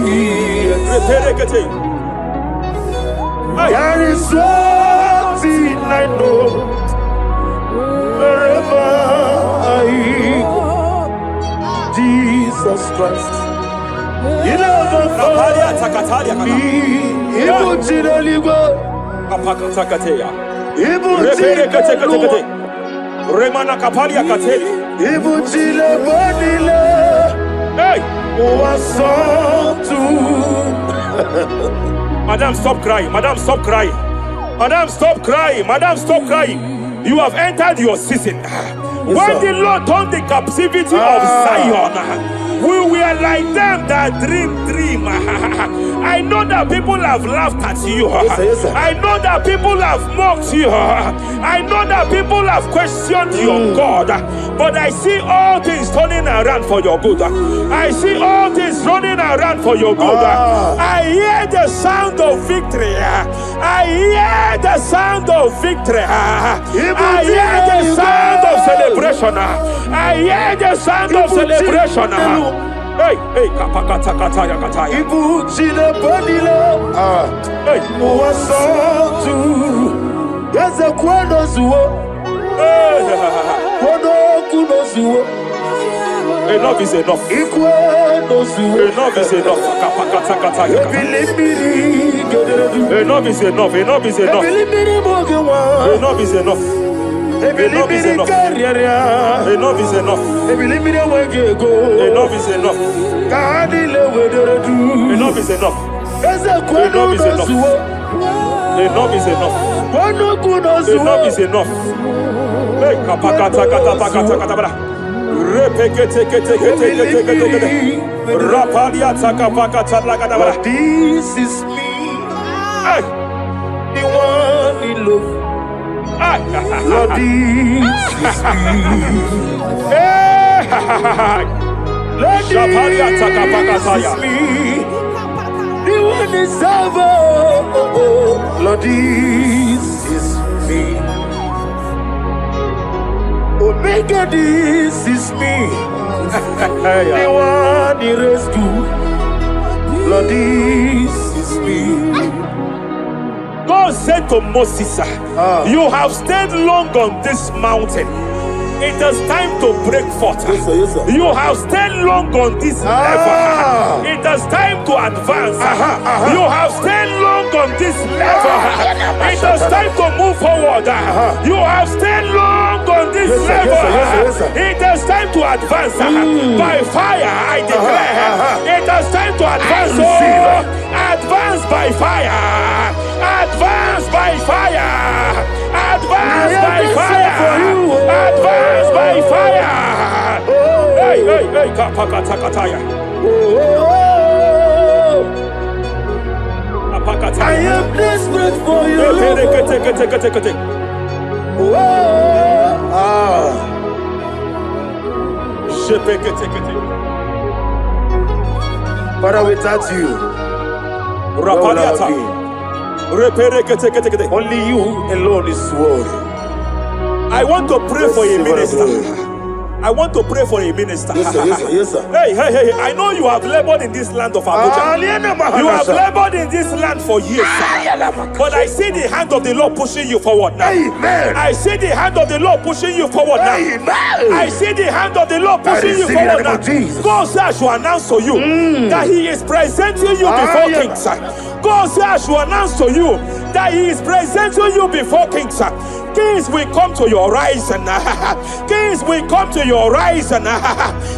There is one sin I know. Wherever I go, Jesus Christ, He never fails me. He puts it on the go. He puts it on the go. Remana kapalia kateli. He puts it on the go. Hey! Madam, stop crying. Madam, stop crying. Madam, stop crying. Madam, stop crying. You have entered your season. When the Lord turned the captivity of Zion, we were like them that dream. I know that people have laughed at you. Yes, sir. I know that people have mocked you. I know that people have questioned your God. But I see all things turning around for your good. I see all things running around for your good. I hear the sound of victory. I hear the sound of victory. I hear the sound of celebration. I hear the sound of celebration. Hey, kapakata kataya kataya. Ibuchile bonile. Hey, Muwasotu. Yeze kwano zuo. Kwano kuno zuo. enough is enough. Ikwano zuo. Enough is enough. Kapakata kataya. Ebilibili gederedu. Enough is enough. Enough is enough. Ebilibili mogewa. Enough is enough. Ebilibili kariaria. Enough is enough. Ebilibili wegego. Enough is enough. Kadile wederedu. Enough is enough. Eze kwano Enough is enough. zuo. Enough is enough. Kwano kuno zuo. Enough is enough. Hey, kapakata katapakata katabara. Repekete kete kete kete kete kete. Rapalia takapakata lagadabara. This is me. Hey, The one in love. Lord, this is me. Lord, Shapalia takapakataya. this is me. The one is over. Lord, this is me. Omega, this is me. The one in rescue. Lord, this is me. God said to Moses, you have stayed long on this mountain. It is time to break forth. Yes, sir. You have stayed long on this level. It is time to advance. You have stayed long on this level. It is time to move forward. You have stayed long on this level. Yes, sir. It is time to advance. By fire, I declare. It is time to advance. Advance by fire. Advance by fire. Advance by fire. Advance by fire. Hey, kapakatakataya. I am desperate for you. Father, without you, where will I be? Only you alone is worthy. I want to pray for a minister. I want to pray for a minister. Yes, sir. Hey. I know you have labored in this land of Abuja. You have labored in this land for years. But I see the hand of the Lord pushing you forward now. Amen. I see the hand of the Lord pushing you forward now. Amen. I see the hand of the Lord pushing you forward now. God says I should announce to you that He is presenting you before kings. God says I should announce to you that He is presenting you before kings. Kings will come to your horizon. Kings will come to your horizon.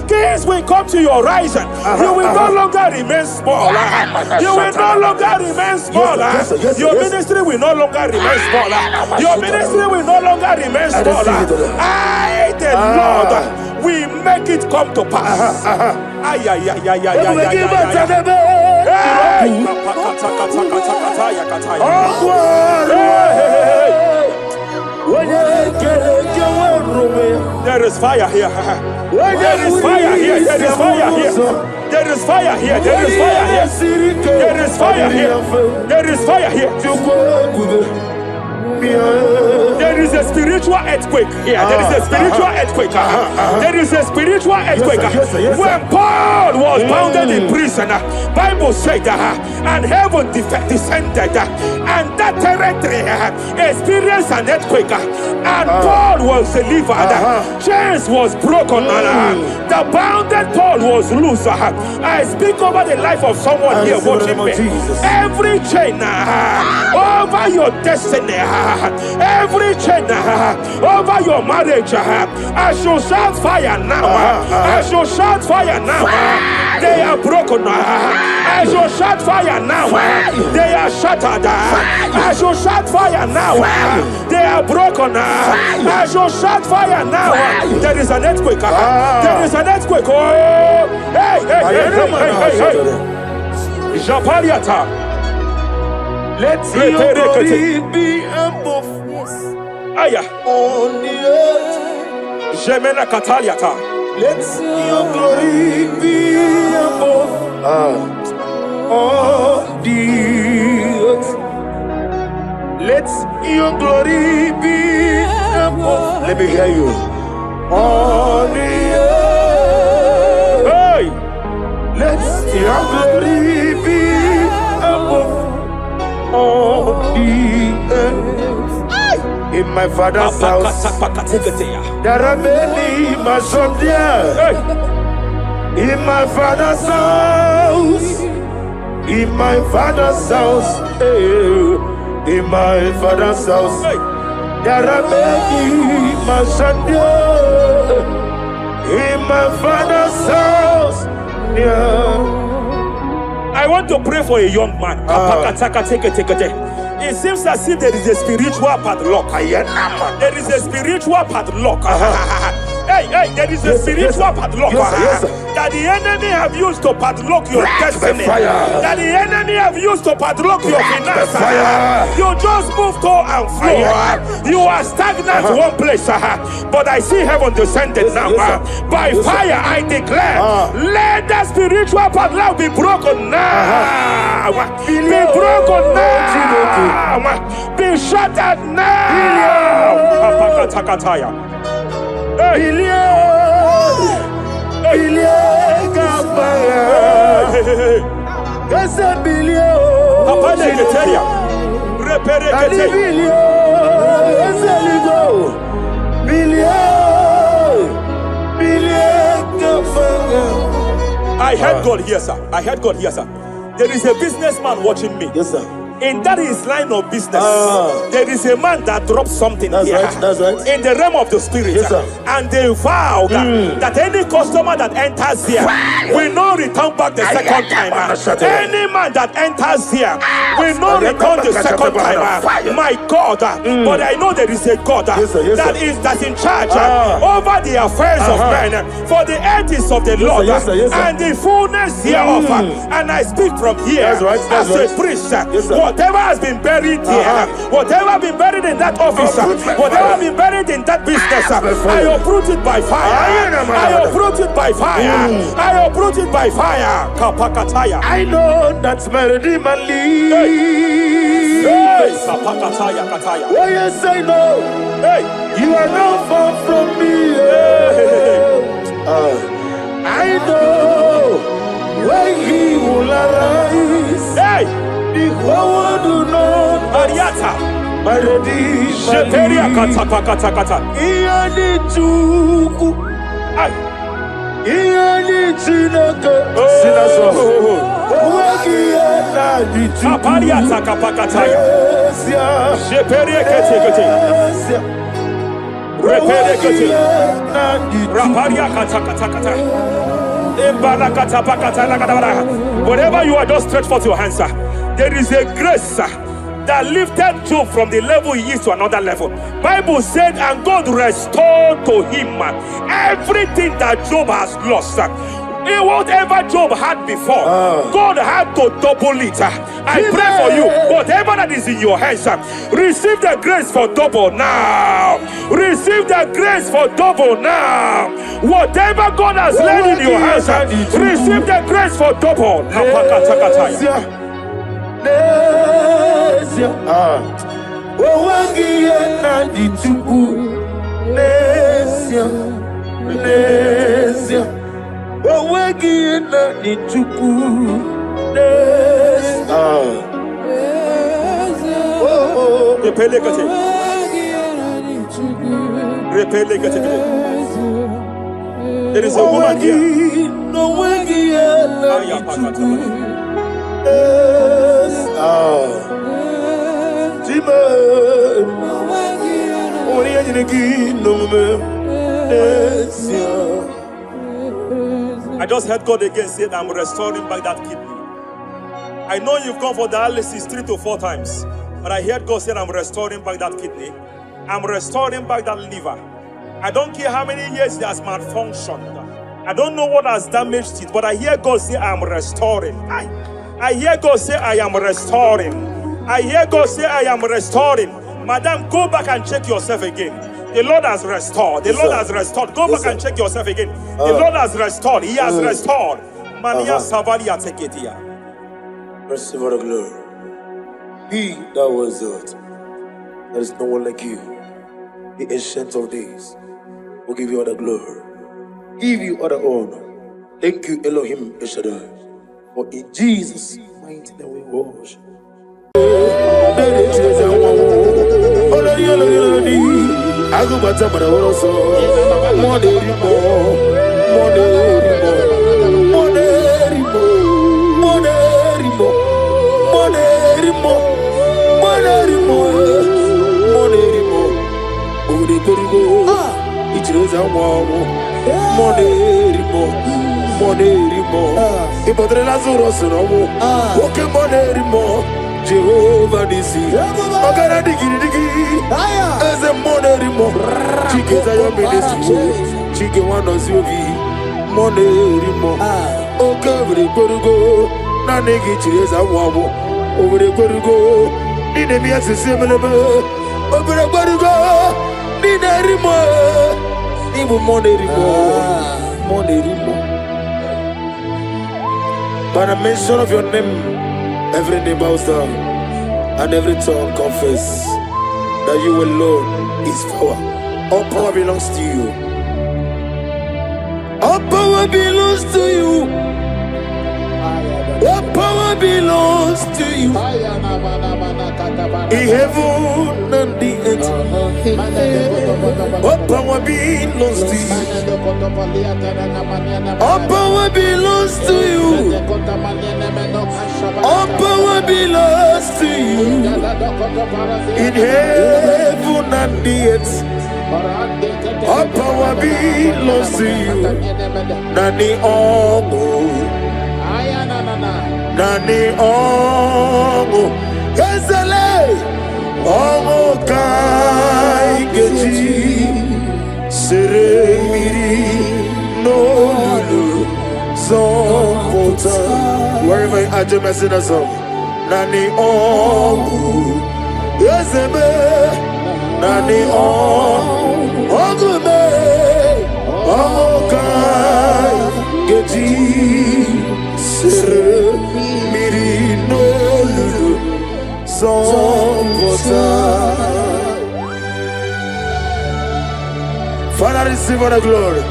Kings will come to your horizon. You will no longer remain small. You will no longer remain small. Your ministry will no longer remain small. Your ministry will no longer remain small. I, the Lord, will make it come to pass. There is fire here. There is fire here. There is fire here. There is fire here. There is fire here. There is fire here. There is fire here. There is a spiritual earthquake here. There is a spiritual earthquake. There is a spiritual earthquake. When Paul was bounded in prison, Bible said, and heaven descended, and that territory experienced an earthquake, and Paul was delivered. Chains was broken. The bounded Paul was loose. I speak over the life of someone here watching me. Every chain over your destiny, every chain over your marriage, I shall shout fire now. I shall shout fire now. They are broken. I shall shout fire now. They are shattered. I shall shout fire now. They are broken. I shall shout fire now. There is an earthquake. There is an earthquake. Oh, hey, hey, hey, hey, hey, hey. Japariata. Let your glory be above Aya. on the earth. Jemena Kataliata. Let your glory be above on the earth. Let your glory be above. Let me hear you. On the earth. Hey. Let your glory be above on the earth. In my father's house, there are many mansions there. In my father's house, in my father's house, in my father's house, there are many mansions there. In my father's house, yeah. I want to pray for a young man. It seems as if there is a spiritual padlock. There is a spiritual padlock. Hey, hey, there is a spiritual padlock that the enemy have used to padlock your destiny. That the enemy have used to padlock your finances. You just move to and fro. You are stagnant one place, but I see heaven descended now. By fire, I declare, let the spiritual padlock be broken now. Be broken now. Be shattered now. I heard God here, sir. I heard God here, sir. There is a businessman watching me. Yes, sir. In that his line of business, there is a man that drops something That's here. right, that's right. In the realm of the spirit, Yes, sir. and they vow that any customer that enters here will not return back the second time. Any man that enters here will not return the second time. My God, but I know there is a God Yes, sir. that's in charge over the affairs of men. For the earth is of the Lord, Yes, sir. and the fullness hereof. And I speak from here That's right, that's as right. a priest. Yes, sir. Whatever has been buried here, whatever been buried in that office, whatever been buried in that business, I uproot it by fire. I uproot it by fire. I uproot it by fire. Kapakataya. I know that's my Redeemer lives. Hey, Kapakataya, Kataya. Oh yes, I know. Hey, You are not far from me. I know when He will arise. hey, The whole world will know Ariata. my Redeemer Sheperia lives. kata. Iyani Chukwu, Ay. Iyani Chineke. Oh. Sing that song. Onwegi Enadi Chukwu. Apariata kapakataya. Esia, Sheperia kete. Esia. Repere Onwegi kete. Enadi Chukwu. Raparia kata. Whatever you are, just stretch forth your hands, sir. There is a grace, sir, that lifted Job from the level he is to another level. Bible said, and God restored to him everything that Job has lost, sir. Whatever Job had before, God had to double it. I pray for you, whatever that is in your hands, receive the grace for double now. Receive the grace for double now. Whatever God has laid in your hands, receive the grace for double. Owangiye na dituku Nesia Nesia Owangiye na dituku Nesia Repele kate Repele kate There is a woman here. No Owangiye na dituku I just heard God again say that I'm restoring back that kidney. I know you've gone for dialysis 3 to 4 times, but I heard God say I'm restoring back that kidney. I'm restoring back that liver. I don't care how many years it has malfunctioned. I don't know what has damaged it, but I hear God say I'm restoring. I hear God say I am restoring. I hear God say I am restoring. Madam, go back and check yourself again. The Lord has restored. The Lord has restored. Go back and check yourself again. The Lord has restored. He has restored. Mania Savalia take it here. Receive all the glory. He that was it. There is no one like you. The ancient of days will give you all the glory. Give you all the honor. Thank you, Elohim Eshadai. For in Jesus' mighty name we worship. Jehovah Nisi, Ogara Digi Digi, as a Monerimo, Chike Zayo Ministry, Chike Wanos Yogi, Monerimo, Okavri Korugo, Nanegi Chesa Wabo, over the Korugo, Ninemias similar, over the Korugo, Ninerimo, Nibu Monerimo. By the mention of your name, every name bows down and every tongue confess that you alone is power. All power belongs to you. All power belongs to you. All power belongs to you. In heaven and the earth, all power belongs to you. All power belongs to you. All power belongs to you. In heaven and the earth, all power belongs to you. Nani Omo, Nani Omo, Ezele, Omo Kai Geji, Seremiri, no Lulu, Zompota. Wherever you are, just sing a song. Nani Omo, Ezebe, Nani Omo, Ogume, Omo Kai Geji, Seremiri, no Lulu, Zompota. Father, receive all the glory.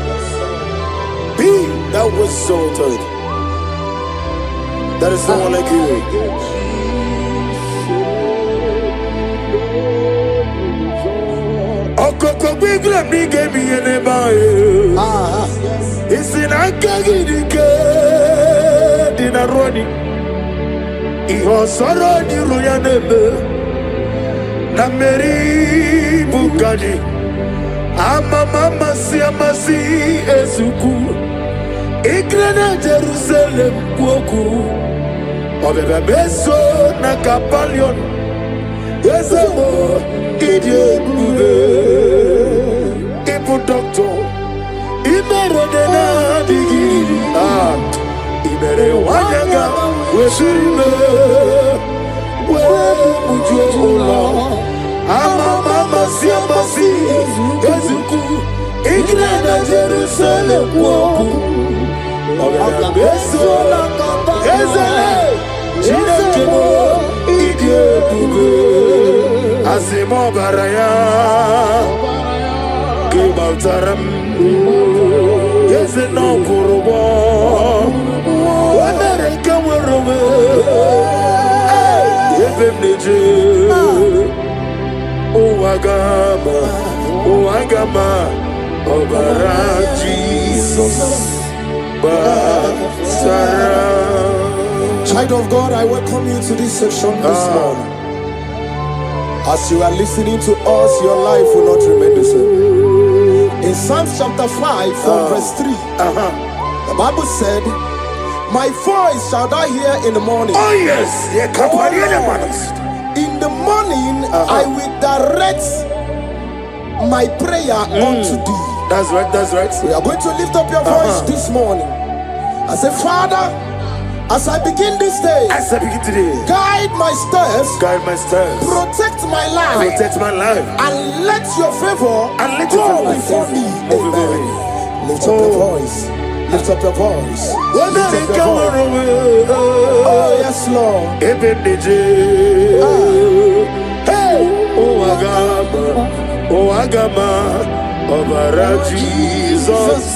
Be that was exalted. There is no one like you. Okoko bigla bige mi eneba. Isina kagidike dinaroni. Iho soro di royanebe. Nameri bukani. Mama si amasi ezuku. Ikrena Jerusalem kuoku. Obebe beso na kapalion. Ezemo idie kube. Ipu doctor. Imere dena digi. Imere wanyaga. Weshirime. We mujo ula. Mama si amasi ezuku. Ikrena Jerusalem kuoku. Obebe beso na kapalion. Ezele. Chinekemo idie kube. Asimo baraya Kibaltaram Yes no kurubo America werube Yevim neje O agama Obara Jesus Basara. Child of God, I welcome you to this section this morning. As you are listening to us, your life will not remain the same. In Psalms chapter 5 from verse 3, the Bible said, my voice shall thou hear in the morning. Oh yes, in the morning I will direct my prayer unto thee. That's right, that's right. We are going to lift up your voice this morning. I say, Father, as I begin this day, guide my steps, protect my life, and let your favor go before me. Amen. Lift up your voice. Lift up your voice. Lift up your voice. Oh yes, Lord. Hey, oh agama, Obara Jesus,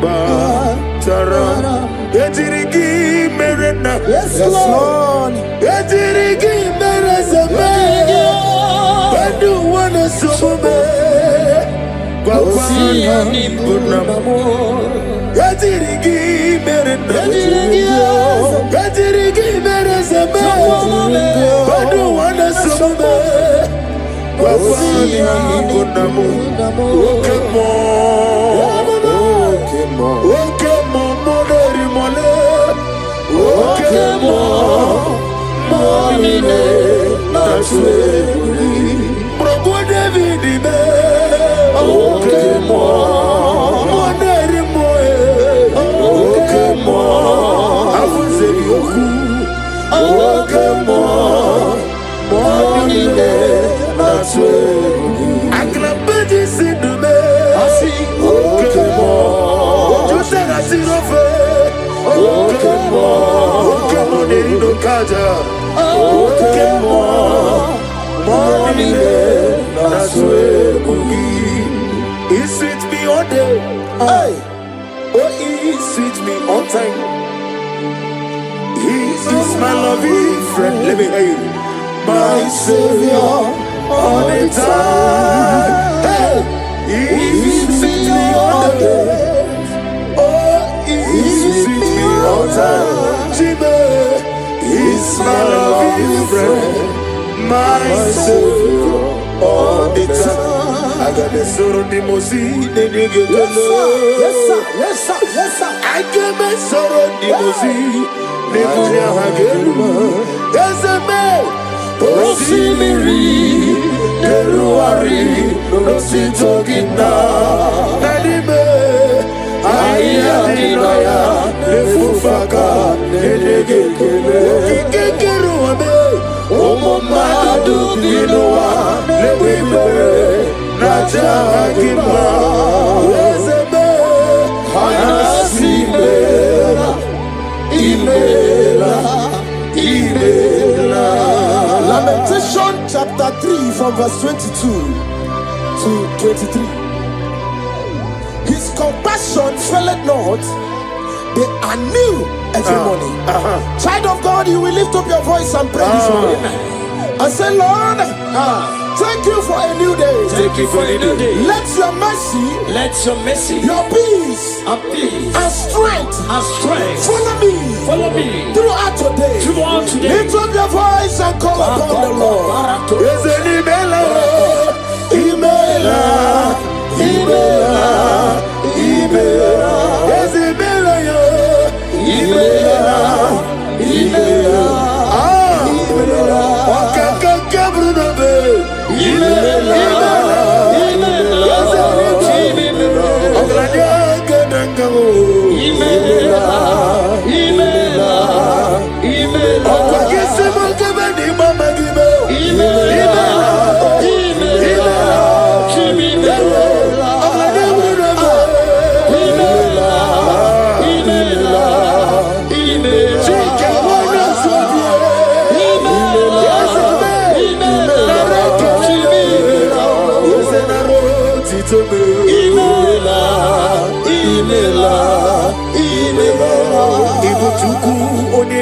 Batara. Etirigi merena, Yes, Lord. Etirigi merezame, Edu wana sume, Kwakwana bunamo. Etirigi merena, Etirigi merezame, Edu wana sume, Kwakwana bunamo. He sweet me all day. Hey. Oh, he sweet me on time. He is my loving friend. Let me hear you. My Savior all the time. Hey. He sweet me all day. Oh, he sweet me all time. Jimmy is my loving friend. My Savior all the time. I got the soul of the Mosi, the nigga. Yes, sir. Yes, sir. Yes, sir. I got the soul of the Mosi, the nigga. Yes, man. Rosi Miri, the Ruari, Rosi Togina, Nadime, Ayadinaya, the Fufaka, the nigga. Omo Madu Binoa, the Wimere. Najagima, Ezebe, Anasimela, Imela. Lamentation chapter 3 from verse 22 to 23. His compassion faileth not, they are new every morning. Child of God, you will lift up your voice and pray this morning. I say, Lord, thank you for a new day. Thank you for a new day. Let your mercy, your peace, and strength, follow me throughout today. Lift up your voice and call upon the Lord.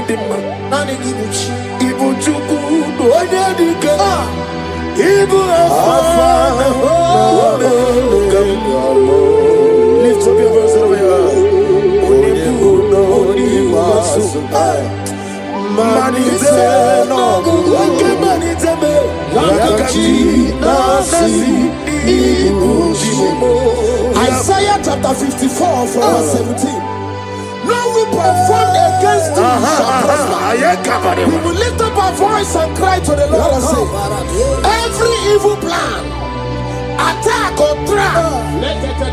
Gidima, Nani Gibuchi, Ibu Chuku, Onyadika, Ibu Afana, lift up your voice over your Onibu, Onimasu, Manite, no, Manite, Yakachi, Nasi, Ibu, Isaiah chapter 54, verse 17. No weapon formed against you shall prosper. We will lift up our voice and cry to the Lord and say, every evil plan, attack or trap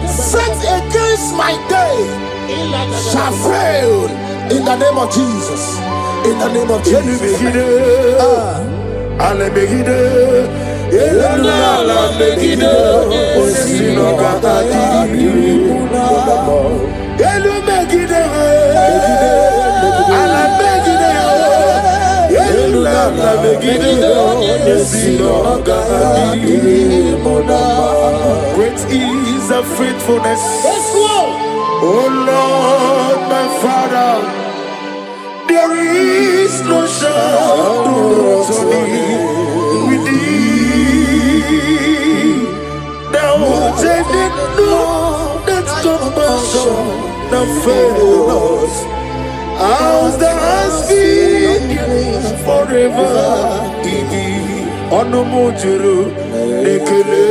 set against my day shall fail in the name of Jesus. In the name of Jesus. Great is the faithfulness, oh Lord, my Father. There is no shadow with thee. Thou changest not that compassion that fails. As the has been forever in thee. Onomojuru nekele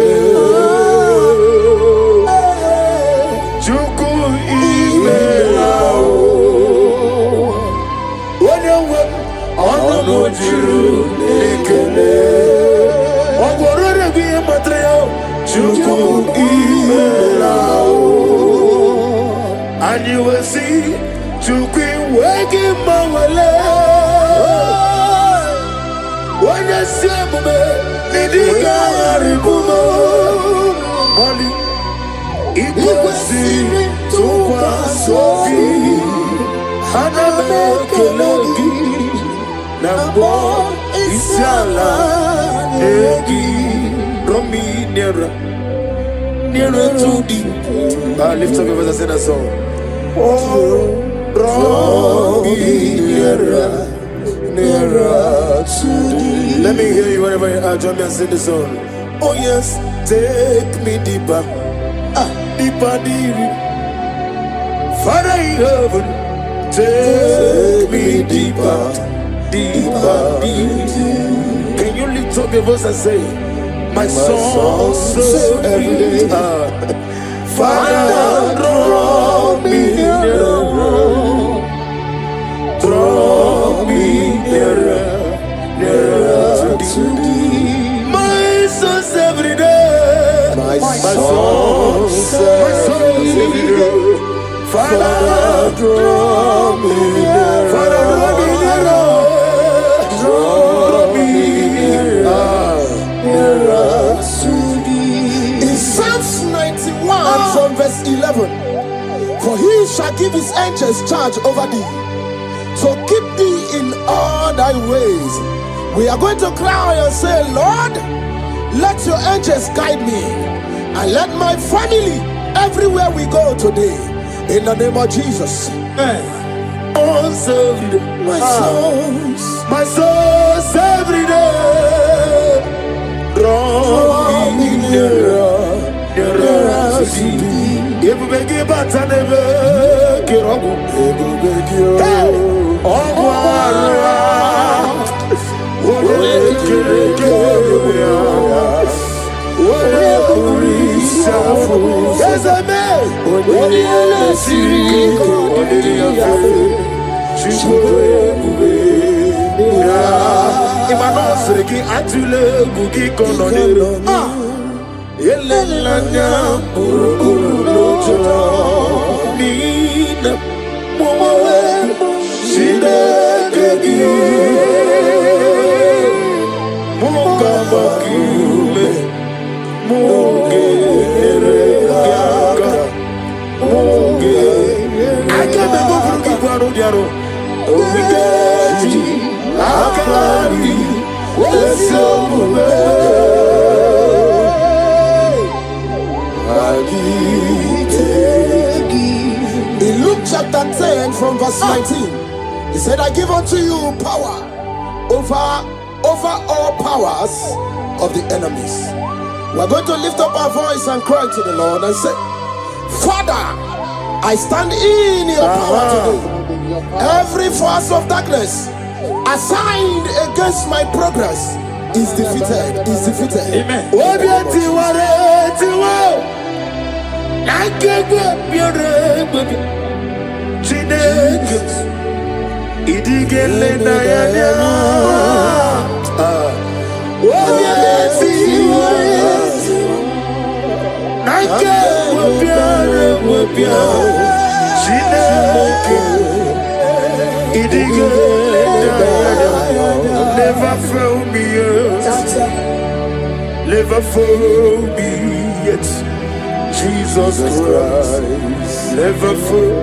Chuku imelao. Onomojuru nekele Ogorore biye matreo Chuku imelao. And you will see Chuku waking mawale. When you see me, Nidiga Ribumo Molly Igbo Siri Tukwa Sofi Haname Kelegi Nambo Isiala Egi Romi Nera to the lift up your voice and sing a song. Oh, Romi Nera Let me hear you whenever you are. Join me and sing the song. Oh yes, take me deeper, deeper, deeper. Father in heaven, take me deeper, deeper, deeper. Can you lift up your voice and say, my soul so every day. Father, draw me nearer, draw me nearer. Nearer to thee. My soul's every day. My soul's every day. Father, draw me nearer. Father, draw me nearer. Draw me nearer to thee. In Psalms 91 from verse 11, for he shall give his angels charge over thee, so keep thee in all thy ways. We are going to cry and say, Lord, let your angels guide me and let my family everywhere we go today, in the name of Jesus. My souls every day, draw me nearer, nearer to thee. If we give back and never get up, In Luke chapter 10 from verse 19, He said, I give unto you power over all powers of the enemies. We're going to lift up our voice and cry to the Lord and say, Father, I stand in your power today. Every force of darkness assigned against my progress is defeated. Amen. Never fail me yet. Never fail me yet. Jesus Christ, never fail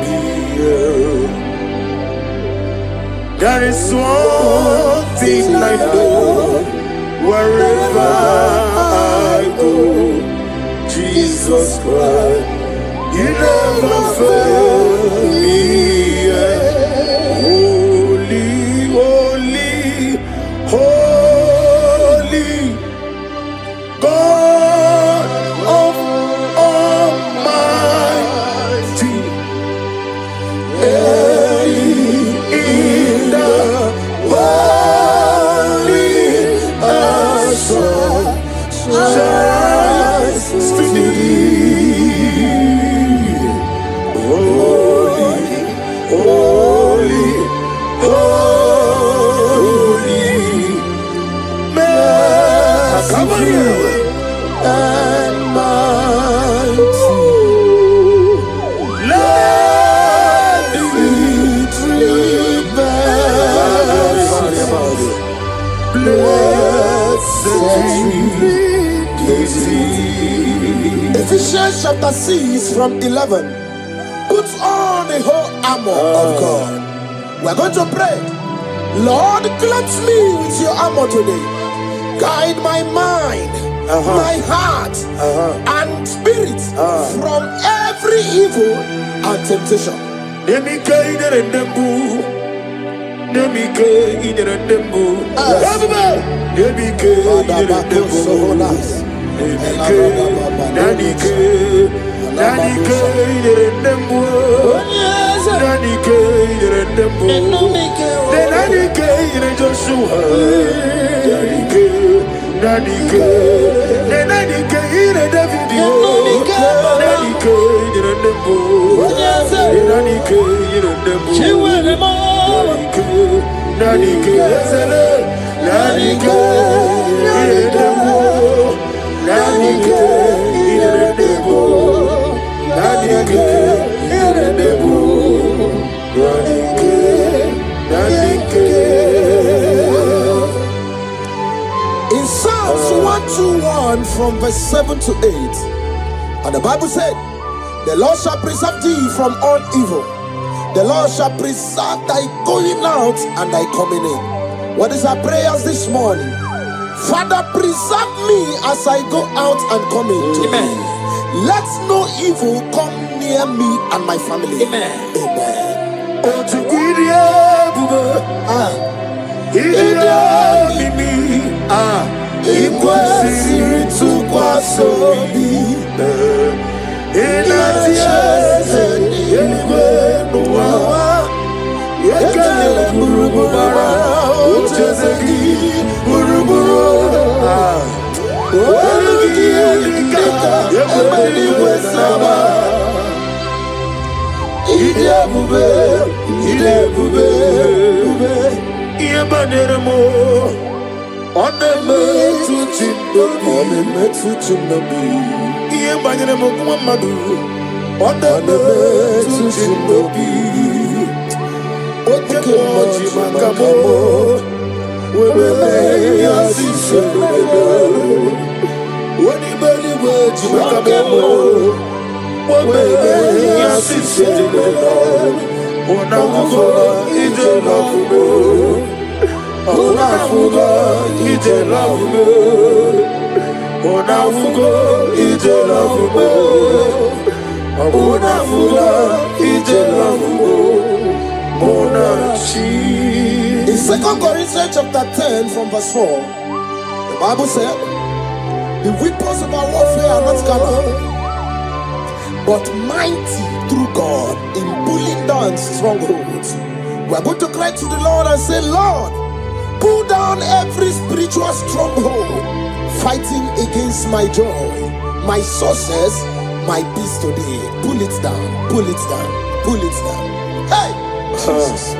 me yet. There is one thing I know, wherever I go, Jesus Christ, you never fail me yet. Holy, holy, God of Almighty, in the holy shines to thee. Holy, holy, holy, merciful and mighty. Let the victory bells, blessed Ephesians chapter 6 from 11. Put on the whole armor of God. We're going to pray. Lord, clothe me with your armor today. Guide my mind, my heart, and spirit from every evil and temptation. In Psalms 121 from verse 7 to 8, and the Bible said, the Lord shall preserve thee from all evil. The Lord shall preserve thy going out and thy coming in. What is our prayers this morning? Father, preserve me as I go out and come in today. Amen. Let no evil come near me and my family. Amen. Amen. Mona In 2 Corinthians chapter 10 from verse 4, the Bible said, the weapons of our warfare are not carnal, but mighty through God in pulling down strongholds. We are going to cry to the Lord and say, Lord, pull down every spiritual stronghold fighting against my joy, my success, my peace today. Pull it down, pull it down, pull it down. Hey! Jesus.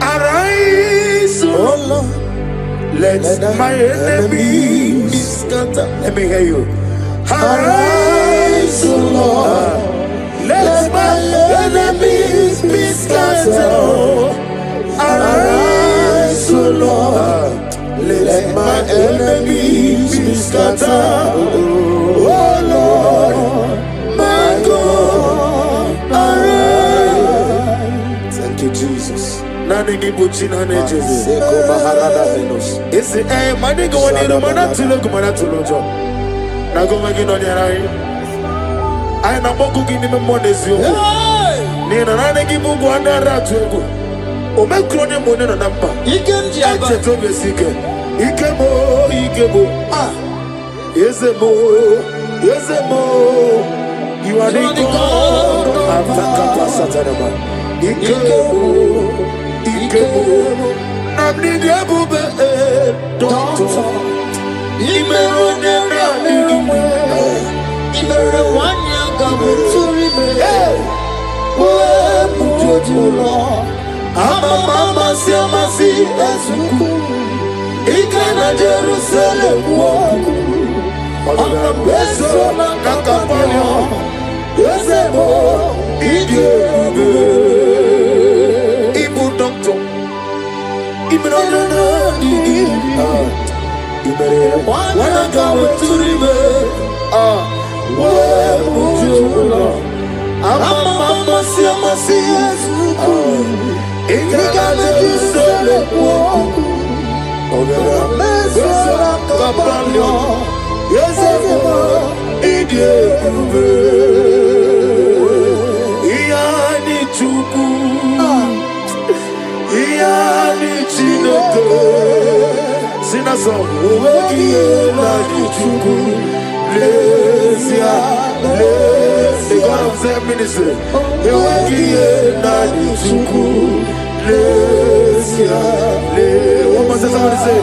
Arise, Oh Lord, let my enemies be scattered. Let me hear you. arise, oh Lord, Let my enemies be scattered. arise, oh Lord, let my enemies be scattered. Oh Lord, my God, arise. Thank you, Jesus. Nani gibuchi na nejezi. Seko maharada Venus. Isi mani go ni rumana tulo kumana tulo jo. Na go magi no nyarai. Ai na boku gini me monezi oku. Ni na nani gibu go andara tuego. O me krone mo ne na nampa. Ikem jiaba. Eche to besike. Ikemo. Ah. Yezemo. You are the God of Satanama. Ikemo. Namni diabube doctor. Imerone namirume. Imere wanya gabuturime. Mujojulo. Mama siamasi esuku. Ikana Jerusalem woku. Ona beso na kakapanyo. Yezebo idiebe. Ibu doctor. Imerone Wana gabuturime. Mujojulo. Mama siamasi esuku. Ikana Jerusalem woku. One more time, somebody say,